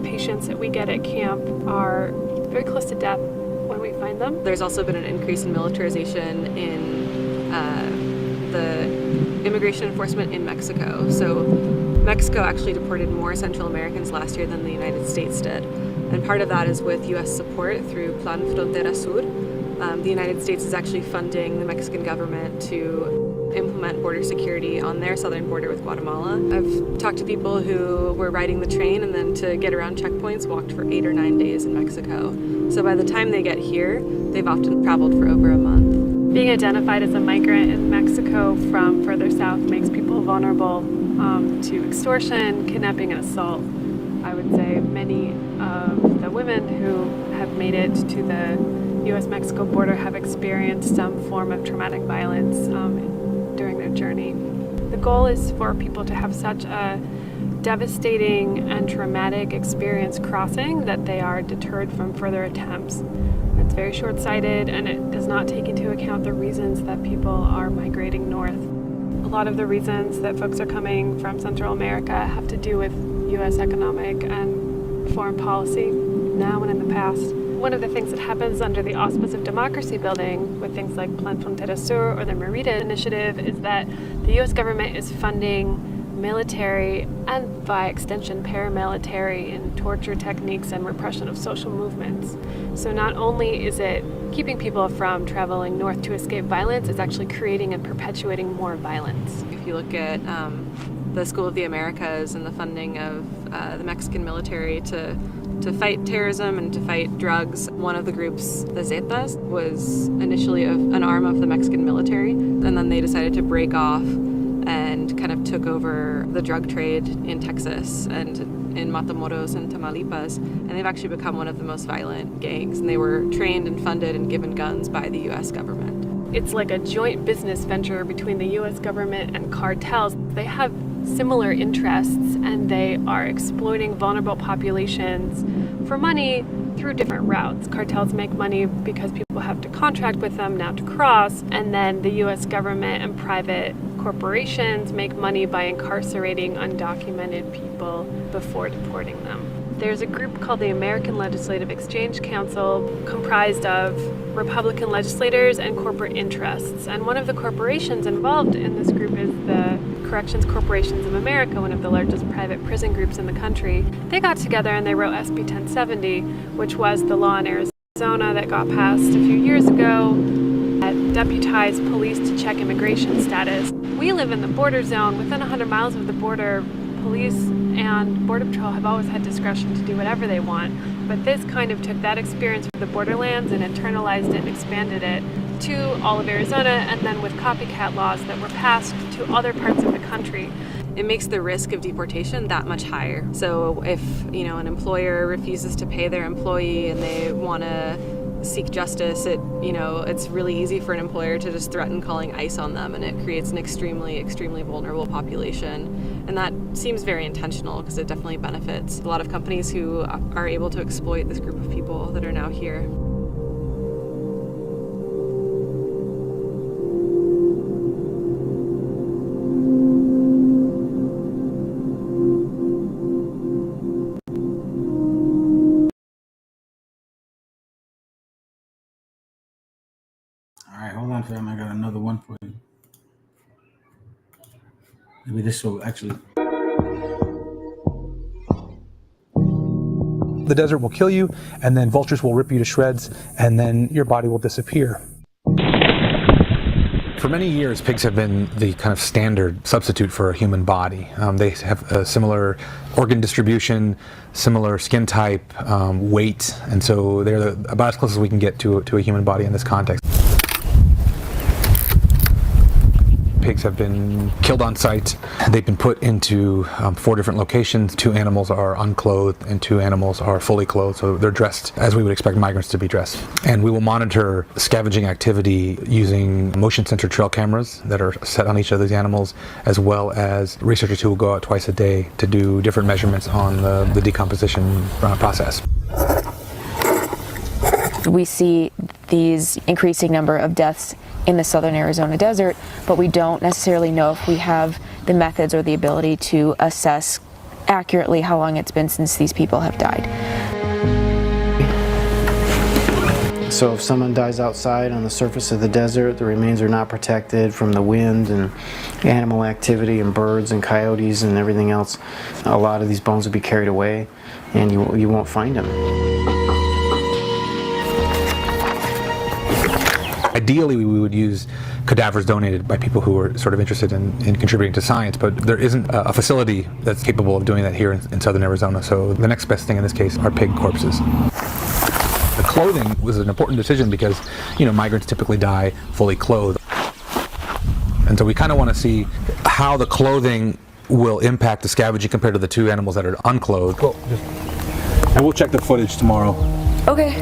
patients that we get at camp are very close to death when we find them. There's also been an increase in militarization in the immigration enforcement in Mexico. So Mexico actually deported more Central Americans last year than the United States did. And part of that is with U.S. support through Plan Frontera Sur. The United States is actually funding the Mexican government to implement border security on their southern border with Guatemala. I've talked to people who were riding the train and then to get around checkpoints walked for 8 or 9 days in Mexico. So by the time they get here, they've often traveled for over a month. Being identified as a migrant in Mexico from further south makes people vulnerable to extortion, kidnapping, and assault. I would say many of the women who have made it to the U.S.-Mexico border have experienced some form of traumatic violence during their journey. The goal is for people to have such a devastating and traumatic experience crossing that they are deterred from further attempts. It's very short-sighted, and it does not take into account the reasons that people are migrating north. A lot of the reasons that folks are coming from Central America have to do with U.S. economic and foreign policy, now and in the past. One of the things that happens under the auspice of democracy building with things like Plan Frontera Sur or the Merida Initiative is that the U.S. government is funding military and by extension paramilitary and torture techniques and repression of social movements. So not only is it keeping people from traveling north to escape violence, it's actually creating and perpetuating more violence. If you look at the School of the Americas and the funding of the Mexican military to fight terrorism and to fight drugs, one of the groups, the Zetas, was initially an arm of the Mexican military, and then they decided to break off and kind of took over the drug trade in Texas and in Matamoros and Tamaulipas, and they've actually become one of the most violent gangs, and they were trained and funded and given guns by the U.S. government. It's like a joint business venture between the U.S. government and cartels. They have similar interests, and they are exploiting vulnerable populations for money through different routes. Cartels make money because people have to contract with them now to cross, and then the U.S. government and private corporations make money by incarcerating undocumented people before deporting them. There's a group called the American Legislative Exchange Council comprised of Republican legislators and corporate interests. And one of the corporations involved in this group is the Corrections Corporations of America, one of the largest private prison groups in the country. They got together and they wrote SB 1070, which was the law in Arizona that got passed a few years ago that deputized police to check immigration status. We live in the border zone. Within 100 miles of the border, police and Border Patrol have always had discretion to do whatever they want. But this kind of took that experience for the borderlands and internalized it and expanded it to all of Arizona, and then with copycat laws that were passed to other parts of the country. It makes the risk of deportation that much higher. So if, an employer refuses to pay their employee and they want to seek justice, it's really easy for an employer to just threaten calling ICE on them, and it creates an extremely, extremely vulnerable population. And that seems very intentional because it definitely benefits a lot of companies who are able to exploit this group of people that are now here. All right, hold on, fam. I got another one for you. Maybe this will actually. The desert will kill you, and then vultures will rip you to shreds, and then your body will disappear. For many years, pigs have been the kind of standard substitute for a human body. They have a similar organ distribution, similar skin type, weight, and so they're about as close as we can get to a human body in this context. Pigs have been killed on site. They've been put into 4 different locations. 2 animals are unclothed and 2 animals are fully clothed, so they're dressed as we would expect migrants to be dressed. And we will monitor scavenging activity using motion sensor trail cameras that are set on each of these animals, as well as researchers who will go out twice a day to do different measurements on the decomposition process. We see these increasing number of deaths in the southern Arizona desert, but we don't necessarily know if we have the methods or the ability to assess accurately how long it's been since these people have died. So if someone dies outside on the surface of the desert, the remains are not protected from the wind and animal activity and birds and coyotes and everything else. A lot of these bones will be carried away and you won't find them. Ideally, we would use cadavers donated by people who are sort of interested in contributing to science, but there isn't a facility that's capable of doing that here in southern Arizona. So the next best thing in this case are pig corpses. The clothing was an important decision because, migrants typically die fully clothed. And so we kind of want to see how the clothing will impact the scavenging compared to the 2 animals that are unclothed. Cool. And we'll check the footage tomorrow. Okay.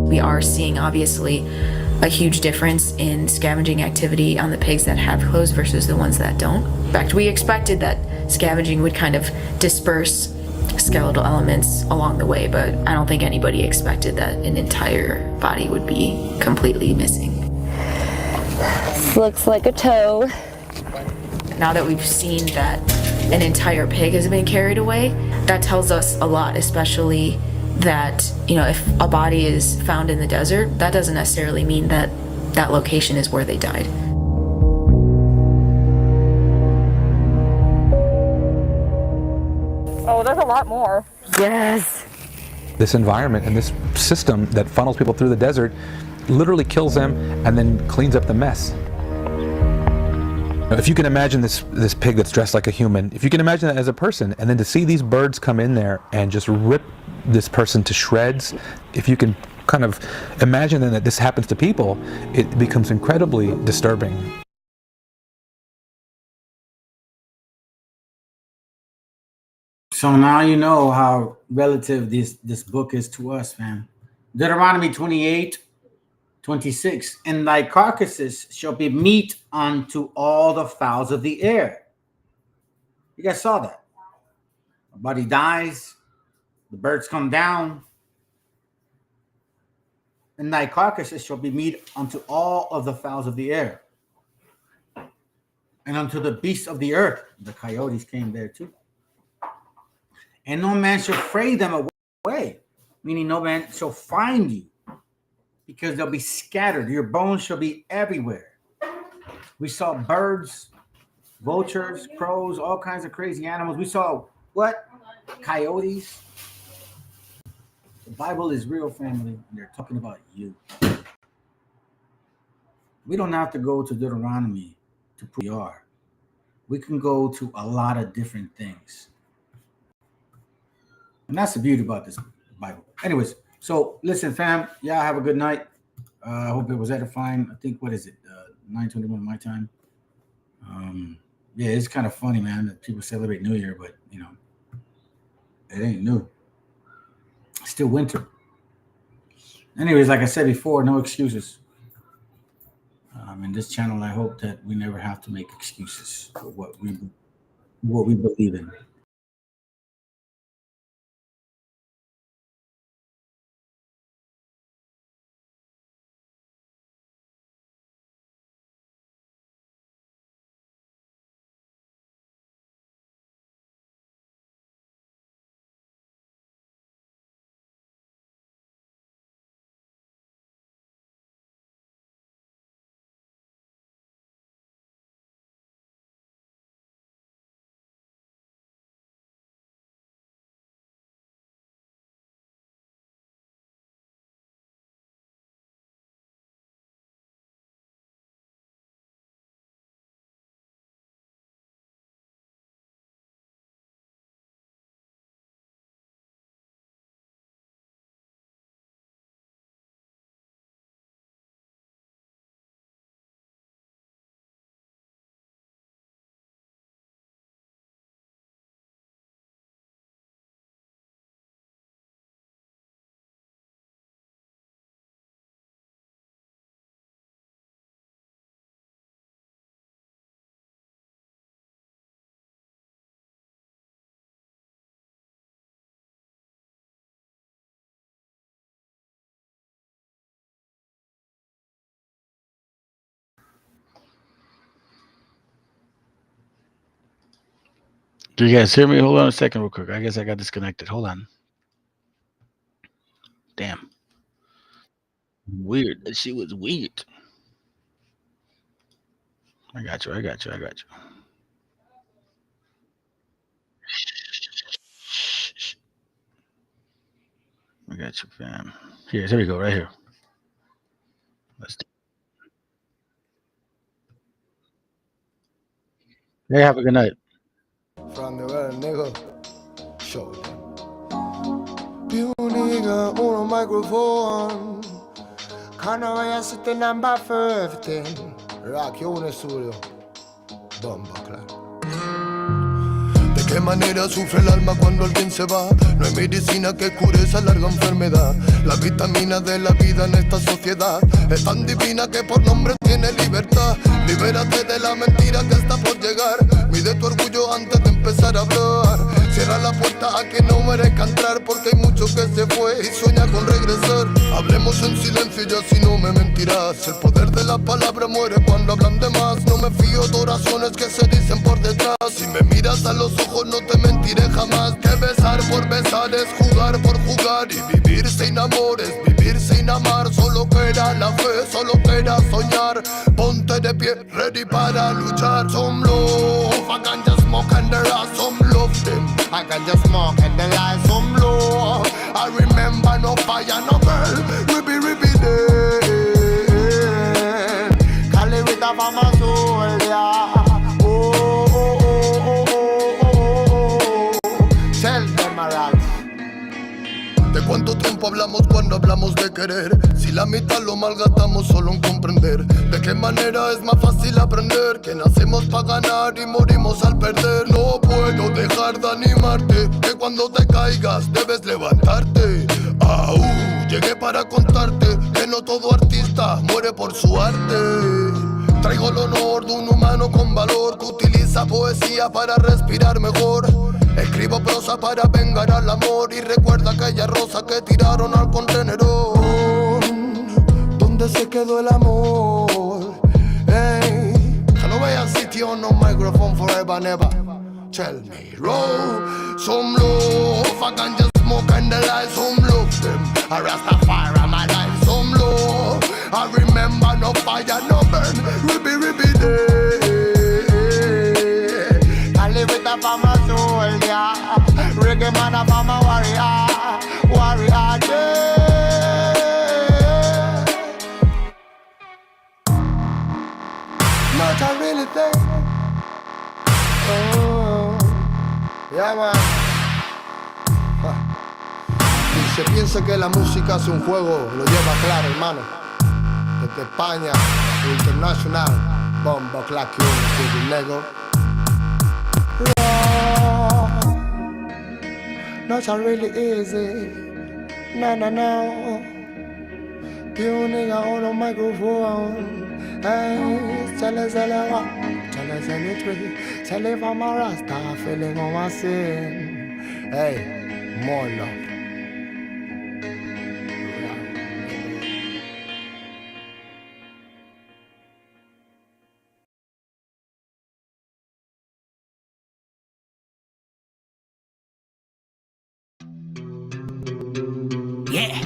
We are seeing, obviously, a huge difference in scavenging activity on the pigs that have clothes versus the ones that don't. In fact, we expected that scavenging would kind of disperse skeletal elements along the way, but I don't think anybody expected that an entire body would be completely missing. This looks like a toe. Now that we've seen that an entire pig has been carried away, that tells us a lot, especially that, if a body is found in the desert, that doesn't necessarily mean that that location is where they died. Oh, there's a lot more. Yes. This environment and this system that funnels people through the desert literally kills them and then cleans up the mess. If you can imagine this pig that's dressed like a human, if you can imagine that as a person, and then to see these birds come in there and just rip this person to shreds, if you can kind of imagine then that this happens to people, it becomes incredibly disturbing. So now you know how relative this book is to us, man. Deuteronomy 28:26. And thy carcasses shall be meat unto all the fowls of the air. You guys saw that. A body dies, the birds come down, and thy carcasses shall be meat unto all of the fowls of the air, and unto the beasts of the earth. The coyotes came there too. And no man shall fray them away, meaning no man shall find you, because they'll be scattered. Your bones shall be everywhere. We saw birds, vultures, crows, all kinds of crazy animals. We saw what? Coyotes. The Bible is real, family, and they're talking about you. We don't have to go to Deuteronomy to prove we are. We can go to a lot of different things. And that's the beauty about this Bible. Anyways, so listen, fam, y'all have a good night. I hope it was edifying. I think, what is it? 9:21 my time. Yeah, it's kind of funny, man, that people celebrate New Year, but, it ain't new. It's still winter. Anyways, like I said before, no excuses. In this channel, I hope that we never have to make excuses for what we believe in. Do you guys hear me? Hold on a second real quick. I guess I got disconnected. Hold on. Damn. Weird. That shit was weird. I got you. I got you. I got you, fam. Here we go, right here. Let's do. Hey, have a good night. From the real nigga, show them. Più nigga on a microphone. Can't I sit in number 15? Rock you in the studio. Bomba, claro. ¿De qué manera sufre el alma cuando alguien se va? No hay medicina que cure esa larga enfermedad. La vitamina de la vida en esta sociedad es tan divina que por nombre tiene libertad. Libérate de la mentira que está por llegar. Mide tu orgullo antes de empezar a hablar. Cierra la puerta a quien no merezca entrar, porque hay mucho que se fue y sueña con regresar. Hablemos en silencio y así no me mentirás. El poder de la palabra muere cuando hablan de más. No me fío de oraciones que se dicen por detrás. Si me miras a los ojos no te mentiré jamás. Que besar por besar es jugar por jugar. Y vivir sin amor es vivir sin amar. Solo queda la fe, solo queda soñar. Ponte de pie, ready para luchar. Some love, I can just smoke and there are some love them. I can just smoke and there are some love. I remember no fire, no girl. Ribby, ribby day. Cali with a mama soul, yeah. ¿De cuánto tiempo hablamos cuando hablamos de querer? Si la mitad lo malgastamos solo en comprender. ¿De qué manera es más fácil aprender? Que nacemos para ganar y morimos al perder. No puedo dejar de animarte, que cuando te caigas debes levantarte. Llegué para contarte que no todo artista muere por su arte. Traigo el honor de un humano con valor que utiliza poesía para respirar mejor. Escribo prosa para vengar al amor y recuerda aquella rosa que tiraron al contenedor. ¿Dónde se quedó el amor? Hey, que no vaya sitio on no microphone forever never. Tell me, roll some love. I can just smoke and the light some love them. I Rastafari my life some love. I remember no fire no burn. Ribby ribby day. I live with a farmer soul, yeah. Reggae man a farmer warrior, warrior day. Not a really thing. Oh, yeah man. Y se piensa que la música es un juego, lo lleva claro, hermano. Desde España, internacional, bombo, clack, un Lego. Not so really easy, no. You nigga on the microphone. Hey, tell us any tree. Tell if I'm a rasta, feeling on my sin. Hey, more love. Yeah.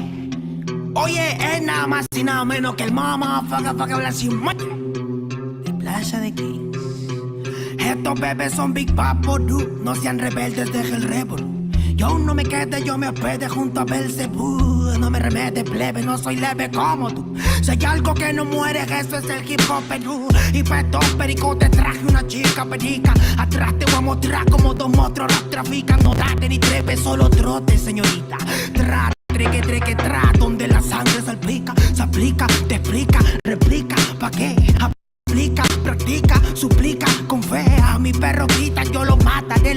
Oye, es nada más y nada menos que el motherfucker habla sin muerte. De Playa de Kings. Estos bebés son Big Papo, dude. No sean rebeldes, deje el rebel. Yo no me quede, yo me hospede junto a Belzebú. No me remete, plebe, no soy leve como tú. Si hay algo que no muere, eso es el hip hop, Perú. Y petón, perico, te traje una chica perica. Atrás te voy a mostrar como dos monstruos las trafican. No trate ni trepe, solo trote, señorita. Trate. Treque, donde la sangre salpica, se aplica, te explica, replica, ¿pa' qué? Aplica, practica, suplica, con fe. A mi perro grita, yo lo mataré.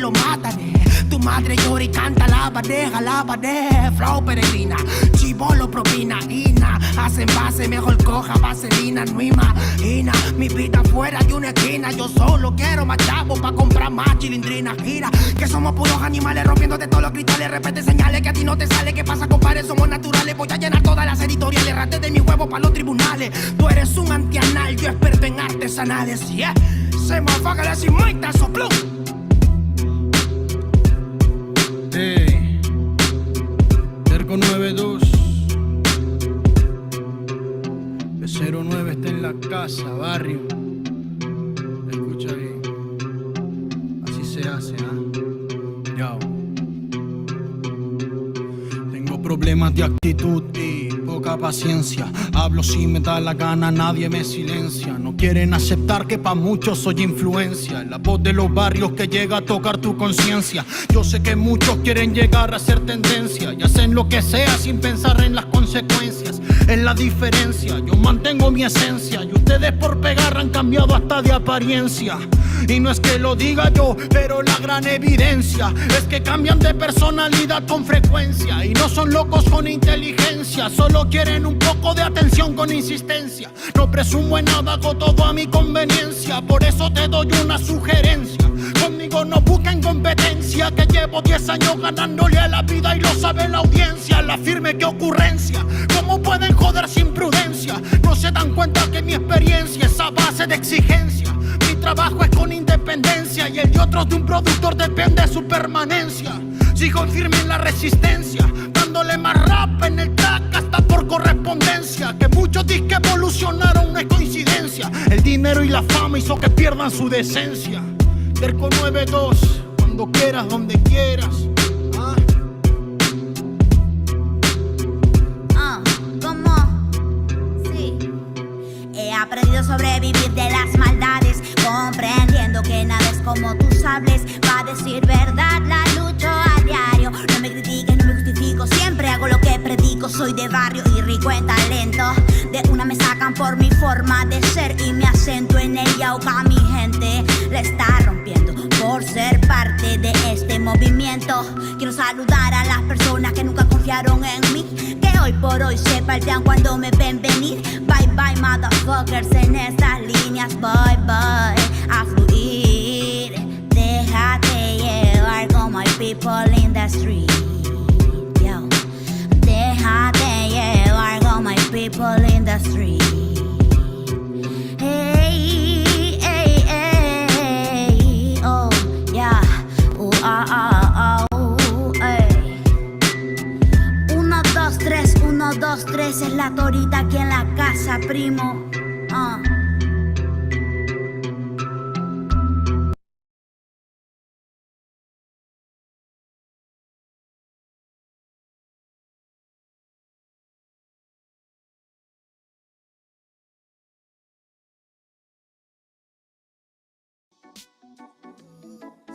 Tu madre llora y canta la bandeja, flow peregrina, chivolo propina, ina, hacen base, mejor coja vaselina, no imagina, mi vida fuera de una esquina, yo solo quiero más chavos pa' comprar más chilindrina, gira, que somos puros animales rompiéndote todos los cristales, repete señales que a ti no te sale, ¿qué pasa compadre? Somos naturales, voy a llenar todas las editoriales, rate de mi huevo pa' los tribunales, tú eres un antianal, yo experto en artesanales, yeah, se me apaga la cimuita, soplum. Hey, Terco 92 B09 está en la casa, barrio. Escucha bien, así se hace, Yo. Tengo problemas de actitud y poca paciencia. Hablo si me da la gana, nadie me silencia. No quieren aceptar que pa' muchos soy influencia. La voz de los barrios que llega a tocar tu conciencia. Yo sé que muchos quieren llegar a ser tendencia y hacen lo que sea sin pensar en las consecuencias. es la diferencia. Yo mantengo mi esencia y ustedes por pegar han cambiado hasta de apariencia. Y no es que lo diga yo, pero la gran evidencia es que cambian de personalidad con frecuencia. Y no son locos con inteligencia, solo quieren un poco de atención con insistencia. No presumo en nada, hago todo a mi conveniencia. Por eso te doy una sugerencia: conmigo no busquen competencia, que llevo 10 años ganándole a la vida y lo sabe la audiencia. La firme, que ocurrencia, ¿cómo pueden joder sin prudencia? No se dan cuenta que mi experiencia es a base de exigencia. Mi trabajo es con independencia y el de otros de un productor depende de su permanencia. Sigo firme en la resistencia, dándole más rap en el track hasta por correspondencia. Que muchos disques evolucionaron, no es coincidencia. El dinero y la fama hizo que pierdan su decencia. Terco 92, cuando quieras, donde quieras. ¿Cómo? Sí. He aprendido a sobrevivir de las maldades, comprendiendo que nada es como tú sabes. Va a decir verdad, la lucho a diario. No me critiques, no me justifico, siempre hago lo que predico. Soy de barrio y rico en talento. De una me sacan por mi forma de ser y mi acento en el yauca. Mi gente la está rompiendo por ser parte de este movimiento. Quiero saludar a las personas que nunca confiaron en mí, que hoy por hoy se paltean cuando me ven venir. Bye bye motherfuckers, en estas líneas bye bye a fluir. Déjate llevar como hay people in the street. Yo. Déjate llevar como hay people in the street. Hey, hey, hey, oh, yeah, hey. 1, 2, 3, 1, 2, 3 es la torita aquí en la casa, primo.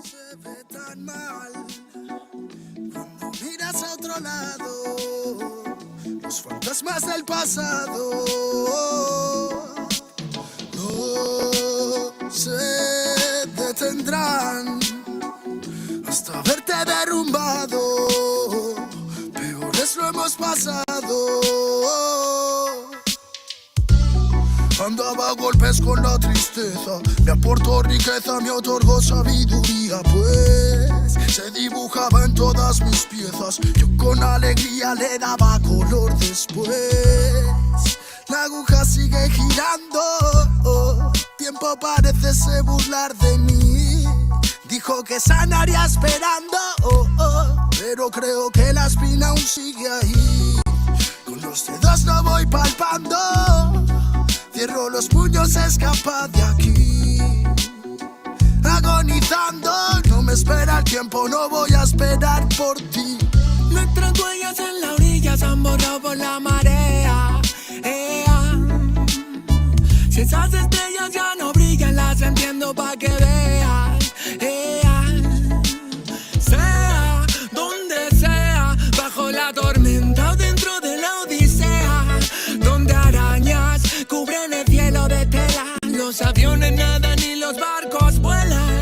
Se ve tan mal cuando miras a otro lado, los fantasmas del pasado no se detendrán hasta verte derrumbado. Peores lo hemos pasado. Andaba a golpes con la tristeza, me aportó riqueza, me otorgó sabiduría, pues se dibujaba en todas mis piezas. Yo con alegría le daba color después. La aguja sigue girando, tiempo parece se burlar de mí. Dijo que sanaría esperando, pero creo que la espina aún sigue ahí. Con los dedos lo voy palpando, cierro los puños, escapa de aquí. Agonizando, no me espera el tiempo, no voy a esperar por ti. Nuestras huellas en la orilla se han borrado por la marea. Si esas estrellas ya no brillan, las entiendo pa' que veas. Sea donde sea, bajo la tormenta o dentro de la odisea, donde arañas cubren el cielo de tela, los aviones nadan y los barcos vuelan.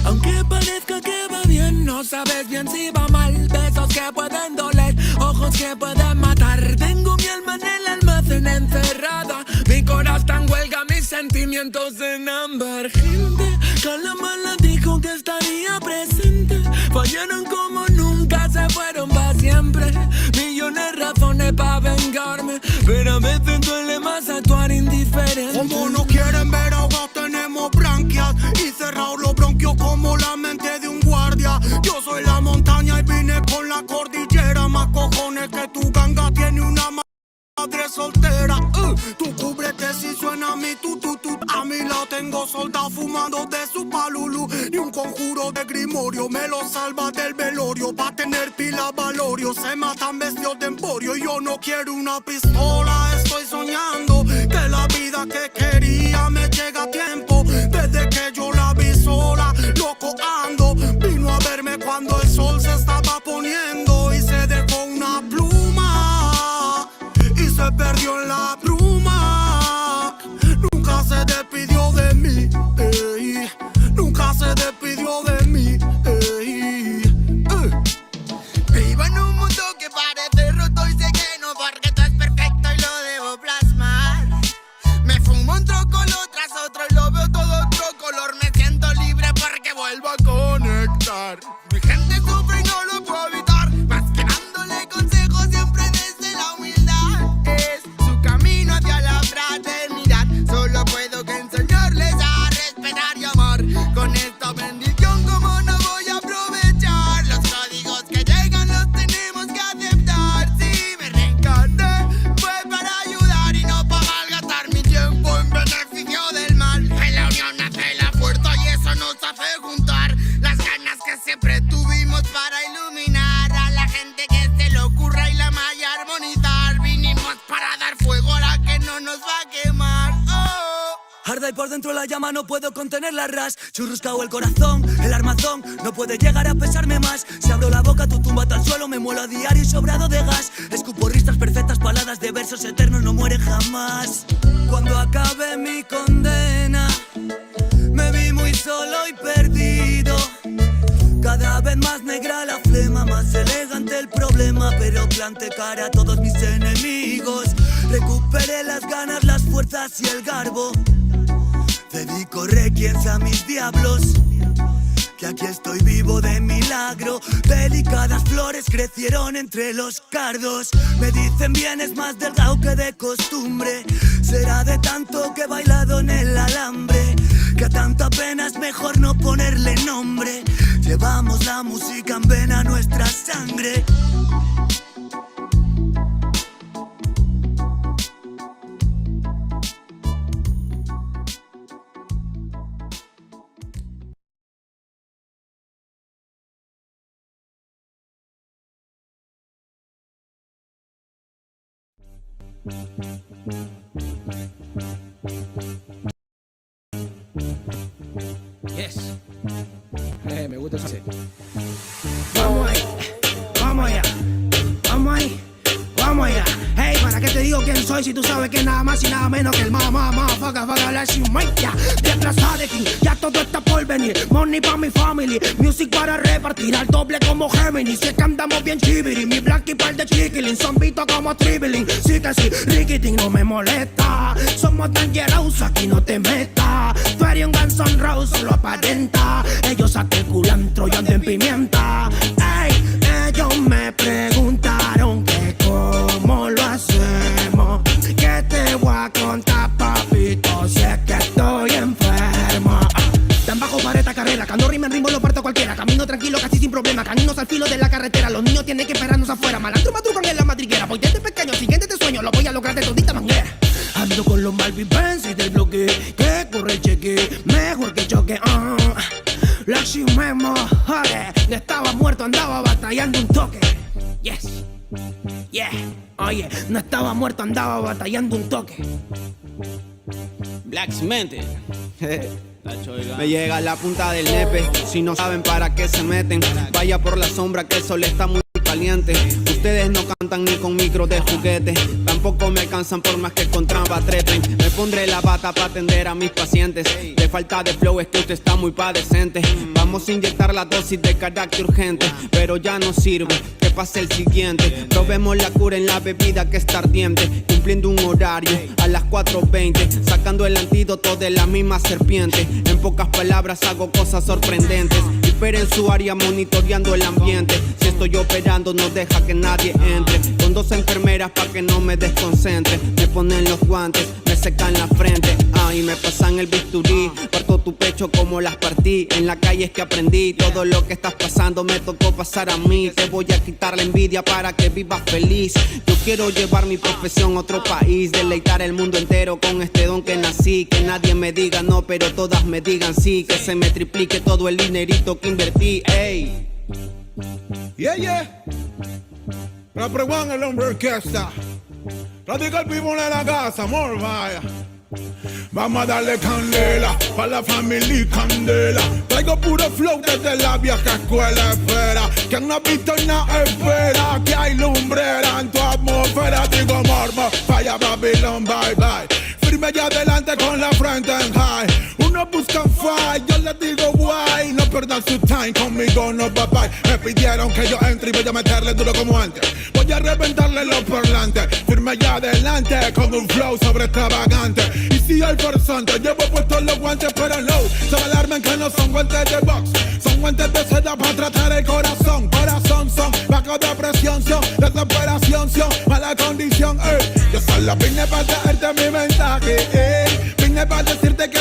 Aunque parezca que va bien, no sabes bien si va mal. Besos que pueden doler, ojos que pueden matar. Tengo mi alma en el almacén encerrada, mi corazón está en huelga, mis sentimientos en ámbar. Gente, Calamala dijo que estaría presente. Fallaron como nunca, se fueron para siempre. Millones de razones para vengarme, pero a veces duele más actuar indiferente. Como no quieren ver ahogados, tenemos branquias y cerrados los bronquios como la mente de un guardia. Yo soy la montaña y vine con la cordillera. Más cojones que tu ganga tiene una madre soltera. Tú cúbrete si suena mi tu. A mí la tengo soldado fumando de su palulú. Ni un conjuro de grimorio me lo salva del velorio. Pa' tener pila valorio se matan vestidos de emporio. Y yo no quiero una pistola, estoy soñando que la vida que quería me llega a tiempo. Desde que yo la vi sola, loco ando. Vino a verme cuando el sol se estaba poniendo y se dejó una pluma y se para dar fuego a la que no nos va a quemar. Oh. Arda y por dentro la llama, no puedo contener la ras. Churruscao el corazón, el armazón no puede llegar a pesarme más. Si abro la boca, tu tumba al suelo, me muelo a diario y sobrado de gas. Escupo ristas perfectas, paladas de versos eternos, no mueren jamás. Cuando acabe mi condena, me vi muy solo y perdido. Cada vez más negra la flema, más elegante el problema, pero planté cara a todos mis enemigos. Recuperé las ganas, las fuerzas y el garbo. Dedico requiems a mis diablos, que aquí estoy vivo de milagro. Delicadas flores crecieron entre los cardos. Me dicen bien es más delgado que de costumbre. Será de tanto que he bailado en el alambre, que a tanta pena es mejor no ponerle nombre. Llevamos la música en vena, nuestra sangre. Yes. Me gusta ese. Vamos ahí, vamos allá, vamos ahí, vamos allá. Hey, ¿para qué te digo quién soy si tú sabes que nada más y nada menos que el faga hablar sin ya. Detrás de ti, ya todo está por venir. Money pa' mi family, music para repartir al doble como Gemini. Si es que andamos bien chiviri, mi black y par de chiquilín, zombito como Tribilín. Sí que sí, Rickiting no me molesta. Somos dangerous, aquí no te metas. Tú eres un Guns N' Roses, solo aparenta. Ellos saquen culantro y ando en pimienta. Ey, ellos me preguntaron que cómo lo hacemos. Que te voy a contar, papito, si es que estoy enfermo. Tan bajo para esta carrera, cuando rima en ritmo lo parto cualquiera. Camino tranquilo, casi sin problema, caminos al filo de la carretera. Los niños tienen que esperarnos afuera. Malandro madrugan en la madriguera. Voy desde pequeño, siguiente te sueño, lo voy a lograr de todita manguera. Ando con los malvivenses del bloque, que corre el cheque, mejor que choque. La chimemo, no estaba muerto, andaba batallando un toque. Yes, yeah, oye, no estaba muerto, andaba batallando un toque. Black Cemented. Me llega la punta del nepe. Si no saben para qué se meten, vaya por la sombra que el sol está muy caliente. Ustedes no cantan ni con micro de juguete, tampoco me alcanzan por más que con trampa trepen. Me pondré la bata para atender a mis pacientes. De falta de flow es que usted está muy padecente. Vamos a inyectar la dosis de carácter urgente, pero ya no sirve, que pase el siguiente. Probemos la cura en la bebida que está ardiente, cumpliendo un horario a las 4:20, sacando el antídoto de la misma serpiente. En pocas palabras hago cosas sorprendentes. Espera en su área monitoreando el ambiente. Si estoy operando no deja que nadie entre. Con 2 enfermeras pa' que no me desconcentre. Me ponen los guantes, me secan la frente. Y me pasan el bisturí. Parto tu pecho como las partí. En la calle es que aprendí. Todo lo que estás pasando me tocó pasar a mí. Te voy a quitar la envidia para que vivas feliz. Yo quiero llevar mi profesión a otro país. Deleitar el mundo entero con este don que nací. Que nadie me diga no, pero todas me digan sí. Que se me triplique todo el dinerito que invertí. Ey. Yeah. Rapper One, el hombre orquesta. Radical el vivo en la casa, amor, vaya. Vamos a darle candela, pa' la familia candela. Traigo puro flow desde la vieja escuela. Espera, que no ha visto y no espera. Que hay lumbrera en tu atmósfera. Digo mormo, vaya Babylon, bye bye. Firme allá adelante con la frente en high. Uno busca fight, yo les digo guay. No pierdan su time, conmigo no bye. Me pidieron que yo entre y voy a meterle duro como antes. Voy a reventarle los parlantes. Firme allá adelante con un flow sobre extravagante. Y si hay farsante, llevo puestos los guantes pero no se me alarmen que no son guantes de box. Son guantes de seda para tratar el corazón. Corazón son, bajo de presión son, desesperación son, mala condición, Yo solo vine para traerte mi mensaje, Vine para decirte que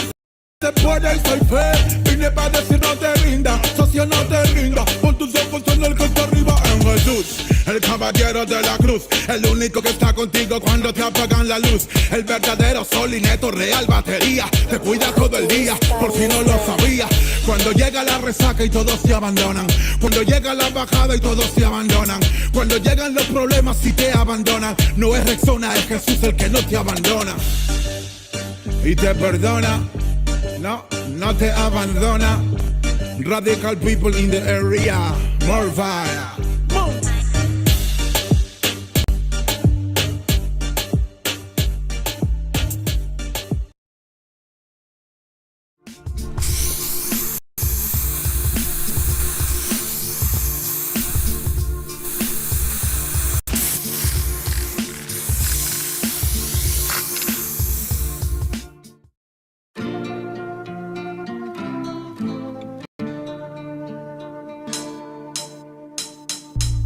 se puede y soy fe. Vine para decir no te rindas, socio no te rindas. Pon tus ojos en el que está arriba en Jesús, el caballero. caballero de la cruz, el único que está contigo cuando te apagan la luz. El verdadero sol y neto real batería, te cuida todo el día, por si no lo sabía. Cuando llega la resaca y todos te abandonan, cuando llega la bajada y todos te abandonan, cuando llegan los problemas y te abandonan, no es Rexona, es Jesús el que no te abandona y te perdona. No, no te abandona. Radical people in the area, more fire.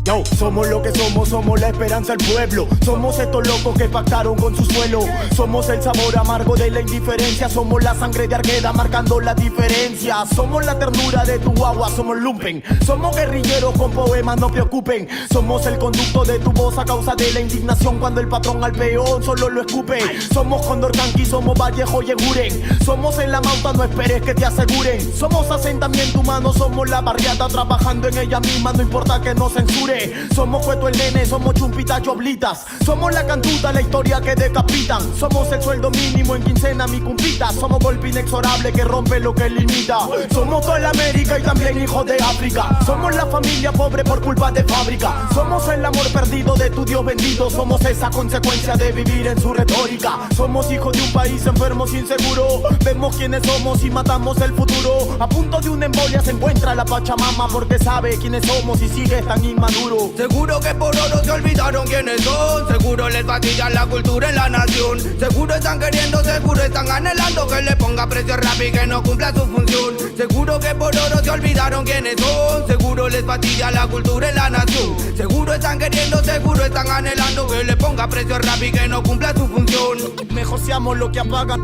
Yo, somos lo que somos la esperanza del pueblo. Somos estos locos que pactaron con su suelo. Somos el sabor amargo de la indiferencia. Somos la sangre de Argueda marcando la diferencia. Somos la ternura de tu guagua, somos lumpen. Somos guerrilleros con poemas, no preocupen. Somos el conducto de tu voz a causa de la indignación cuando el patrón al peón solo lo escupe. Somos Condor Canqui, somos Vallejo y Eguren. Somos en la mauta, no esperes que te aseguren. Somos asentamiento humano, somos la barriada trabajando en ella misma, no importa que nos censuren. Somos Cueto el nene, somos chumpitas y oblitas. Somos la cantuta, la historia que decapitan. Somos el sueldo mínimo en quincena, mi cumpita. Somos golpe inexorable que rompe lo que limita. Somos toda la América y también hijos de África. Somos la familia pobre por culpa de fábrica. Somos el amor perdido de tu Dios bendito. Somos esa consecuencia de vivir en su retórica. Somos hijos de un país enfermo sin seguro. Vemos quiénes somos y matamos el futuro. A punto de una embolia se encuentra la Pachamama porque sabe quiénes somos y sigue tan inmaduro. Seguro que por oro se olvidaron quiénes son. Seguro les fastidia la cultura en la nación. Seguro están queriendo, seguro están anhelando que le ponga precio al rap y que no cumpla su función. Seguro que por oro se olvidaron quiénes son. Seguro les fastidia la cultura en la nación. Seguro están queriendo, seguro están anhelando que le ponga precio al rap y que no cumpla su función. Mejor seamos lo que apagan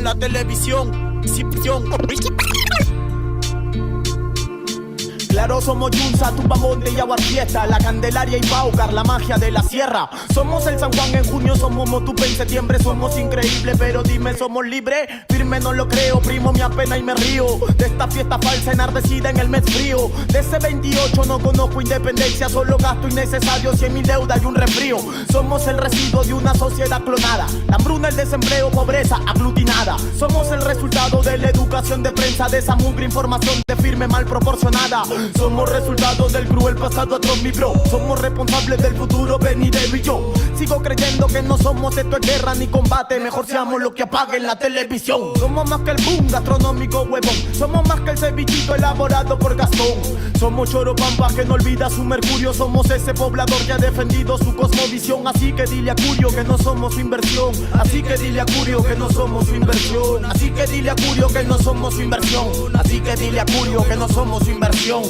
la televisión. Claro, somos Yunza, Tupamonte y Aguar Fiesta, la Candelaria y Paucar, la magia de la sierra. Somos el San Juan en junio, somos Motupe en septiembre. Somos increíbles, pero dime, ¿somos libres? Firme no lo creo, primo, me apena y me río de esta fiesta falsa enardecida en el mes frío. De ese 28 no conozco independencia, solo gasto innecesario, 100.000 deudas y un resfrío. Somos el residuo de una sociedad clonada, la hambruna, el desempleo, pobreza aglutinada. Somos el resultado de la educación de prensa, de esa mugre información de firme mal proporcionada. Somos resultado del cruel pasado atroz, mi bro. Somos responsables del futuro venidero y yo sigo creyendo que no somos esto es guerra ni combate. Mejor seamos lo que apaguen la televisión. Somos más que el boom gastronómico huevón. Somos más que el cevichito elaborado por Gastón. Somos Choropampa que no olvida su mercurio. Somos ese poblador que ha defendido su cosmovisión. Así que dile a Curio que no somos su inversión. Así que dile a Curio que no somos su inversión. Así que dile a Curio que no somos su inversión. Así que dile a Curio que no somos su inversión.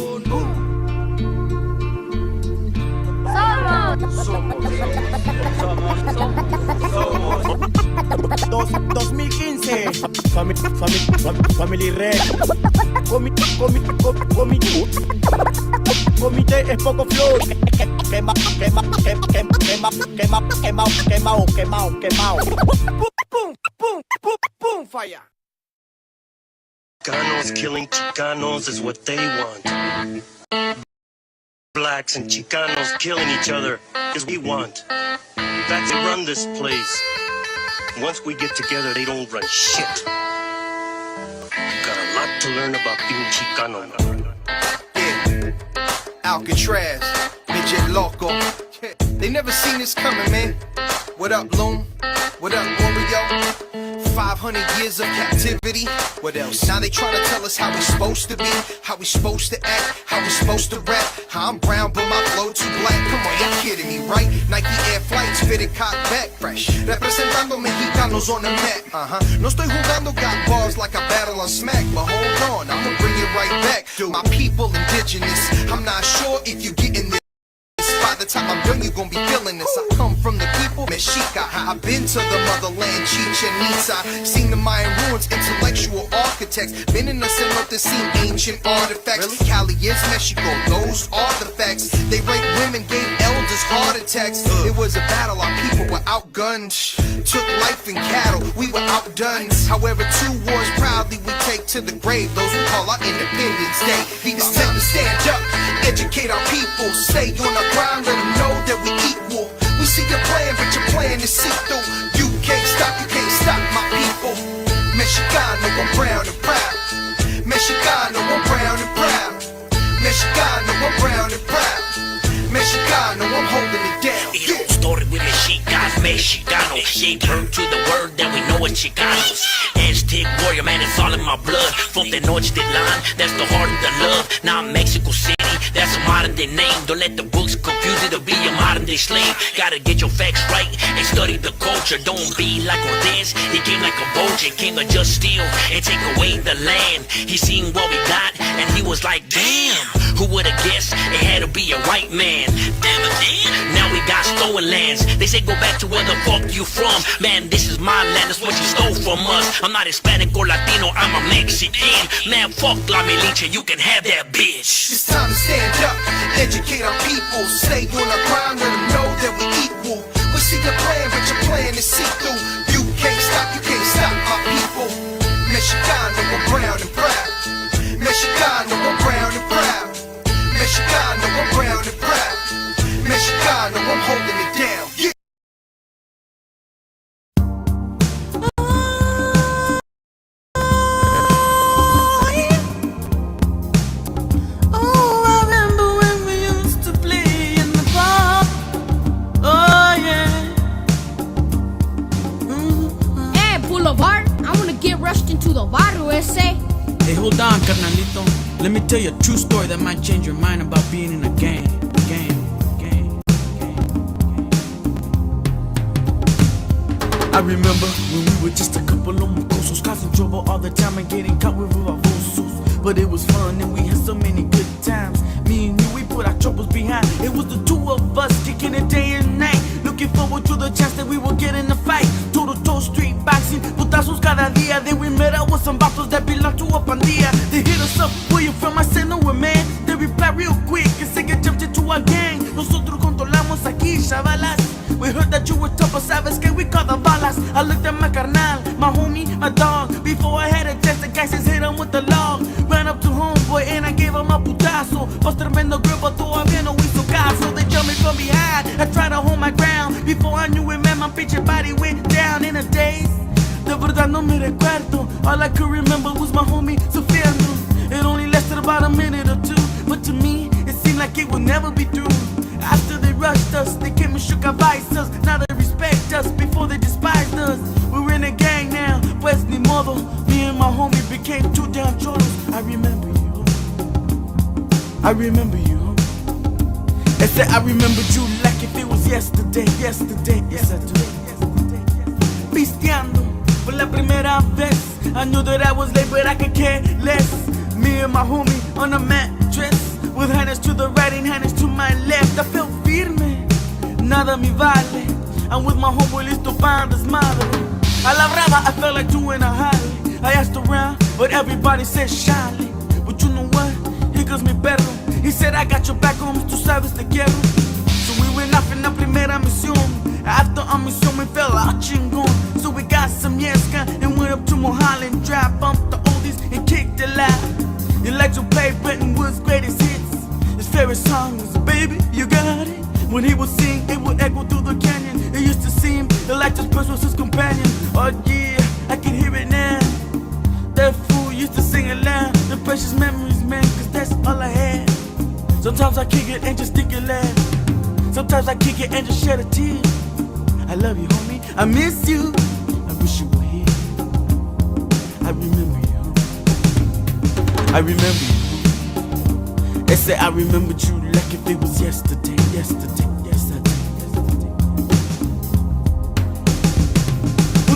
2015 Family Red Comité es poco flow. Quemao. Pum, fire. Chicanos killing Chicanos is what they want. Blacks and Chicanos killing each other is what we want. That's to run this place. Once we get together, they don't run shit. Got a lot to learn about being Chicano. Yeah, Alcatraz, midget loco. They never seen this coming, man. What up, Loom? What up, Oreo? 500 years of captivity. What else? Now they try to tell us how we supposed to be, how we supposed to act, how we supposed to rap. How I'm brown but my flow too black. Come on, you're kidding me, right? Nike Air Flights fitted cock back fresh. Representando Mexicanos on the map. No estoy jugando, got bars like a battle on smack. But hold on, I'ma bring it right back. My people indigenous. I'm not sure if you getting this. By the time I'm done, you gon' be feeling this. I come from the people, Meshiacha. I've been to the motherland, Chichen Itza. Seen the Mayan ruins, intellectual architects. Been in the cenotes, seen ancient artifacts. Cali is Mexico, those are the facts. They raped women, gave elders heart attacks. It was a battle, our people were outgunned. Took life and cattle, we were outdone. However, 2 wars proudly we take to the grave. Those who call our Independence Day. It's time to stand up, educate our people. Stay on our grind, let them know that we equal. We see your plan, but your plan is see-through. You can't stop my people. Mexicano, I'm brown and proud. Mexicano, I'm brown and proud. Mexicano, I'm brown and proud. Mexicano, I'm holding it down. Yeah. Story with Mexicans, Mexicano. Gave birth to the word that we know as Chicanos. Aztec warrior, man, it's all in my blood. From the Tenochtitlan, that's the heart of the love. Now Mexico City, that's a modern day name. Don't let the books confuse you to be a modern day slave. Gotta get your facts right and study the culture. Don't be like Cortez, he came like a vulture. Came to just steal and take away the land. He seen what we got and he was like, damn, who would've guessed it had to be a white man. Damn it, now we got stolen lands. They say go back to where the fuck you from. Man, this is my land, that's what you stole from us. I'm not Hispanic or Latino, I'm a Mexican. Man, fuck La Militia, you can have that bitch. It's time to stand up, educate our people. Stay on our grind, let them know that we equal. We see your plan, but your plan is see-through. You can't stop my people. Mexicano, I'm brown and proud. Mexicano, I'm brown and proud. Mexicano, I'm brown and proud. Mexicano, I'm holding it down. Yeah. Rushed into the barrio ese. Hey, hold on, carnalito. Let me tell you a true story that might change your mind about being in a gang. I remember when we were just a couple of mocosos, causing trouble all the time and getting caught with our vosos. But it was fun and we had so many good times. Me and you, we put our troubles behind. It was the 2 of us kicking it day and night, looking forward to the chance that we would get in a fight. Total street boxing, putazos cada día. Then we met up with some vatos that belong to a pandilla. They hit us up, where you from? I said no, man. They reply real quick and say get jumped into our gang. Nosotros controlamos aquí, chavalas. We heard that you were tough, but sabes que we call the balas. I looked at my carnal, my homie, my dog. Before I had a chance, the guy says hit him with the log. Ran up to homeboy and I gave him a putazo. Pues tremendo grip, but todavía no hizo caso. They jumped me from behind, I tried to hold my ground. Before I knew it, man, my bitch body went down in a daze. De verdad no me recuerdo. All I could remember was my homie Sufierno. It only lasted about a minute or 2, but to me, it seemed like it would never be through. After they rushed us, they came and shook our vices. Now they respect us before they despised us. We're in a gang now, pues ni modo. Me and my homie became 2 damn cholos. I remember you. I remember you. I said I remembered you like if it was yesterday. Yes I do. Pisteando for la primera vez. I knew that I was late, but I could care less. Me and my homie on a mattress, with hands to the right and hands to my left. I felt firme, nada me vale. I'm with my homeboy listo para desmadre. A la brava, I felt like doing a Harley. I asked around, but everybody said shyly. But you know what? Here goes mi perro. He said I got your back, homies, tú sabes te quiero. So we went off in la primera misión. After our mission, we fell out chingón. So we got some yesca and went up to Mulholland Drive, bumped the oldies and kicked it loud. You like to play Bretton Woods' greatest hits. His favorite song was Baby, You Got It. When he would sing, it would echo through the canyon. It used to seem like this person was his companion. Oh yeah, I can hear it now. That fool used to sing it loud. The precious memories, man, cause that's all I had. Sometimes I kick it and just think it loud. Sometimes I kick it and just shed a tear. I love you, homie, I miss you. I wish you were here. I remember you. I remember you. They say I remembered you like if it was yesterday. Yes I did.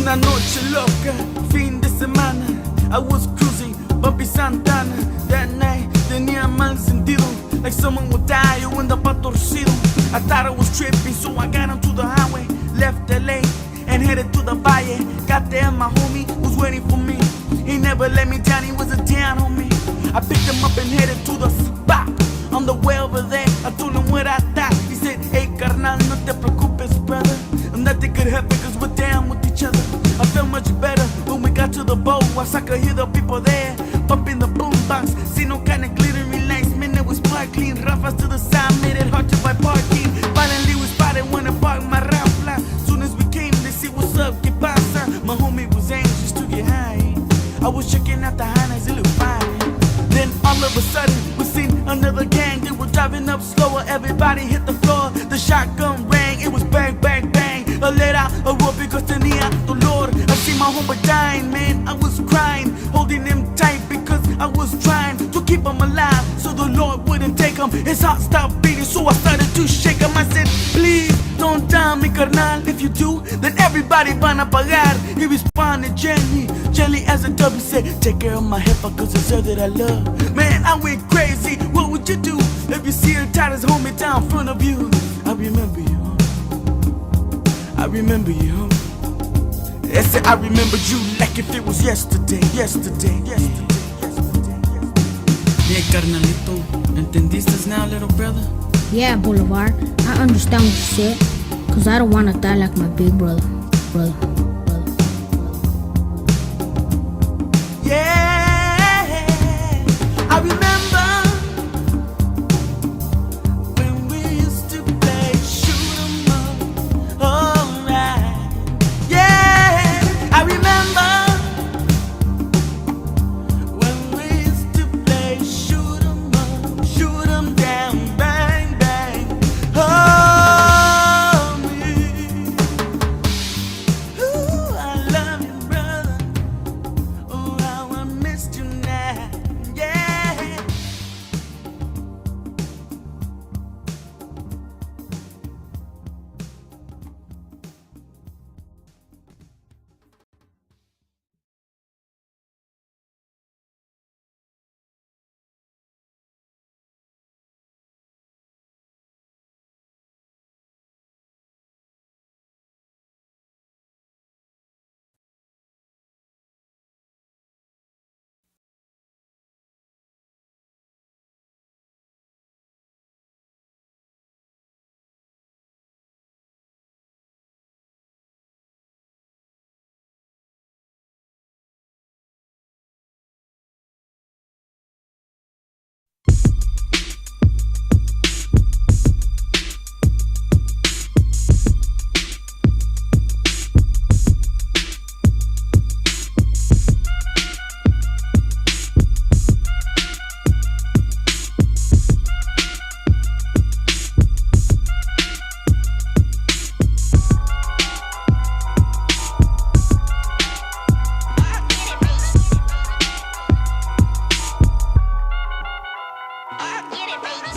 Una noche loca, fin de semana. I was cruising, bumpy Santana. That night tenía mal sentido, like someone would die, yo andaba torcido. I I thought I was tripping, so I got onto the highway, left LA and headed to the Valle. Got there, my homie was waiting for me. He never let me down, he was a down homie. I picked him up and headed to the spot. On the way over there, I told him what I thought. He said, hey carnal, no te preocupes, brother. Nothing could happen cause we're down with each other. I felt much better when we got to the boat. Once I could hear the people there pumping the boombox. See no kind of glittering lights, man, it was sparkling. Rafas to the side made it hard to buy parking. Finally we spotted when I parked my Rafla. Soon as we came, they see what's up, que pasa. My homie was anxious to get high. I was checking out the Highlands, it looked fine. Then all of a sudden, we seen another gang. They were driving up slower, everybody hit the floor. The shotgun rang, it was bang, bang, bang. I let out a roar because tenía dolor. I see my homeboy dying, man, I was crying. Holding him tight because I was trying to keep him alive, so the Lord wouldn't take him. His heart stopped beating, so I started to shake him. I said, please, don't die me, carnal. If you do, then everybody van a pagar. He responded gently as a dove. He said, take care of my heifer cause it's her that I love. Man, I went crazy, what would you do if you see her tightest homie down in front of you? I remember you, I remember you. I said I remember you like if it was yesterday. Yeah, carnalito, ¿entendiste now, little brother? Yeah, Boulevard, I understand what you said, cause I don't wanna die like my big brother. Yeah, I remember when we used to play shoot 'em up. Alright. Yeah, I remember when we used to play shoot 'em up, shoot 'em down, bang, bang. Oh, me. Ooh, I love you, brother. Oh, how I missed you now. Yeah.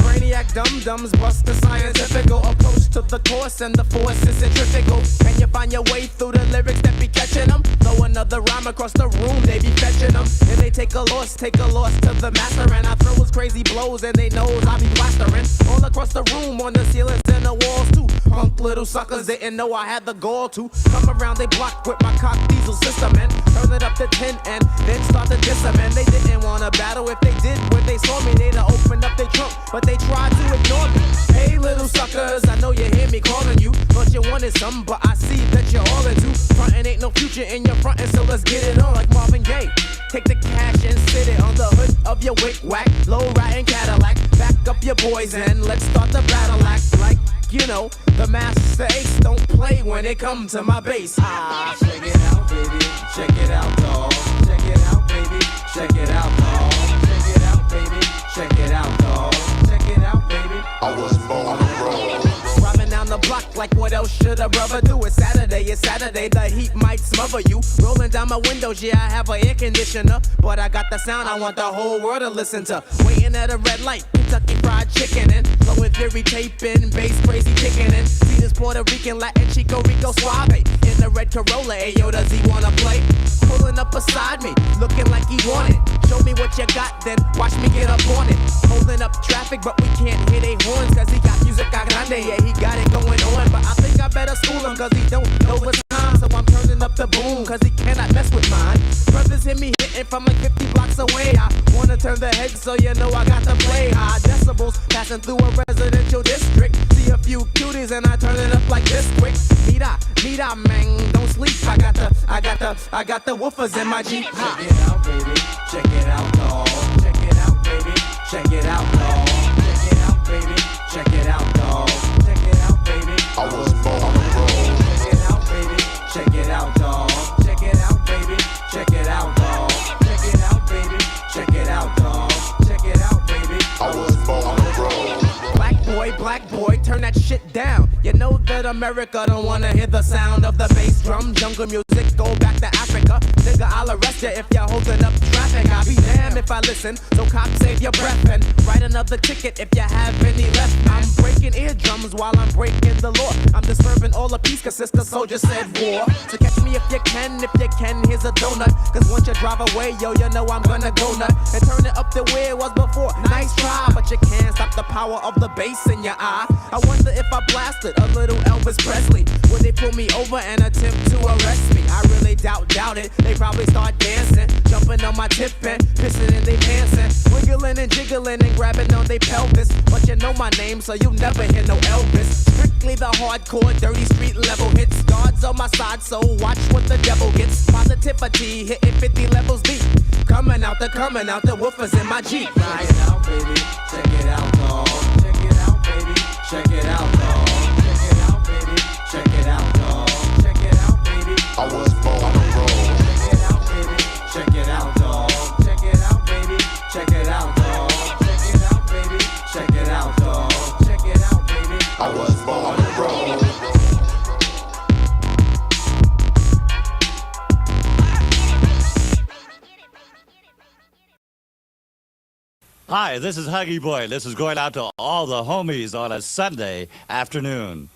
Brainiac dum-dums bust the scientifical approach to the course, and the force is centrifugal. Can you find your way through the lyrics that be catching them? Throw another rhyme across the room, they be fetching them. And they take a loss to the master. And I throw his crazy blows, and they knows I be plastering all across the room, on the ceilings and the walls too. Punk little suckers didn't know I had the gall to come around they block with my cock diesel system and turn it up to 10 and then start to diss them. And they didn't wanna battle. If they did, when they saw me, they'd have opened up their trunk, but they tried to ignore me. Hey little suckers, I know you hear me calling you. Thought you wanted something, but I see that you're all into frontin'. Ain't no future in your frontin', so let's get it on like Marvin Gaye. Take the cash and sit it on the hood of your wick whack, low riding Cadillac. Back up your boys and let's start the battle act like, you know, the master ace don't play when it comes to my bass. Ah, check it out, baby. Check it out, dawg. Check it out, baby. Check it out, dawg. Check it out, baby. Check it out, dawg. Check it out, baby. I was born to roll. Driving down the block like what else should a brother do? It's Saturday, the heat might smother you. Rolling down my windows, yeah, I have an air conditioner, but I got the sound I want the whole world to listen to. Waiting at a red light, Kentucky Fried Chicken and Low and Fury taping, bass crazy kicking in. See this Puerto Rican, Latin, Chico Rico Suave in the red Corolla. Ayo, does he wanna play? Pulling up beside me, looking like he wanted. Show me what you got, then watch me get up on it. Holding up traffic, but we can't hear they horns, cause he got music grande, yeah, he got it going on. But I think I better school him, cause he don't know the time. So I'm turning up the boom, cause he cannot mess with mine. Brothers hear me hitting from like 50 blocks away. I wanna turn the head, so you know I got to play. High decibels, passing through a residential district. See a few cuties and I turn it up like this quick. Mira, man, don't sleep. I got the woofers in my Jeep. Check it out, baby. Check it out, dog. Check it out, baby. Check it out, dog. Check it out, baby. Check it out, dog. Check it out, baby. I was born on the road. Check it out, baby. Check it out, dog. Check it out, baby. Check it out, dog. Check it out, baby. Check it out, dog. Check it out, baby. I was born on the road. Black boy, turn that shit down. You know that America don't wanna hear the sound of the bass drum. Jungle music, go back to Africa. Nigga, I'll arrest ya if you're holding up traffic. I'll be damned if I listen, so cop save your breath and write another ticket if you have any left. I'm breaking eardrums while I'm breaking the law. I'm disturbing all the peace, cause sister soldier said war. So catch me if you can, here's a donut. Cause once you drive away, yo, you know I'm gonna go nut. And turn it up to where it was before. Nice try, but you can't stop the power of the bass in your eye. I wonder if I blasted a little Elvis Presley. Would they pull me over and attempt to arrest me? I really doubt it. They probably start dancing, jumping on my tip and pissing in their pants and wiggling and jiggling and grabbing on their pelvis. But you know my name, so you never hear no Elvis. Strictly the hardcore, dirty street level hits. Guards on my side, so watch what the devil gets. Positivity hitting 50 levels deep. Coming out the woofers in my Jeep. Check it out, baby. Check it out, dog. Check it out, baby. Check it out, dog. Check it out, baby. Check it out, dog. Check it out, baby. I was born on the road. Check it out, baby. Check it out, dog. Check it out, baby. Check it out, dog. Check it out, baby. Check it out, dog. Check it out, baby. I was born on the road. Hi, this is Huggy Boy. This is going out to all the homies on a Sunday afternoon.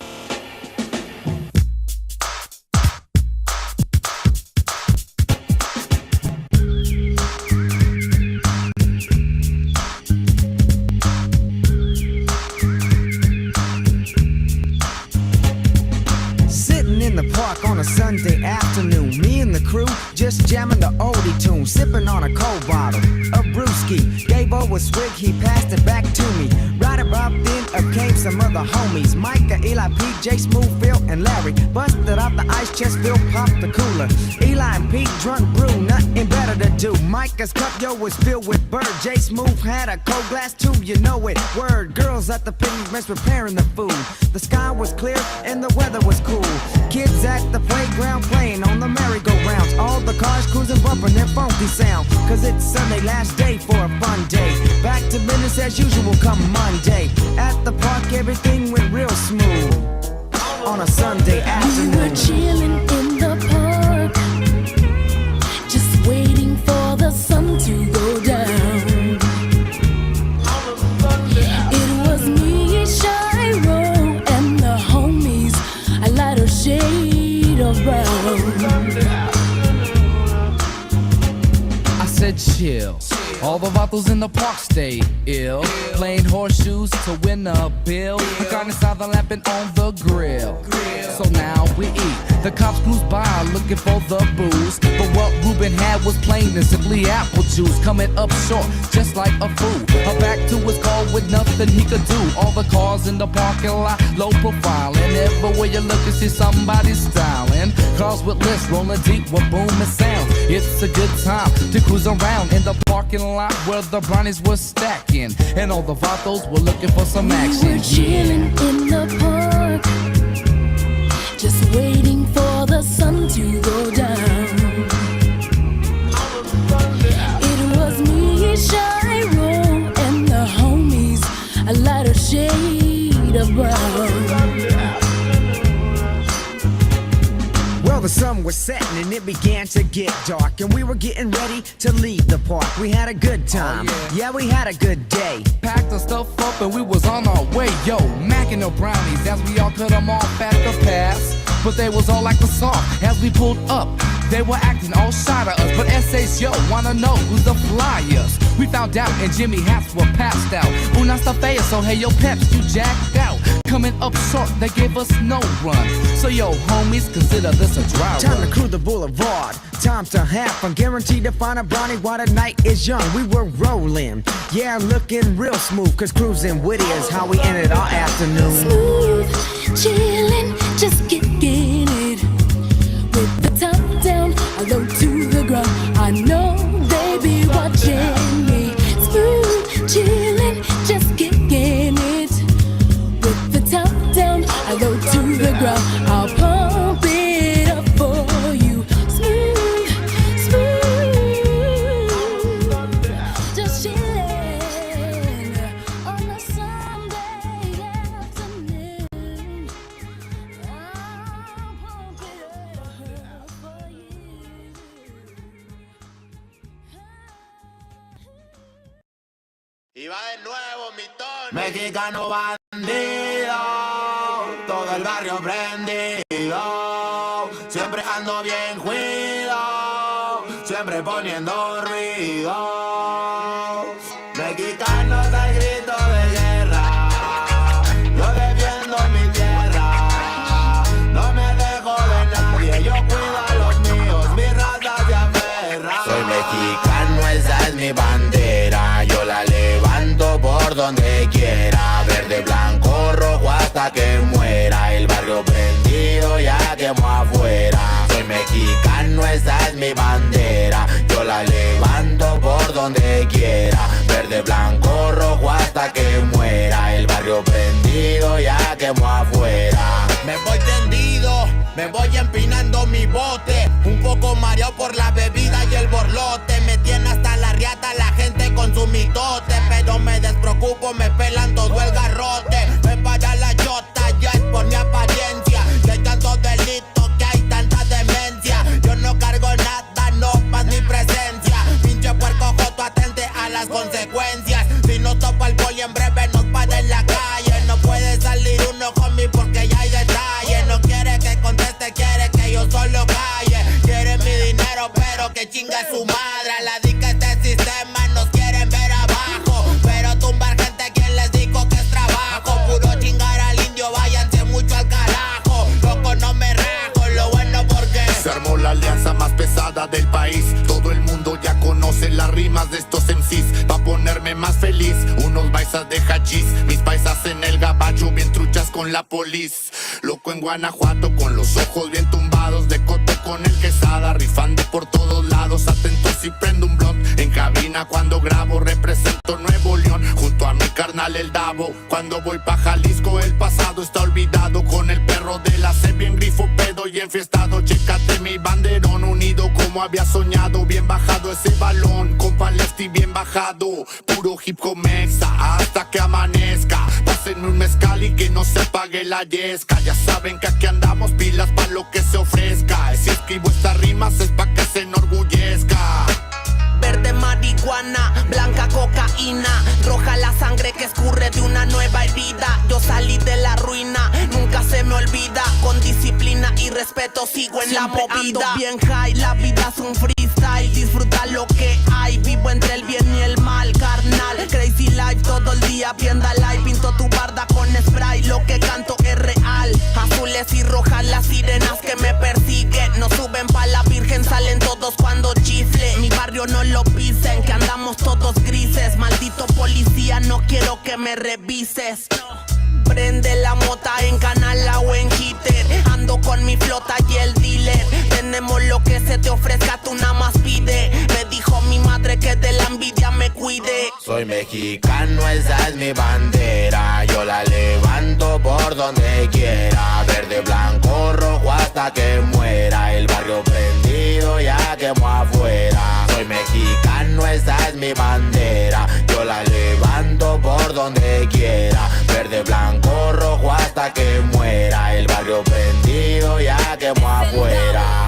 Sitting in the park on a Sunday afternoon, me and the crew just jamming the oldie tune, sipping on a cold bottle, a brewski. Gave over a swig, he passed it back to me. Right about then, up came some other homies, Micah, Eli, Pete, J, Smooth, Phil, and Larry. Busted out the ice chest, Phil popped the cooler. Eli and Pete drunk brew, nothing better to do. Micah's cup, yo, was filled with bird. J, Smooth had a cold glass too, you know it. Word, girls at the picnic mess preparing the food. The sky was clear and the weather was cool. Kids at the playground playing on the merry-go-rounds. All the cars cruising, bumping their funky sound. Cause it's Sunday, last day for a fun day. Back to business as usual come Monday. At the park, everything went real smooth. On a Sunday afternoon. We were chilling in the park, just waiting for the sun to go down. It was me, Shiro, and the homies, a lighter shade of brown. I said chill. All the vatos in the park stay ill, playing horseshoes to win a bill. The carne asada lamping on the grill. So now we eat. The cops cruise by looking for the booze, but what Ruben had was plain and simply apple juice. Coming up short, just like a fool. A back to his car with nothing he could do. All the cars in the parking lot, low profile, and everywhere you look, you see somebody styling. Cars with lifts rolling deep with booming sounds. It's a good time to cruise around in the parking lot where the brownies were stacking, and all the vatos were looking for some action. We were chilling in the park, just waiting for the sun to go down. It was me, Shiro, and the homies, a lighter shade of brown. The sun was setting and it began to get dark, and we were getting ready to leave the park. We had a good time, yeah, we had a good day. Packed our stuff up and we was on our way. Yo, macking the brownies as we all cut them off at the pass. But they was all like the song as we pulled up. They were acting all shy to us, but essays, yo, wanna know who's the flyers. We found out and Jimmy hats were passed out. Una está fea, so hey, yo, peps, you jacked out. Coming up short, they gave us no run. So yo, homies, consider this a dry Time run. to crew the boulevard, time to have fun. Guaranteed to find a brownie while the night is young. We were rolling, yeah, looking real smooth, cause cruising witty is how we ended our afternoon. Smooth, chillin', just kicking it. With the top down, I low to the ground. I know they be watching me. Smooth, chillin', just kicking it. With the top down, I low to the ground. I'll pump it up for you. Smooth, smooth, just chillin' on a Sunday afternoon. Y va de nuevo mi tono. Mexicano bandido, todo el barrio prendido. Siempre ando bien juido, siempre poniendo ruido. Mexicanos al grito de guerra, yo defiendo mi tierra. No me dejo de nadie, yo cuido a los míos, mi raza se aferra. Soy mexicano, esa es mi bandera, yo la levanto por donde quiera. Verde, blanco, rojo hasta que muera. El barrio prendido ya quemó afuera. Soy mexicano, esa es mi bandera, yo la levanto por donde quiera. Verde, blanco, rojo hasta que muera. El barrio prendido ya quemó afuera. Me voy tendido, me voy empinando mi bote. Un poco mareado por la bebida y el borlote. Me tiene hasta la riata la gente con su mitote. Pero me despreocupo, me pelan todo el garrote. Me para la chota, ya es por mi apariencia. Y hay tantos delitos que hay tanta demencia. Yo no cargo nada, no más mi presencia. Pinche puerco joto, atente a las consecuencias. Si no topa el poli en breve nos para en la calle. No puede salir uno conmigo porque ya hay detalle. No quiere que conteste, quiere que yo solo calle. Quiere mi dinero pero que chinga su madre. A la dica este sistema nos quieren ver abajo, pero tumbar gente, quien les dijo que es trabajo. Puro chingar al indio, váyanse mucho al carajo. Loco no me rajo, lo bueno porque se armó la alianza más pesada del país. Todo el mundo ya conoce las rimas de estos MCs. Pa' ponerme más feliz, unos paisas de hachís. Mis paisas en el gabacho, bien truchas con la polis. Loco en Guanajuato, con los ojos bien tumbados. De cote con el quesada, rifando por todos lados. Atento si prendo un blunt en cabina cuando grabo. Represento Nuevo León, junto a mi carnal el Davo. Cuando voy pa' Jalisco, el pasado está olvidado. Con el perro de la C, bien grifo, pedo y enfiestado. Chécate mi banderón, unido como había soñado. Bien bajado ese balón, compa Lefty bien bajado. Puro hip hop mexa, hasta que amanezca. Pásenme un mezcal y que no se apague la yesca. Ya saben que aquí andamos pilas pa' lo que se ofrezca. Si escribo estas rimas es pa' que se enorgullezca. Verde marihuana, blanca cocaína, roja la sangre que escurre de una nueva herida. Yo salí de la ruina, nunca se me olvida. Con disciplina y respeto sigo en siempre la movida. Ando bien high, la vida es un freestyle. Disfruta lo que hay, vivo entre el bien y el mal, carnal. Crazy life todo el día, vienda live. Pinto tu barda con spray, lo que canto es real. Azules y rojas las sirenas que me persiguen. No suben pa' la virgen, salen todos cuando chifle. Mi barrio no lo pisen, que andamos todos grises. Maldito policía, no quiero que me revises. Prende la mota en Canala o en Hitter. Ando con mi flota y el dealer. Tenemos lo que se te ofrezca, tú nada más pide. Me dijo mi madre que de la envidia me cuide. Soy mexicano, esa es mi bandera, yo la levanto por donde quiera. Verde, blanco, rojo hasta que muera. El barrio prendido ya quemó afuera. Soy mexicano, esa es mi bandera, yo la levanto por donde quiera. Verde, blanco, rojo hasta que muera. El barrio prendido ya quemó afuera.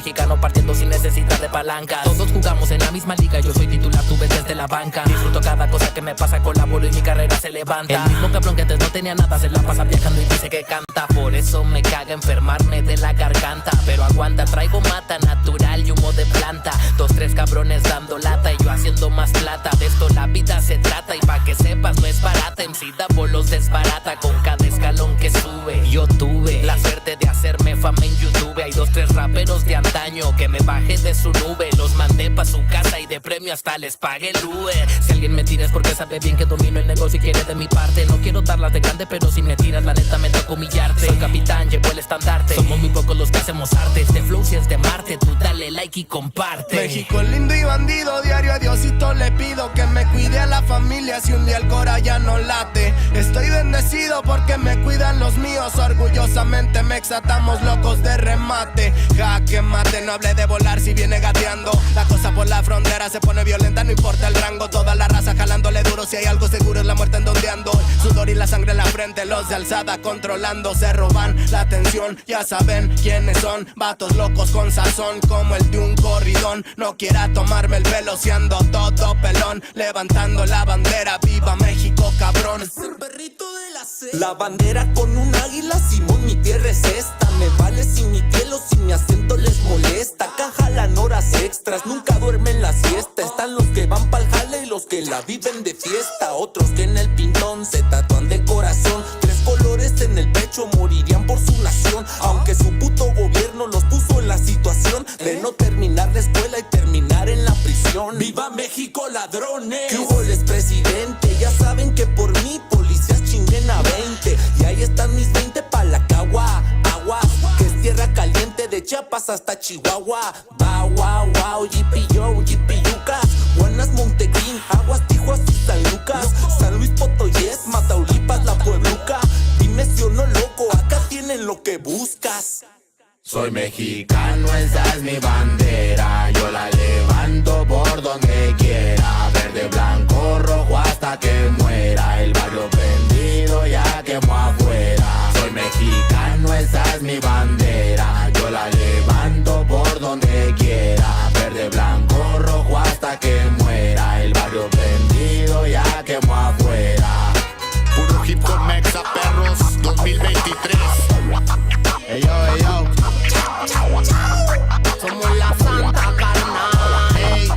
mexicano partiendo sin necesidad de palanca. Todos jugamos en la misma liga, yo soy titular, tú ves desde la banca. Disfruto cada cosa que me pasa, colaboro y mi carrera se levanta. El mismo cabrón que antes no tenía nada se la pasa viajando y dice que canta. Por eso me caga enfermarme de la garganta. Pero aguanta, traigo mata natural y humo de planta. 2, 3 cabrones dando lata y yo haciendo más plata. De esto la vida se trata y pa' que sepas no es barata. MC Davo los desbarata con cada escalón que sube. Yo tuve la suerte de hacerme fama en YouTube. Hay 2, 3 raperos de antaño que me bajé de su nube. Los mandé pa' su casa y de premio hasta les pagué el Uber. Si alguien me tira es porque sabe bien que domino el negocio y quiere de mi parte. No quiero darlas de grande, pero si me tiras la neta me toca humillarte. Soy capitán, llevo el estandarte. Somos muy pocos los que hacemos arte. Este flow si es de Marte, tú dale like y comparte. México lindo y bandido, diario a Diosito le pido que me cuide a la familia si un día el cora ya no late. Estoy bendecido porque me cuidan los míos. Orgullosamente me exatamos locos de remate. Jaque mate, no hable de volar si viene gateando. La cosa por la frontera se pone violenta, no importa el rango. Toda la raza jalándole duro, si hay algo seguro es la muerte en donde ando. Sudor y la sangre en la frente, los de alzada controlando. Se roban la atención, ya saben quiénes son. Vatos locos con sazón como el de un corridón. No quiera tomarme el pelo si ando todo pelón. Levantando la bandera, viva México cabrón. Es el perrito de la C. La bandera con un águila, Simón, mi tierra es esta. Me vale si mi piel o si mi acento les molesta. Acá jalan horas extras, nunca duermen la siesta. Están los que van pa'l jale y los que la viven de fiesta. Otros que en el pintón se tatúan de corazón. 3 colores en el pecho, morirían por su nación. Aunque su puto gobierno los puso en la situación de no terminar la escuela y terminar en la prisión. ¡Viva México, ladrones! ¿Qué hubo, les presidente? Ya saben que por mí policías chinguen a 20. Y ahí están mis 20 pa' la cagua. Agua, que es tierra caliente de Chiapas hasta Chihuahua. Wow, wow, wow, yipi-yo, yipi-yucas. Buenas, Montequín, Aguas, Tijuas y San Lucas. San Luis Potoyes, Mataulipas, La Puebluca. Dime si o no, loco, acá tienen lo que buscas. Soy mexicano, esa es mi bandera. Yo la levanto por donde quiera. Verde, blanco, rojo hasta que muera. El barrio prendido ya quemó afuera. Soy mexicano, esa es mi bandera. Yo la levanto por donde quiera. Verde, blanco, rojo hasta que muera. El barrio prendido ya quemó afuera. Puro hip hop mexa, perros, 2023. Ey yo, ey yo. Somos la santa carnal. Hey,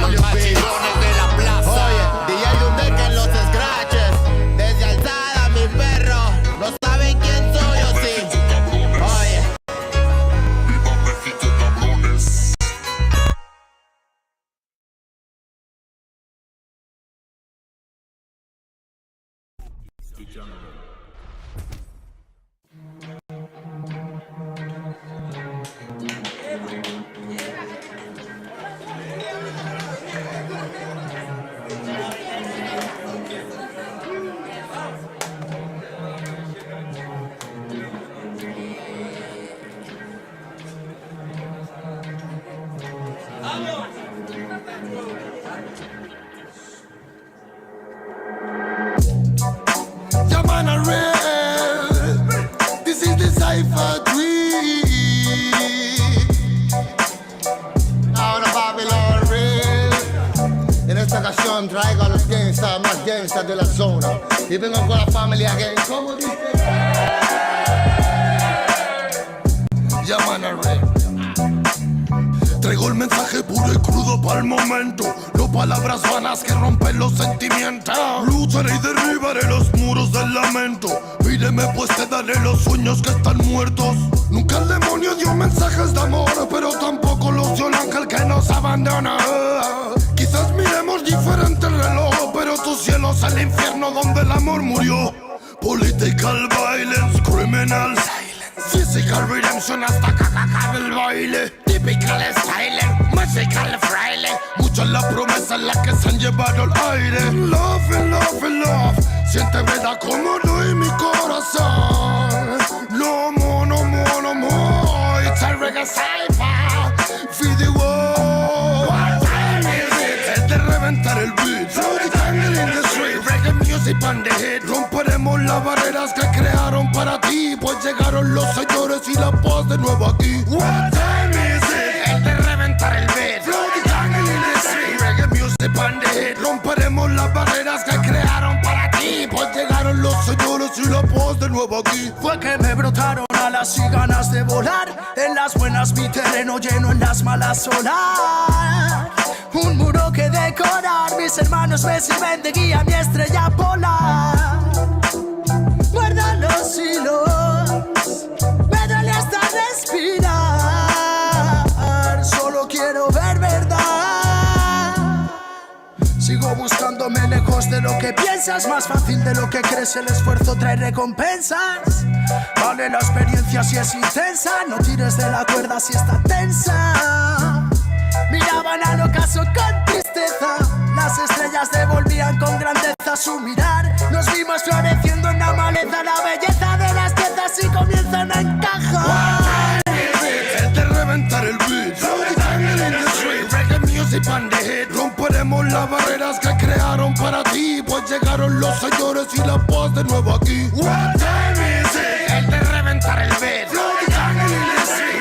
los machirones de la plaza. Oye, DJ Lunde que en los scratches. Desde alzada, mi perro. No saben quién soy o sí. Oye. Viva México, cabrones. Yaman a real. This is the Cypher 3. Ahora Babylon Real. En esta ocasión traigo a los gangsters más gangsters de la zona. Y vengo con la familia gang. ¿Cómo dice? Yaman a real. Traigo el mensaje puro y crudo pa'l momento. No palabras vanas que rompen los sentimientos. Lucharé y derribaré los muros del lamento. Pídeme pues te daré los sueños que están muertos. Nunca el demonio dio mensajes de amor, pero tampoco los dio el ángel que nos abandona. Quizás miremos diferente el reloj, pero tu cielo es el infierno donde el amor murió. Political violence, criminals, physical redemption hasta cacaca del baile. Typical style, musical fraile. Mucha es la promesa en la que se han llevado el aire. Love, love, love. Siente verdad como no en mi corazón. No more, no more, no more. It's a reggae cypher. Feed the world. What time is it? Es de reventar el beat. Throw the jungle in the street. Reggae music on the hit. Romperemos las barreras que crearon para ti. Pues llegaron los señores y la paz de nuevo aquí. What time? señores y la paz de nuevo aquí. Fue que me brotaron alas y ganas de volar. En las buenas mi terreno lleno, en las malas solar. Un muro que decorar, mis hermanos me sirven de guía, mi estrella polar. Guarda los hilos, me duele hasta respirar. Solo quiero ver verdad. Sigo buscándome lejos de lo que piensas. Más fácil de lo que crees, el esfuerzo trae recompensas. Vale la experiencia si es intensa. No tires de la cuerda si está tensa. Miraban al ocaso con tristeza. Las estrellas devolvían con grandeza su mirar. Nos vimos floreciendo en la maleza. La belleza de las piezas y comienzan a encajar. Es de reventar el beat. Reggae music on the hit. Romperemos las barreras que crearon para ti, pues llegaron los señores y la paz de nuevo aquí. What time is it? Es de reventar el beat.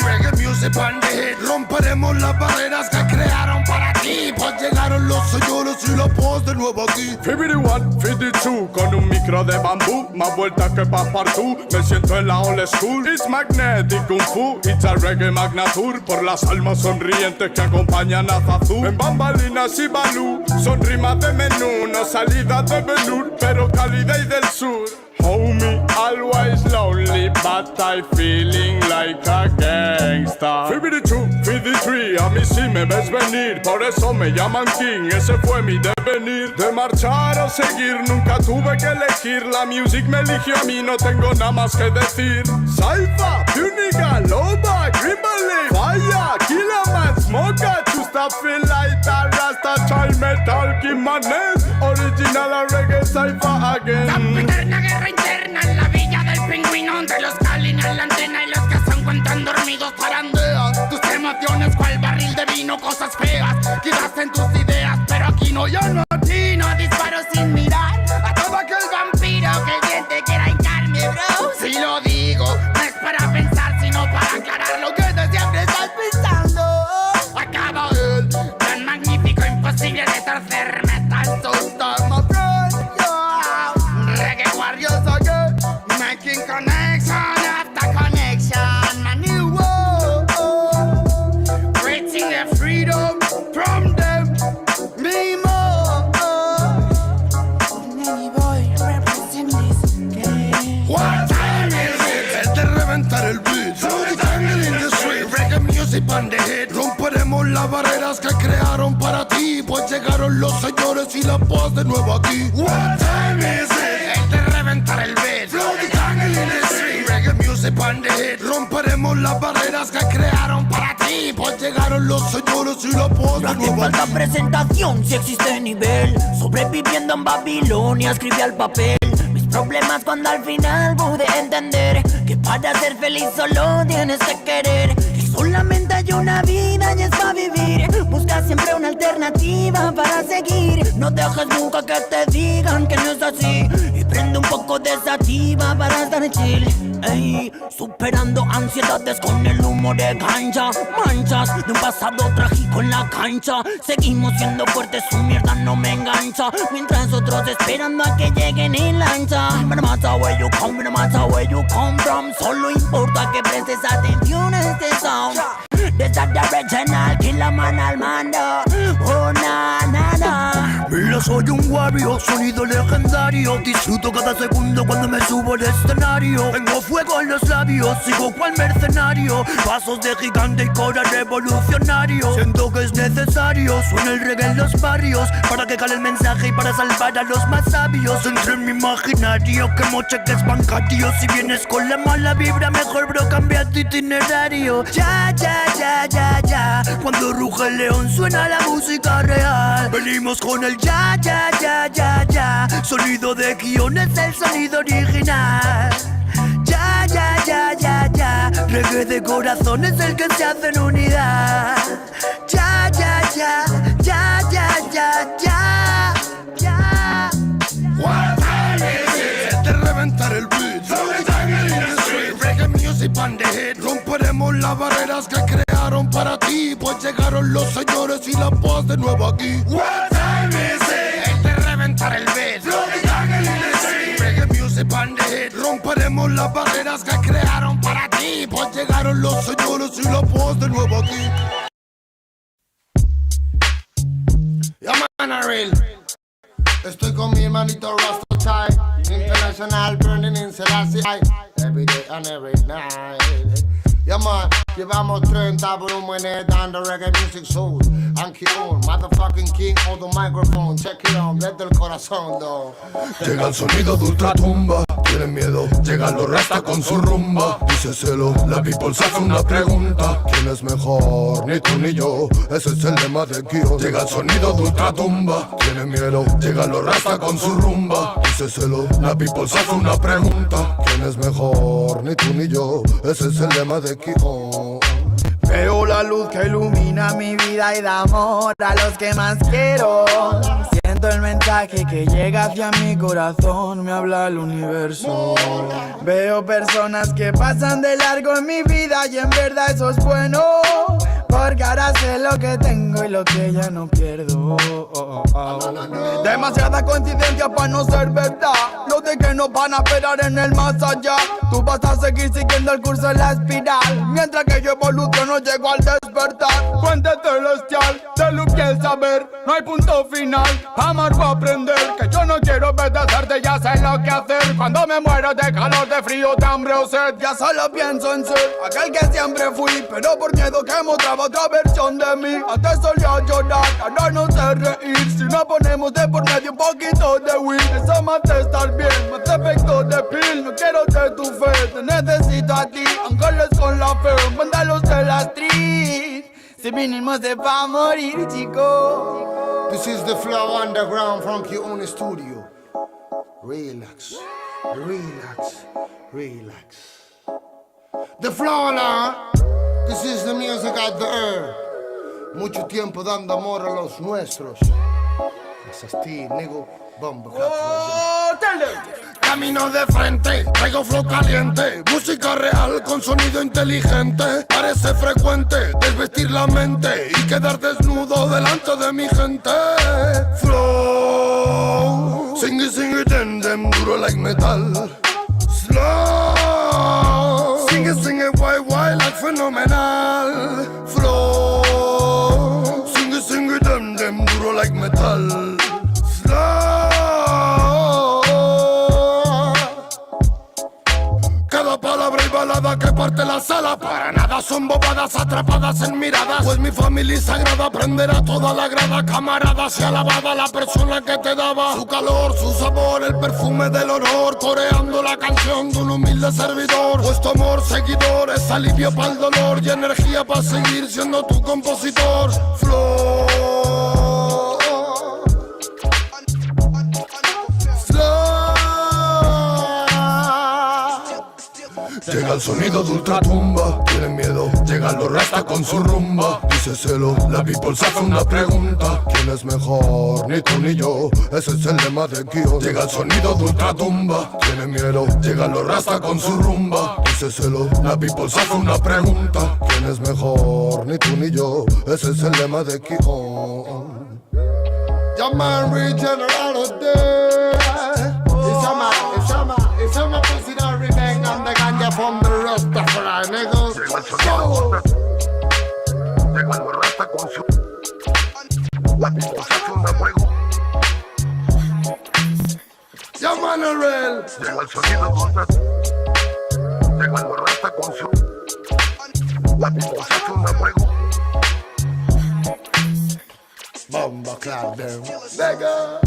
Reggae music on the hit. Romperemos las barreras que crearon para ti, pues llegaron los señores y la paz de nuevo aquí. 51, 52, con un micro de bambú, más vueltas que Passepartout. Me siento en la old school. It's magnetic kung fu, it's a reggae magnatur. Por las almas sonrientes que acompañan a Zazú. En bambalinas y balú, son rimas de menú, no salidas de Benur, pero calidad y del sur. Homie, always lonely, but I feeling like a gangsta. 52, 53, a mí sí me ves venir, por eso me llaman King, ese fue mi devenir. De marchar o seguir, nunca tuve que elegir, la music me eligió a mí, no tengo nada más que decir. Saifa, Puniga, Loba, Grimble, Fire, Killerman, Smoker, Chusta, feel like a Rasta, Child Metal, King Manes, original a reggae, Saifa again. Interna en la villa del pingüino, donde los calen en la antena y los que se encuentran dormidos zarandean tus emociones cual barril de vino, cosas feas quizás en tus ideas, pero aquí no, yo no atino, disparo sin mirar a todo aquel vampiro que el diente quiera hincarme, bro. Si lo digo, no es para pensar, sino para aclarar lo que de siempre estás pensando. Acaba el tan magnífico, imposible de torcer metal, so start my friend, reggae warriors again, making connection after connection, my new world, creating the freedom from them, me more. Nanny boy, represent this game. What time is it? Es de reventar el beat. Jungle in the street, reggae music on the hit. Romperemos las barreras que crearon para ti, pues llegaron los señores y la paz de nuevo aquí. What time is it? Es de reventar el beat. Jungle in the street, reggae music on the hit. Romperemos las barreras que crearon para ti, pues llegaron los señores y la paz de nuevo aquí. Falta presentación si existe nivel. Sobreviviendo en Babilonia escribí al papel mis problemas cuando al final pude entender que para ser feliz solo tienes que querer, que solamente hay una vida y es para vivir. Busca siempre una alternativa para seguir. No dejes nunca que te digan que no es así, y prende un poco de sativa para estar chill. Ey, superando ansiedades con el humo de cancha, manchas de un pasado trágico en la cancha. Seguimos siendo fuertes, su mierda no me engancha, mientras otros esperando a que lleguen en lancha. No matter where you come, no matter where you come from, solo importa que prestes atención a este sound. Desde the original, Killer Man al mando. Oh na na na. Mira, soy un warrior, sonido legendario. Disfruto cada segundo cuando me subo al escenario. Tengo fuego en los labios, sigo cual mercenario. Pasos de gigante y cora revolucionario. Siento que es necesario, suena el reggae en los barrios, para que cale el mensaje y para salvar a los más sabios. Entre mi imaginario, que mocheques bancarios. Si vienes con la mala vibra, mejor bro, cambia tu itinerario. Ya, ya, ya, ya, ya. Cuando ruge el león suena la música real. Venimos con el ya, ya, ya, ya, ya. Sonido de guión es el sonido original. Ya, ya, ya, ya, ya. Reggae de corazón es el que se hace en unidad. Ya, ya, ya, ya, ya, ya, ya, ya. What time is it? Es de reventar el beat. Reggae music on the hit. Romperemos las barreras que crearon para ti, pues llegaron los señores y la paz de nuevo aquí. What time is it? Es de reventar el beat. Reggae music bandit. Romperemos las barreras que crearon para ti, pues llegaron los señores y la voz de nuevo aquí. Real. Estoy con mi hermanito Rasta International burning in Selassie every day and every night. Yeah man, llevamos 30 volúmenes dando reggae music soul. And keep on, motherfucking king on the microphone. Check it on, desde el corazón, though. Llega el sonido de ultratumba, tienen miedo, llegan los Rasta con su rumba. Díceselo, la people se hace una pregunta: ¿quién es mejor? Ni tú ni yo, ese es el lema de Kio. Llega el sonido de ultratumba, tienen miedo, llegan los Rasta con su rumba. Díceselo, la people se hace una pregunta: ¿quién es mejor? Ni tú ni yo, ese es el lema de Kio. Veo la luz que ilumina mi vida y da amor a los que más quiero. Siento el mensaje que llega hacia mi corazón, me habla el universo. Veo personas que pasan de largo en mi vida y en verdad eso es bueno, porque ahora sé lo que tengo y lo que ya no pierdo. Demasiada coincidencia para no ser verdad. Lo de que nos van a esperar en el más allá. Tú vas a seguir siguiendo el curso en la espiral, mientras que yo evoluciono, llego al despertar. Fuente celestial, de luz y el saber. No hay punto final, amar o aprender. Que yo no quiero obedecerte, ya sé lo que hacer. Cuando me muero de calor, de frío, de hambre o sed, ya solo pienso en ser aquel que siempre fui, pero por miedo que mostraba otra versión de mí. Antes solía llorar, ahora no sé reír. Si no ponemos de por medio un poquito de weed, eso me hace estar bien, me hace efecto de pill. No quiero ser tu fe, te necesito a ti. Ángeles con la fe, mándalos de la street. Si vinimos de pa' morir, chico. This is the flow underground from Kione Studio. Relax, relax, relax. The flow now. This is the music at the air. Mucho tiempo dando amor a los nuestros. Asasti, nego, bomba. Camino de frente, traigo flow caliente. Música real con sonido inteligente. Parece frecuente desvestir la mente y quedar desnudo delante de mi gente. Flow, sing it, dem, duro like metal. Slow, sing it, why, like fenomenal. Flow, sing it, dem, duro like metal. Slow. Cada palabra y balada que parte la sala, para nada son bobadas atrapadas en miradas. Pues mi familia es sagrada, aprenderá toda la grada. Camarada, se alabada la persona que te daba su calor, su sabor, el perfume del honor. Coreando la canción de un humilde servidor. Pues tu amor seguidor es alivio para el dolor y energía para seguir siendo tu compositor. Flow. Llega el sonido de ultratumba, tienen miedo, llegan los Rasta con su rumba. Díceselo, la people se hace una pregunta: ¿quién es mejor? Ni tú ni yo, ese es el lema de Kio. Llega el sonido de ultratumba, tienen miedo, llegan los Rasta con su rumba. Díceselo, la people se hace una pregunta: ¿quién es mejor? Ni tú ni yo, ese es el lema de Kio. Yaman regenerated. It's a man pussy that remain on the ganja from the Rastafari, niggas. Llegan los Rasta con su. La people se hace una pregunta. Yaman real. Llega el sonido de ultratumba. Llegan los Rasta con su. La people se hace una pregunta. Bomba clap them, nigga.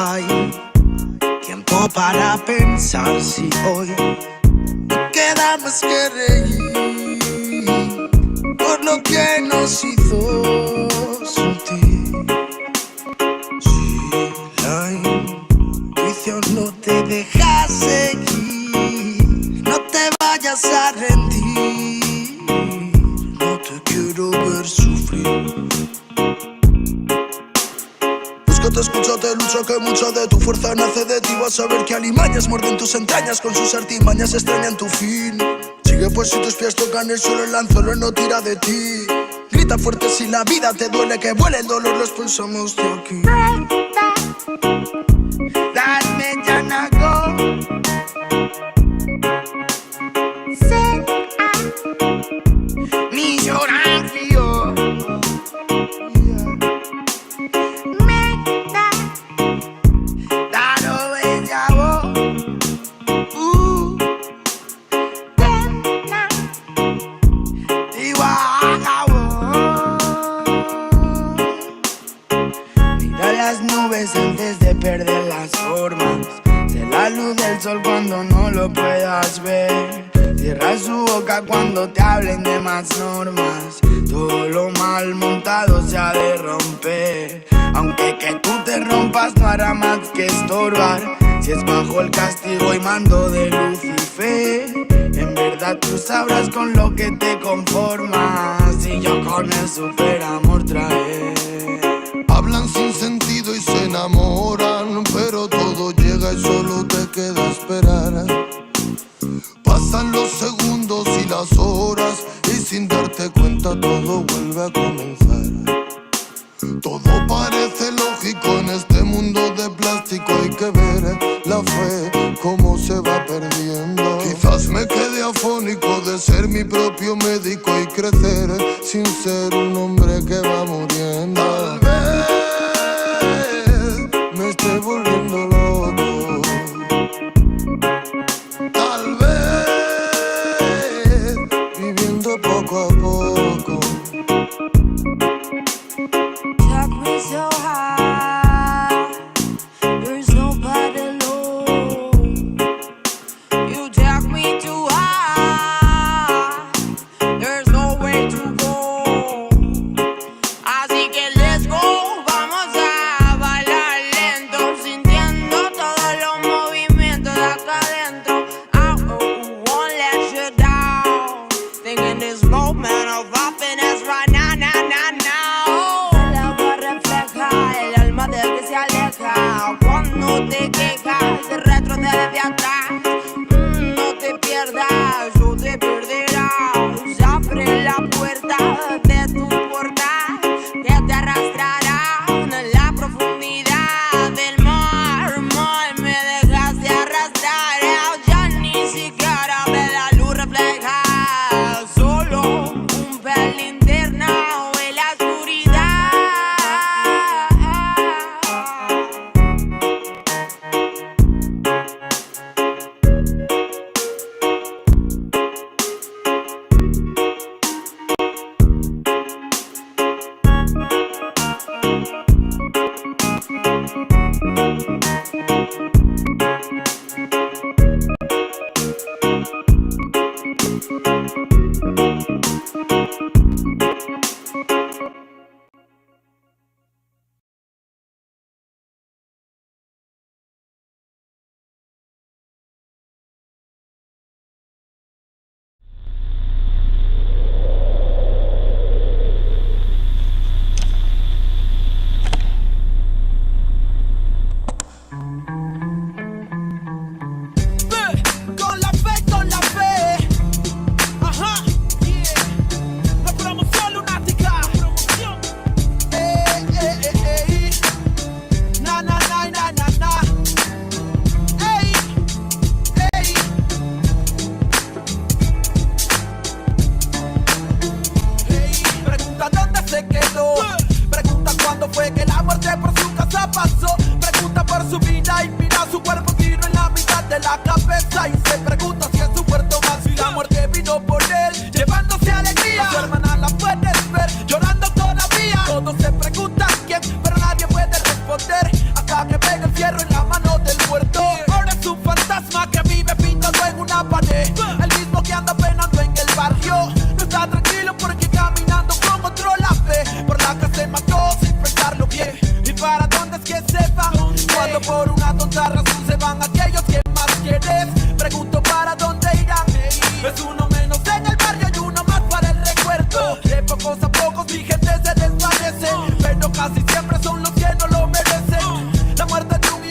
Hay tiempo para pensar si hoy queda más que reír por lo que nos hizo sentir. Si la intuición no te deja seguir, no te vayas a rendir. No te quiero ver sufrir. Búscate, escúchate, lucha que mucho Mucha de tu fuerza nace de ti. Vas a ver que alimañas muerden tus entrañas. Con sus artimañas extrañan tu fin. Sigue pues si tus pies tocan el suelo. El anzuelo no tira de ti. Grita fuerte si la vida te duele. Que vuele el dolor, lo expulsamos de aquí. That me ya no go. Me lloran frío. Antes de perder las formas, sé la luz del sol cuando no lo puedas ver. Cierra su boca cuando te hablen de más normas. Todo lo mal montado se ha de romper. Aunque que tú te rompas no hará más que estorbar. Si es bajo el castigo y mando de Lucifer, en verdad tú sabrás con lo que te conformas. Y yo con el super amor traer. Hablan sin sentido y se enamoran, pero todo llega y solo te queda esperar. Pasan los segundos y las horas y sin darte cuenta todo vuelve a comenzar. Todo parece lógico en este mundo de plástico. Hay que ver la fe cómo se va perdiendo. Quizás me quede afónico de ser mi propio médico y crecer sin ser un hombre que va muriendo. Tal vez me estoy volviendo loco. Tal vez viviendo poco a poco. Take me so high, there's nobody low. You take me too high, there's no way to go. Así que let's go, vamos a bailar lento, sintiendo todos los movimientos de acá adentro. I won't let you down, thinking this moment of happiness right now, now, now, now. El agua refleja el alma del que se aleja. Cuando te quejas, se retrocede de atrás. No te pierdas, o te perderás. Abre la puerta de tu portal, que te arrastrará en la profundidad del mar. Mar, me dejaste arrastrar. Ya ni siquiera ve la luz refleja. Solo un pelín internado en la oscuridad. Con la fe, ajá, la promoción lunática. Na, na, na, na, na, na. Ey, ey. Pregunta dónde se quedó. Pregunta cuándo fue que la muerte por su casa pasó. Pregunta por su vida y mira su cuerpo tiro en la mitad de la cabeza. Y se pregunta si es su muerto más. Si la muerte vino por él, llevándose alegría. A su hermana la puedes ver llorando todavía. Todos se preguntan quién, pero nadie puede responder. Acá que pega el fierro en la mano del muerto. Ahora es un fantasma que vive pintado en una pared. El mismo que anda penando en el barrio. No está tranquilo porque caminando con otro la ve. Por la que se mató sin pensarlo bien. ¿Y para dónde es que se va? Cuando por una tonta razón se van aquellos que más quieres. Pregunto para dónde irán. Es uno menos en el barrio y uno más para el recuerdo. De pocos a pocos mi gente se desvanece, pero casi siempre son los que no lo merecen. La muerte de un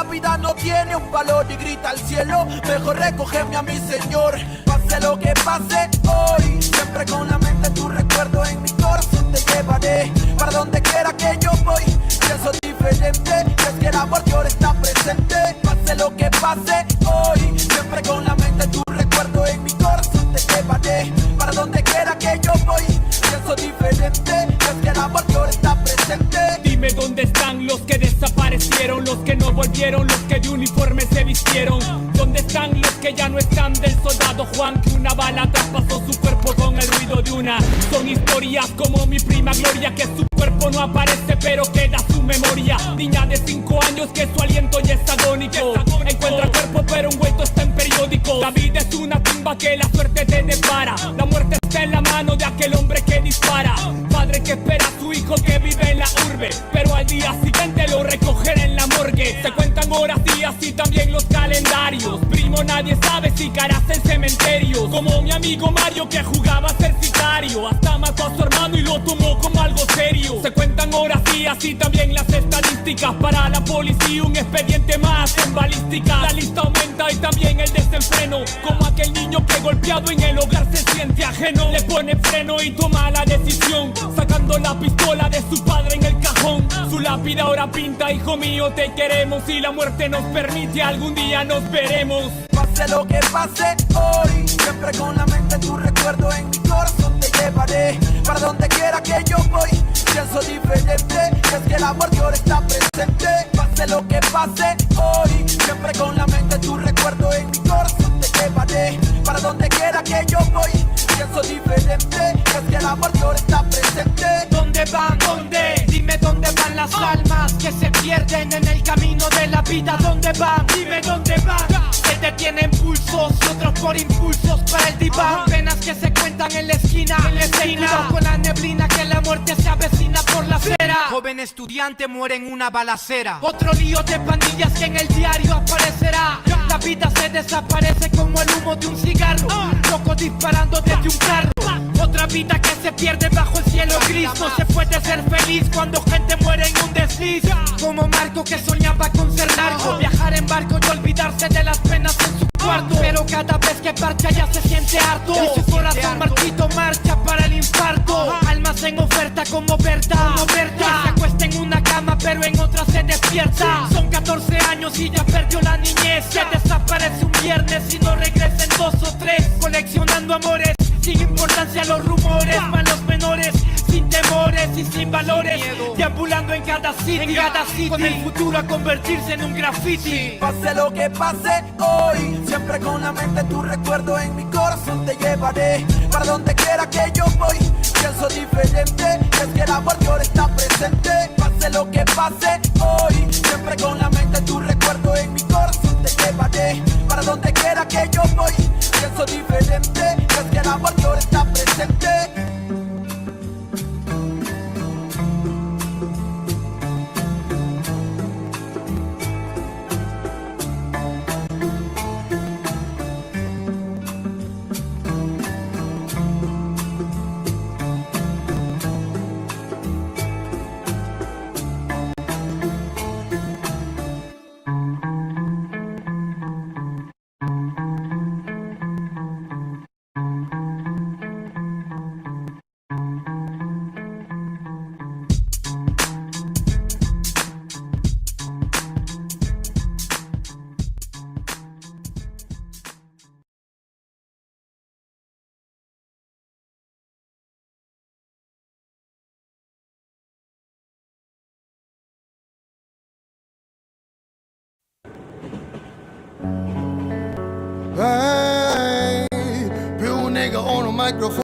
vida no tiene un valor y grita al cielo, mejor recógeme a mi Señor. Pase lo que pase hoy, siempre con la mente tu recuerdo en mi corazón te llevaré. Para donde quiera que yo voy, pienso diferente, es que el amor que ahora está presente. Pase lo que pase hoy, siempre con la mente tu recuerdo en mi corazón te llevaré. Para donde quiera que yo voy, pienso diferente, es que el amor que ahora está presente. Dime dónde están los que desaparecieron, los que no volvieron, los que de uniforme se vistieron. ¿Dónde están los que ya no están del soldado Juan, que una bala traspasó su cuerpo con el ruido de una? Son historias como mi prima Gloria, que su cuerpo no aparece pero queda su memoria. Niña de 5 años que su aliento ya es agónico, encuentra cuerpo pero envuelto está en periódico. La vida es una tumba que la suerte te depara, la muerte está en la mano de aquel hombre que dispara. Padre que espera a su hijo que vive en la urbe, pero al día siguiente lo recogerá en la morgue. Se cuentan horas, días y también los calendarios. Primo, nadie sabe si caerás en cementerios, como mi amigo Mario que jugaba a ser sicario, hasta mató a su hermano y lo tomó como algo serio. Se cuentan horas, días y también las estadísticas. Para la policía un expediente más en balística. La lista aumenta y también el desenfreno, como aquel niño que golpeado en el hogar se siente ajeno. Le pone freno y toma la decisión, sacando la pistola de su padre en el cajón. Su lápida ahora pinta: hijo mío, te queremos, y la muerte nos permite, algún día nos veremos. Pase lo que pase hoy, siempre con la mente tu recuerdo en mi corazón te llevaré. Para donde quiera que yo voy, pienso diferente, es que el amor que ahora está presente. Pase lo que pase hoy, siempre con la mente tu recuerdo en mi corazón te llevaré. Para donde quiera que yo voy, pienso diferente, es que el amor que ahora está presente. ¿Dónde van? ¿Dónde? Dime dónde van las almas que se pierden en el camino de la vida. ¿Dónde van? Dime dónde van. Que detienen pulsos, otros por impulsos para el diván. Penas que se cuentan en la esquina, cuidado con la neblina que la muerte se avecina por la acera. Joven estudiante muere en una balacera. Otro lío de pandillas que en el diario aparecerá. La vida se desaparece como el humo de un cigarro, locos disparando desde un carro. Otra vida que se pierde bajo el cielo gris. No se puede ser feliz cuando gente muere en un desliz. Como Marco que soñaba con ser narco, viajar en barco y olvidarse de las penas en su cuarto. Pero cada vez que parcha ya se siente harto, y su corazón marchito marcha para el infarto. Almas en oferta como Berta, se acuesta en una cama pero en otra se despierta. Son 14 años y ya perdió la niñez. Se desaparece un viernes y no regresa en 2 o 3. Coleccionando amores sin importancia los rumores, malos menores, sin temores y sin valores, deambulando en cada city, con el futuro a convertirse en un graffiti. Pase lo que pase hoy, siempre con la mente tu recuerdo en mi corazón te llevaré. Para donde quiera que yo voy, pienso diferente, es que el amor que ahora está presente. Pase lo que pase hoy, siempre con la mente tu recuerdo en mi corazón te llevaré. Para donde quiera que yo voy, pienso diferente, es que el amor que ahora está presente. Hey, pure nigga on a microphone,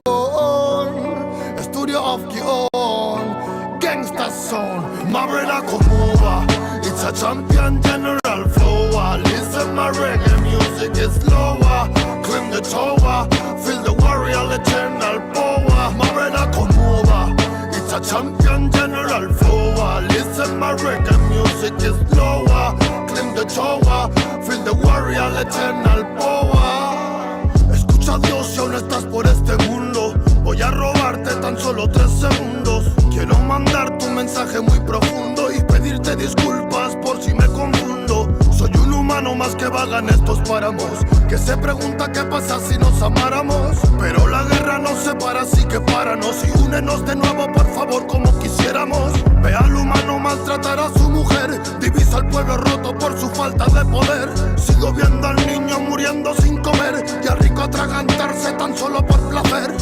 studio of Kion, gangsta sound, my brother come over. It's a champion general flow. Listen, my reggae music is slower. Climb the tower, feel the warrior eternal power. My brother come over. It's a champion general flow. Listen, my reggae music is slower. Climb the tower, feel the warrior eternal power. Escucha a Dios si aún estás por este mundo. Voy a robarte tan solo 3 segundos. Quiero mandar tu mensaje muy profundo y pedirte disculpas por si me confundo. almas que vagan estos páramos, que se pregunta qué pasa si nos amáramos. Pero la guerra nos separa, así que páranos y únenos de nuevo, por favor, como quisiéramos. Ve al humano maltratar a su mujer, divisa al pueblo roto por su falta de poder. Sigo viendo al niño muriendo sin comer y al rico atragantarse tan solo por placer.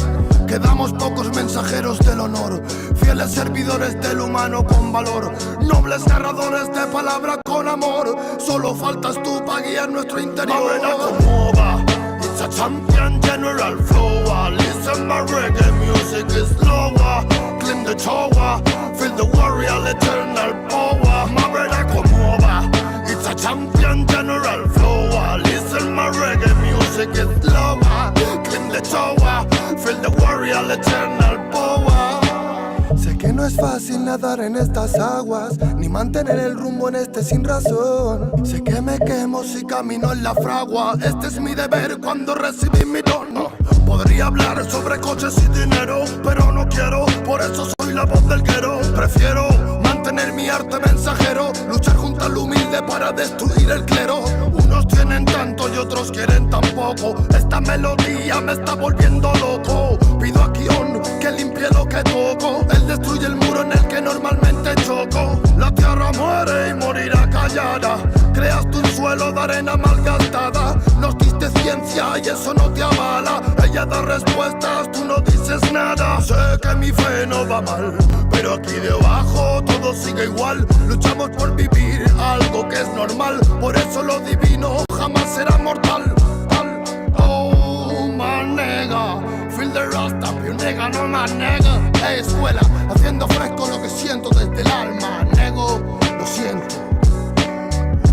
Quedamos pocos mensajeros del honor, fieles servidores del humano con valor, nobles narradores de palabra con amor. Solo faltas tú para guiar nuestro interior. It's a champion general flow. Listen, my reggae music is slower. Claim the tower, feel the warrior eternal power. Mavera como va. It's a champion general flow. Listen, my reggae music is slower. Claim the tower, feel the warrior eternal power. Sé que no es fácil nadar en estas aguas, ni mantener el rumbo en este sin razón. Sé que me quemo si camino en la fragua. Este es mi deber cuando recibí mi don. Podría hablar sobre coches y dinero, pero no quiero, por eso soy la voz del guero. Prefiero mantener mi arte mensajero, luchar junto al humilde para destruir el clero. Unos tienen tanto y otros quieren tan poco. Esta melodía me está volviendo loco. Pido a Kion que limpie lo que toco. Él destruye el muro en el que normalmente choco. La tierra muere y morirá callada. Creaste un suelo de arena malgastada. Nos diste ciencia y eso no te avala. Ella da respuestas, tú no dices nada. Sé que mi fe no va mal, pero aquí debajo todo sigue igual. Luchamos por vivir algo que es normal. Por eso lo divino jamás será mortal. Oh, my nigga, feel the rasta, you nigga, no my nigga. Hey, escuela, haciendo fresco lo que siento desde el alma. Nego, lo siento.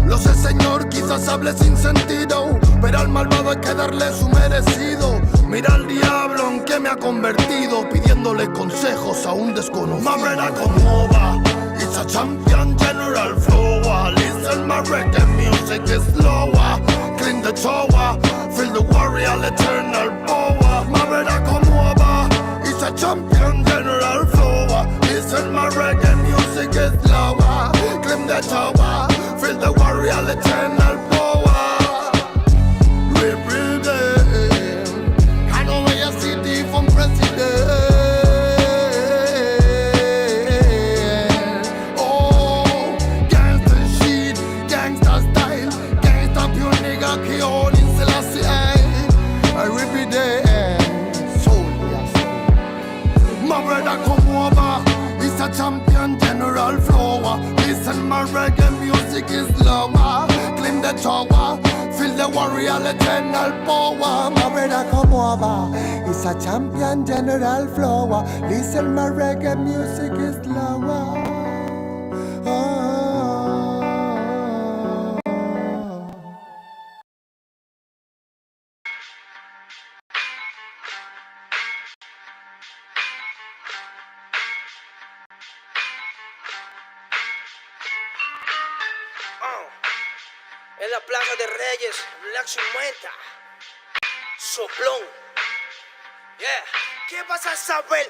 Lo sé, señor, quizás hable sin sentido, pero al malvado hay que darle su merecido. Mira al diablo en que me ha convertido, pidiéndole consejos a un desconocido. Mavera como va, it's a champion general flow. Listen, my reggae music is slower. Clean the tower, feel the warrior eternal power. Mavera como va, it's a champion general flow. Listen, my reggae music is slower. Clean the tower, feel the warrior eternal power. Represent, I know where you see the from president. Oh, gangsta shit, gangsta style, gangsta pure nigga, Kion in Selassie. I represent, soldiers. My brother come over, it's a champion general flow. Listen, my reggae music is lower. Claim the tower, feel the warrior eternal power. My brother come over, it's a champion general flow. Listen, my reggae music is lower. En la Plaza de Reyes, Black Meta, Soplón. Yeah. ¿Qué vas a saber?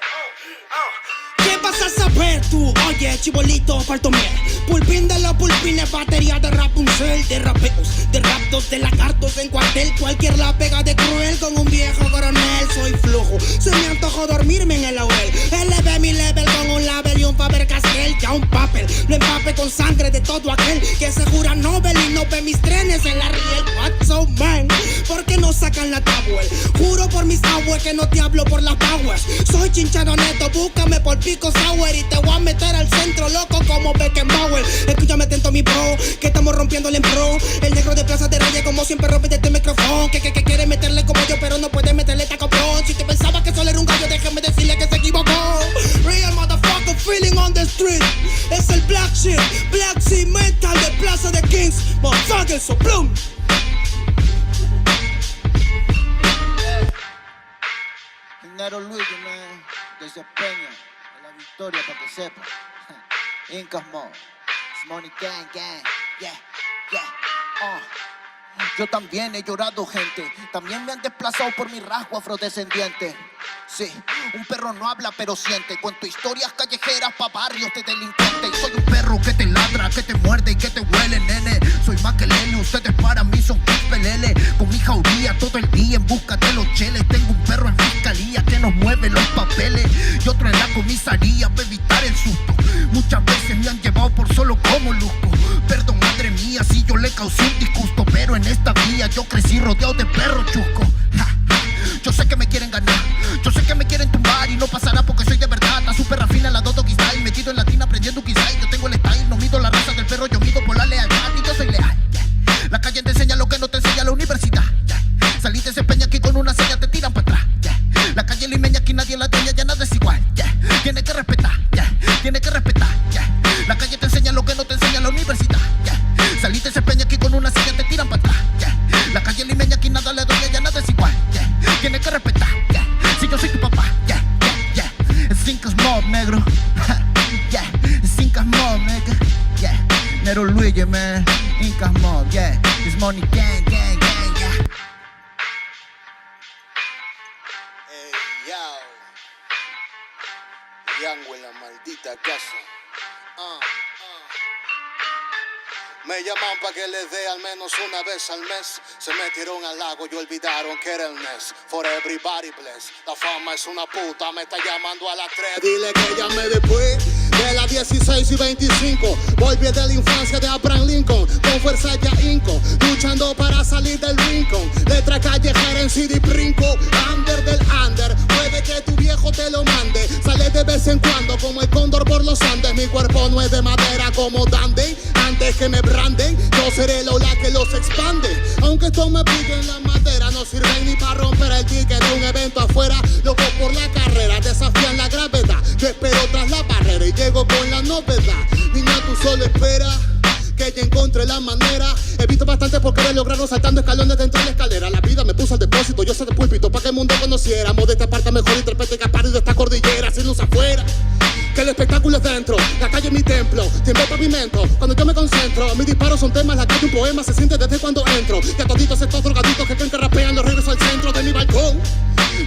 ¿Qué vas a saber tú? Oye, chibolito, faltomé. Pulpín de los pulpines, batería de Rapunzel, de rapeos, de raptos, de lagartos en cuartel. Cualquier la pega de cruel con un viejo coronel. Soy flojo, se me antojó dormirme en el laurel. Elevé mi level con un label y un Faber-Castell. Ya un papel, lo empape con sangre de todo aquel que se jura Nobel y no ve mis trenes en la riel. What's so man? ¿Por qué no sacan la tablet? Juro por mis aguas que no te hablo por las powers. Soy chinchado neto, búscame por Pico Sour y te voy a meter al centro loco como Beckenbauer. Escúchame atento mi bro, que estamos rompiéndole en pro. El negro de Plaza de Reyes como siempre rompe de este micrófono. Que quiere meterle como yo pero no puede meterle tacoplón. Si te pensaba que solo era un gallo, déjame decirle que se equivocó. Real motherfucker feeling on the street. Es el Black Shit, Black Sea Metal de Plaza de Kings. Motherfucker, soplón. Dinero Luigi, man, desde Peña, a la victoria para que sepa. Incas Mo, it's money gang, gang, yeah, yeah, Yo también he llorado, gente, también me han desplazado por mi rasgo afrodescendiente. Sí, un perro no habla pero siente. Cuento historias callejeras pa' barrios de delincuentes. Soy un perro que te ladra, que te muerde y que te huele, nene. Soy más que Lene, ustedes para mí son pelele. Con mi jauría todo el día en busca de los cheles. Tengo un perro en fiscalía que nos mueve los papeles y otro en la comisaría para evitar el susto. Muchas veces me han llevado por solo como luzco. Perdón, madre mía, si yo le causé un disgusto, pero en esta vía yo crecí rodeado de perros chuscos. Yo sé que me quieren ganar, yo sé que me quieren tumbar y no pasará porque soy de verdad. Está súper rafina la Dodo Style, metido en latina aprendiendo quizá. Yo tengo el style, no mido la raza del perro, yo mido por la lealtad y yo soy leal. La calle te enseña lo que no te enseña la universidad. Saliste ese peña aquí con una seña te tiran para atrás. La calle limeña aquí nadie la dueña, ya nada es igual. Tiene que respetar, tiene que respetar. La calle te enseña lo que no te enseña la universidad. Saliste ese peña aquí con una seña te tiran para atrás. La calle limeña aquí nada le dueña, ya nada es igual. Tiene que respetar, si yo soy tu papá, Cinco Mob, negro. Cinco Mob, nigga. Nero Luigi, man. Incas Mob, It's money gang, gang, gang, Hey, Yango en la maldita casa. Me llaman pa' que les dé al menos una vez al mes. Se metieron al lago y olvidaron que era el Ness. For everybody bless. La fama es una puta, me está llamando a las 3. Dile que llame después de las 16 y 25. Volví de la infancia de Abraham Lincoln. Con fuerza ya inco, luchando para salir del rincón. Letra callejera en CD brinco. Under del under, puede que tu viejo te lo mande. Sale de vez en cuando como el cóndor por los Andes. Mi cuerpo no es de madera como Dandy. Antes que me branden, yo seré el ola que los expande. Aunque esto me pique en la madera, no sirven ni para romper el ticket de un evento afuera. Loco por la carrera, desafían la gravedad. Yo espero tras la barrera y llego con la novedad. Niña, tú solo espera que ya encontré la manera. He visto bastante por querer lograrlo saltando escalones dentro de la escalera. La vida me puso al depósito, yo soy de púlpito pa' que el mundo conociera. De esta parte mejor interprete que paro de esta cordillera. Sin luz afuera, que el espectáculo es dentro. La calle es mi templo, tiembla el pavimento. Cuando yo me concentro, mis disparos son temas. La calle un poema, se siente desde cuando entro. Y a toditos estos drogaditos que creen que rapean, los regreso al centro de mi balcón.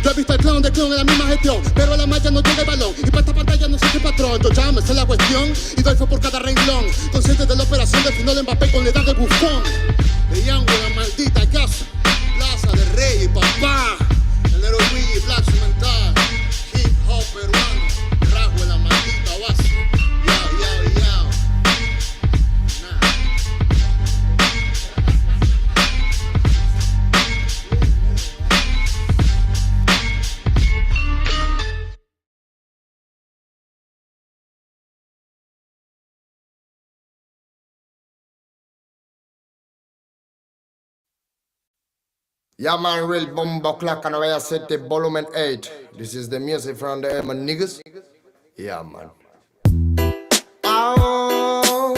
Yo he visto el clon del clon en la misma gestión, pero a la malla no llega el balón. Y para esta pantalla no soy el patrón. Yo ya me sé la cuestión y doy fe por cada renglón. Consciente de la operación del final Mbappé con la edad de bufón. De Yango, la maldita casa, Plaza de Rey, papá. El Nero Luigi, Black Mental, hip hop peruano. Rasgo en la maldita base. Yao. Yeah man, real bomba clock and I set the volume 8. This is the music from the Eman niggas. Yeah man. Oh,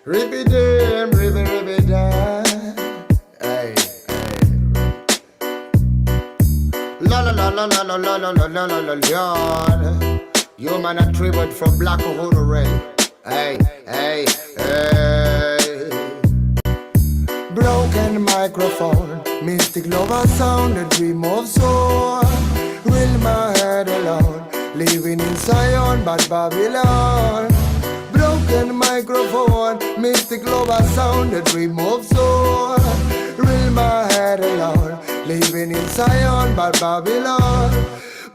ribby damn, ribby damn. Hey. La la la la la la la la la la la la. You man a tribute from Black Uhuru Ray. Hey. Broken microphone, mystic lover sound, a dream of soul. Will my head alone, living in Zion, but Babylon. Broken microphone, mystic lover sound, a dream of soul. Will my head alone, living in Zion, but Babylon.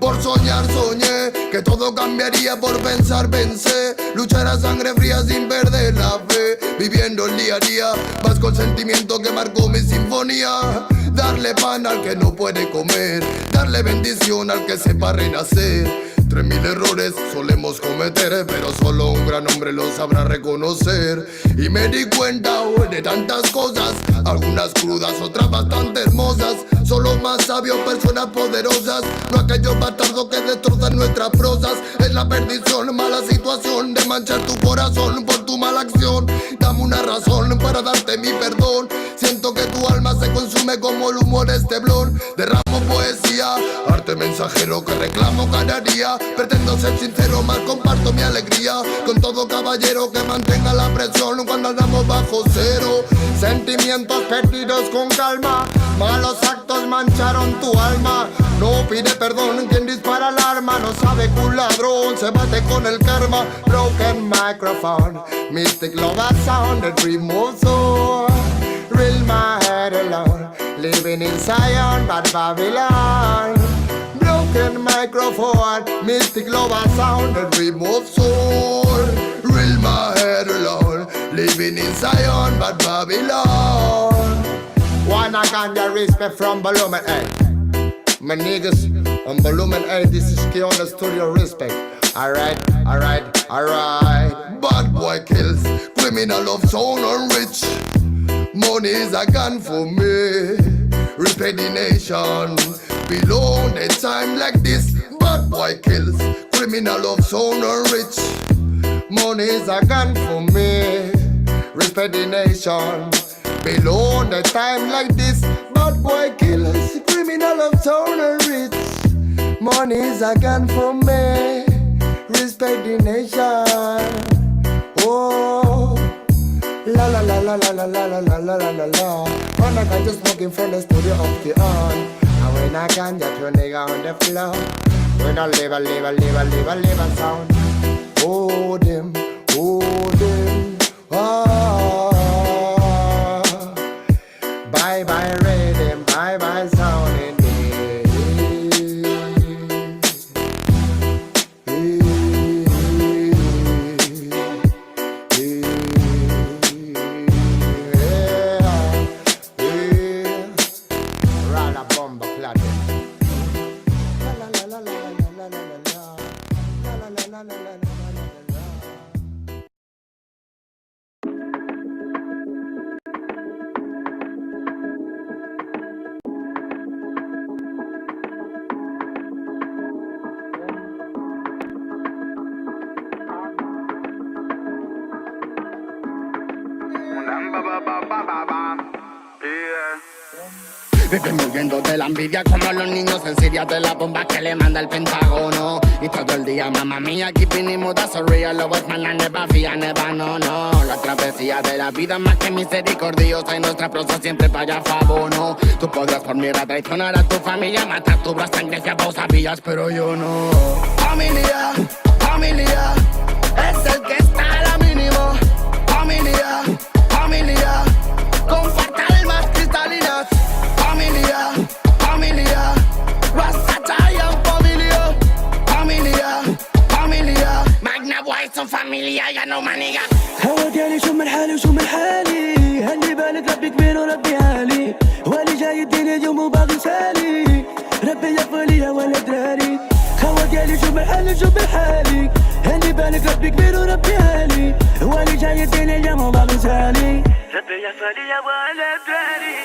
Por soñar soñé que todo cambiaría, por pensar pensé. Luchar a sangre fría sin perder la fe. Viviendo el día a día, más con sentimiento que marcó mi sinfonía. Darle pan al que no puede comer, darle bendición al que sepa renacer. 3000 errores solemos cometer, pero solo un gran hombre lo sabrá reconocer. Y me di cuenta hoy de tantas cosas, algunas crudas, otras bastante hermosas. Son los más sabios, personas poderosas, no aquellos bastardos que destrozan nuestras prosas. Es la perdición, mala situación de manchar tu corazón por tu mala acción. Dame una razón para darte mi perdón. Siento que tu alma se consume como el humor esteblón. Derramo poesía, arte mensajero que reclamo cada día. Pretendo ser sincero, más comparto mi alegría con todo caballero que mantenga la presión cuando andamos bajo cero. Sentimientos perdidos con calma, malos actos mancharon tu alma. No pide perdón quien dispara el arma, no sabe que un ladrón se bate con el karma. Broken microphone, mystic love a sound that removes all. Real my head alone, living in Zion, but Babylon. Broken microphone, mystic love a sound that removes all. Real my head alone, living in Zion, but Babylon. Wanna ganja respect from Volumen 8. My niggas on Volumen 8, this is Key on the studio respect. Alright. Bad boy kills, criminal of sound and rich. Money is a gun for me. Respect the nation. Below the time like this. Bad boy kills, criminal of sound and rich. Money is a gun for me. Respect the nation. Below the time like this. Bad boy kills, criminal of sound and rich. Money is a gun for me. Respect the nation. Oh, la la la la la la la la la la la la la. When I got just smoking from the studio of the on. And when I can just put a nigga on the floor. When I live a sound. Oh them, oh. Bye bye rhythm, bye bye sound in Viven muriendo de la envidia como los niños en Siria de la bomba que le manda el Pentágono. Y todo el día, mamá mía, keeping it mood, that's so real. Love man, I never fear, never, no. La travesía de la vida más que misericordiosa. Y nuestra prosa siempre vaya a favor, no. Tú podrás por mí traicionar a tu familia, matar tu brazo, sangre si vos sabías, pero yo no. Familia, es el que está a la mínimo. Familia, con falta almas cristalinas. Familia, Rasatayan familia, Magna White son familia, ya no maniga. هوا ديالي شو من حالي وشو من حالي، هني بالك ربي كبير وربي عالي، هو اللي جاي يديني اليوم وباغي سالي، ربي يغفر لي يا ولد دراري. هوا ديالي شو من حالي وشو من حالي، هني بالك ربي كبير وربي عالي، هو اللي جاي يديني اليوم وباغي سالي، ربي يغفر لي يا ولد دراري.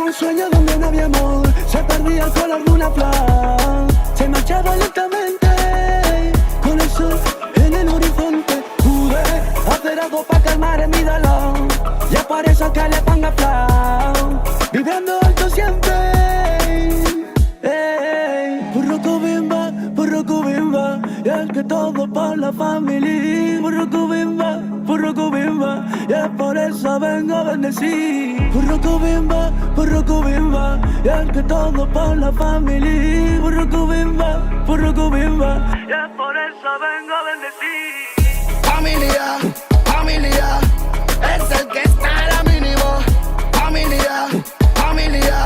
Un sueño donde no había amor, se perdía el color de una flor, se marchaba lentamente con el sol en el horizonte. Pude hacer algo para calmar mi dolor, y es por eso que le pongo flow, viviendo alto siempre. Burruco bimba, y es que todo por la familia. Burruco bimba, y es por eso vengo a bendecir. Burruco bimba, y es que todo por la familia. Burruco bimba, y es por eso vengo a bendecir. Familia, es el que está a la mínimo. Familia,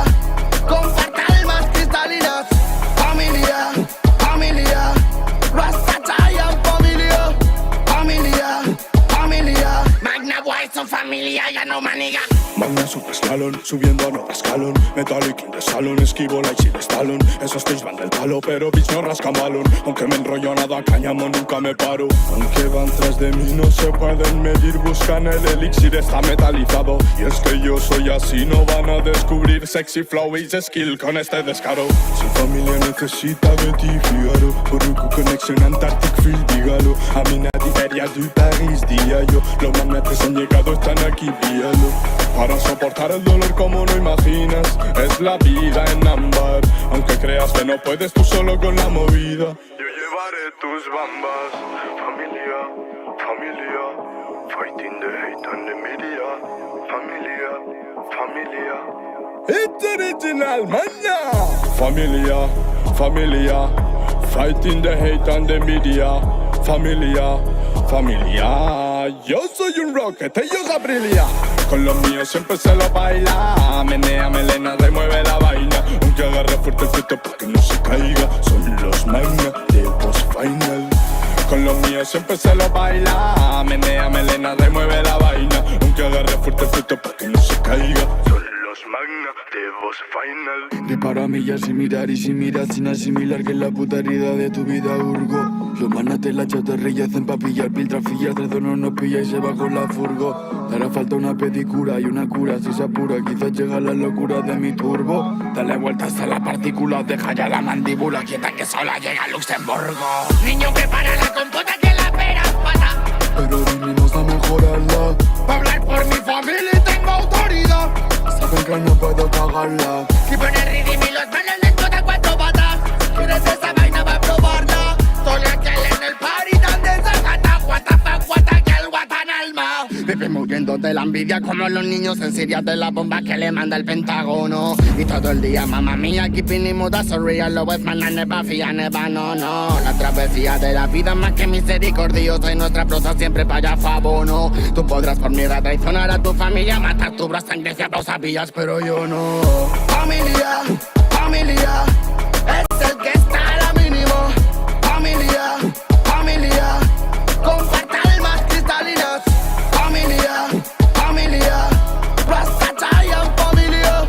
con falta almas cristalinas. Familia, Rasatayan familia, Magna White son familia, ya no maniga. Magna super slalom, subiendo a nuevo escalón. Metallic in the salon, esquivo like si de Stallone. Esos tres van del palo, pero bitch no rascan balón. Aunque me enrollo nada, cáñamo, nunca me paro. Aunque van tras de mí, no se pueden medir. Buscan el elixir, está metalizado. Y es que yo soy así, no van a descubrir sexy flow y skill con este descaro. Si familia necesita de ti, Figaro. Burruco Connection, Antarctic Field, dígalo. A mí nadie feria du Paris, día yo. Los magnates han llegado, están aquí, píalo. Para soportar el dolor como no imaginas, es la vida en ámbar. Aunque creas que no puedes tú solo con la movida. tus bambas. Familia, familia, fighting the hate and the media. Familia, familia. It's original, man. Familia, familia, fighting the hate and the media. Familia, familia. Yo soy un rocket, ellos a brillar. Con los míos siempre se lo baila. Menea, melena, remueve la vaina. Aunque agarre fuerte el fruto para que no se caiga. Son los magna de Boss Final. Con los míos siempre se lo baila. Menea, melena, remueve la vaina. Aunque agarre fuerte el fruto para que no se caiga. Son los magna de Boss Final. Disparo a millas sin mirar y sin mirar, sin asimilar que es la puta herida de tu vida hurgo. Los manas de la chatarrilla hacen pa' pillar piltrafillas, tres donos nos pilla y se va con la furgo. Te hará falta una pedicura y una cura, si se apura, quizás llega la locura de mi turbo. Dale vueltas a la partícula, deja ya la mandíbula quieta que sola llega a Luxemburgo. Niño que para la compota que la pera pata. Pero vinimos a mejorarla, Pa' hablar por mi familia y tengo autoridad. saben que no puedo cagarla. Si pones ritmo y los manos les tocan cuatro patas. ¿Quieres esa vaina para probarla? Solo aquel en el party donde se gana. What the fuck, what the girl, what an alma. Vive muriendo de la envidia como los niños en Siria de la bomba que le manda el Pentágono. Y todo el día, mamá mía, keeping it mood, so real, lo es man, never fear, never, no. La travesía de la vida más que misericordiosa y nuestra prosa siempre para fabono. Tú podrás por miedo a traicionar a tu familia, matar tu brazo en Grecia, lo sabías, pero yo no. Familia, familia, es el que está a la mínimo. Familia, familia, comparte almas cristalinas. Familia, familia, Rasta Giant familia.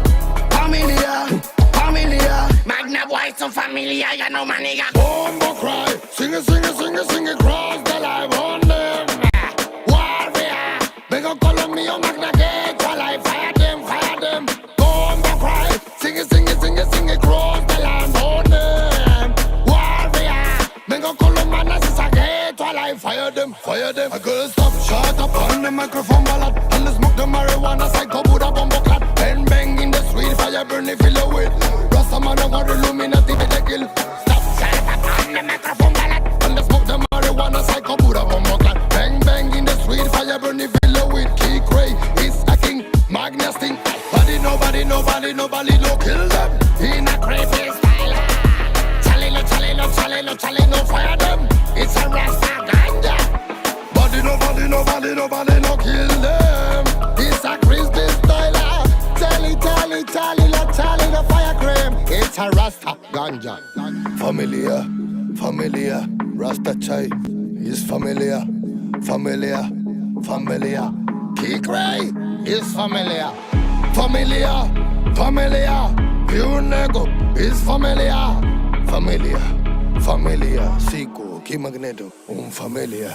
Familia, familia, Magna Boy, su familia, ya no maniga. Bombo cry, sing it, sing it, sing it, sing it, cross the line on them. Warrior, Vengo con los míos, Magna get your life, fire them, fire them. Bombo cry, sing it, sing it, sing it, sing it, cross the line on them. warrior. Vengo con los manas y saqué to life, fire them, fire them. I gotta stop, shut up on the microphone ballad. And let's smoke the marijuana, psycho Buddha bombo clap. Bang bang in the sweet fire, burn it, fill it with. Rasta man, I got Illuminati with the kill. Stop, shut up on the microphone ballad. And let's smoke the marijuana, psycho Buddha bombo clap. Bang bang in the sweet fire, burn it, fill it with. Key Cray is a king, Magna sting. Nobody, nobody, nobody, no kill them. In a creepy style. Chale, no fire them. It's a Rasta ganja. Nobody, no kill them. It's a crispy style. Tally, the fire cream. It's a Rasta ganja. Familia, familia, Rasta chai is familia, familia, familia. Kikray is familiar. Familia, familia, pure nego is familia, familia, familia, Sico, Key Magneto, familia.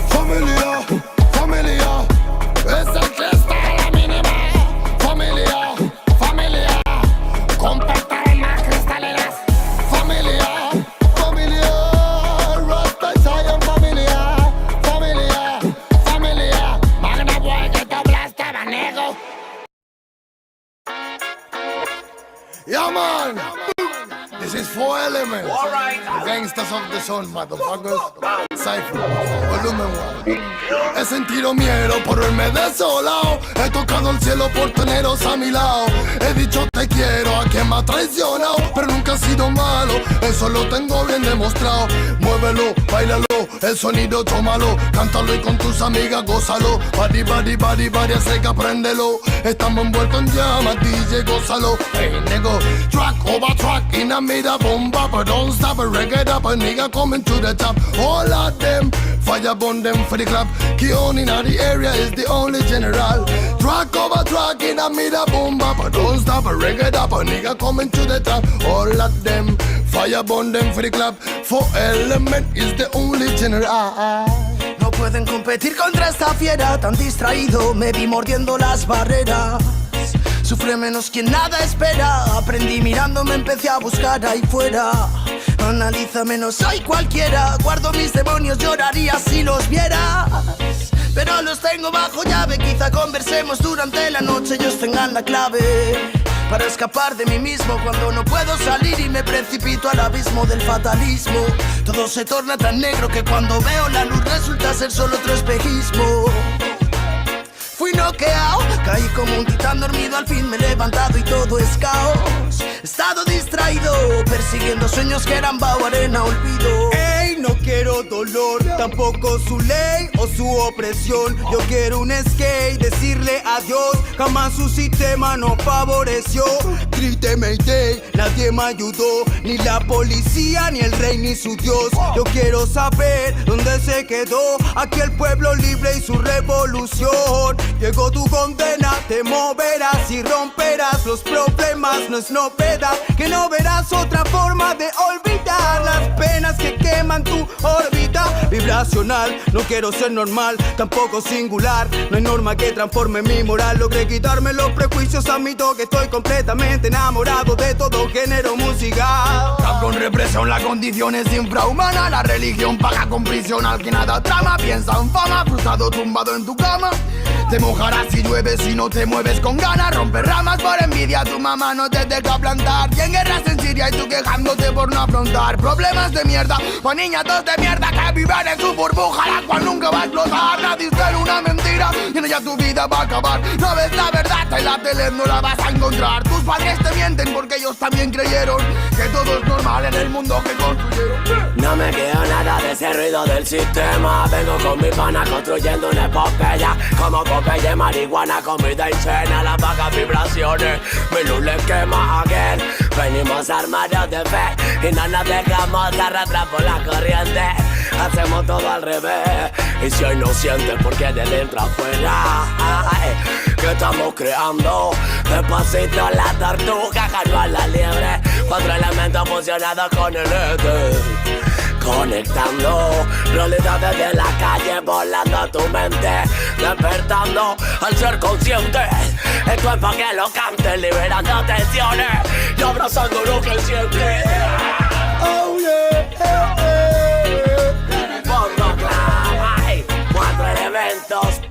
Familia, familia, Es el que está a la mínima. Familia, familia, comparte almas cristalinas. familia, familia, Rasta Giant familia, familia, Familia, Magna Boy que te ablasta, manego. yeah man. This is 4 Elements. The gangsters of the soul, motherfuckers. Cypher, volumen 1. He sentido miedo por verme desolado. He tocado el cielo por teneros a mi lado. He dicho te quiero a quien me ha traicionado, pero nunca he sido malo, eso lo tengo bien demostrado. Muévelo, bailalo, el sonido tómalo, cántalo y con tus amigas gózalo. Body, body, body, body, así que apréndelo. Estamos envueltos en llamas, DJ, gózalo. Hey, nigga, track over track in a mid-up bomba, but don't stop it, reggae it up, a nigga coming to the top. All of them, fire burn them for the club. Keone in the area is the only general. Track over track in a mid-up bomba, but don't stop it, reggae it up, a nigga coming to the top. All of them, fire burn them for the club. 4 Element is the only general. no pueden competir contra esta fiera. Tan distraído me vi mordiendo las barreras. Sufre menos quien nada espera. Aprendí mirando, me empecé a buscar ahí fuera. Analízame, no soy cualquiera. Guardo mis demonios, lloraría si los vieras. Pero los tengo bajo llave. Quizá conversemos durante la noche, ellos tengan la clave. para escapar de mí mismo cuando no puedo salir y me precipito al abismo del fatalismo. Todo se torna tan negro que cuando veo la luz resulta ser solo otro espejismo. Fui noqueado, caí como un titán dormido, al fin me he levantado y todo es caos. He estado distraído, persiguiendo sueños que eran vaho, arena, olvido. Ey, no quiero dolor, tampoco su ley o su opresión. Yo quiero un skate, decirle adiós, jamás su sistema no favoreció. Grité Mayday, nadie me ayudó, ni la policía, ni el rey, ni su Dios. Yo quiero saber dónde se quedó aquel pueblo libre y su revolución. Llegó tu condena, te moverás y romperás los problemas, no es novedad que no verás otra forma de olvidar las penas que queman tu órbita vibracional. No quiero ser normal, tampoco singular, no hay norma que transforme mi moral. Logré quitarme los prejuicios, admito que estoy completamente enamorado de todo género musical. Con represión la condición es infrahumana, la religión paga con prisión al que nada trama. Piensa en fama, frustrado tumbado en tu cama. Te mojarás si llueves si no te mueves con ganas. Romper ramas por envidia, tu mamá no te deja plantar. Y en guerras en Siria y tú quejándote por no afrontar problemas de mierda o niñatos de mierda que viven en su burbuja, la cual nunca va a explotar. Nadie es una mentira y en ella tu vida va a acabar. No ves la verdad, en la tele no la vas a encontrar. Tus padres te mienten porque ellos también creyeron que todo es normal en el mundo que construyeron. No me queda nada de ese ruido del sistema. Vengo con mi pana construyendo una epopeya. Como Popeye, marihuana, comida y cena. Las bajas vibraciones, mi luz le quema again. Venimos armados de fe y no nos dejamos arrastrar por la corriente. Hacemos todo al revés. Y si hoy no sientes, porque de dentro afuera, que estamos creando despacito la tortuga, ganó a la liebre. 4 elementos fusionados con el éter, conectando realidades de la calle, volando tu mente, despertando al ser consciente. Esto es pa' que lo cantes, liberando tensiones y abrazando lo que sientes. Oh yeah, Pongo clave, 4 elementos.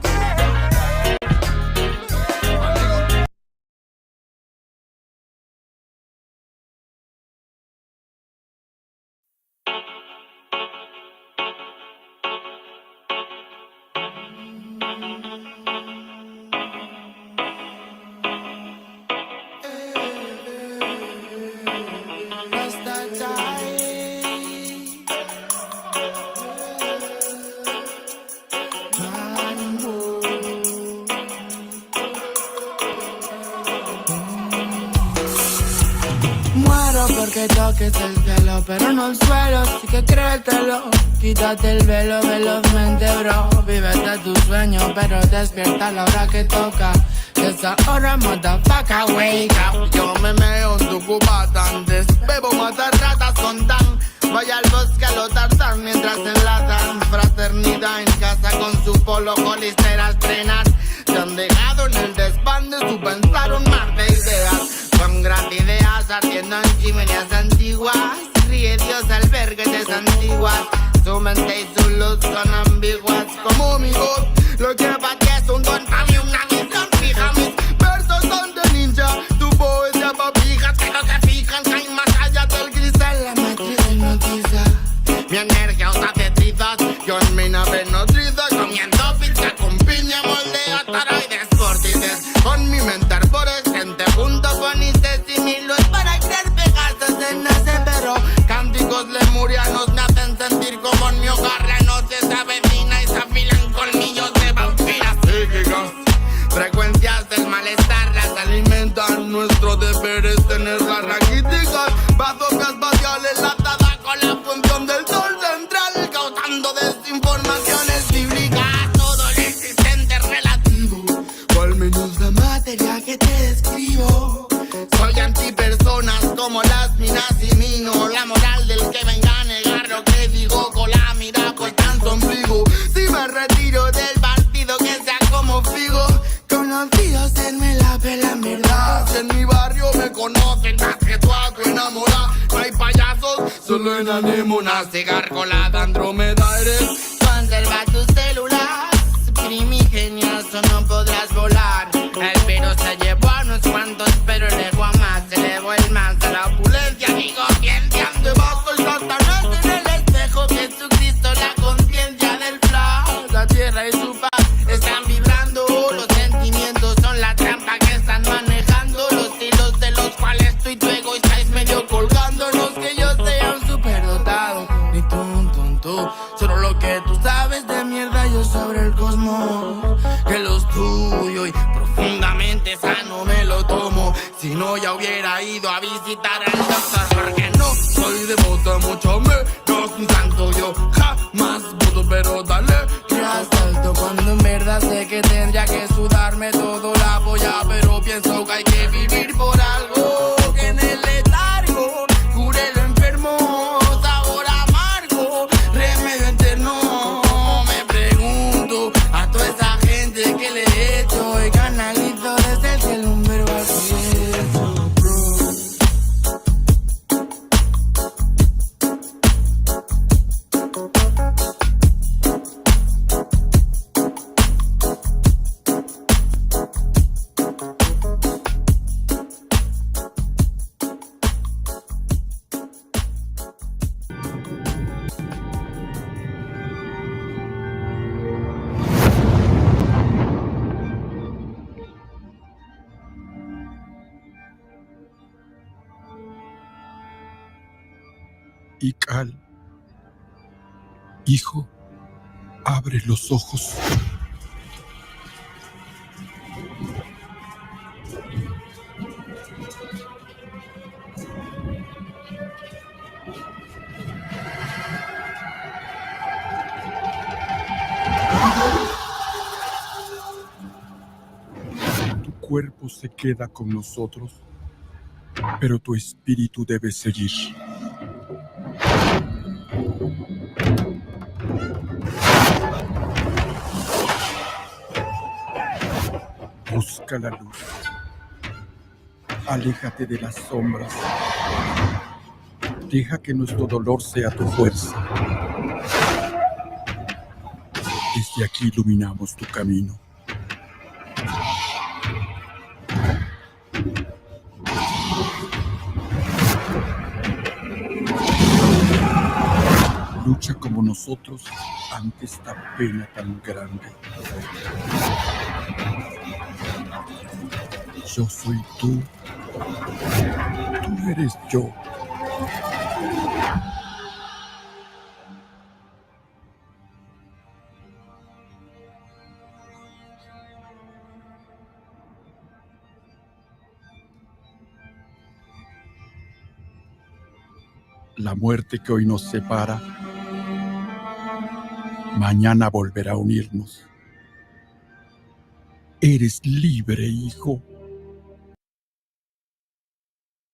Porque toques el cielo, pero no el suelo, así que créetelo. Quítate el velo velozmente, bro. Vívete tu sueño, pero despierta a la hora que toca. Esa hora, motherfucker, wake up. Yo me meo en tu cubata antes bebo, matar ratas con tan. Vaya al bosque a lo Tarzán mientras enlazan. Fraternidad en casa con su polo, colisteras trenas. Se han dejado en el desván de su pensar un mar de ideas. Con grandes ideas ardiendo en chimeneas antiguas. Ríe Dios al ver que te santiguas. Su mente y su luz son ambiguas como mi voz. Lo que para ti es un don, para mí una misión fija. Mis versos son de ninja, tu poesía pa' fijas. Pero te fijan que hay más allá del cristal. La matriz hipnotiza, mi energía usa trizas. Yo en mi nave nutriza, comiendo pizza con piña, moldeo taroides, vórtices. Con mi mente arborescente junto con Isis y Milos para crear pegasos en nace. Pero cánticos lemurianos me hacen sentir como en mi hogar la noche se avecina y se afilan colmillos de vampiras psíquicas. Frecuencias del malestar las alimentan. Nuestro deber es tenerlas raquíticas. Bazooka espacial enlatada con la función del sol central, causando desinformaciones bíblicas. Todo lo existente es relativo, o al menos la materia que te describo. Soy antipersonas como las minas y mino. La moral del que venga a negar lo que digo con la mira pues tan ombligo. Si me retiro del partido que sea como figo, conocidos en me la pela en verdad. En mi barrio me conocen más que tú a tu enamorada. No hay payasos, solo en anémonas. Cigarcolada Andrómeda eres. Conserva tus células primigenias o no podrás volar. El virus se llevó a unos cuantos, pero el ego a tú. Solo lo que tú sabes de mierda, yo sobre el cosmos. Que lo estudio y profundamente sano me lo tomo. Si no, ya hubiera ido a visitar al doctor. Porque no soy devoto, mucho menos un santo. Yo jamás voto, pero dale que asalto. Cuando en verdad sé que tendría que sudarme todo la polla, pero pienso que hay que vivir por algo. Que en el letargo cure lo enfermo, sabor amargo, remedio eterno. Me pregunto a toda esa gente que le he hecho y canalizo desde el cielo un verbo al cielo, bro. Ical, hijo, abre los ojos. Tu cuerpo se queda con nosotros, pero tu espíritu debe seguir. Busca la luz. Aléjate de las sombras. Deja que nuestro dolor sea tu fuerza. Desde aquí iluminamos tu camino. Lucha como nosotros ante esta pena tan grande. Yo soy tú. Tú eres yo. La muerte que hoy nos separa, mañana volverá a unirnos. Eres libre, hijo.